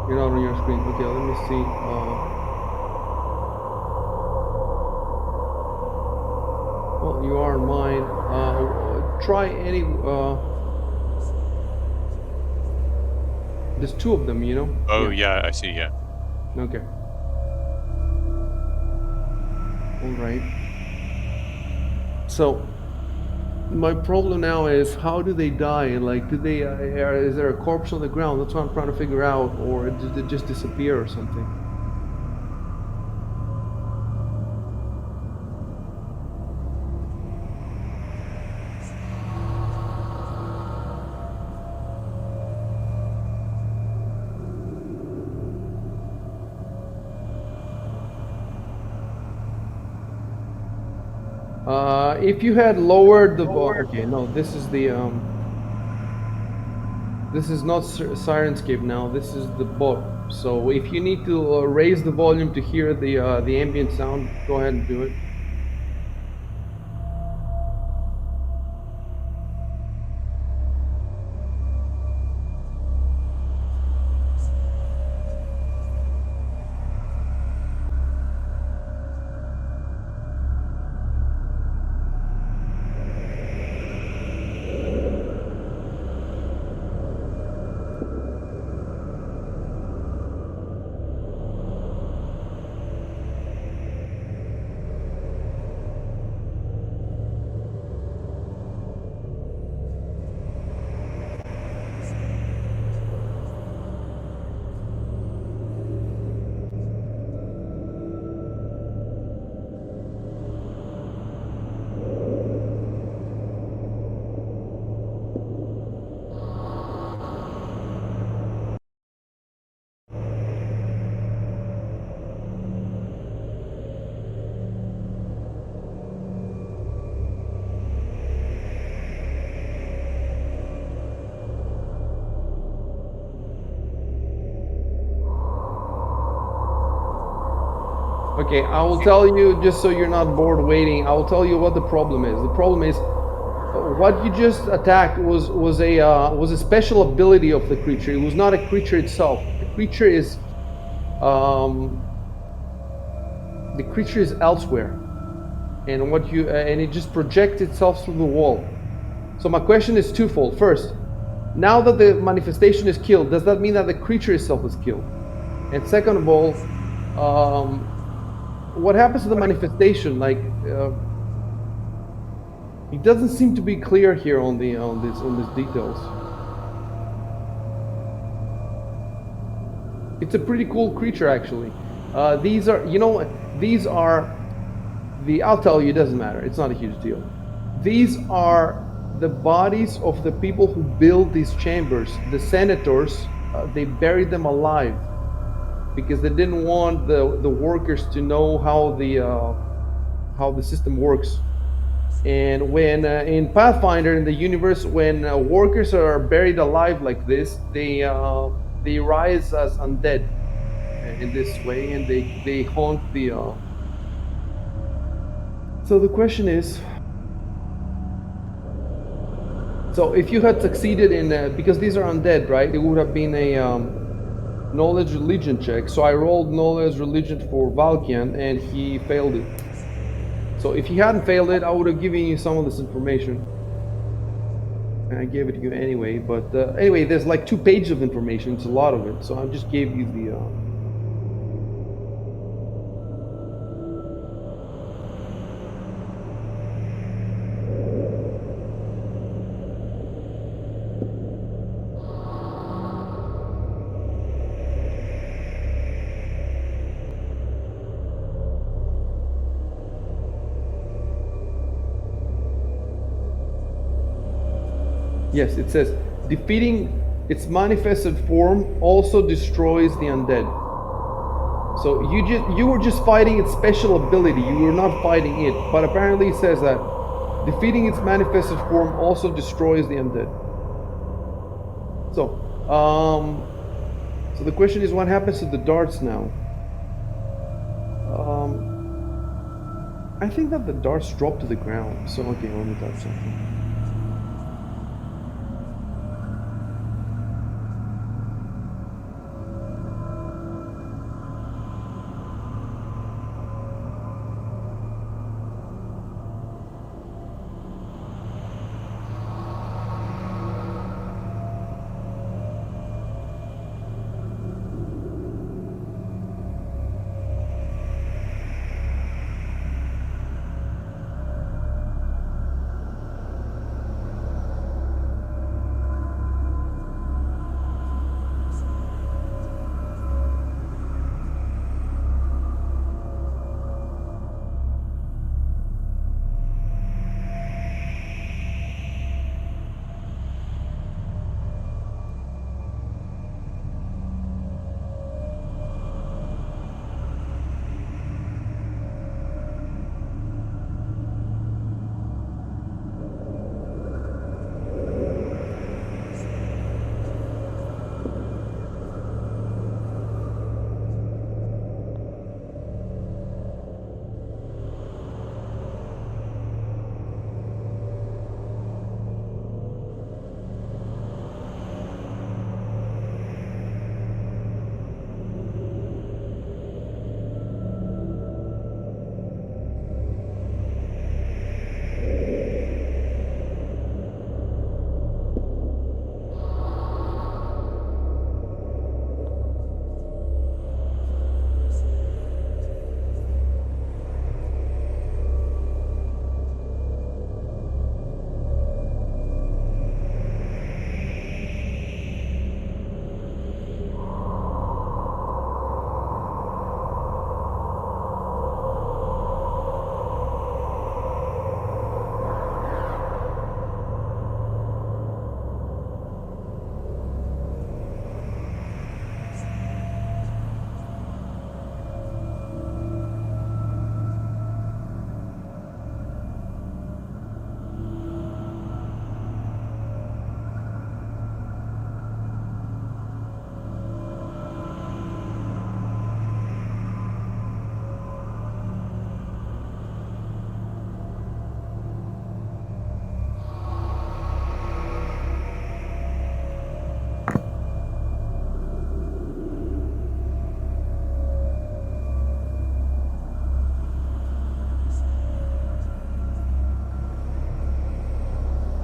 You're not on your screen. Okay, let me see. Well, you are on mine. Try any. There's two of them, you know? Oh, yeah, I see, yeah. Okay. Alright. So, my problem now is how do they die? Like, do they? Is there a corpse on the ground? That's what I'm trying to figure out, or did they just disappear or something? If you had lowered the okay, no, this is the this is not Sirenscape now. This is the bot. So if you need to raise the volume to hear the ambient sound, go ahead and do it. Okay, I will tell you, just so you're not bored waiting, I will tell you what the problem is. The problem is what you just attacked was a special ability of the creature. It was not a creature itself. Um, the creature is elsewhere, and what you and it just projects itself through the wall. So my question is twofold. First, now that the manifestation is killed, does that mean that the creature itself is killed? And second of all, what happens to the manifestation? Like, it doesn't seem to be clear here on these details. It's a pretty cool creature, actually. These are, you know, these are the. I'll tell you, it doesn't matter. It's not a huge deal. These are the bodies of the people who built these chambers. The senators, they buried them alive because they didn't want the workers to know how the system works. And when in Pathfinder in the universe, when workers are buried alive like this, they rise as undead in this way, and they haunt the. So the question is, so if you had succeeded in because these are undead, right? It would have been a knowledge religion check. So I rolled knowledge religion for Valkian, and he failed it. So if he hadn't failed it, I would have given you some of this information. and I gave it to you anyway. But anyway, there's like 2 pages of information. It's a lot of it, so I just gave you the. Yes, it says defeating its manifested form also destroys the undead. So you were just fighting its special ability. You were not fighting it. But apparently it says that defeating its manifested form also destroys the undead. So, so the question is, what happens to the darts now? I think that the darts drop to the ground. So okay, let me type something.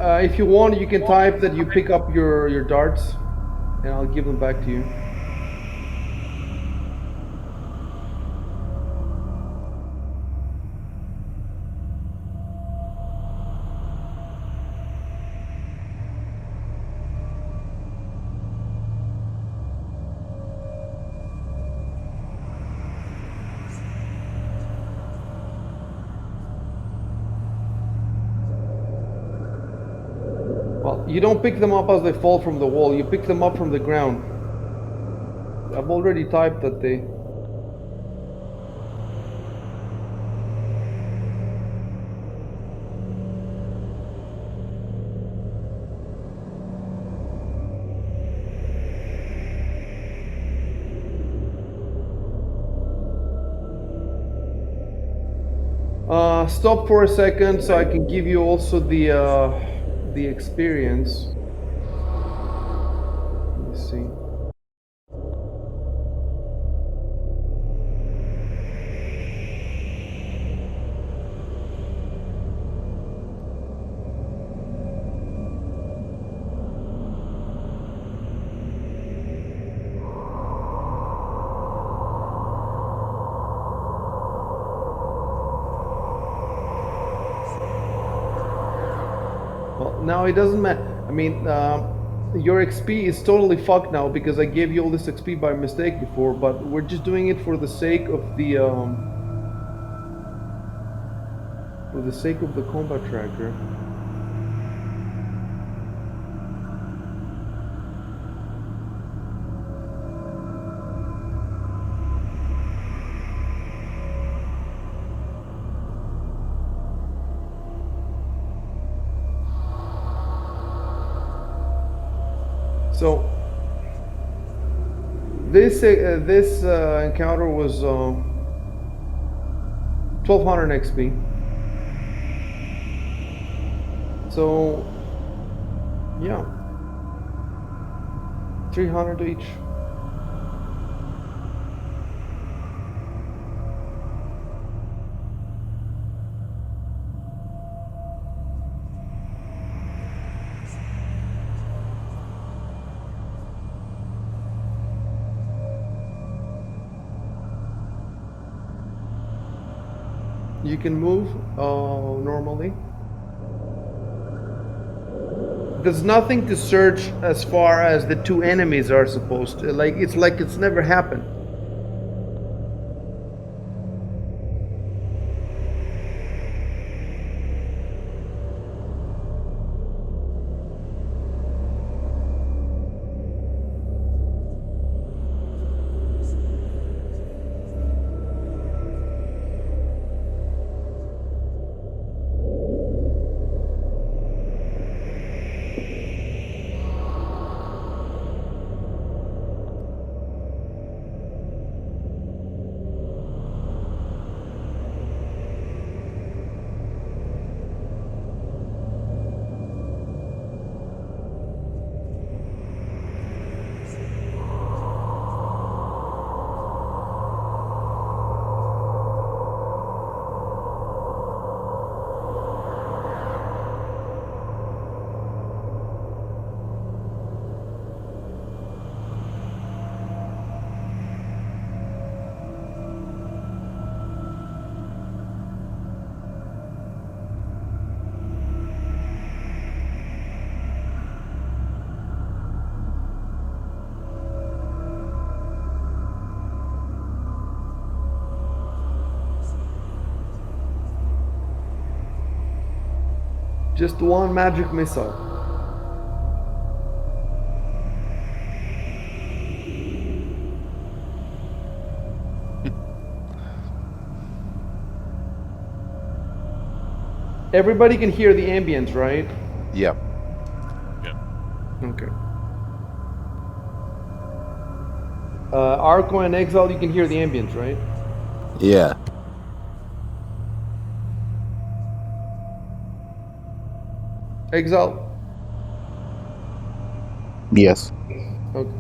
If you want, you can type that you pick up your darts, and I'll give them back to you. Well, you don't pick them up as they fall from the wall. You pick them up from the ground. I've already typed that they. Stop for a second so I can give you also the experience. Let me see. Well, now it doesn't matter. I mean, your XP is totally fucked now because I gave you all this XP by mistake before, but we're just doing it for the sake of the combat tracker. So this encounter was 1200 XP. So yeah, 300 each. You can move normally. There's nothing to search as far as the two enemies are supposed to. Like it's never happened. Just one magic missile. Everybody can hear the ambience, right? Yeah. Yeah. Okay. Arco and Exile, you can hear the ambience, right? Yeah. Exile. Yes. Okay.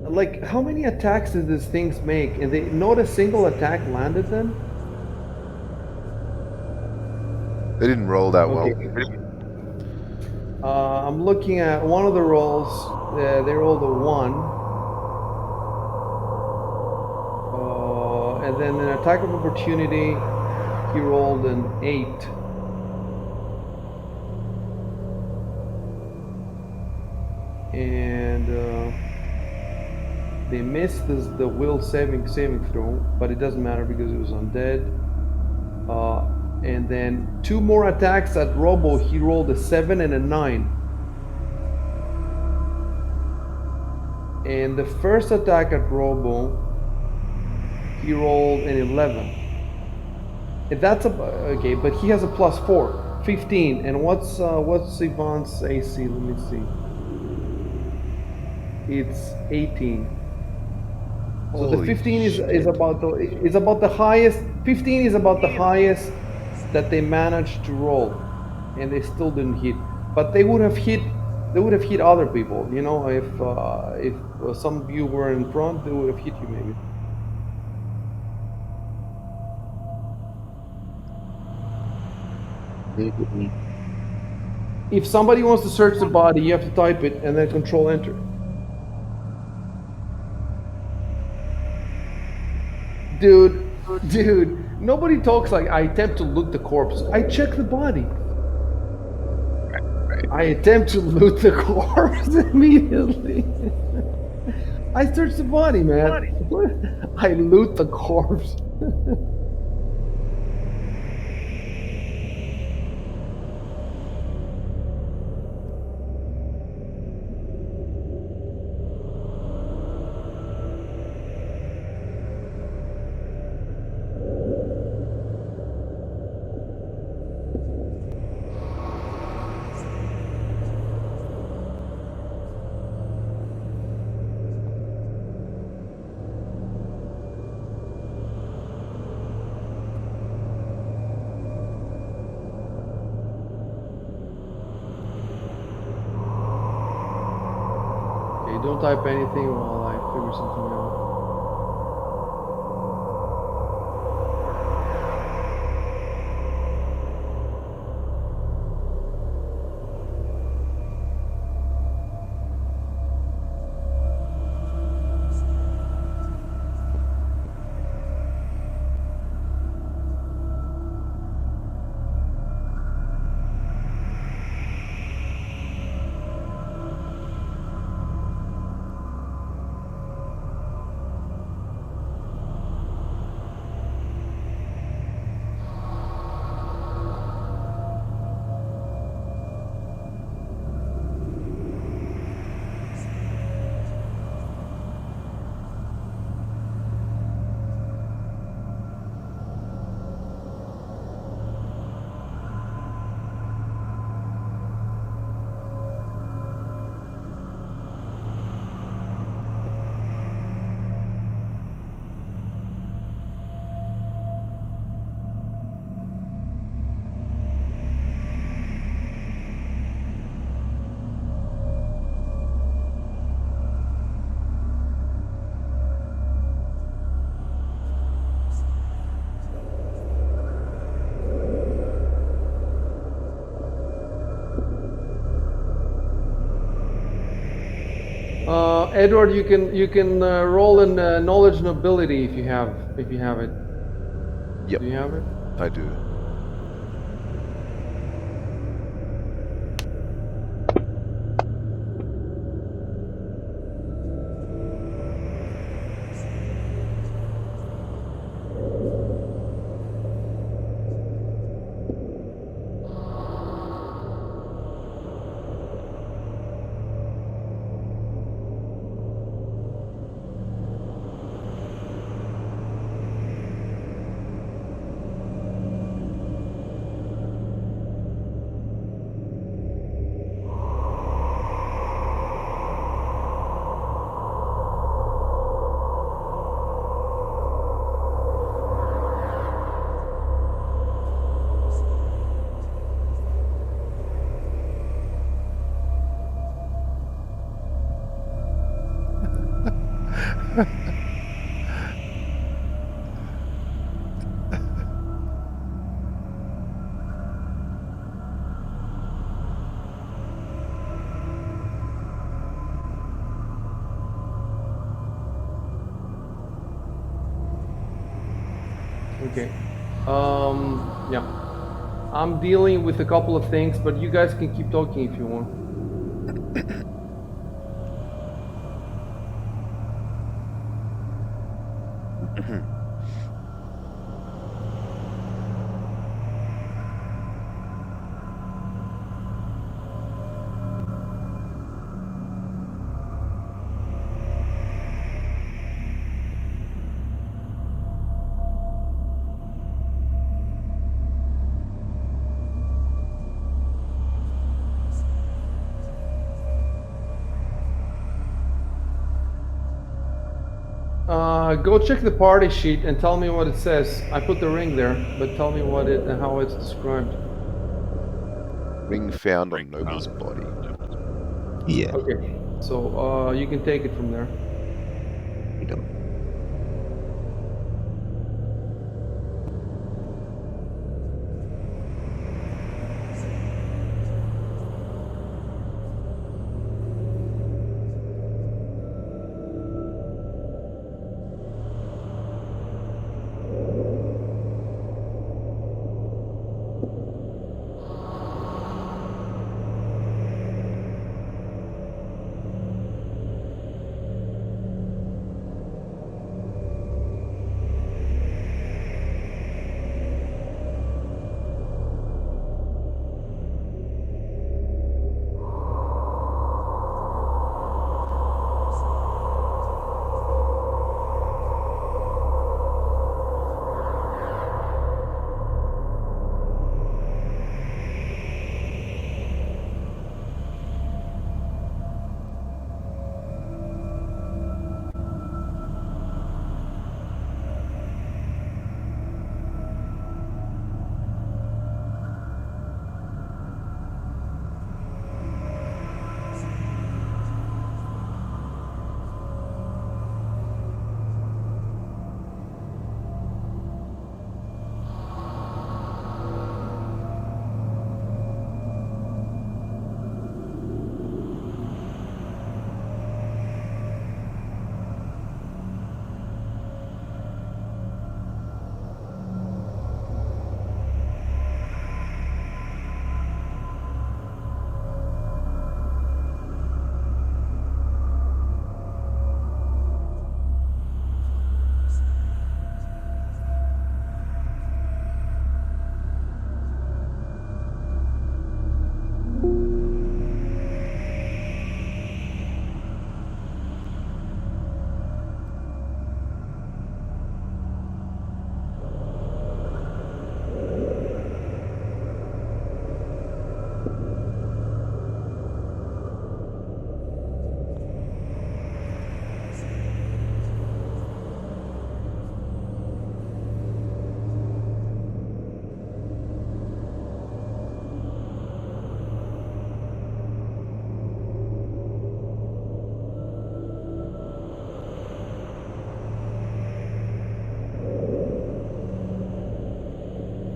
Like, how many attacks did these things make? And they not a single attack landed then? They didn't roll that Okay. well. I'm looking at one of the rolls. They rolled a 1. And then an attack of opportunity, he rolled an 8. And they missed the will saving throw, but it doesn't matter because it was undead. And then 2 more attacks at Robo, he rolled a 7 and a 9. And the first attack at Robo, he rolled an 11. That's a okay, but he has a +4, 15. And what's Ivan's AC? Let me see. It's 18. So the Holy 15 is shit. about the highest. 15 is about the highest that they managed to roll, and they still didn't hit. But they would have hit. They would have hit other people. You know, if some of you were in front, they would have hit you maybe. If somebody wants to search the body, you have to type it and then Control Enter. Dude, nobody talks like I attempt to loot the corpse. I check the body. I attempt to loot the corpse immediately. I search the body, man. I loot the corpse. Okay, don't type anything while I figure something out. Edward, you can roll in knowledge nobility if you have it. Yep, Do you have it? I do. Okay. Yeah. I'm dealing with a couple of things, but you guys can keep talking if you want. Go check the party sheet and tell me what it says. I put the ring there, but tell me what it and how it's described. Ring found on Ring Noble's found. body. Yeah. Okay, so you can take it from there. You know.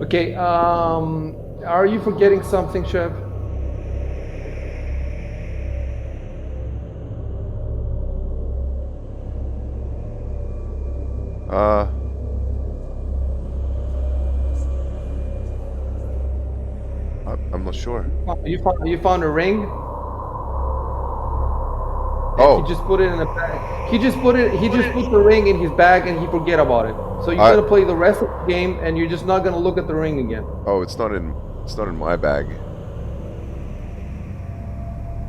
Okay. Are you forgetting something, Chev? Uh, I'm not sure. You found a ring, and he Oh, just put it in a bag. He just put it. He just put the ring in his bag, and he forget about it. So you're I gonna play the rest of the game, and you're just not gonna look at the ring again. oh, it's not in my bag.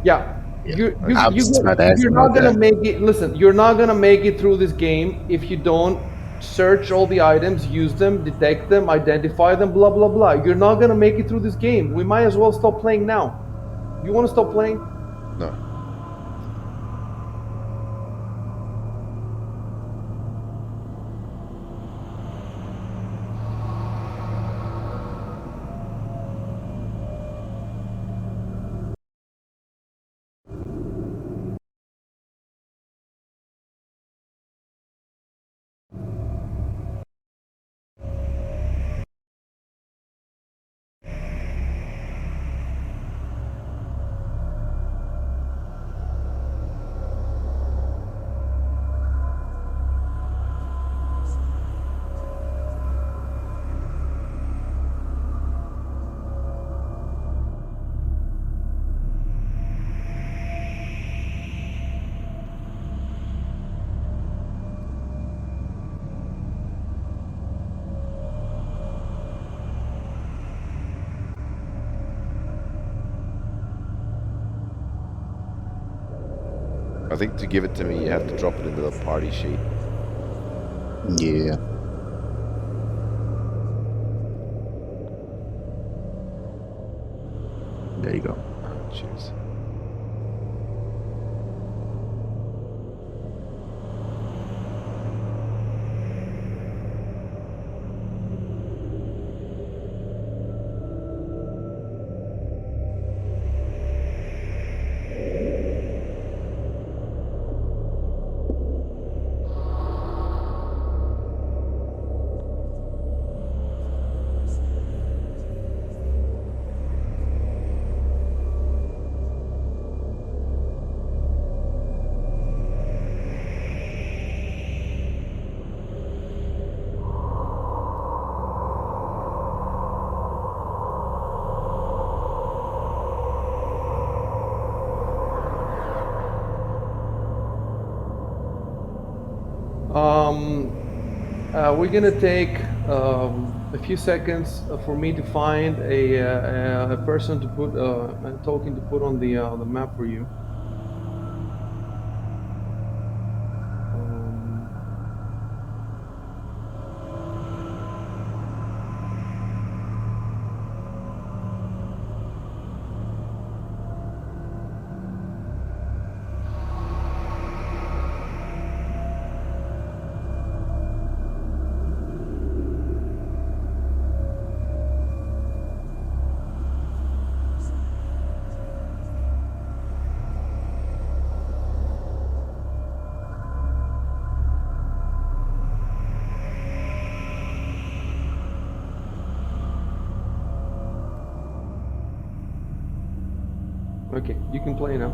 Yeah. Yeah. I was just about to ask You're about not gonna that. make it. Listen, you're not gonna make it through this game if you don't search all the items, use them, detect them, identify them, blah blah blah. You're not gonna make it through this game. We might as well stop playing now. You want to stop playing? No. I think to give it to me, you have to drop it into the party sheet. Yeah. There you go. Cheers. we're gonna take a few seconds for me to find a person to put a token to put on the map for you. Um, okay, you can play now.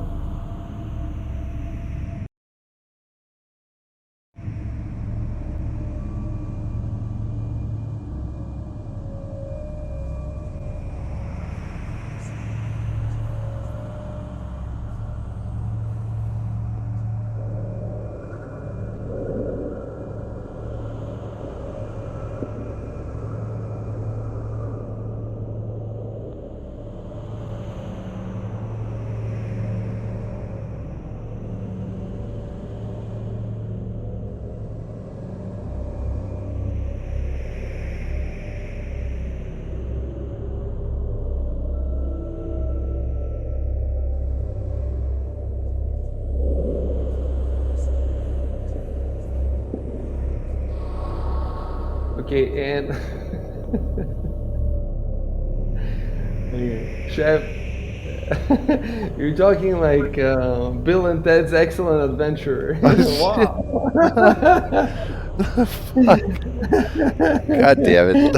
Okay, and okay, Chef, you're talking like Bill and Ted's Excellent Adventure. Shit. Wow. Fuck. God damn it.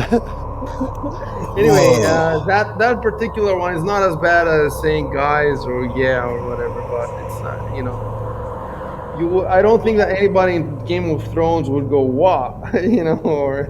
Anyway, Whoa. that particular one is not as bad as saying guys or yeah or whatever, but it's not. I don't think that anybody in Game of Thrones would go wow, or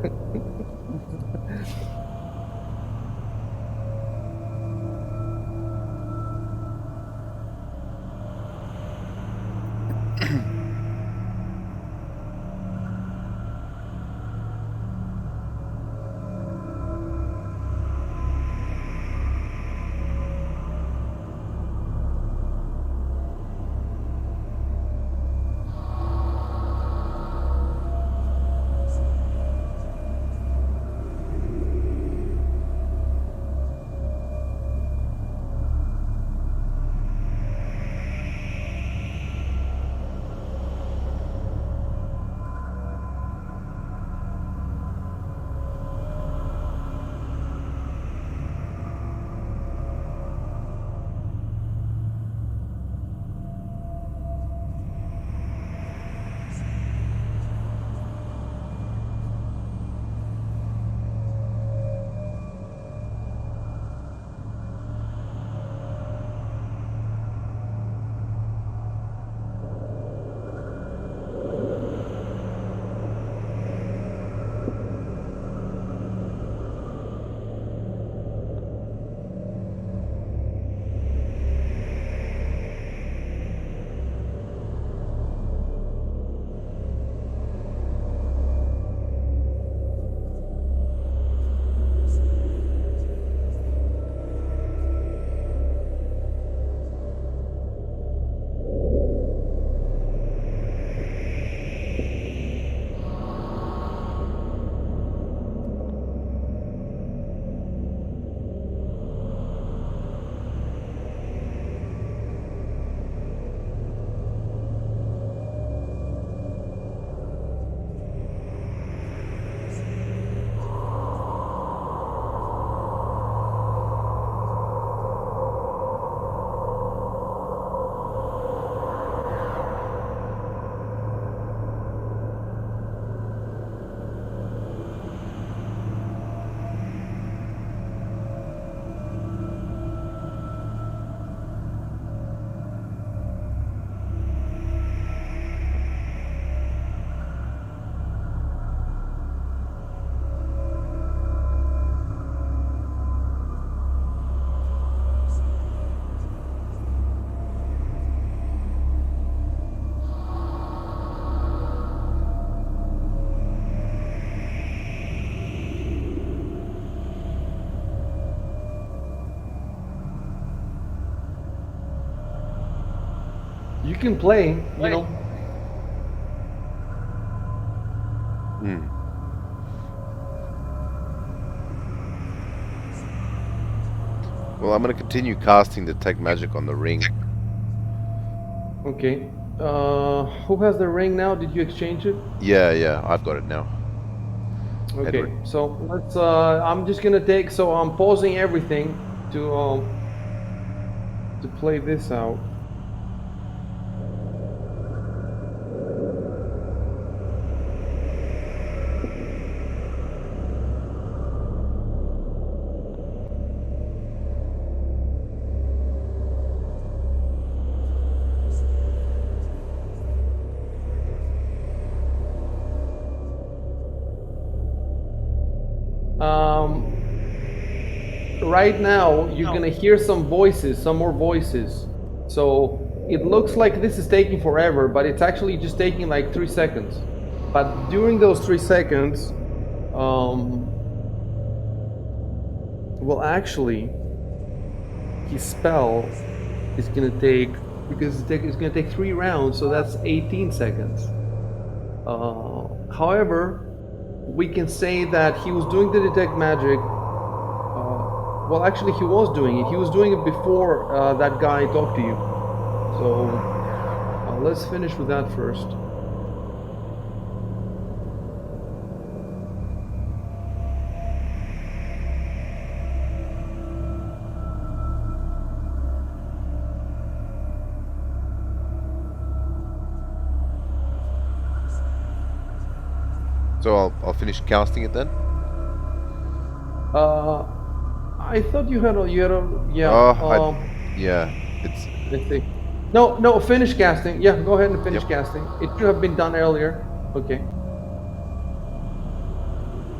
You can play, you know. Hmm. Well, I'm gonna continue casting Detect Magic on the ring. Okay. Who has the ring now? Did you exchange it? Yeah, I've got it now. Okay. Edward. So let's. I'm just gonna take. So I'm pausing everything to play this out. Um, right now you're gonna hear some voices, some more voices. So it looks like this is taking forever, but it's actually just taking like 3 seconds. But during those 3 seconds, um, well, actually, his spell is gonna take because it's gonna take 3 rounds, so that's 18 seconds. However, we can say that he was doing the detect magic. Well, actually, he was doing it. He was doing it before that guy talked to you. So let's finish with that first. So I'll finish casting it then. Uh, I thought you had a yeah. Oh, yeah. It's Let's see. No, finish casting. Yeah, go ahead and yep. finish casting. It should have been done earlier. Okay.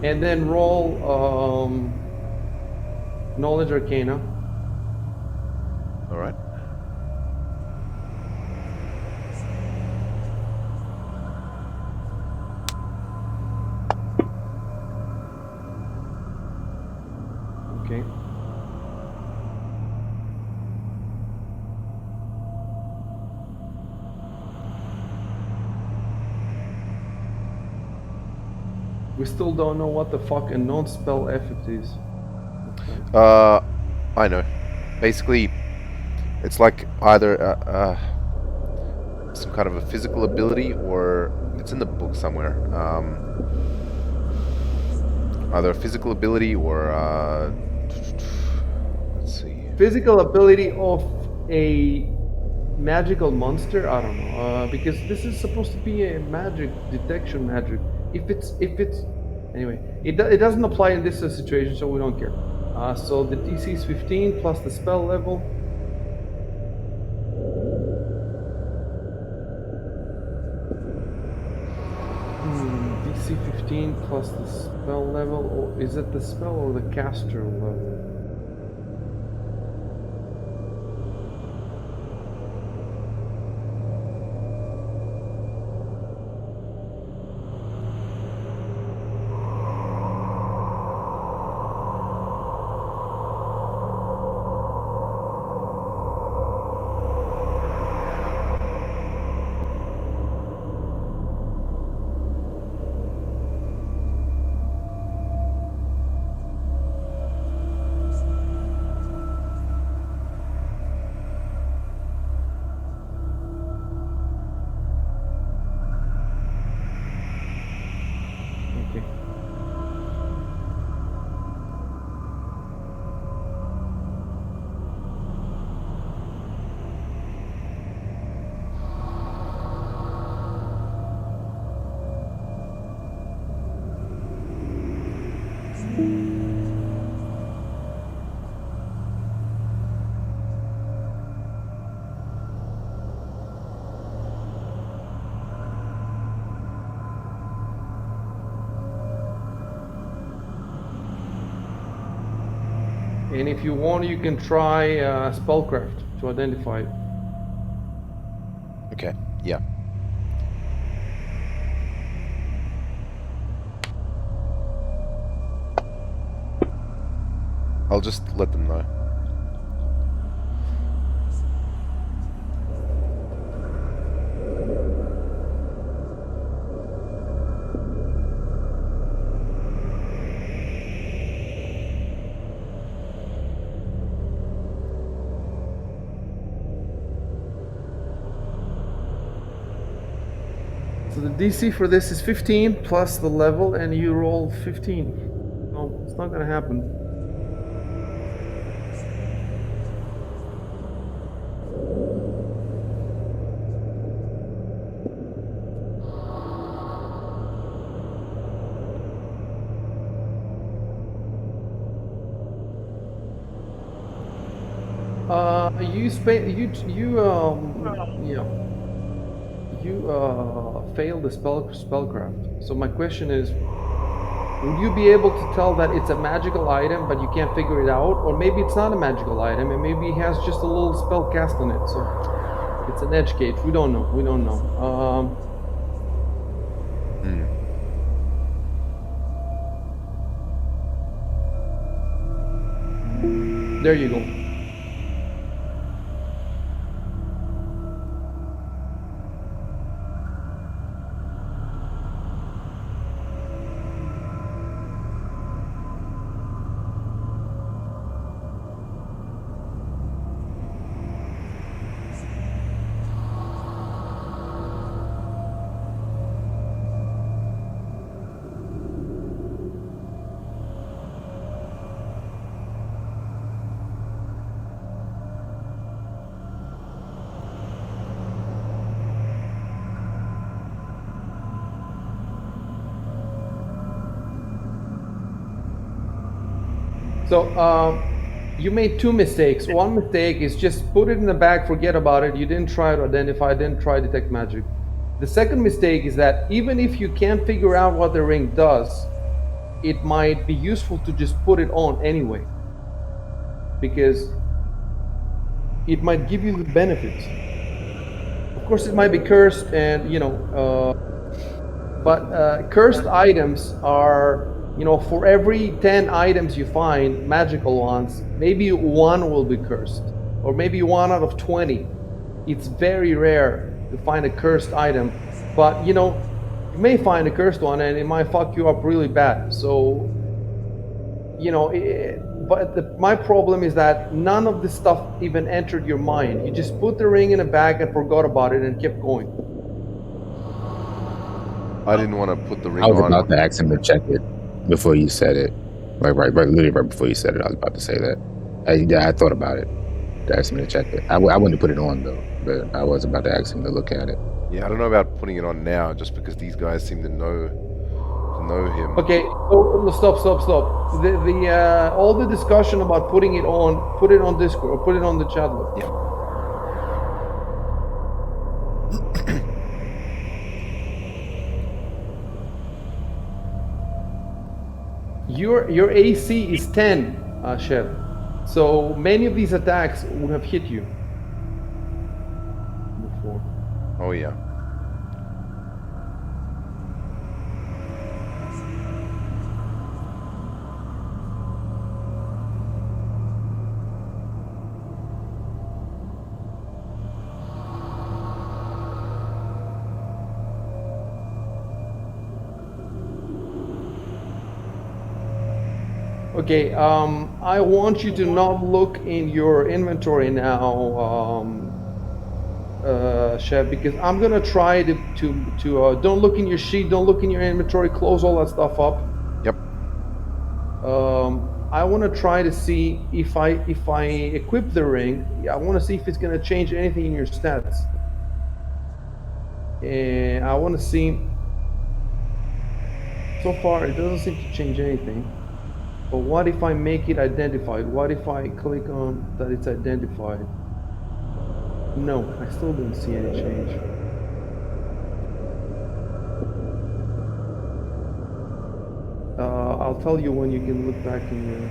And then roll knowledge arcana. All right. Okay. We still don't know what the fuck a non-spell effect is. I know. Basically, it's like either some kind of a physical ability, or it's in the book somewhere. Either a physical ability or let's see. Physical ability of a magical monster. I don't know because this is supposed to be a magic detection magic. If it's anyway, it doesn't apply in this situation, so we don't care. So the DC is 15 plus the spell level. DC 15 plus the spell level, or is it the spell or the caster level? Okay. And if you want, you can try spellcraft to identify it. Okay. Yeah. I'll just let them know. the DC for this is 15 plus the level, and you rolled 15. No, it's not gonna happen. You failed the spellcraft. So my question is, would you be able to tell that it's a magical item, but you can't figure it out, or maybe it's not a magical item, and maybe it has just a little spell cast on it? So it's an edge cage. We don't know. We don't know. There you go. So you made two mistakes. One mistake is just put it in the bag, forget about it. You didn't try to identify, didn't try detect magic. The second mistake is that even if you can't figure out what the ring does, it might be useful to just put it on anyway, because it might give you the benefits. Of course, it might be cursed, and but cursed items are, for every 10 items you find, magical ones, maybe one will be cursed, or maybe 1 out of 20. It's very rare to find a cursed item, but you may find a cursed one and it might fuck you up really bad. So, but my problem is that none of this stuff even entered your mind. You just put the ring in a bag and forgot about it and kept going. I didn't want to put the I ring was on. about to ask him to check it before you said it. Literally right before you said it, I was about to say that. I thought about it. To ask him to check it. I wouldn't put it on though, but I was about to ask him to look at it. Yeah, I don't know about putting it on now, just because these guys seem to know him. Okay, so stop. The all the discussion about put it on Discord or put it on the chat book. Yeah. Your AC is 10, Chev. So many of these attacks would have hit you before. Oh yeah. Okay, I want you to not look in your inventory now, Chev, because I'm gonna try to don't look in your sheet, don't look in your inventory, close all that stuff up. Yep. I want to try to see if I equip the ring. I want to see if it's gonna change anything in your stats, and I want to see. So far, it doesn't seem to change anything. But what if I make it identified? What if I click on that it's identified? No, I still didn't see any change. I'll tell you when you can look back in your...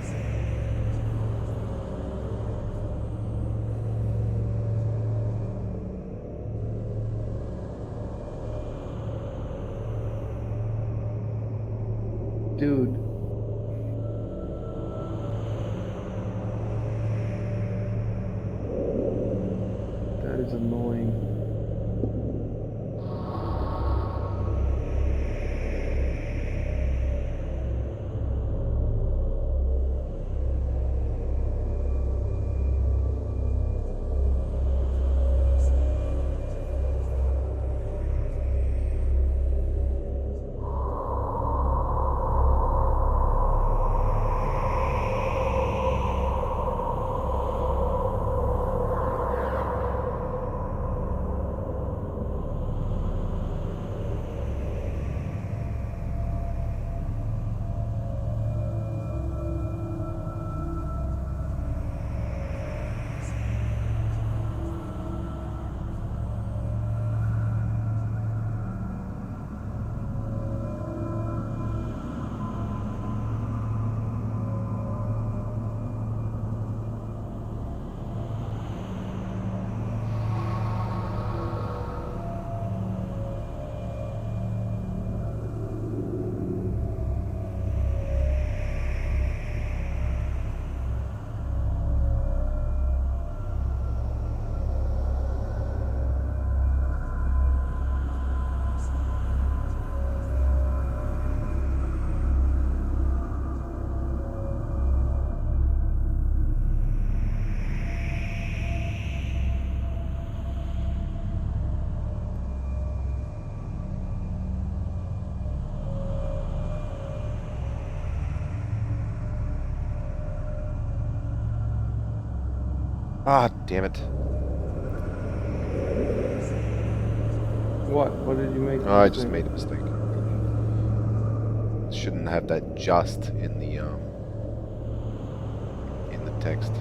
Dude. That is annoying. Ah, damn it. What? What did you make? Oh, I just made a mistake. Shouldn't have that just in the text.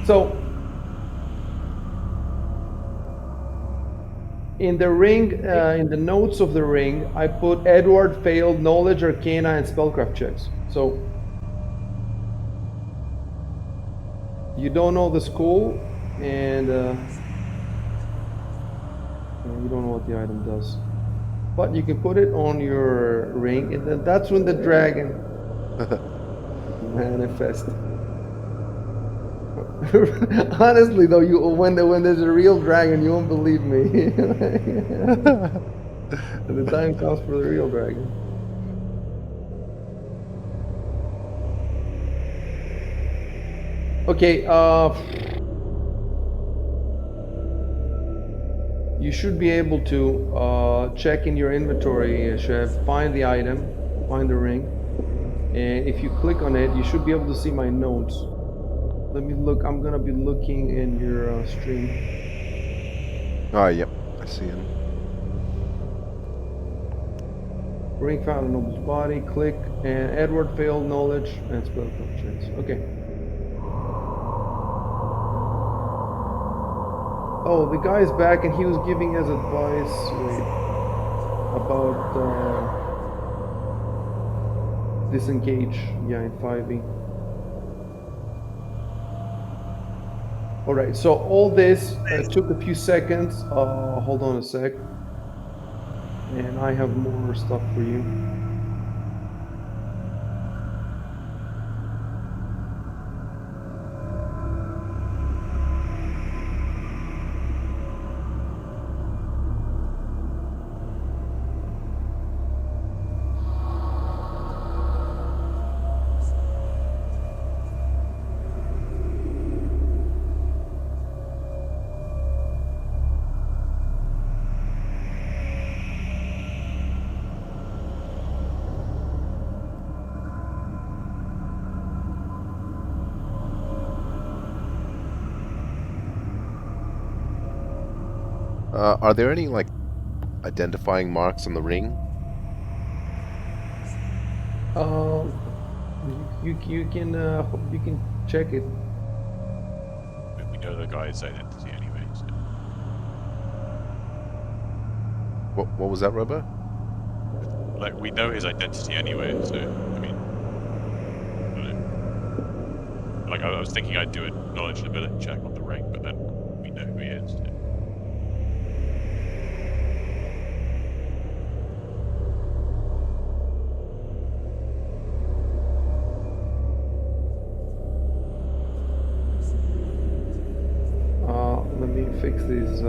So in the ring, in the notes of the ring, I put Edward failed knowledge, arcana, and spellcraft checks. So you don't know the school, and you don't know what the item does. But you can put it on your ring, and then that's when the dragon manifests. Honestly, though, when there's a real dragon, you won't believe me. And the time comes for the real dragon. Okay, you should be able to check in your inventory, Chef, find the item, find the ring, and if you click on it, you should be able to see my notes. Let me look. I'm gonna be looking in your stream. Oh, yep. I see him. Ring found in Noble's body. Click, and Edward failed knowledge and spellcraft checks. Okay. Oh, the guy's back, and he was giving us advice. Wait, about disengage. Yeah, in 5e. All right. So all this took a few seconds. Hold on a sec. And I have more stuff for you. Are there any, like, identifying marks on the ring? You can check it. We know the guy's identity anyway. So. What was that, Robo? Like, we know his identity anyway, so, I mean, I don't know. Like, I was thinking I'd do a knowledge and ability check on the ring, but then we know who he is. So. Let me fix these.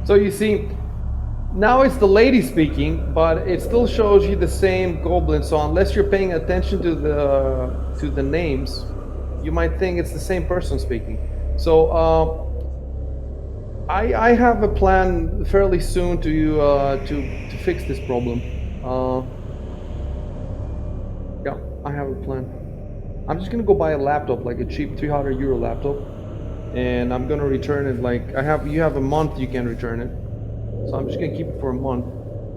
So you see, now it's the lady speaking, but it still shows you the same goblin. So unless you're paying attention to the names, you might think it's the same person speaking. So I have a plan fairly soon to fix this problem. Uh, yeah, I have a plan. I'm just gonna go buy a laptop, like a cheap 300 euro laptop, and I'm gonna return it. Like you have a month you can return it. So I'm just gonna keep it for a month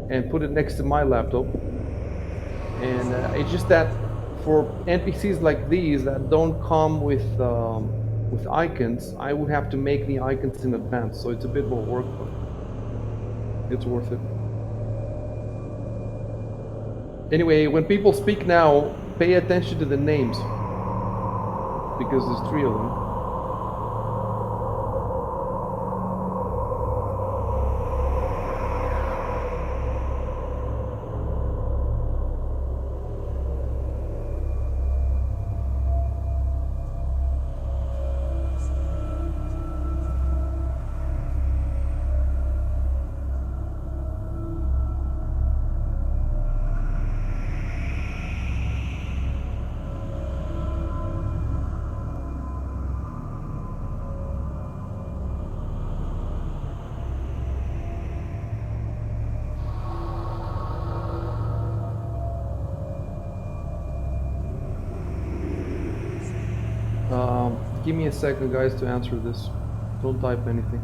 and put it next to my laptop. And it's just that for NPCs like these that don't come with icons, I would have to make the icons in advance. So it's a bit more work, but it's worth it. Anyway, when people speak now, pay attention to the names because there's three of them. Give me a second, guys, to answer this. Don't type anything.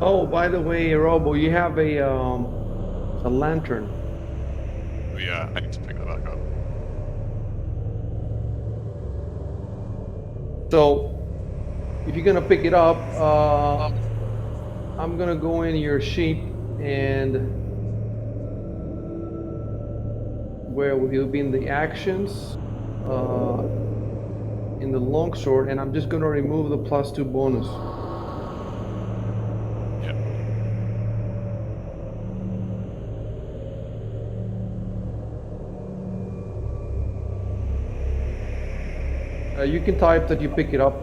Oh, by the way, Robo, you have a lantern. Oh yeah, I need to pick that back up. So if you're gonna pick it up, I'm gonna go in your sheet and where will you be in the actions, uh, in the longsword, and I'm just gonna remove the +2 bonus. Yeah. You can type that you pick it up.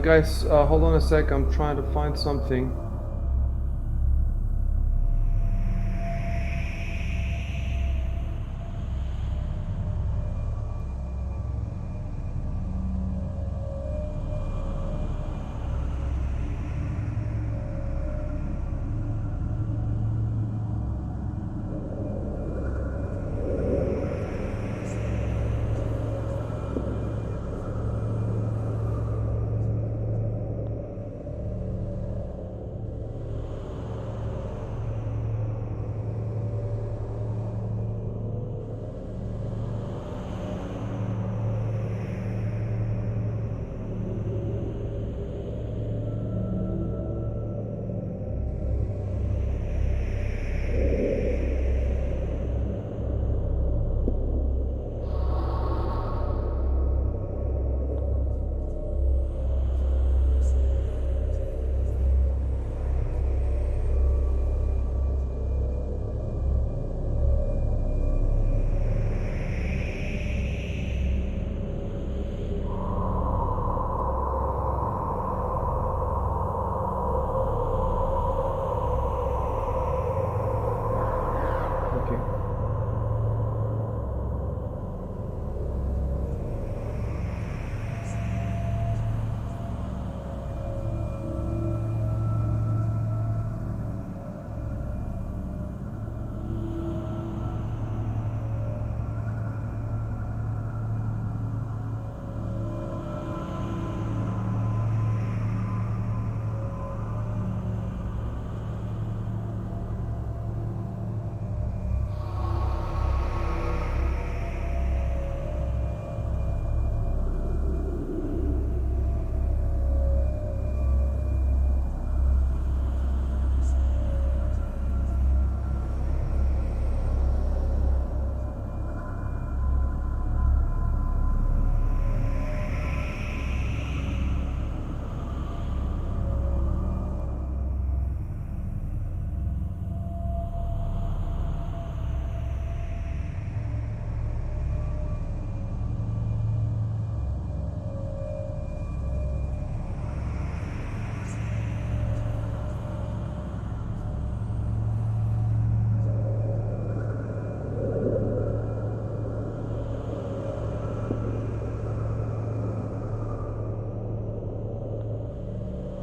Guys, hold on a sec. I'm trying to find something.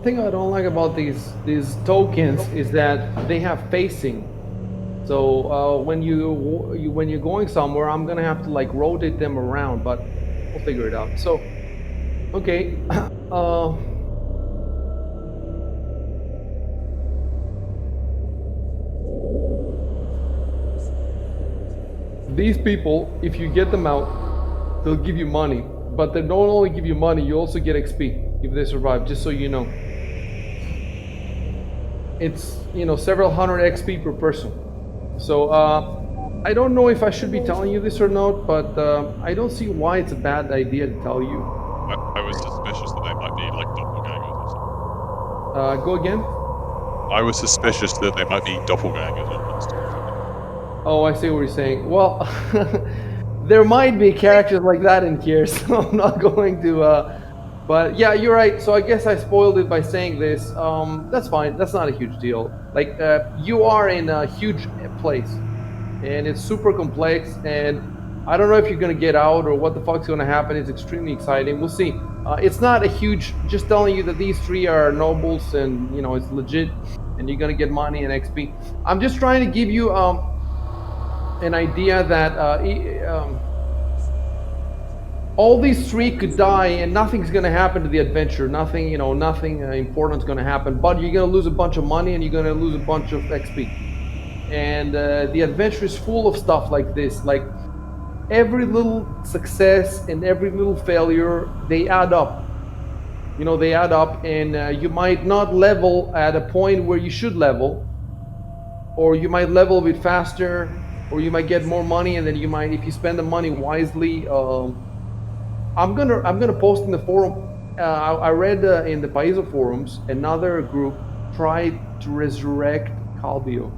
thing I don't like about these tokens is that they have facing. So when you're going somewhere, I'm gonna have to like rotate them around, but we'll figure it out. So okay, these people, if you get them out, they'll give you money, but they don't only give you money, you also get XP if they survive. Just so you know, it's several hundred XP per person. So I don't know if I should be telling you this or not, but I don't see why it's a bad idea to tell you. I was suspicious that they might be like doppelgangers or something. Go again. I was suspicious that they might be doppelgangers or stuff. Oh, I see what you're saying. Well, there might be characters like that in here, so I'm not going to. But yeah, you're right. So I guess I spoiled it by saying this. That's fine. That's not a huge deal. Like you are in a huge place, and it's super complex. And I don't know if you're gonna get out or what the fuck's gonna happen. It's extremely exciting. We'll see. It's not a huge. Just telling you that these three are nobles, and it's legit, and you're gonna get money and XP. I'm just trying to give you an idea that all these three could die and nothing's going to happen to the adventure. Nothing, nothing important is going to happen. But you're going to lose a bunch of money and you're going to lose a bunch of XP. And the adventure is full of stuff like this. Like every little success and every little failure, they add up. They add up, and you might not level at a point where you should level, or you might level a bit faster, or you might get more money, and then you might, if you spend the money wisely. I'm gonna post in the forum. I read in the Paizo forums another group tried to resurrect Calbio.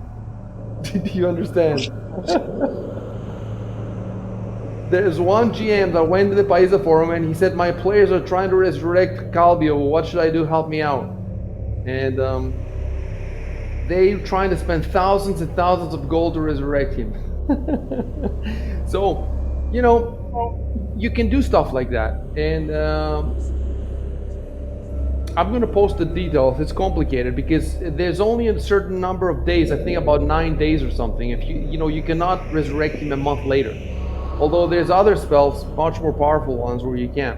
Do you understand? There's one GM that went to the Paizo forum and he said, "My players are trying to resurrect Calbio. What should I do? Help me out." And they're trying to spend thousands and thousands of gold to resurrect him. So, you can do stuff like that. And I'm going to post the details. It's complicated because there's only a certain number of days, I think about 9 days or something. If you cannot resurrect him a month later. Although there's other spells, much more powerful ones, where you can.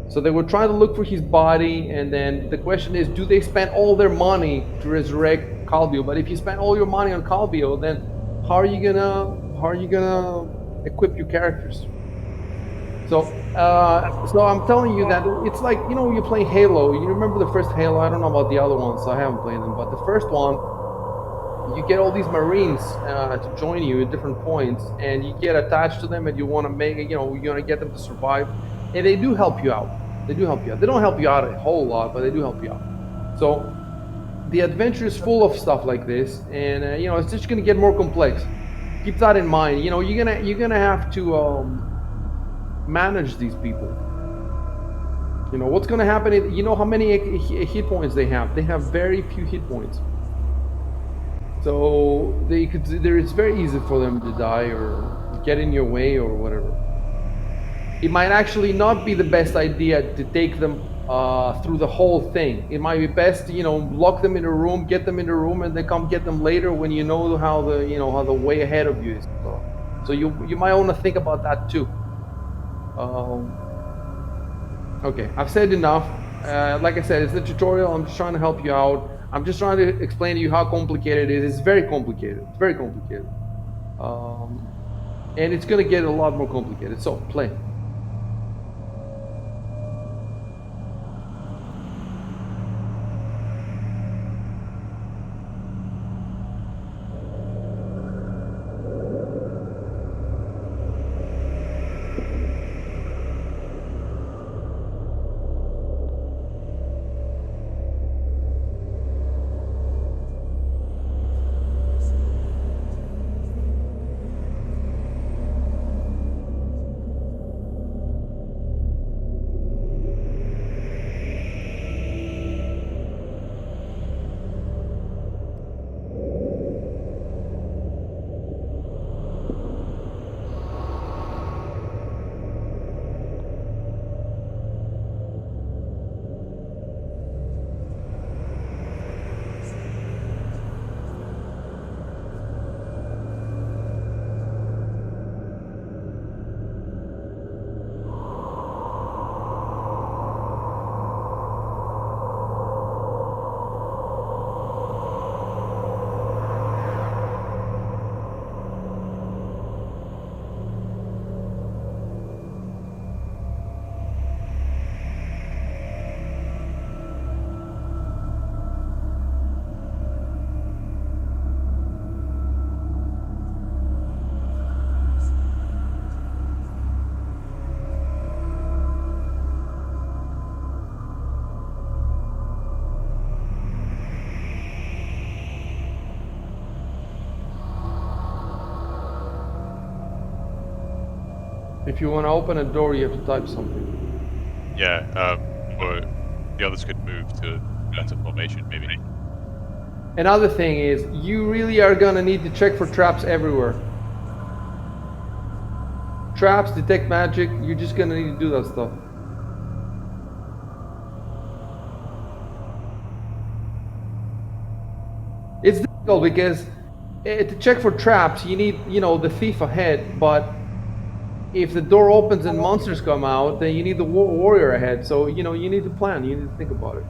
So they were trying to look for his body, and then the question is, do they spend all their money to resurrect Calbio? But if you spend all your money on Calbio, then how are you gonna equip your characters? So I'm telling you that it's like, you're playing Halo. You remember the first Halo? I don't know about the other ones, so I haven't played them. But the first one, you get all these Marines to join you at different points, and you get attached to them, and you want to make, you're gonna get them to survive, and they do help you out. They do help you out. They don't help you out a whole lot, but they do help you out. So the adventure is full of stuff like this, and it's just gonna get more complex. Keep that in mind. You're gonna have to manage these people. What's going to happen is, how many hit points they have. They have very few hit points, so it's very easy for them to die or get in your way or whatever. It might actually not be the best idea to take them through the whole thing. It might be best to lock them in a room, get them in a room, and then come get them later when you know how the way ahead of you is. So you might want to think about that too. Okay, I've said enough. Like I said, it's a tutorial. I'm just trying to help you out. I'm just trying to explain to you how complicated it is. It's very complicated. It's very complicated. And it's going to get a lot more complicated. So, play. If you want to open a door, you have to type something. Yeah, or the others could move to better formation, maybe. Another thing is, you really are gonna need to check for traps everywhere. Traps, detect magic, you're just gonna need to do that stuff. It's difficult because to check for traps, you need, the thief ahead, but if the door opens and monsters come out, then you need the warrior ahead. So, you need to plan, you need to think about it.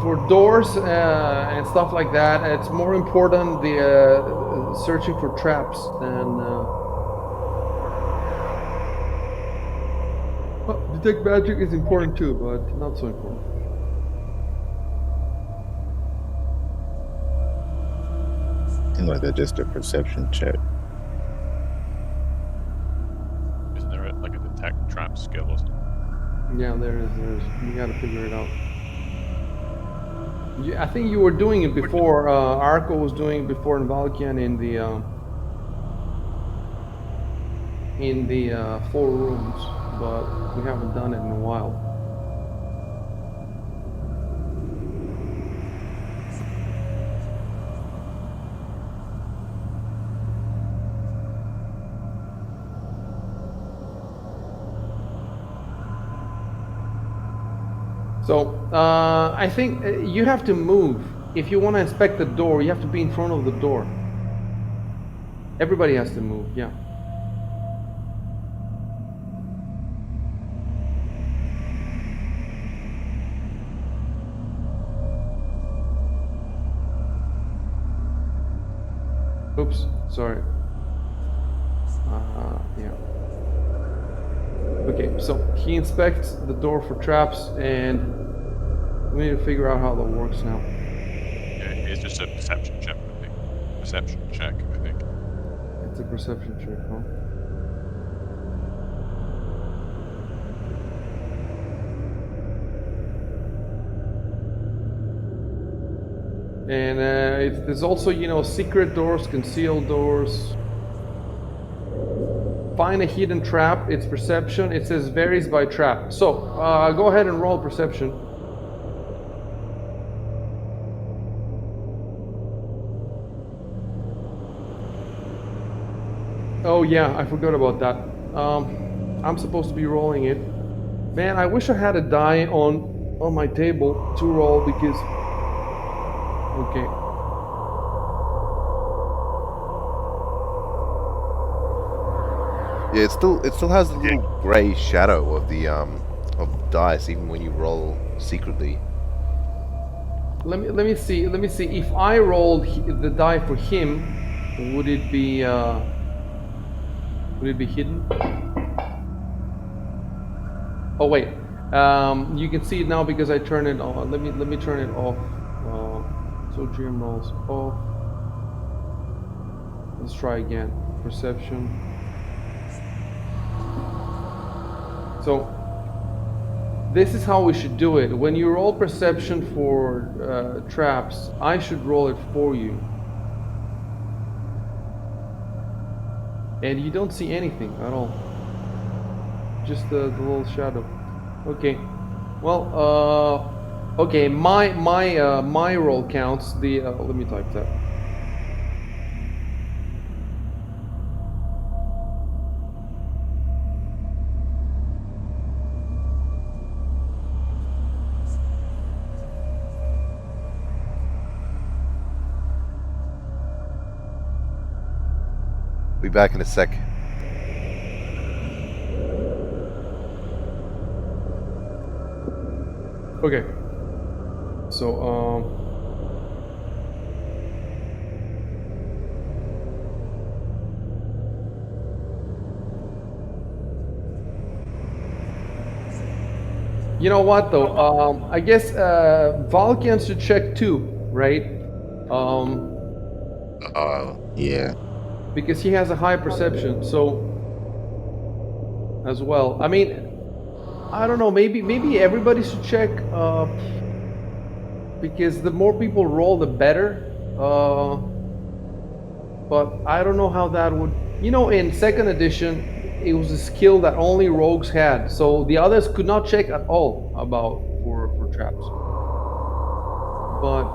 For doors and stuff like that, it's more important the searching for traps than. Well, detect magic is important too, but not so important. Seems like that's just a perception check. Isn't there like a detect trap skill or something? Yeah, there is. You got to figure it out. I think you were doing it before. Arco was doing it before in Valkian in the 4 rooms, but we haven't done it in a while. So I think you have to move. If you want to inspect the door, you have to be in front of the door. Everybody has to move, yeah. Oops, sorry. Yeah. Okay, so he inspects the door for traps, and we need to figure out how that works now. Yeah, it's just a perception check, I think. Perception check, I think. It's a perception check, huh? And there's also, secret doors, concealed doors. Find a hidden trap. It's perception. It says varies by trap. So go ahead and roll perception. Oh yeah, I forgot about that. I'm supposed to be rolling it. Man, I wish I had a die on my table to roll because. Okay. Yeah, it still has the little grey shadow of the dice, even when you roll secretly. Let me see. Let me see. If I rolled the die for him, would it be hidden? Oh wait. You can see it now because I turned it on. Let me turn it off. So GM rolls off. Let's try again. Perception. So this is how we should do it. When you roll perception for traps, I should roll it for you. And you don't see anything at all. Just the little shadow. Okay. Well, okay. My roll counts. The let me type that. Be back in a sec. Okay. So, you know what though? I guess Vulcan should check too, right? Yeah. Because he has a high perception. So as well. I mean, I don't know. Maybe everybody should check because the more people roll, the better. But I don't know how that would. You know, in second edition, it was a skill that only rogues had, so the others could not check at all about for traps. But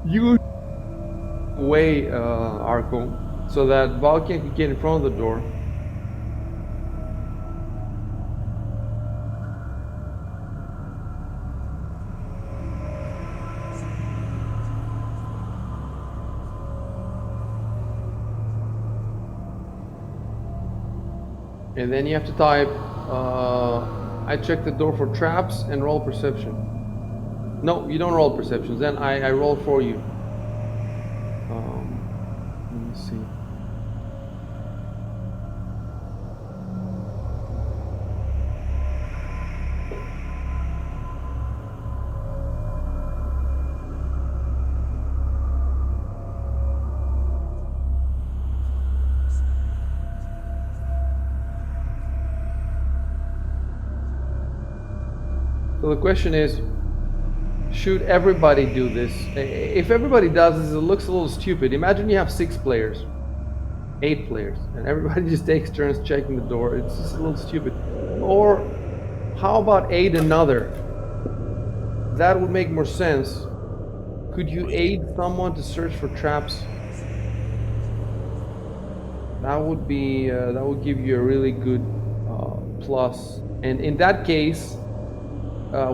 you way Arco, so that Vulcan could get in front of the door. And then you have to type, I check the door for traps and roll perception. No, you don't roll perceptions. Then I roll for you. Let me see. So the question is, should everybody do this? If everybody does this, it looks a little stupid. Imagine you have 6 players, 8 players, and everybody just takes turns checking the door. It's just a little stupid. Or how about aid another? That would make more sense. Could you aid someone to search for traps? That would be that would give you a really good plus. And in that case,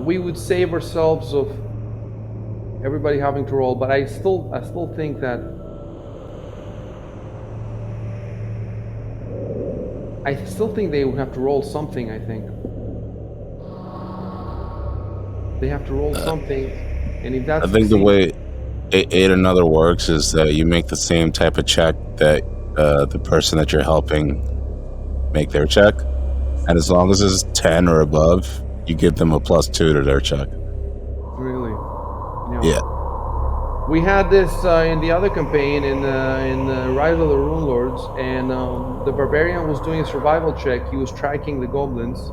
we would save ourselves of everybody having to roll. But I still think that they would have to roll something. I think they have to roll something, and if that I think the succeeds, way Aid Another works is that you make the same type of check that the person that you're helping make their check, and as long as it's 10 or above, you give them a +2 to their check. really, Yeah. We had this in the other campaign in Rise of the Rune Lords, and the barbarian was doing a survival check. He was tracking the goblins,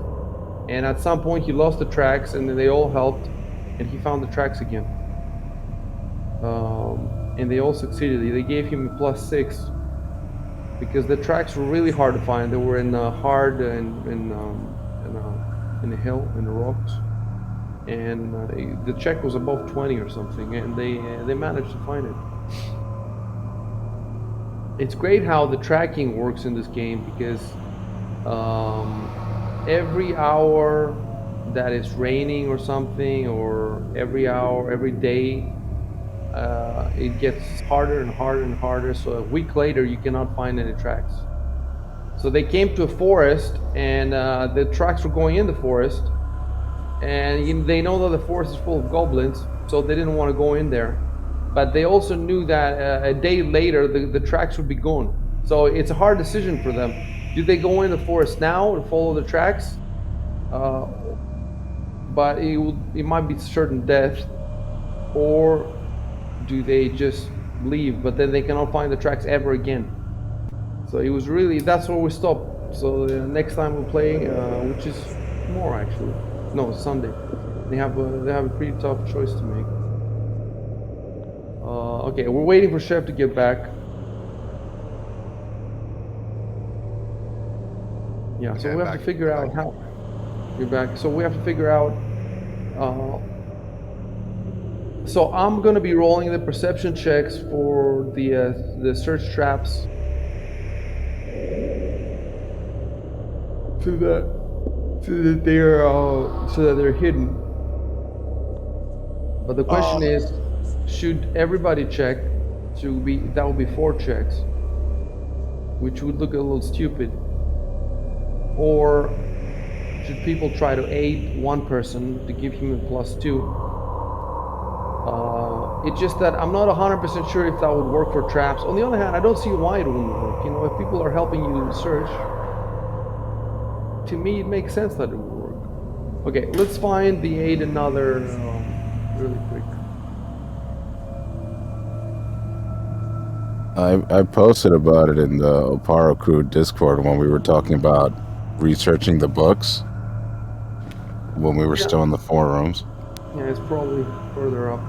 and at some point he lost the tracks, and then they all helped, and he found the tracks again. And they all succeeded. They gave him a +6 because the tracks were really hard to find. They were in hard in the hill, in the rocks, and the check was above 20 or something, and they managed to find it. It's great how the tracking works in this game because every hour that it's raining or something, or every hour, every day, it gets harder and harder and harder. So a week later, you cannot find any tracks. So they came to a forest, and the tracks were going in the forest, and they know that the forest is full of goblins, so they didn't want to go in there. But they also knew that a day later, the tracks would be gone. So it's a hard decision for them. Do they go in the forest now and follow the tracks? But it might be certain death, or do they just leave? But then they cannot find the tracks ever again. So it was really, that's where we stopped. So next time we'll play, which is tomorrow actually. No, Sunday. They have a pretty tough choice to make. Okay, we're waiting for Chev to get back. Yeah, Okay, so I'm we have back. to figure out how. You're back. So we have to figure out. So I'm gonna be rolling the perception checks for the search traps. so that they're hidden. But the question is, should everybody check? That would be 4 checks, which would look a little stupid. Or should people try to aid one person to give him a +2? It's just that I'm not 100% sure if that would work for traps. On the other hand, I don't see why it wouldn't work. You know, if people are helping you search, to me it makes sense that it would work. Okay, let's find the aid another really quick. I posted about it in the Oparo Crew Discord when we were talking about researching the books when we were still in the forums. Yeah, it's probably further up.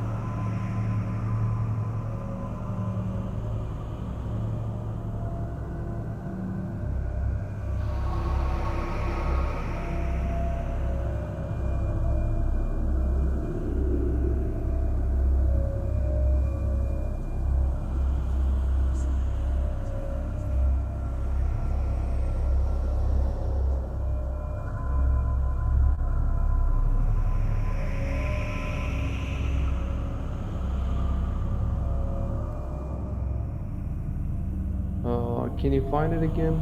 Can you find it again?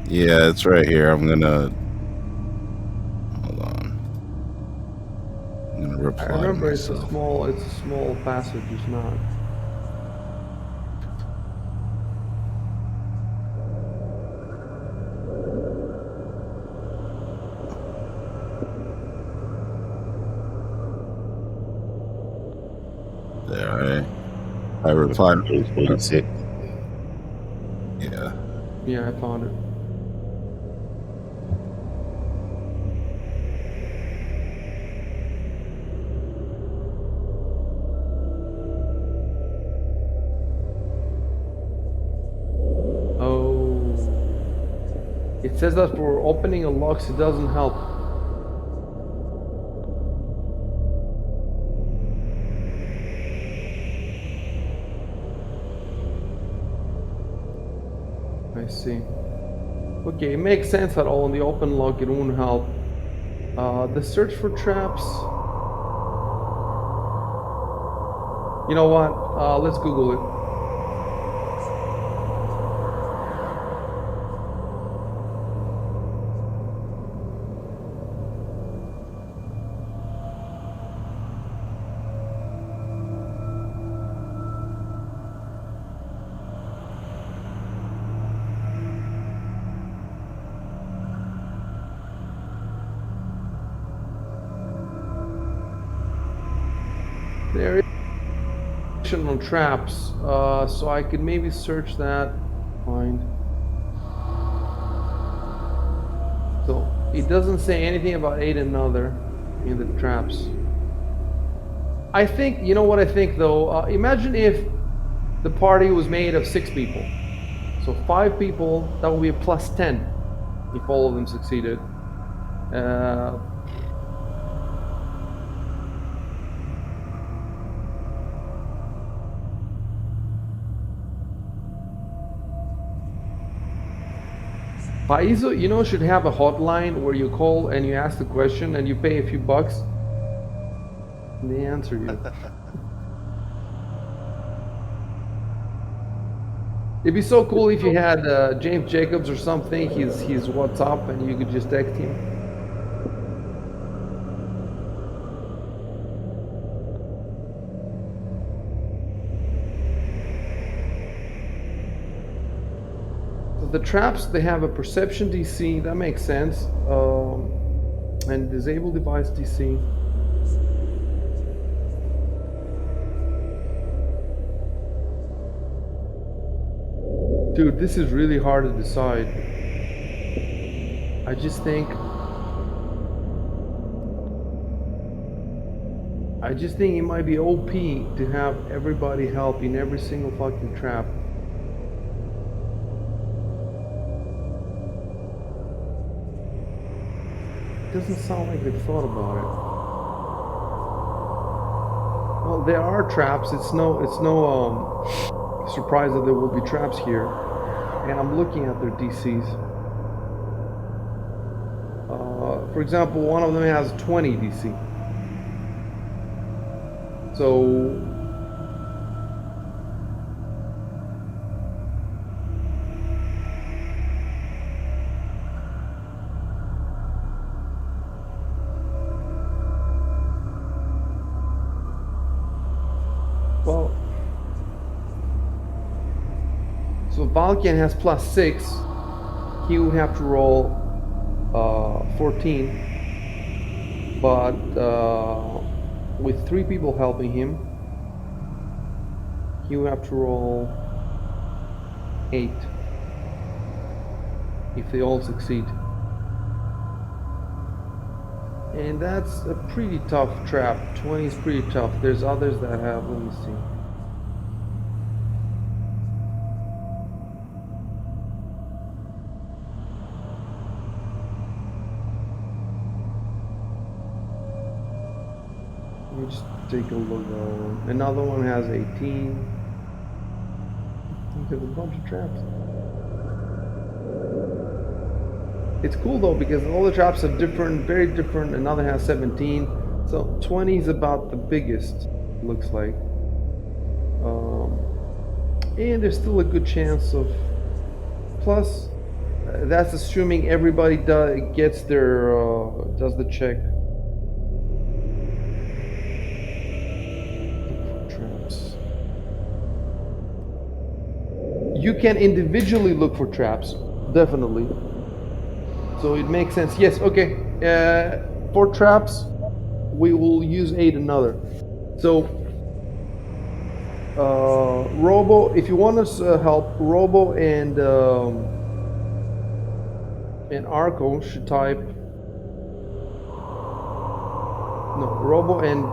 Yeah, it's right here. I'm gonna hold on. I'm gonna reply I remember to it's a myself. small passage. It's not. There, I replied. Page 86. Yeah. Yeah, I found it. Oh. It says that for opening a locks, it doesn't help. I see. Okay, it makes sense at all. In the open lock, it won't help. The search for traps. You know what? Let's Google it. There is on traps, so I could maybe search that. Find. So it doesn't say anything about aid another in the traps. I think, you know what I think though? Imagine if the party was made of 6 people. So 5 people, that would be a +10 if all of them succeeded. Paizo, you know, should have a hotline where you call and you ask the question and you pay a few bucks and they answer you. It'd be so cool if you had James Jacobs or something, his WhatsApp, and you could just text him. The traps, they have a perception DC, that makes sense, and disable device DC. Dude, this is really hard to decide. I just think it might be OP to have everybody help in every single fucking trap. Doesn't sound like they've thought about it. Well, there are traps. It's no surprise that there will be traps here. And I'm looking at their DCs. For example, one of them has 20 DC. So well, so Valkian has +6. He would have to roll 14, but with 3 people helping him, he would have to roll 8 if they all succeed. And that's a pretty tough trap. 20 is pretty tough. There's others that have, let me see. Let me just take a look. Another one has 18. There's a bunch of traps. It's cool though because all the traps are different, very different. Another has 17. So 20 is about the biggest, looks like. And there's still a good chance of. Plus, that's assuming everybody gets their does the check. Traps. You can individually look for traps, definitely. So it makes sense. Yes. Okay. For traps, we will use 8 another. So. Robo, if you want us help, Robo and Arco should type. No, Robo and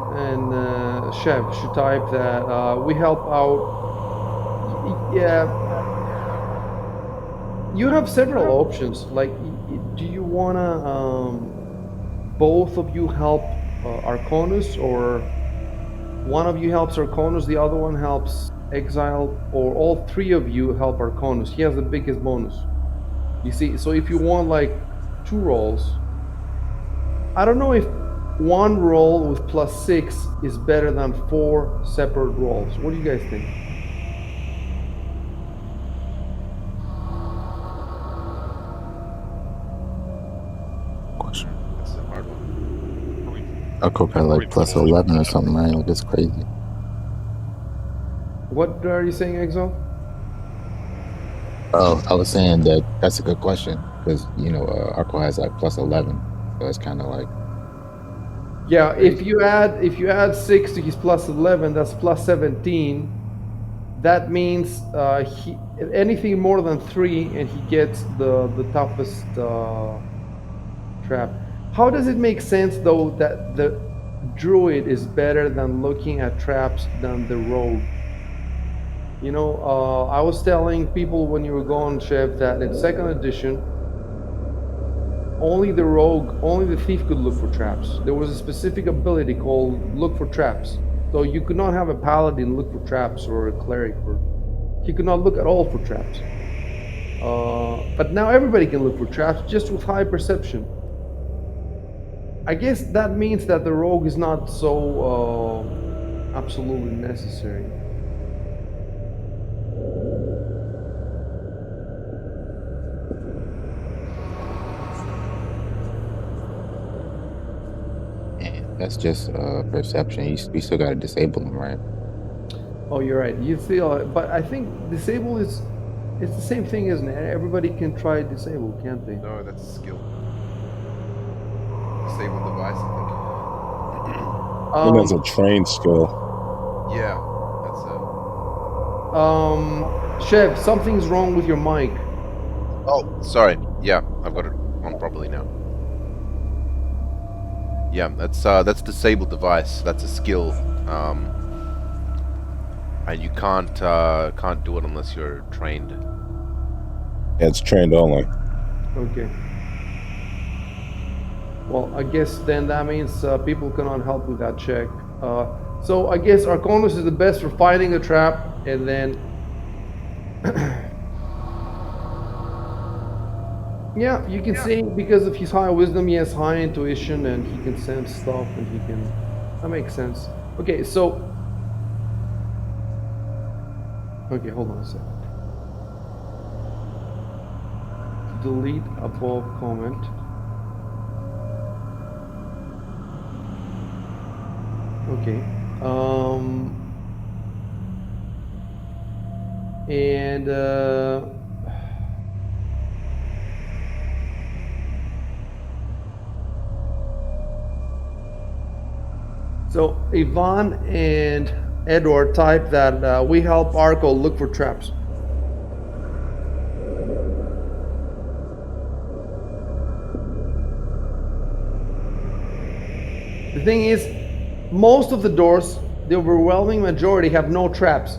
Chev should type that we help out. Yeah, you have several options. Like, do you wanna both of you help Arconus, or one of you helps Arconus, the other one helps Exile, or all 3 of you help Arconus? He has the biggest bonus. You see, so if you want like 2 rolls, I don't know if 1 roll with +6 is better than 4 separate rolls. What do you guys think? Question. That's a hard one. I could pay like +11 or something, right? Like it's crazy. What are you saying, Exile? Oh, I was saying that that's a good question because Arco has like +11, so it's kind of like Yeah, if crazy. you add 6 to his +11, that's +17. That means he anything more than 3, and he gets the toughest trap. How does it make sense though that the druid is better than looking at traps than the rogue? You know, I was telling people when you were going, Chef, that in 2nd edition, only the thief could look for traps. There was a specific ability called look for traps. So you could not have a paladin look for traps, or a cleric, or he could not look at all for traps. But now everybody can look for traps just with high perception. I guess that means that the rogue is not so absolutely necessary. And that's just perception. We still got to disable them, right? Oh, you're right. You feel, but I think disable is it's the same thing, isn't it? Everybody can try disable, can't they? No, that's a skill. Disable device, I I think that's a trained skill. think. Yeah, that's a. Chev, something's wrong with your mic. Oh, sorry. Yeah, I've got it on properly now. Yeah, that's disable device. That's a skill, and you can't do it unless you're trained. Yeah, it's trained only. Okay. Well, I guess then that means people cannot help with that check. So I guess Arconus is the best for finding a trap, and then Yeah, you can say because of his high wisdom, he has high intuition, and he can sense stuff, and he can. That makes sense. Okay, so okay, hold on a second. Delete above comment. Okay. And so Ivan and Edward type that we help Arco look for traps. The thing is, most of the doors, the overwhelming majority, have no traps.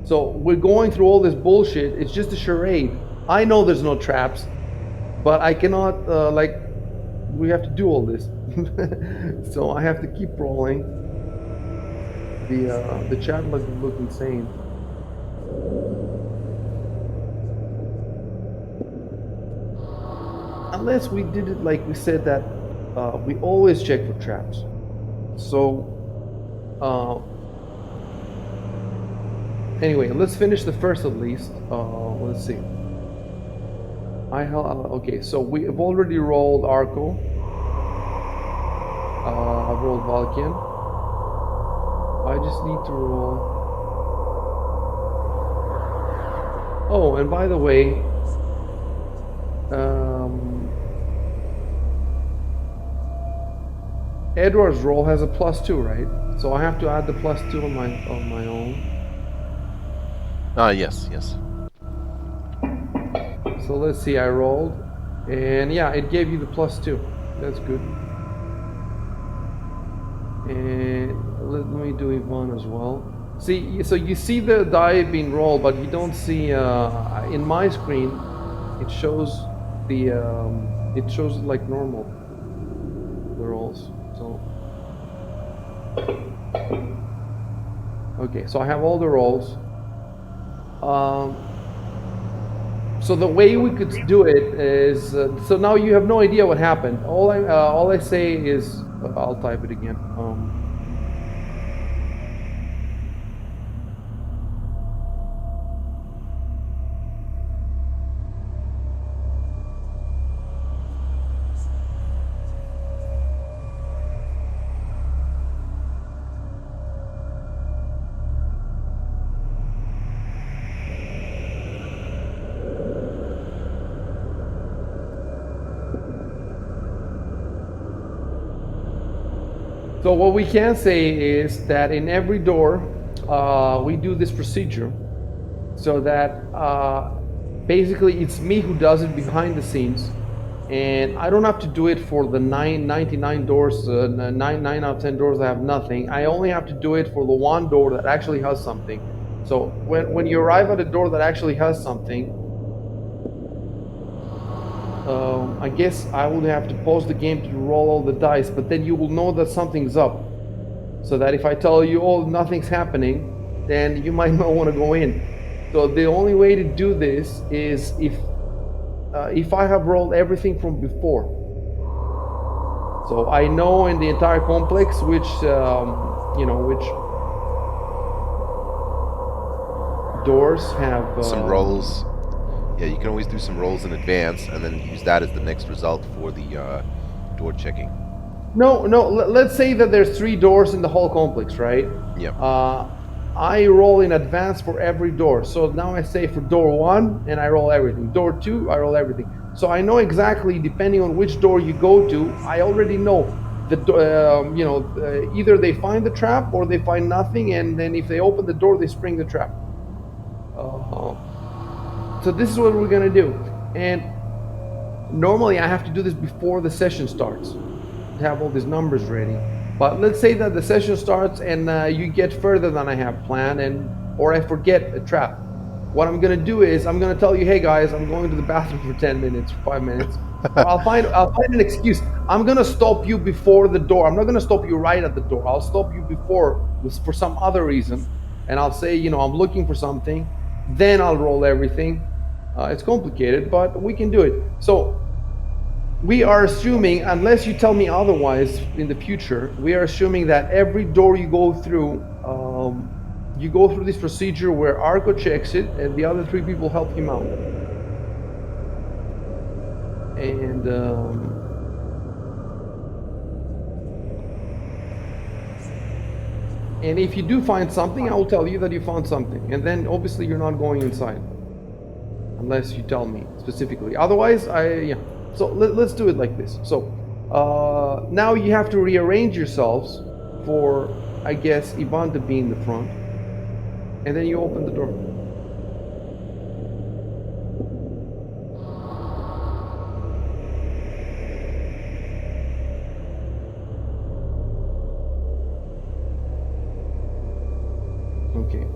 So we're going through all this bullshit. It's just a charade. I know there's no traps, but I cannot we have to do all this. So I have to keep rolling. The chat look insane. Unless we did it like we said that we always check for traps. So anyway, let's finish the first at least. Let's see. Okay, so we have already rolled Arco. I've rolled Valkian. I just need to roll. Oh, and by the way, Edward's roll has a +2, right? So I have to add the +2 on my own. Yes. So let's see, I rolled, and yeah, it gave you the +2. That's good. And let me do Ivan as well. See, so you see the die being rolled, but you don't see in my screen. It shows it shows like normal the rolls. So okay, so I have all the rolls. So the way we could do it is so now you have no idea what happened. All I say is I'll type it again. So what we can say is that in every door, we do this procedure so that basically it's me who does it behind the scenes, and I don't have to do it for the 99 doors, 9 out of 10 doors that have nothing. I only have to do it for the one door that actually has something. So when you arrive at a door that actually has something, I guess I would have to pause the game to roll all the dice, but then you will know that something's up. So that if I tell you, oh, nothing's happening, then you might not want to go in. So the only way to do this is if I have rolled everything from before. So I know in the entire complex which which doors have Some rolls. Yeah, you can always do some rolls in advance and then use that as the next result for the door checking. No, let's say that there's 3 doors in the whole complex, right? Yep. I roll in advance for every door. So now I say for door 1, and I roll everything. Door 2, I roll everything. So I know exactly, depending on which door you go to, I already know either they find the trap or they find nothing, and then if they open the door, they spring the trap. So this is what we're gonna do. And normally I have to do this before the session starts, to have all these numbers ready. But let's say that the session starts and you get further than I have planned, or I forget a trap. What I'm gonna do is I'm gonna tell you, hey guys, I'm going to the bathroom for 10 minutes, 5 minutes. Or I'll find an excuse. I'm gonna stop you before the door. I'm not gonna stop you right at the door. I'll stop you before for some other reason, and I'll say, I'm looking for something. Then I'll roll everything. It's complicated, but we can do it. So we are assuming, unless you tell me otherwise in the future, we are assuming that every door you go through this procedure where Arco checks it and the other three people help him out. And if you do find something, I will tell you that you found something. And then obviously you're not going inside. Unless you tell me specifically. Otherwise, yeah. So let's do it like this. So now you have to rearrange yourselves for, I guess, Ivan to be in the front. And then you open the door. Okay.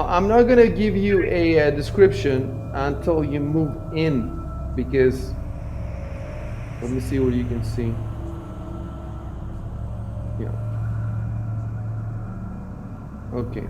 I'm not gonna give you a description until you move in, because let me see what you can see. Yeah. Okay.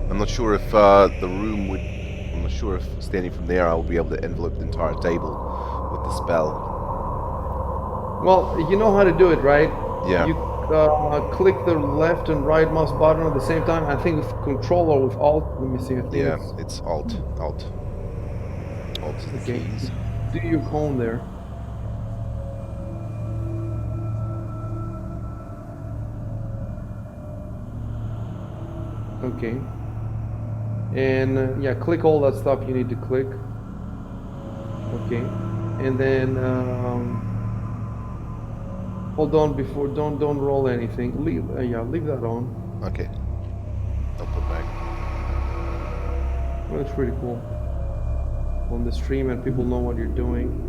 I'm not sure if the room would. I'm not sure if standing from there I will be able to envelope the entire table with the spell. Well, you know how to do it, right? Yeah. You click the left and right mouse button at the same time. I think with Control or with Alt. Let me see. I think Yeah, it's Alt. Alt is the okay. keys. Do your cone there. Okay. And yeah, click all that stuff you need to click. Okay. And then hold on before don't roll anything. Leave leave that on. Okay. I'll put back. Well, that's pretty cool. On the stream and people know what you're doing.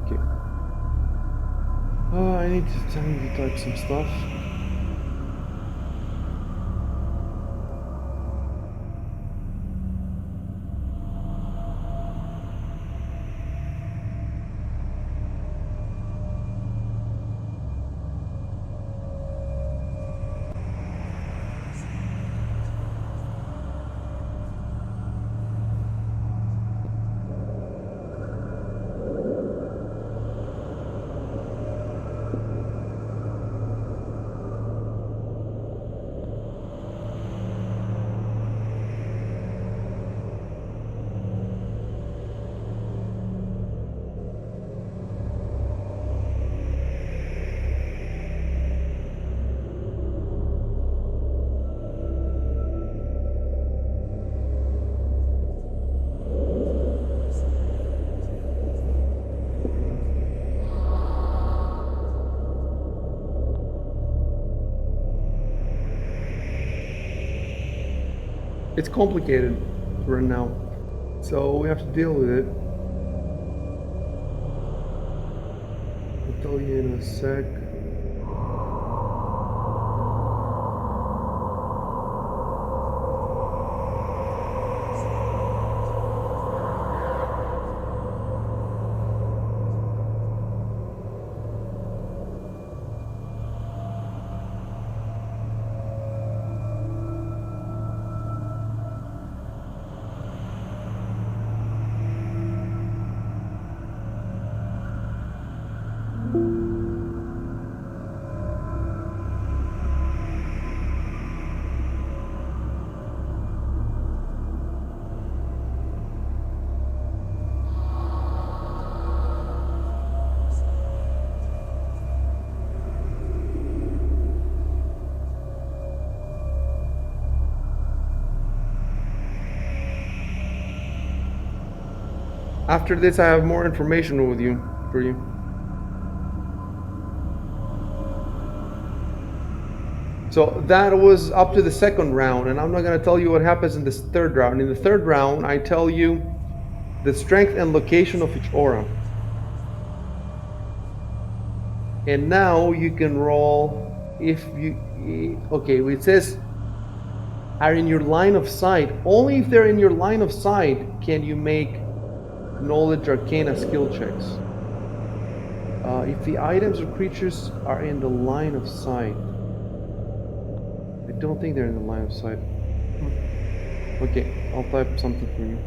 Okay. I need to type some stuff. It's complicated right now, so we have to deal with it. I'll tell you in a sec. After this, I have more information for you. So that was up to the second round, and I'm not going to tell you what happens in this third round. In the third round, I tell you the strength and location of each aura. And now you can roll if you, okay, it says are in your line of sight. Only if they're in your line of sight can you make knowledge arcana skill checks. If the items or creatures are in the line of sight. I don't think they're in the line of sight. Okay, I'll type something for you.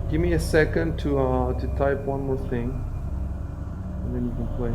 Give me a second to type one more thing, and then you can play.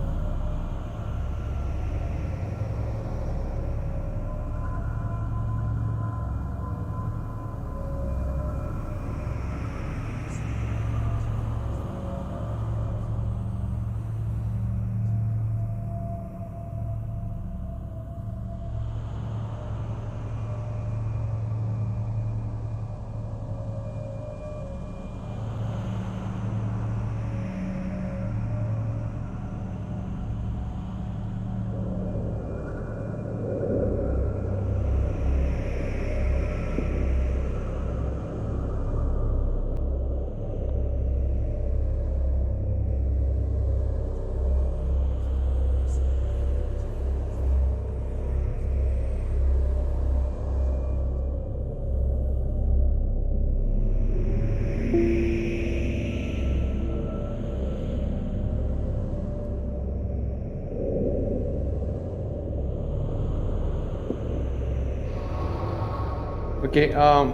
Okay, I'll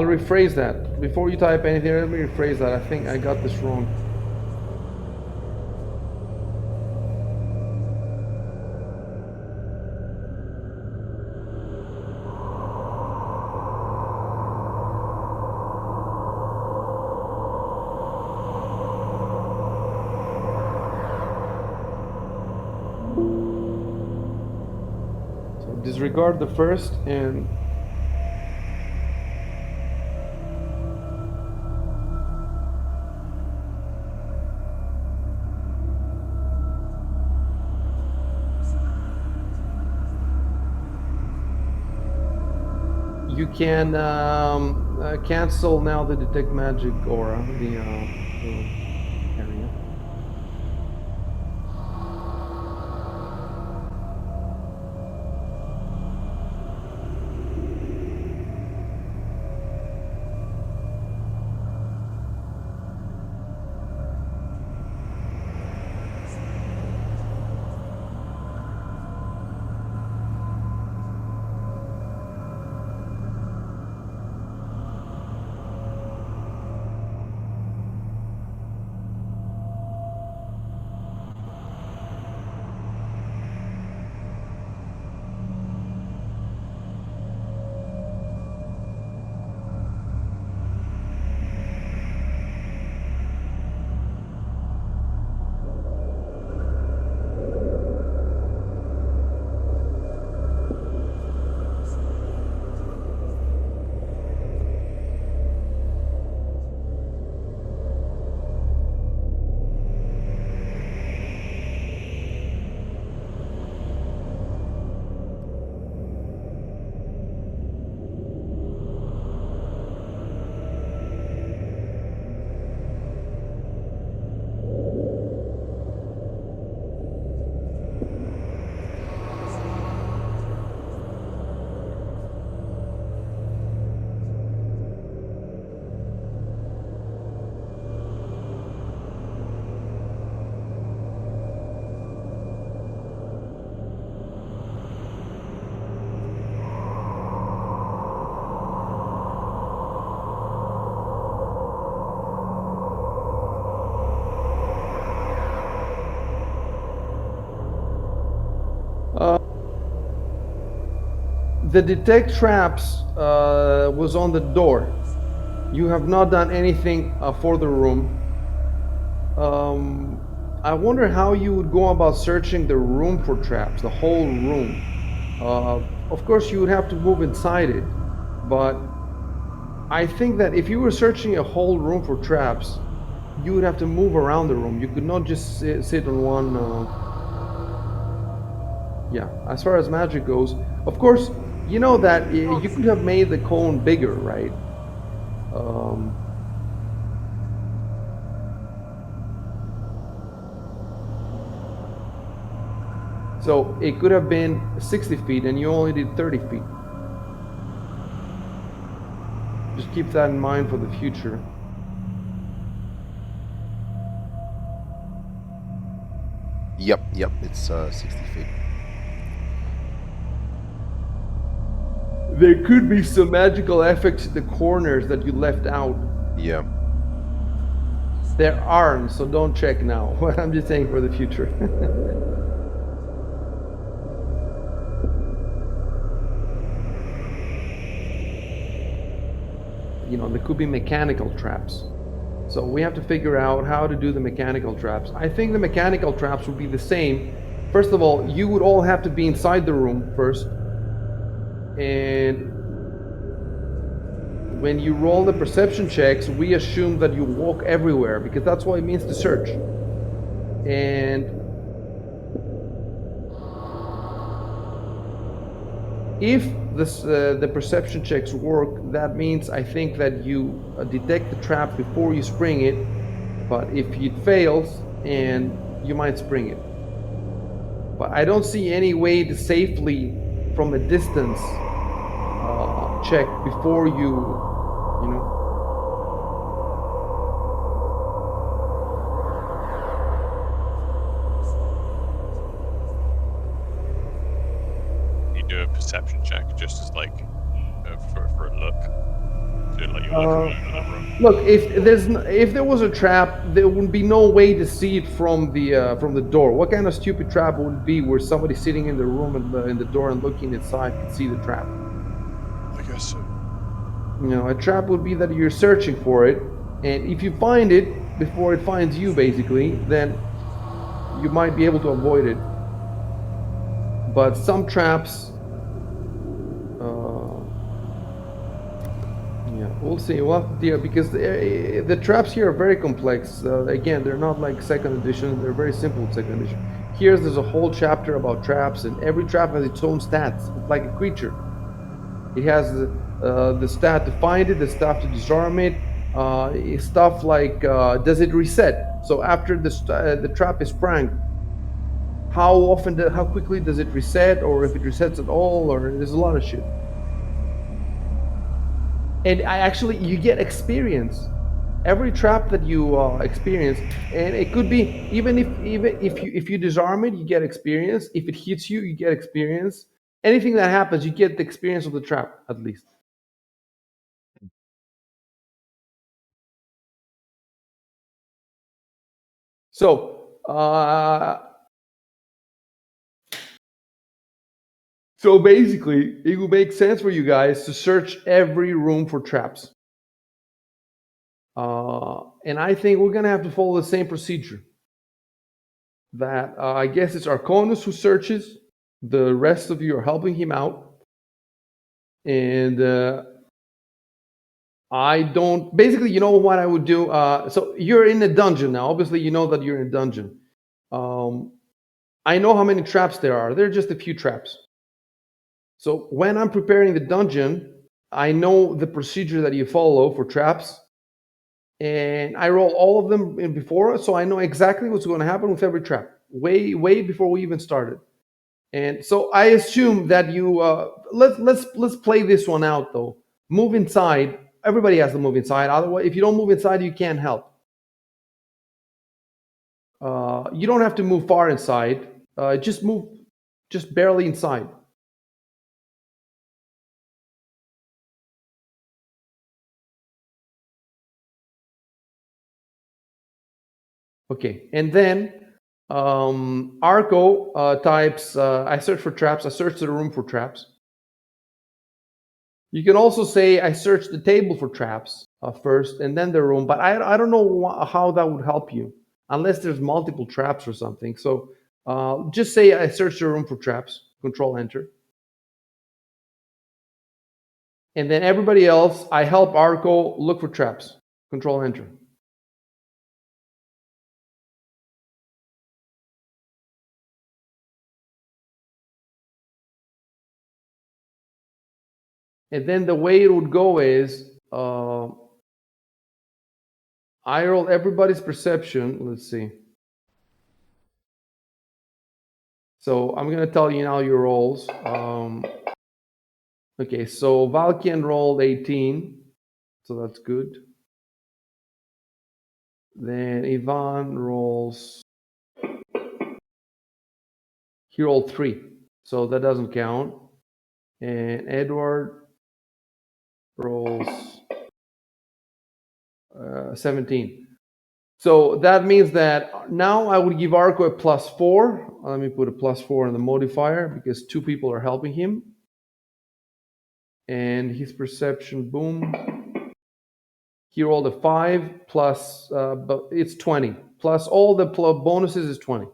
rephrase that. Before you type anything, let me rephrase that. I think I got this wrong. So disregard the first and you can cancel now the detect magic aura, the area. The detect traps was on the door. You have not done anything for the room. I wonder how you would go about searching the room for traps, the whole room. Of course, you would have to move inside it, but I think that if you were searching a whole room for traps, you would have to move around the room. You could not just sit on one. Yeah, as far as magic goes, of course, you know that you could have made the cone bigger, right? So it could have been 60 feet and you only did 30 feet. Just keep that in mind for the future. Yep, it's 60 feet. There could be some magical effects in the corners that you left out. Yeah. There aren't, so don't check now. I'm just saying for the future. You know, there could be mechanical traps. So we have to figure out how to do the mechanical traps. I think the mechanical traps would be the same. First of all, you would all have to be inside the room first. And when you roll the perception checks, we assume that you walk everywhere because that's what it means to search. And if the perception checks work, that means I think that you detect the trap before you spring it. But if it fails, and you might spring it. But I don't see any way to safely, from a distance, check before you know. You do a perception check just as like for a look. So like you look around the room. Look, if there was a trap, there would be no way to see it from the door. What kind of stupid trap would it be where somebody sitting in the room in the door and looking inside could see the trap? I guess so. You know, a trap would be that you're searching for it, and if you find it before it finds you, basically, then you might be able to avoid it. But some traps, yeah, we'll see. Well, yeah, because the traps here are very complex. Again, they're not like second edition. They're very simple in second edition. There's a whole chapter about traps, and every trap has its own stats. It's like a creature. It has the stat to find it, the stuff to disarm it, stuff like does it reset? So after the trap is pranked, how quickly does it reset, or if it resets at all, or there's a lot of shit. And you get experience every trap that you experience, and it could be even if you disarm it, you get experience. If it hits you, you get experience. Anything that happens, you get the experience of the trap at least. So basically, it would make sense for you guys to search every room for traps. And I think we're gonna have to follow the same procedure. That I guess it's Arconus who searches. The rest of you are helping him out, and I don't. Basically, you know what I would do. So you're in a dungeon now. Obviously, you know that you're in a dungeon. I know how many traps there are. There are just a few traps. So when I'm preparing the dungeon, I know the procedure that you follow for traps, and I roll all of them in before, so I know exactly what's going to happen with every trap, way before we even started. And so I assume that you let's play this one out though. Move inside. Everybody has to move inside. Otherwise, if you don't move inside, you can't help. You don't have to move far inside. Just move, just barely inside. Okay, and then Arco types. I search for traps. I search the room for traps. You can also say I search the table for traps first, and then the room. But I don't know how that would help you, unless there's multiple traps or something. So just say I search the room for traps. Control Enter. And then everybody else, I help Arco look for traps. Control Enter. And then the way it would go is I roll everybody's perception. Let's see. So I'm going to tell you now your rolls. Okay, so Valkian rolled 18. So that's good. Then Ivan rolls. He rolled 3. So that doesn't count. And Edward rolls 17. So that means that now I would give Arco a +4. Let me put a +4 in the modifier because 2 people are helping him. And his perception, boom. He rolled a 5 plus, but it's 20. Plus all the bonuses is 20.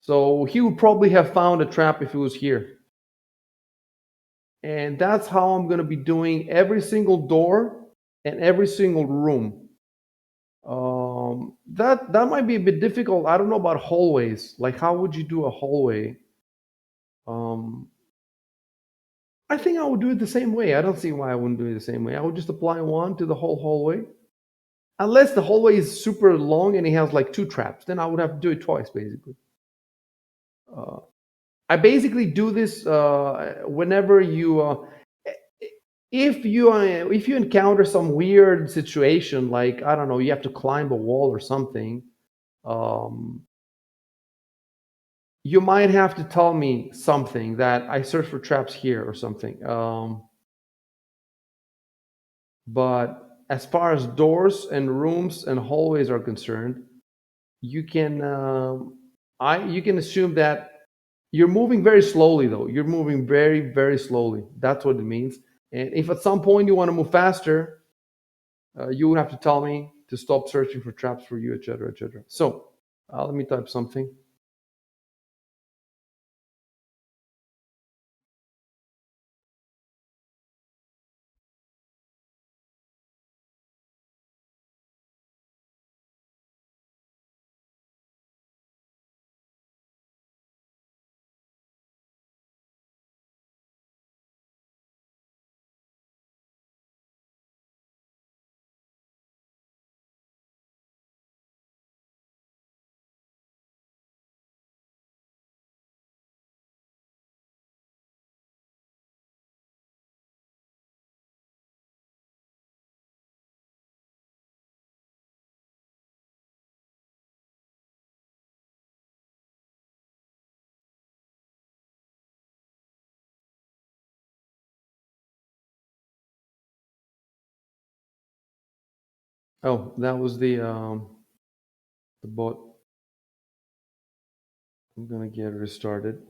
So he would probably have found a trap if he was here. And that's how I'm going to be doing every single door and every single room. That might be a bit difficult. I don't know about hallways. Like, how would you do a hallway? I think I would do it the same way. I don't see why I wouldn't do it the same way. I would just apply 1 to the whole hallway. Unless the hallway is super long and it has like 2 traps, then I would have to do it twice, basically. I basically do this whenever you, if you encounter some weird situation, like I don't know, you have to climb a wall or something. You might have to tell me something that I search for traps here or something. But as far as doors and rooms and hallways are concerned, you can you can assume that you're moving very slowly though. You're moving very slowly. That's what it means. And if at some point you want to move faster, you would have to tell me to stop searching for traps for you, etc., etc. So let me type something. Oh, that was the bot. I'm gonna get restarted.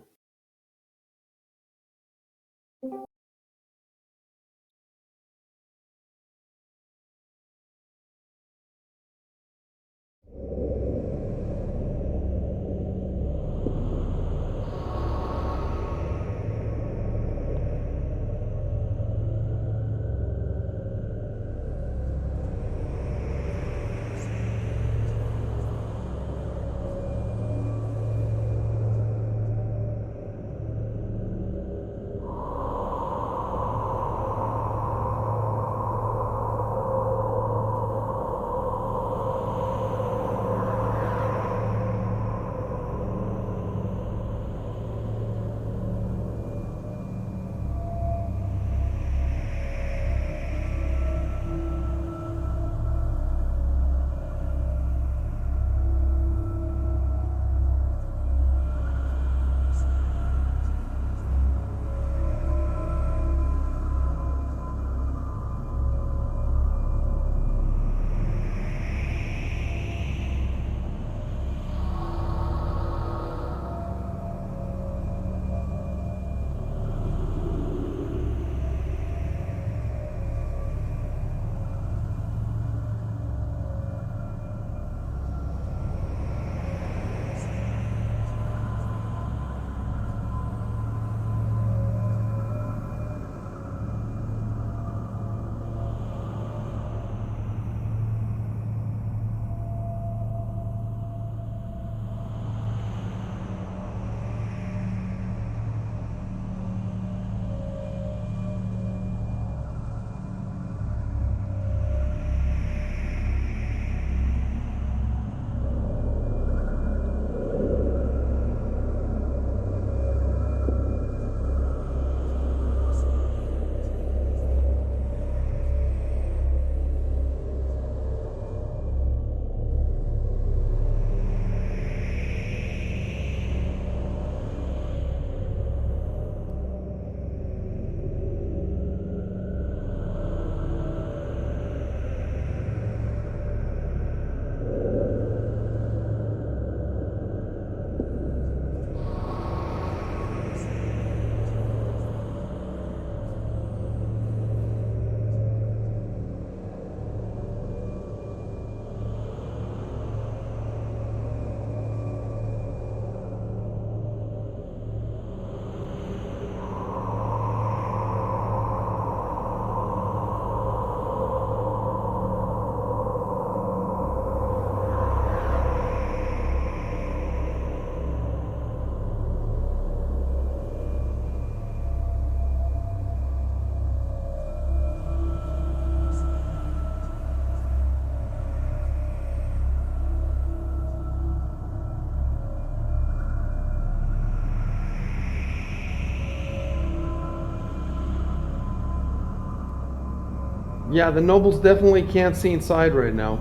Yeah, the nobles definitely can't see inside right now.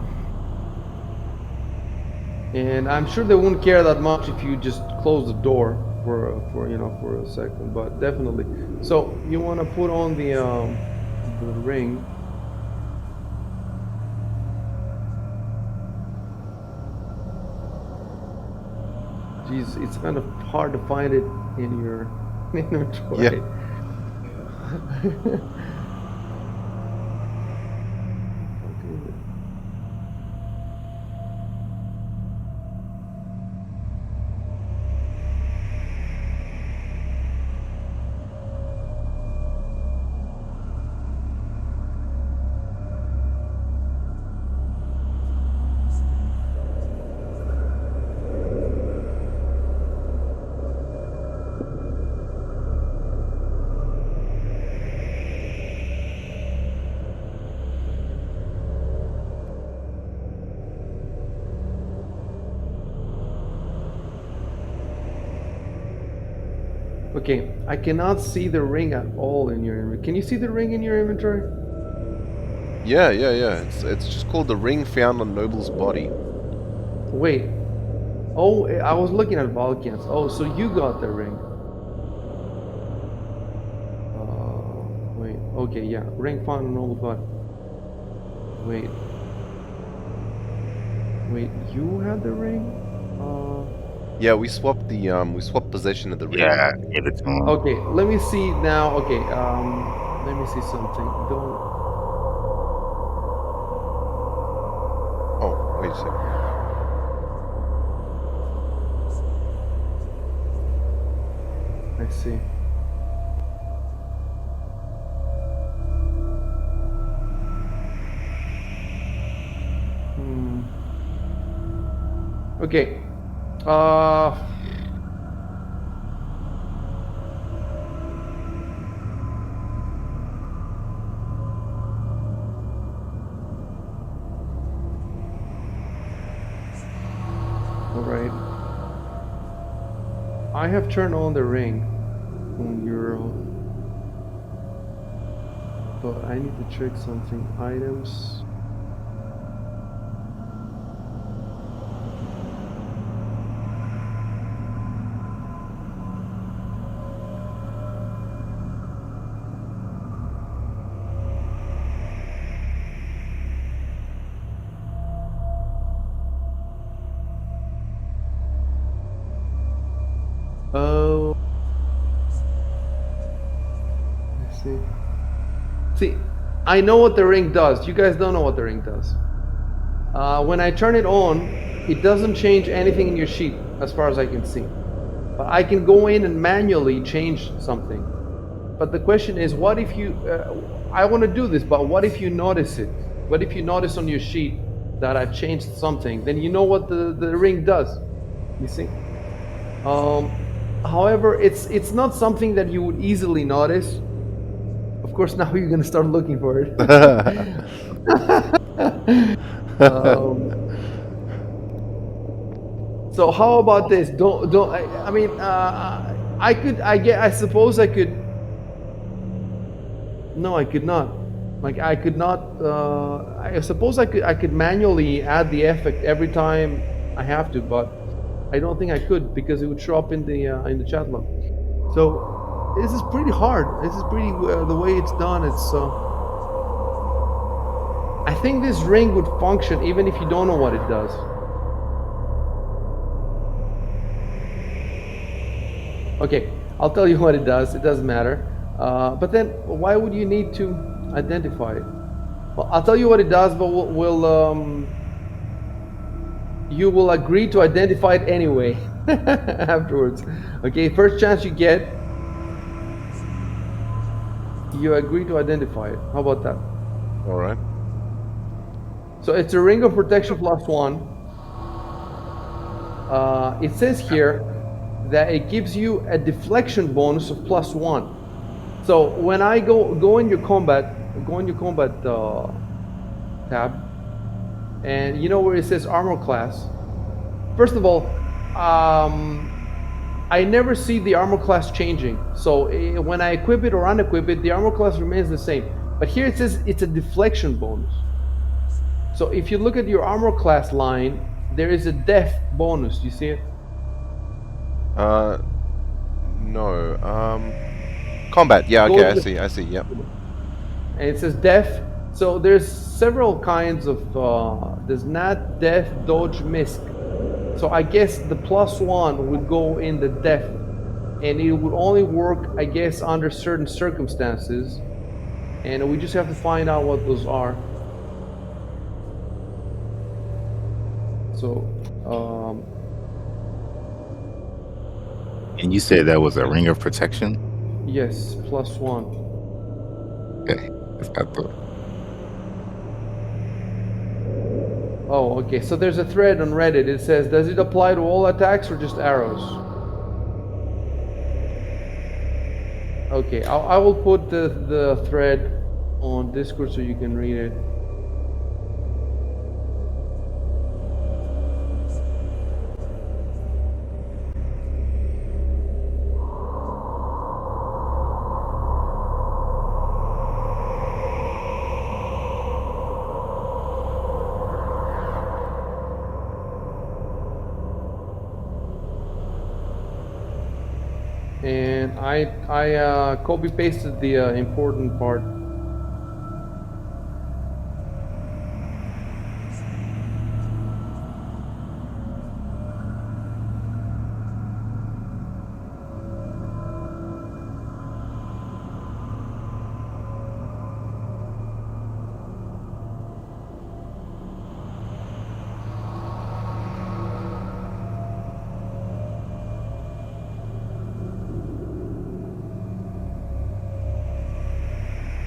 And I'm sure they wouldn't care that much if you just close the door for a second, but definitely. So you want to put on the ring. Geez, it's kind of hard to find it in your inventory. Yeah. Okay, I cannot see the ring at all in your inventory. Can you see the ring in your inventory? Yeah. It's just called the ring found on Noble's body. Wait. Oh, I was looking at Balkans. Oh, so you got the ring. Wait. Okay, yeah. Ring found on Noble's body. Wait. Wait, you had the ring? Yeah, we swapped possession of the ring. Yeah, give it to him. Okay, let me see now. Okay, let me see something. Don't. Oh, wait a second. I see. Okay. All right. I have turned on the ring on your, but I need to check something. Items. Oh, I see. See, I know what the ring does. You guys don't know what the ring does. When I turn it on, it doesn't change anything in your sheet, as far as I can see. But I can go in and manually change something. But the question is, what if you? I want to do this, but what if you notice it? What if you notice on your sheet that I've changed something? Then you know what the ring does. You see. However, it's not something that you would easily notice. Of course, now you're gonna start looking for it. um, so how about this? Don't. I mean, I could. I suppose I could. No, I could not. Like I could not. I suppose I could. I could manually add the effect every time I have to, but I don't think I could because it would show up in the chat log. So this is pretty hard. This is pretty the way it's done. It's. I think this ring would function even if you don't know what it does. Okay, I'll tell you what it does. It doesn't matter. But then, why would you need to identify it? Well, I'll tell you what it does, but you will agree to identify it anyway afterwards. Okay, first chance you get, you agree to identify it. How about that? All right. So it's a ring of protection +1. It says here that it gives you a deflection bonus of +1. So when I go in your combat, tab, and you know where it says armor class. First of all, I never see the armor class changing. So when I equip it or unequip it, the armor class remains the same. But here it says it's a deflection bonus. So if you look at your armor class line, there is a def bonus. Do you see it? No. Combat. Yeah. Okay. I see. I see. Yep. And it says def. So there's several kinds of. There's nat, def, dodge, misc. So I guess the +1 would go in the def, and it would only work, I guess, under certain circumstances. And we just have to find out what those are. So. And you said that was a ring of protection? Yes, +1. Okay. That's what I thought. Oh, okay. So there's a thread on Reddit. It says, does it apply to all attacks or just arrows? Okay, I will put the thread on Discord so you can read it. And I copy pasted the important part.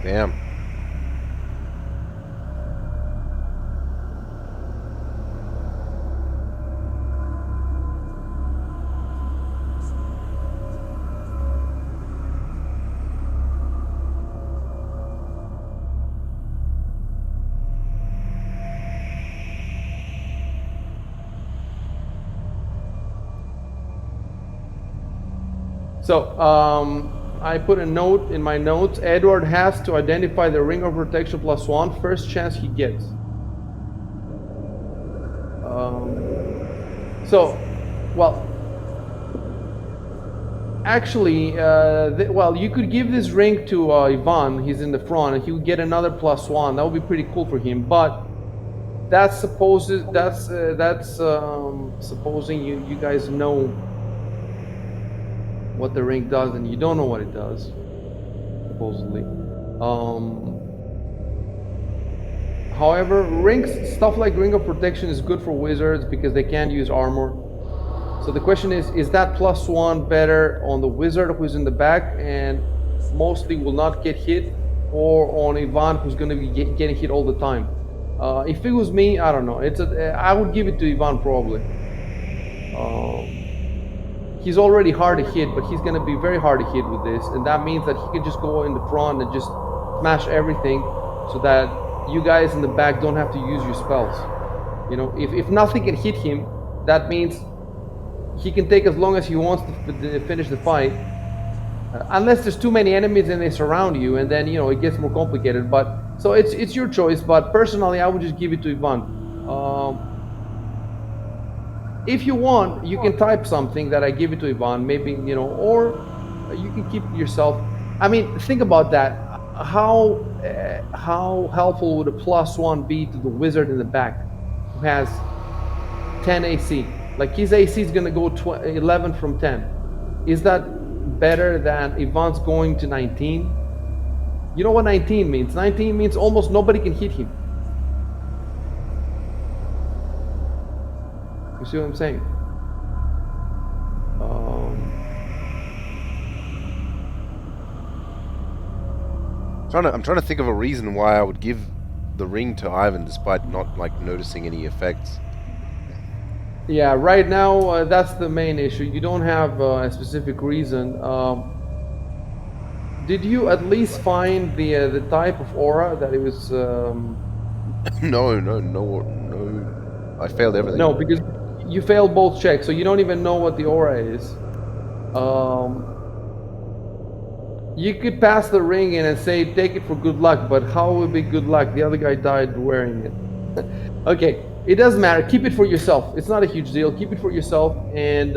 Damn. So I put a note in my notes. Edward has to identify the ring of protection +1 first chance he gets. Well, actually, well, you could give this ring to Ivan. He's in the front, and he would get another +1. That would be pretty cool for him. But that's supposing you guys know what the ring does, and you don't know what it does, supposedly. However, stuff like Ring of Protection is good for wizards because they can't use armor. So the question is that +1 better on the wizard who's in the back and mostly will not get hit, or on Ivan who's going to be getting hit all the time? If it was me, I don't know. I would give it to Ivan probably. He's already hard to hit, but he's going to be very hard to hit with this, and that means that he can just go in the front and just smash everything, so that you guys in the back don't have to use your spells. You know, if nothing can hit him, that means he can take as long as he wants to finish the fight, unless there's too many enemies and they surround you, and then it gets more complicated. But so it's your choice. But personally, I would just give it to Ivan. If you want, you can type something that I give it to Ivan, maybe, or you can keep it yourself. I mean, think about that. How helpful would a +1 be to the wizard in the back who has 10 AC? Like, his AC is going to go 11 from 10. Is that better than Ivan's going to 19? You know what 19 means? 19 means almost nobody can hit him. You see what I'm saying? I'm trying to think of a reason why I would give the ring to Ivan despite not like noticing any effects. Yeah, right now that's the main issue. You don't have a specific reason. Did you at least find the type of aura that it was? No. I failed everything. No, because you failed both checks, so you don't even know what the aura is. You could pass the ring in and say, take it for good luck, but how would it be good luck? The other guy died wearing it. Okay, it doesn't matter. Keep it for yourself. It's not a huge deal. Keep it for yourself. And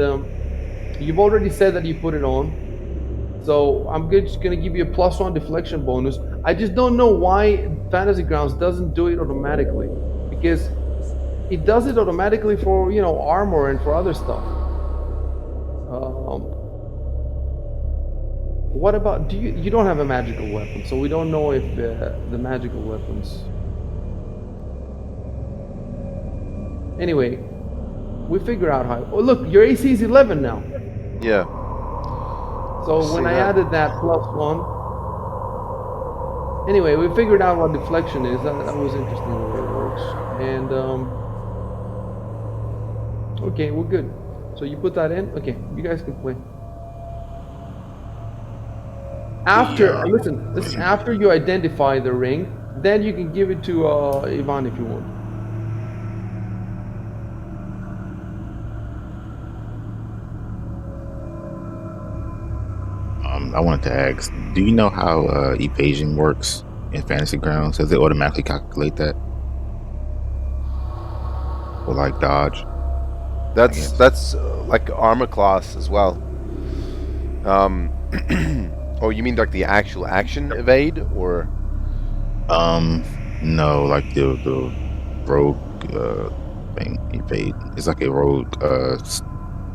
you've already said that you put it on. So I'm just going to give you a +1 deflection bonus. I just don't know why Fantasy Grounds doesn't do it automatically. Because it does it automatically for, armor and for other stuff. What about, you don't have a magical weapon, so we don't know if the magical weapons. Anyway, we figure out how. Oh, look, your AC is 11 now. Yeah. So when I added that +1. Anyway, we figured out what deflection is. That was interesting the way it works. And okay, we're good. So you put that in. Okay, you guys can play. Listen, after you identify the ring, then you can give it to Ivan if you want. I wanted to ask, do you know how evasion works in Fantasy Grounds? Does it automatically calculate that? Or like dodge? That's like armor class as well. Oh, you mean like the actual action evade, or? No, like the rogue thing, evade. It's like a rogue,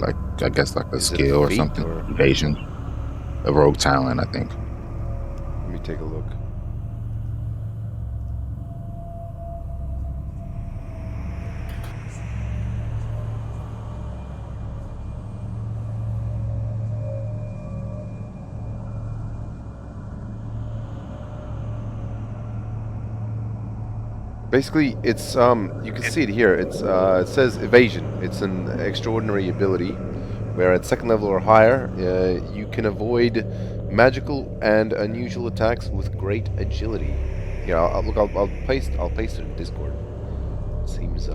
like I guess like a skill or something. Evasion, a rogue talent, I think. Let me take a look. Basically, it's you can see it here. It says evasion. It's an extraordinary ability where at second level or higher, you can avoid magical and unusual attacks with great agility. Here, I'll paste it in Discord. Seems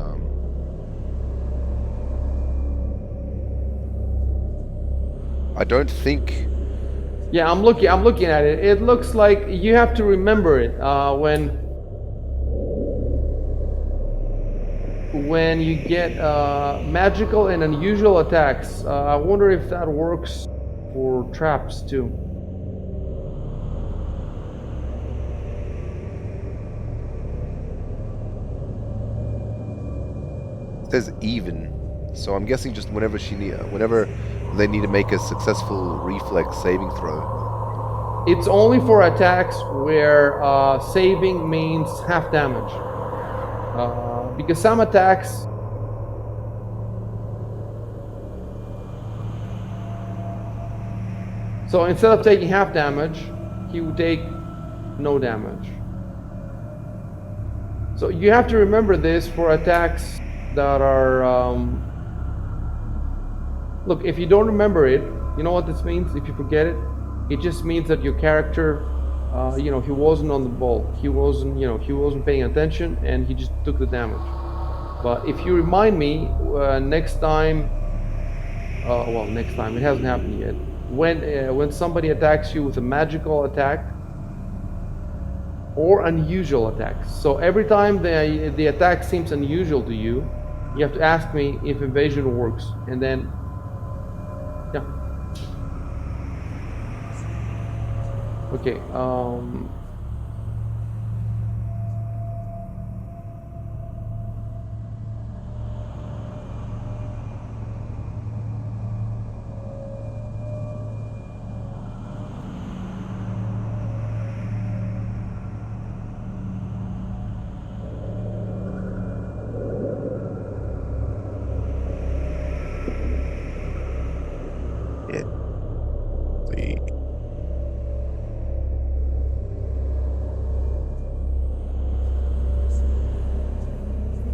I don't think. Yeah, I'm looking at it. It looks like you have to remember it when you get magical and unusual attacks. I wonder if that works for traps too. It says even, so I'm guessing just whenever whenever they need to make a successful reflex saving throw. It's only for attacks where saving means half damage. Because some attacks. So instead of taking half damage, he would take no damage. So you have to remember this for attacks that are. Look, if you don't remember it, you know what this means? If you forget it, it just means that your character, he wasn't on the ball. He wasn't paying attention, and he just took the damage. But if you remind me next time, next time, it hasn't happened yet. When somebody attacks you with a magical attack or unusual attacks. So every time the attack seems unusual to you, you have to ask me if evasion works, and then yeah. Okay.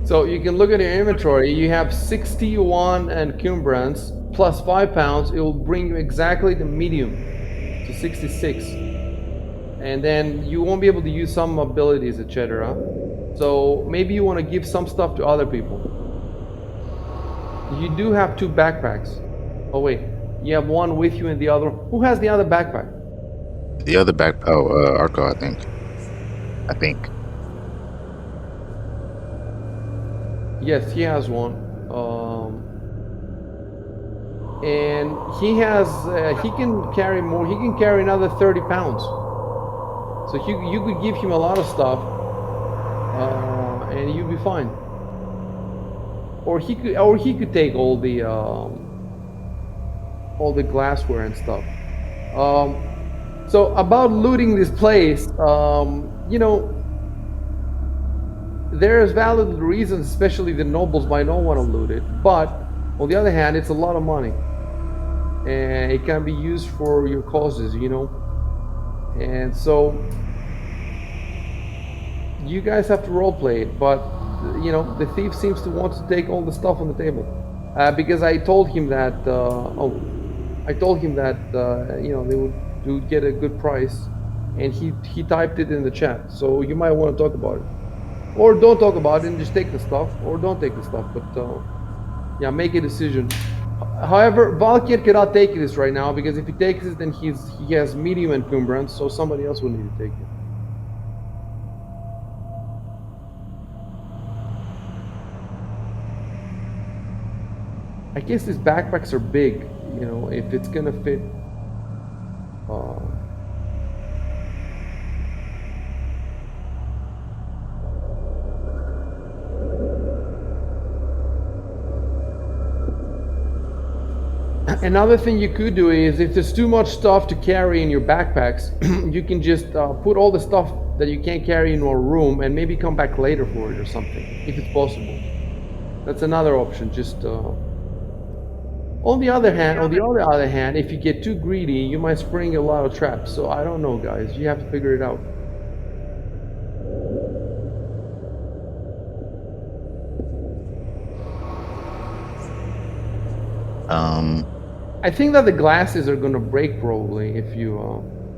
So you can look at your inventory. You have 61 encumbrance plus 5 pounds. It will bring you exactly the medium to 66. And then you won't be able to use some abilities, etc. So maybe you want to give some stuff to other people. You do have 2 backpacks. Oh wait, you have one with you and the other. Who has the other backpack? The other Arco, I think. Yes, he has one. And he has, he can carry more. He can carry another 30 pounds. So you could give him a lot of stuff, and you'd be fine. Or he could take all the glassware and stuff. So about looting this place, there's valid reasons, especially the nobles might not want to loot it. But on the other hand, it's a lot of money, and it can be used for your causes, And so you guys have to roleplay it, but the thief seems to want to take all the stuff on the table, because I told him that they would get a good price, and he typed it in the chat. So you might want to talk about it, or don't talk about it and just take the stuff, or don't take the stuff. But yeah, make a decision. However, Valkyr cannot take this right now, because if he takes it, then he has medium encumbrance, so somebody else will need to take it. I guess these backpacks are big, if it's gonna fit. Another thing you could do is, if there's too much stuff to carry in your backpacks, you can just put all the stuff that you can't carry in a room and maybe come back later for it or something, if it's possible. That's another option. Just on the other hand, if you get too greedy, you might spring a lot of traps. So I don't know, guys. You have to figure it out. I think that the glasses are gonna break probably if you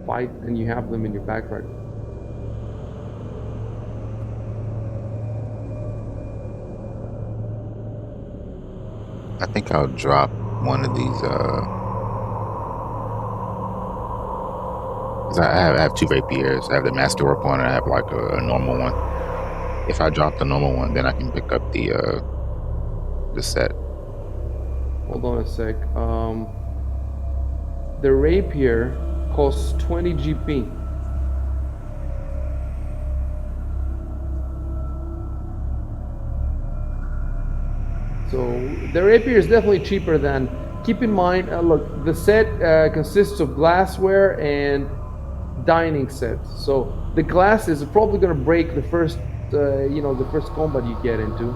fight and you have them in your backpack. I think I'll drop one of these. 'Cause I have two rapiers. I have the masterwork one, and I have like a normal one. If I drop the normal one, then I can pick up the set. Hold on a sec. The rapier costs 20 GP. So the rapier is definitely cheaper than. Keep in mind, look, the set consists of glassware and dining sets. So the glass is probably going to break the first, the first combat you get into.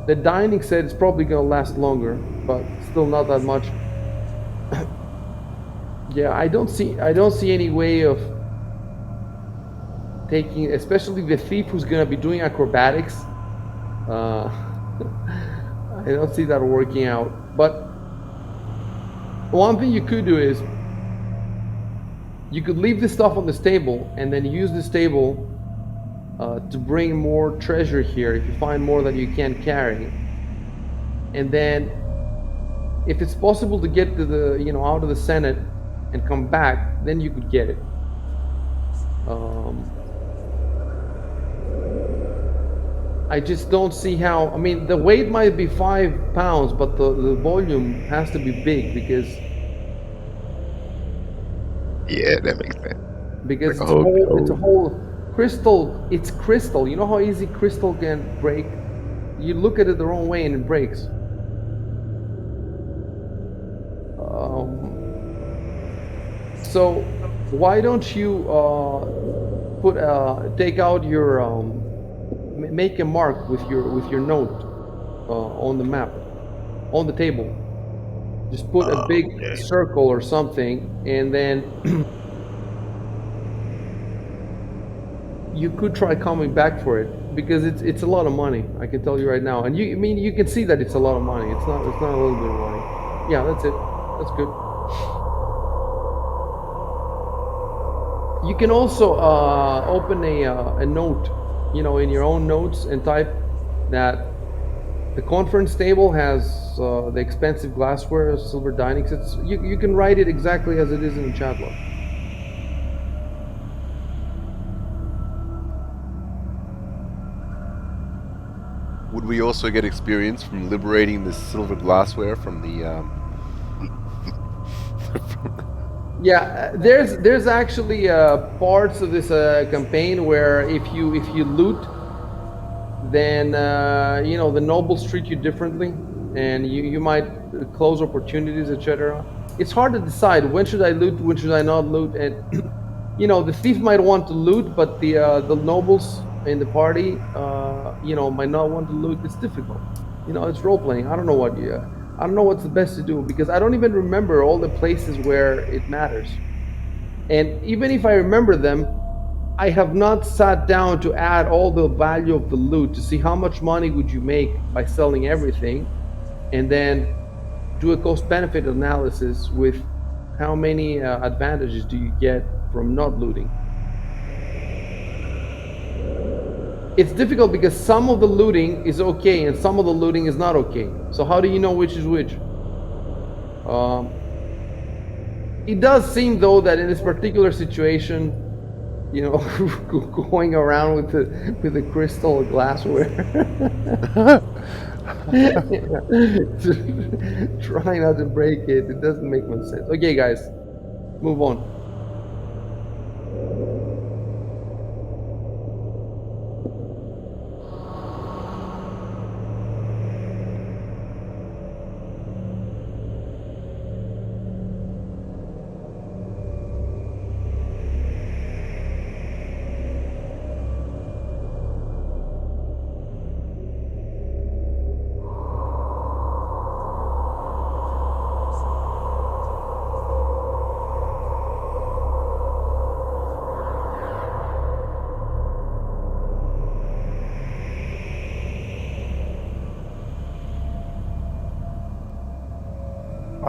The dining set is probably going to last longer, but still not that much. Yeah, I don't see any way of taking, especially the thief who's going to be doing acrobatics. I don't see that working out. But one thing you could do is you could leave this stuff on this table and then use this table to bring more treasure here if you find more that you can't carry. And then if it's possible to get to the, out of the Senate and come back, then you could get it. I just don't see how. I mean, the weight might be 5 pounds, but the volume has to be big because That makes sense. Because Like it's a whole crystal. It's crystal. You know how easy crystal can break? You look at it the wrong way and it breaks. So why don't you take out your make a mark with your note on the map, on the table. Just put a big circle or something, and then you could try coming back for it because it's a lot of money. I can tell you right now, and you can see that it's a lot of money. It's not a little bit of money. Yeah, that's it. That's good. You can also open a note, in your own notes and type that the conference table has the expensive glassware, silver dining sets. You can write it exactly as it is in the chat log. Would we also get experience from liberating this silver glassware from the? Yeah, there's actually parts of this campaign where if you loot, then the nobles treat you differently, and you might close opportunities, etc. It's hard to decide when should I loot, when should I not loot, and the thief might want to loot, but the nobles in the party might not want to loot. It's difficult. It's role playing. I don't know what's the best to do because I don't even remember all the places where it matters. And even if I remember them, I have not sat down to add all the value of the loot to see how much money would you make by selling everything, and then do a cost-benefit analysis with how many advantages do you get from not looting. It's difficult because some of the looting is okay and some of the looting is not okay. So how do you know which is which? It does seem though that in this particular situation, going around with the crystal glassware, try not to break it. It doesn't make much sense. Okay, guys, move on.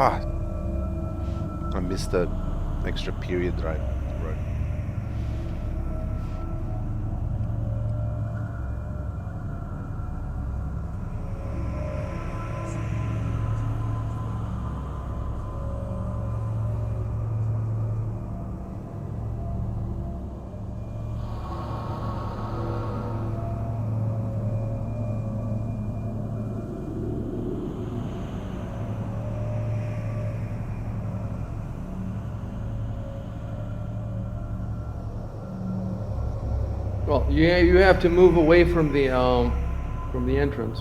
Ah, I missed the extra period that I wrote. Well, you have to move away from the entrance.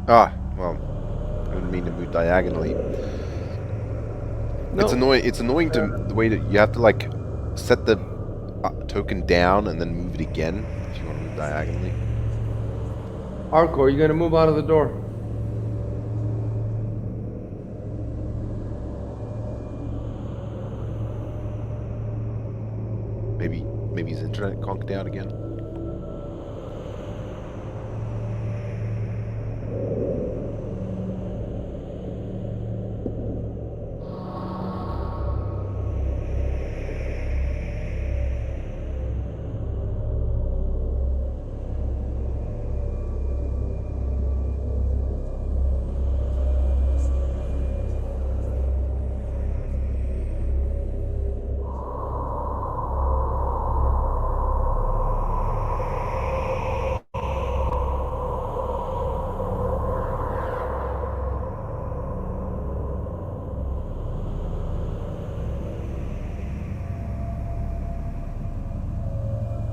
Ah, well, I didn't mean to move diagonally. No, It's annoying. It's annoying to the way that you have to like set the token down and then move it again if you want to move diagonally. Arco, you're gonna move out of the door. Maybe his internet conked out again.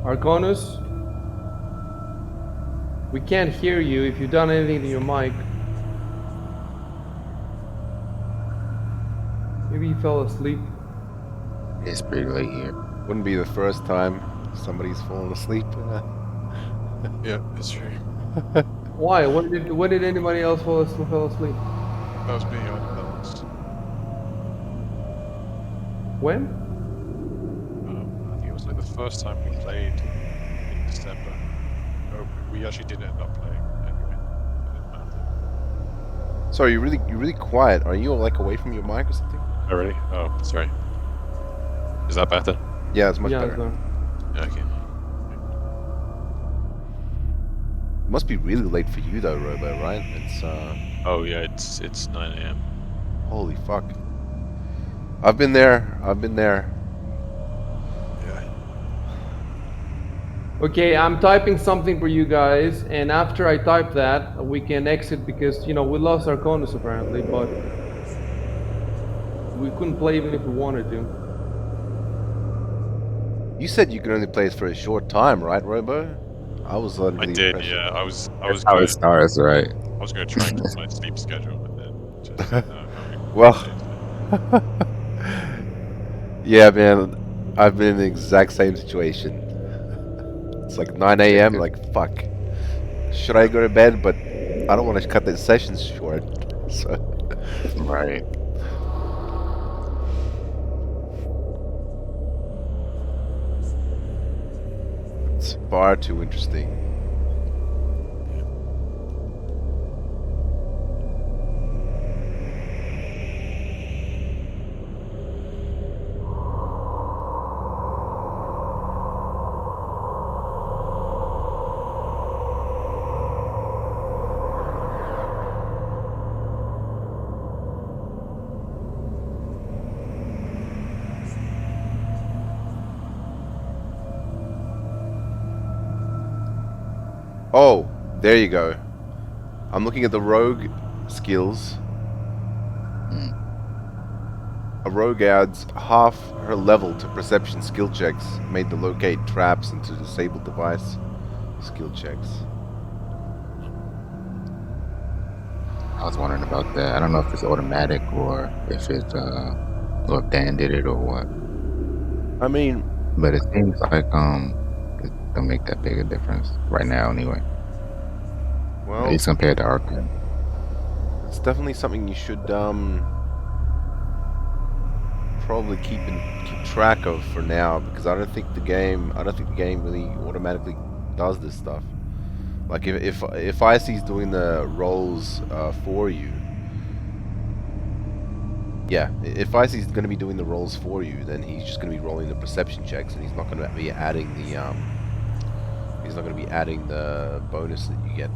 Arconus, we can't hear you if you've done anything to your mic. Maybe you fell asleep. It's pretty late here. Wouldn't be the first time somebody's fallen asleep. Yeah, it's true. Why? When did anybody else fell asleep? That was me on that was. When? I think it was like the first time we played in December. No, we actually did end up playing anyway. It didn't matter. Sorry, you're really quiet. Are you like away from your mic or something? Oh really? Oh, sorry. Is that better? Yeah, it's much Yeah, better. Yeah, okay. It must be really late for you though, Robo, right? It's Oh yeah, it's 9 a.m. holy fuck. I've been there. Yeah. Okay, I'm typing something for you guys, and after I type that, we can exit because, we lost Arconus apparently, but we couldn't play even if we wanted to. You said you could only play it for a short time, right, Robo? I was under I the did, impression. yeah. I was That's how gonna it starts, right? try and keep my sleep schedule, and then just Well, yeah, man. I've been in the exact same situation. It's like 9 a.m. Check it. Like, fuck. Should I go to bed? But I don't want to cut the sessions short. So, Right. it's far too interesting. Oh, there you go. I'm looking at the rogue skills. A rogue adds half her level to perception skill checks, made to locate traps and to disable device skill checks. I was wondering about that. I don't know if it's automatic or if it's or if Dan did it or what. I mean, But it seems like gonna make that big a difference right now, anyway. At Well, least compared to Arkham. it's definitely something you should probably keep track of for now, because I don't think the game really automatically does this stuff. Like if Icy's doing the rolls for you, yeah, if Icy's going to be doing the rolls for you, then he's just going to be rolling the perception checks, and he's not going to be adding the bonus that you get.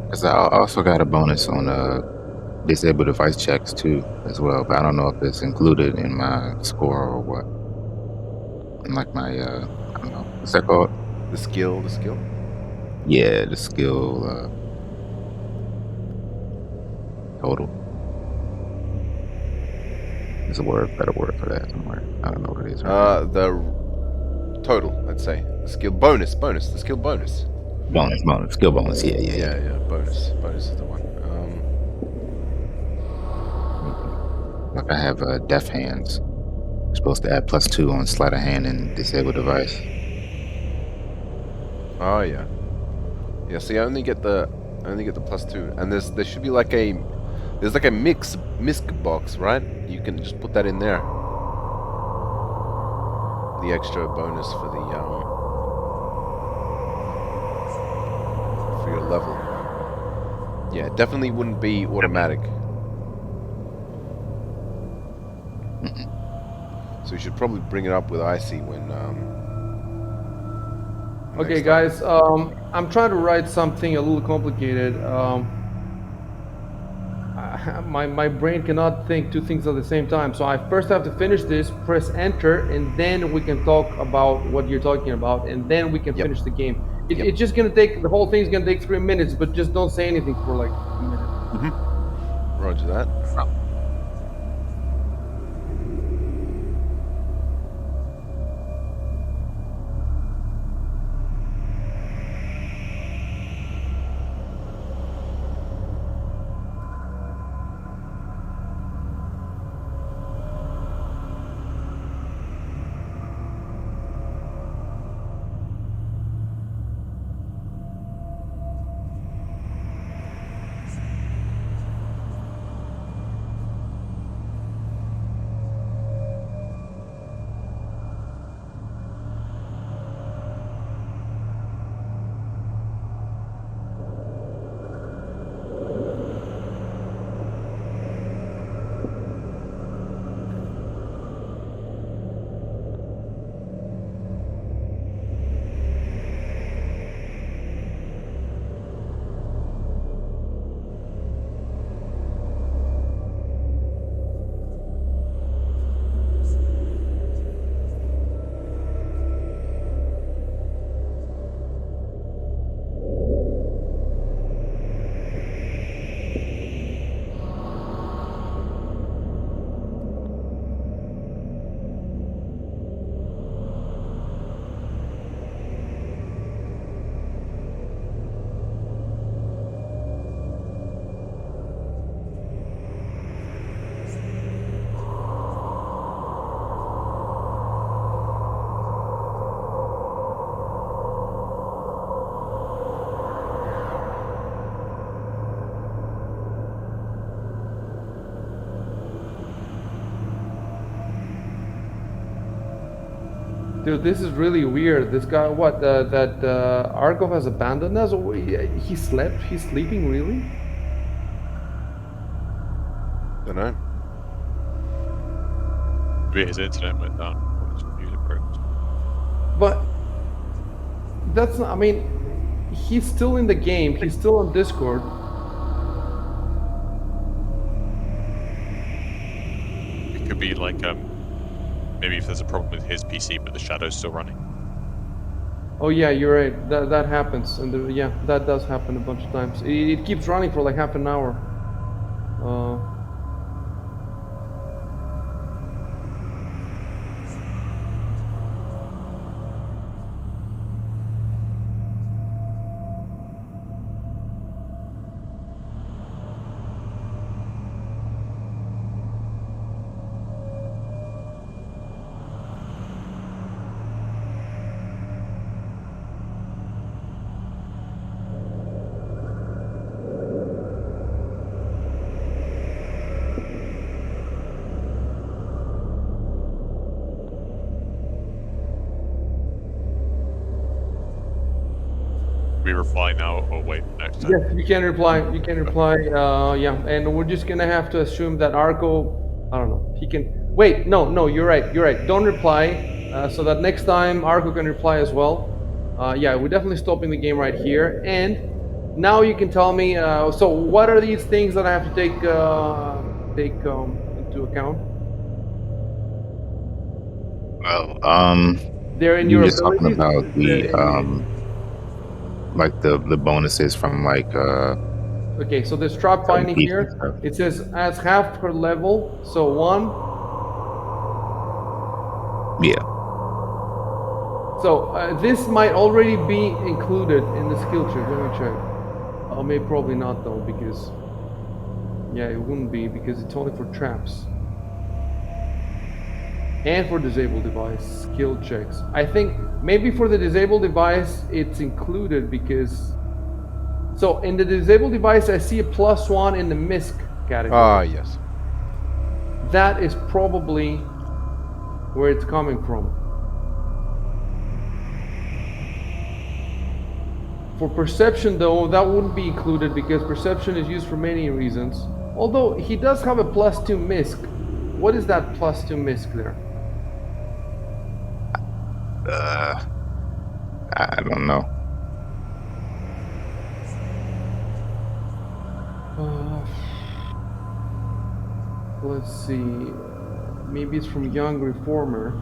Because I also got a bonus on disable device checks too, as well. But I don't know if it's included in my score or what. In like my I don't know, what's that called? The skill. Yeah, the skill total. There's a better word for that somewhere. I don't know what it is right now. The total, I'd say. The skill bonus, the skill bonus. Bonus, skill bonus. Yeah. Yeah, bonus is the one. Like I have deaf hands. Supposed to add +2 on sleight of hand and disable device. Oh yeah. Yeah, see, I only get the +2, and there should be like a misc box, right? You can just put that in there. The extra bonus for the for your level. Yeah, it definitely wouldn't be automatic. So you should probably bring it up with Icy when Okay, next time. guys. I'm trying to write something a little complicated. My brain cannot think two things at the same time. So I first have to finish this, press enter, and then we can talk about what you're talking about, and then we can Yep. finish the game. Yep. It's just gonna take the whole thing's gonna take 3 minutes, but just don't say anything for like a minute. Roger that. Dude, this is really weird. This guy, what? That Argov has abandoned us? Or he slept? He's sleeping, really? Don't know. Maybe his internet went down or his computer broke. But that's not. I mean, he's still in the game. He's still on Discord. It could be like maybe if there's a problem with his PC, but the shadow's still running. Oh yeah, you're right. That happens, and yeah, that does happen a bunch of times. It keeps running for like half an hour. we reply now or wait next time? Yes, you can reply. You can reply. Yeah, and we're just gonna have to assume that Arco. I don't know. He can wait. No, you're right. You're right. Don't reply, so that next time Arco can reply as well. Yeah, we're definitely stopping the game right here. And now you can tell me. So, what are these things that I have to take into account? Well, They're in you your were just talking abilities. about They're the like the bonuses from like Okay, so there's trap certain binding feats and here. stuff. It says adds half per level. So 1. Yeah. So this might already be included in the skill tree. Let me check. Maybe probably not though, because yeah, it wouldn't be because it's only for traps and for disabled device skill checks. I think maybe for the disabled device it's included because so in the disabled device I see a +1 in the misc category. Yes. That is probably where it's coming from. For perception, though, that wouldn't be included because perception is used for many reasons. Although he does have a +2 misc. What is that +2 misc there? I don't know. Let's see. Maybe it's from Young Reformer.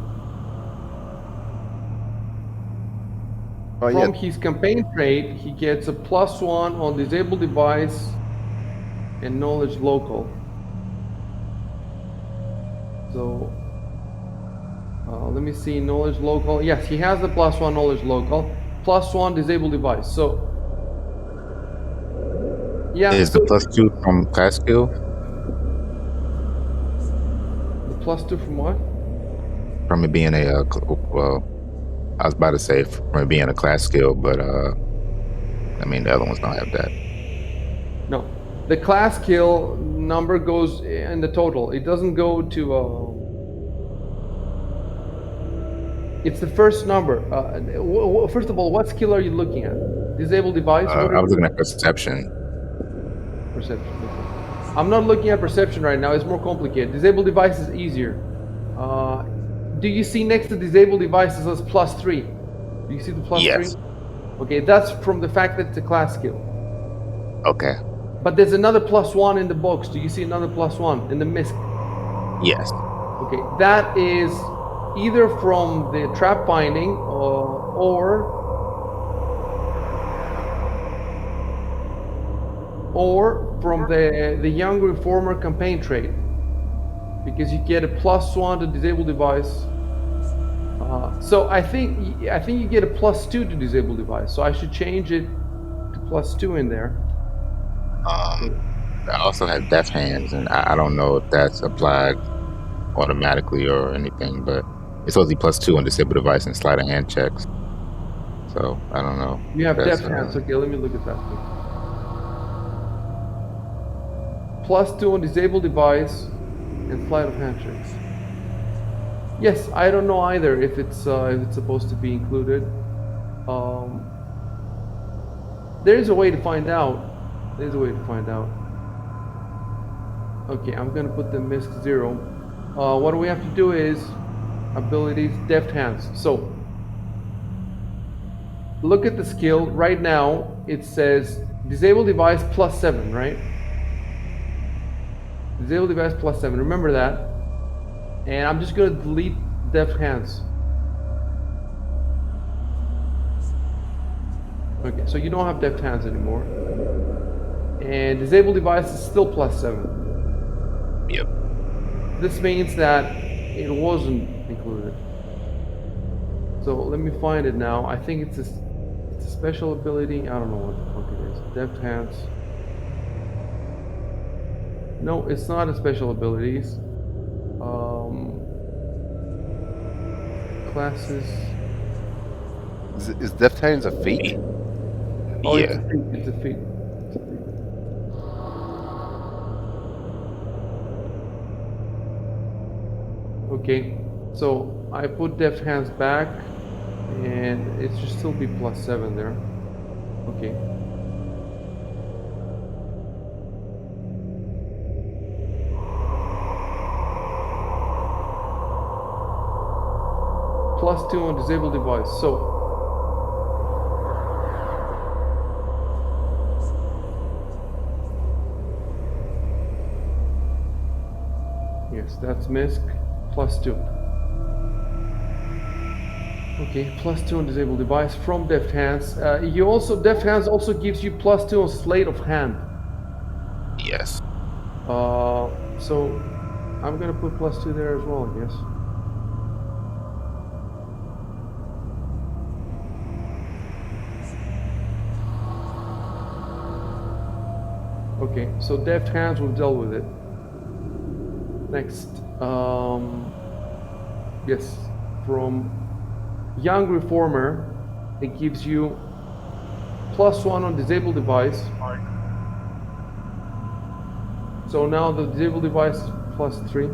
Oh From yeah. his campaign trait, he gets a +1 on disabled device and knowledge local. So let me see, knowledge local. Yes, he has the +1 knowledge local, +1 disabled device. So yeah, Is the so +2 from class skill? the +2 from what? From it being a well, I was about to say from it being a class skill, but I mean the other ones don't have that. No, the class kill number goes in the total. It doesn't go to. It's the first number. First of all, what skill are you looking at? Disabled device. What are I you was looking looking at perception. at? Perception. Okay. I'm not looking at perception right now. It's more complicated. Disabled device is easier. Do you see next to disabled devices as +3? Do you see the +3? Yes. Okay, that's from the fact that it's a class skill. Okay. But there's another +1 in the box. Do you see another +1 in the misc? Yes. Okay, that is either from the trap binding or from the young reformer campaign trait, because you get a +1 to disable device. So I think you get a +2 to disable device. So I should change it to +2 in there. I also have death hands, and I don't know if that's applied automatically or anything, but it's supposed to be +2 on disable device and sleight of hand checks. So I don't know. You have That's deft hands. Okay, let me look at that. +2 on disable device and sleight of hand checks. Yes, I don't know either if it's supposed to be included. There is a way to find out. There's a way to find out. Okay, I'm gonna put the misc 0. What we have to do is abilities, deft hands. So look at the skill right now. It says disable device +7, right? Disable device +7. Remember that. And I'm just gonna delete deft hands. Okay, so you don't have deft hands anymore. And disable device is still +7. Yep. This means that it wasn't included. So let me find it now. I think it's a special ability. I don't know what the fuck it is. Deft hands. No, it's not a special abilities. Classes. Is Deft Hands a feat? Oh, it's a Yeah. feat. It's a feat. It's a feat. Okay, so I put deft hands back, and it should still be +7 there. Okay. +2 on disable device. So yes, that's MISC +2. Okay, +2 on disable device from deft hands. Deft hands also gives you +2 on sleight of hand. Yes. So I'm gonna put +2 there as well, I guess. Okay, so deft hands, we've dealt with it. Next, yes, from young reformer, it gives you +1 on disable device. So now the disable device is +3.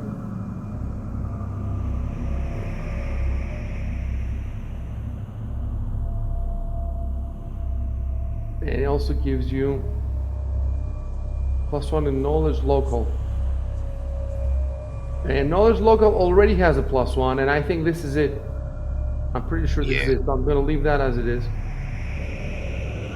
And it also gives you +1 in knowledge local. And knowledge local already has a +1, and I think this is it. I'm pretty sure this is it. So I'm going to leave that as it is.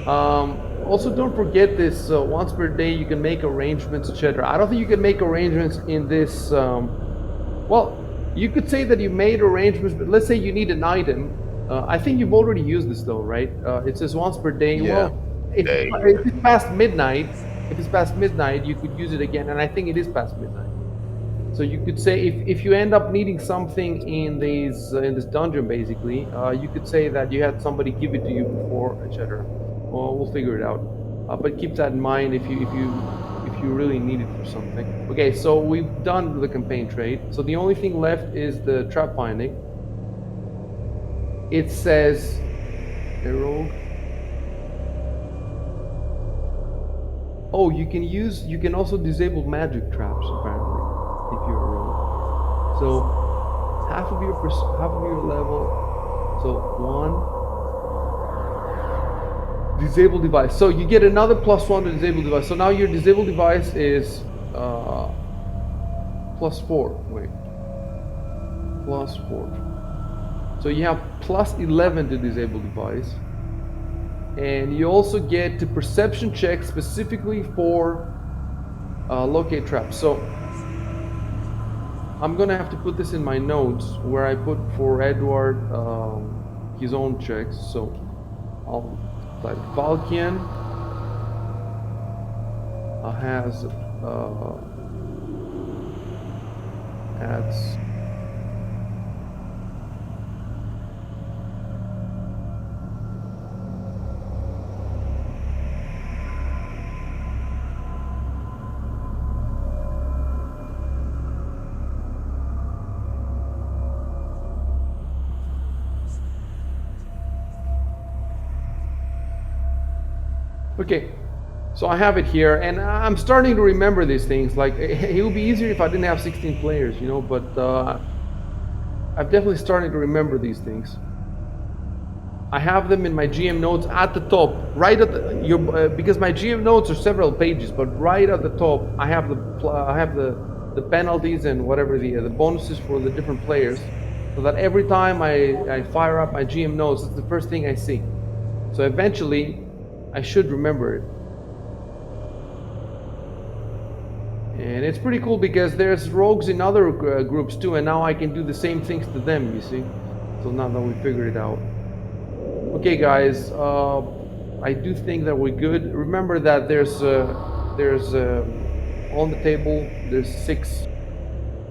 Also, don't forget this. Once per day, you can make arrangements, etc. I don't think you can make arrangements in this. Well, you could say that you made arrangements, but let's say you need an item. I think you've already used this though, right? It says once per day. Yeah. Well, if it's past midnight, you could use it again, and I think it is past midnight. So you could say if you end up needing something in this dungeon, basically, you could say that you had somebody give it to you before, etc. Well, we'll figure it out. But keep that in mind if you really need it for something. Okay, so we've done the campaign trade. So the only thing left is the trap finding. It says a rogue. Oh, you can also disable magic traps apparently if you're a rogue. So half of your level. So 1 disable device. So you get another +1 to disable device. So now your disable device is +4. Wait, +4. So you have +11 to disable device. And you also get the perception check specifically for locate traps. So I'm gonna have to put this in my notes where I put for Edward his own checks. So I'll type Valkian has adds okay, so I have it here, and I'm starting to remember these things. Like, it would be easier if I didn't have 16 players, you know, but I'm definitely starting to remember these things. I have them in my GM notes at the top, right at the, because my GM notes are several pages, but right at the top, I have the penalties and whatever the bonuses for the different players, so that every time I fire up my GM notes, it's the first thing I see. So eventually, I should remember it. And it's pretty cool because there's rogues in other groups too, and now I can do the same things to them, you see. So now that we figured it out. Okay, guys, I do think that we're good. Remember that there's on the table, there's 6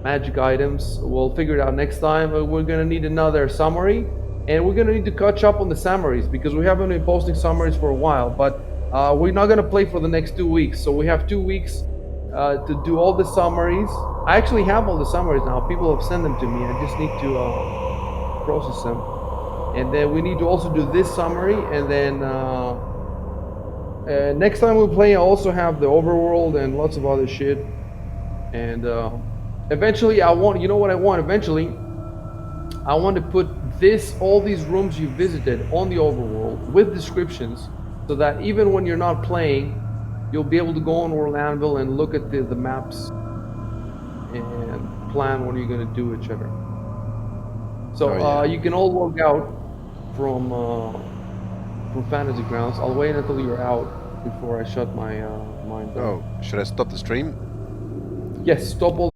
magic items. We'll figure it out next time. We're gonna need another summary. And we're gonna need to catch up on the summaries because we haven't been posting summaries for a while, but we're not gonna play for the next 2 weeks. So we have 2 weeks to do all the summaries. I actually have all the summaries now. People have sent them to me. I just need to process them. And then we need to also do this summary. And then next time we play, I also have the overworld and lots of other shit. And eventually I want, you know what I want? Eventually I want to put all these rooms you visited on the overworld with descriptions, so that even when you're not playing, you'll be able to go on World Anvil and look at the maps and plan what you're going to do, etc. So Oh, yeah. you can all log out from Fantasy Grounds. I'll wait until you're out before I shut my mine down. Oh, should I stop the stream? Yes, stop all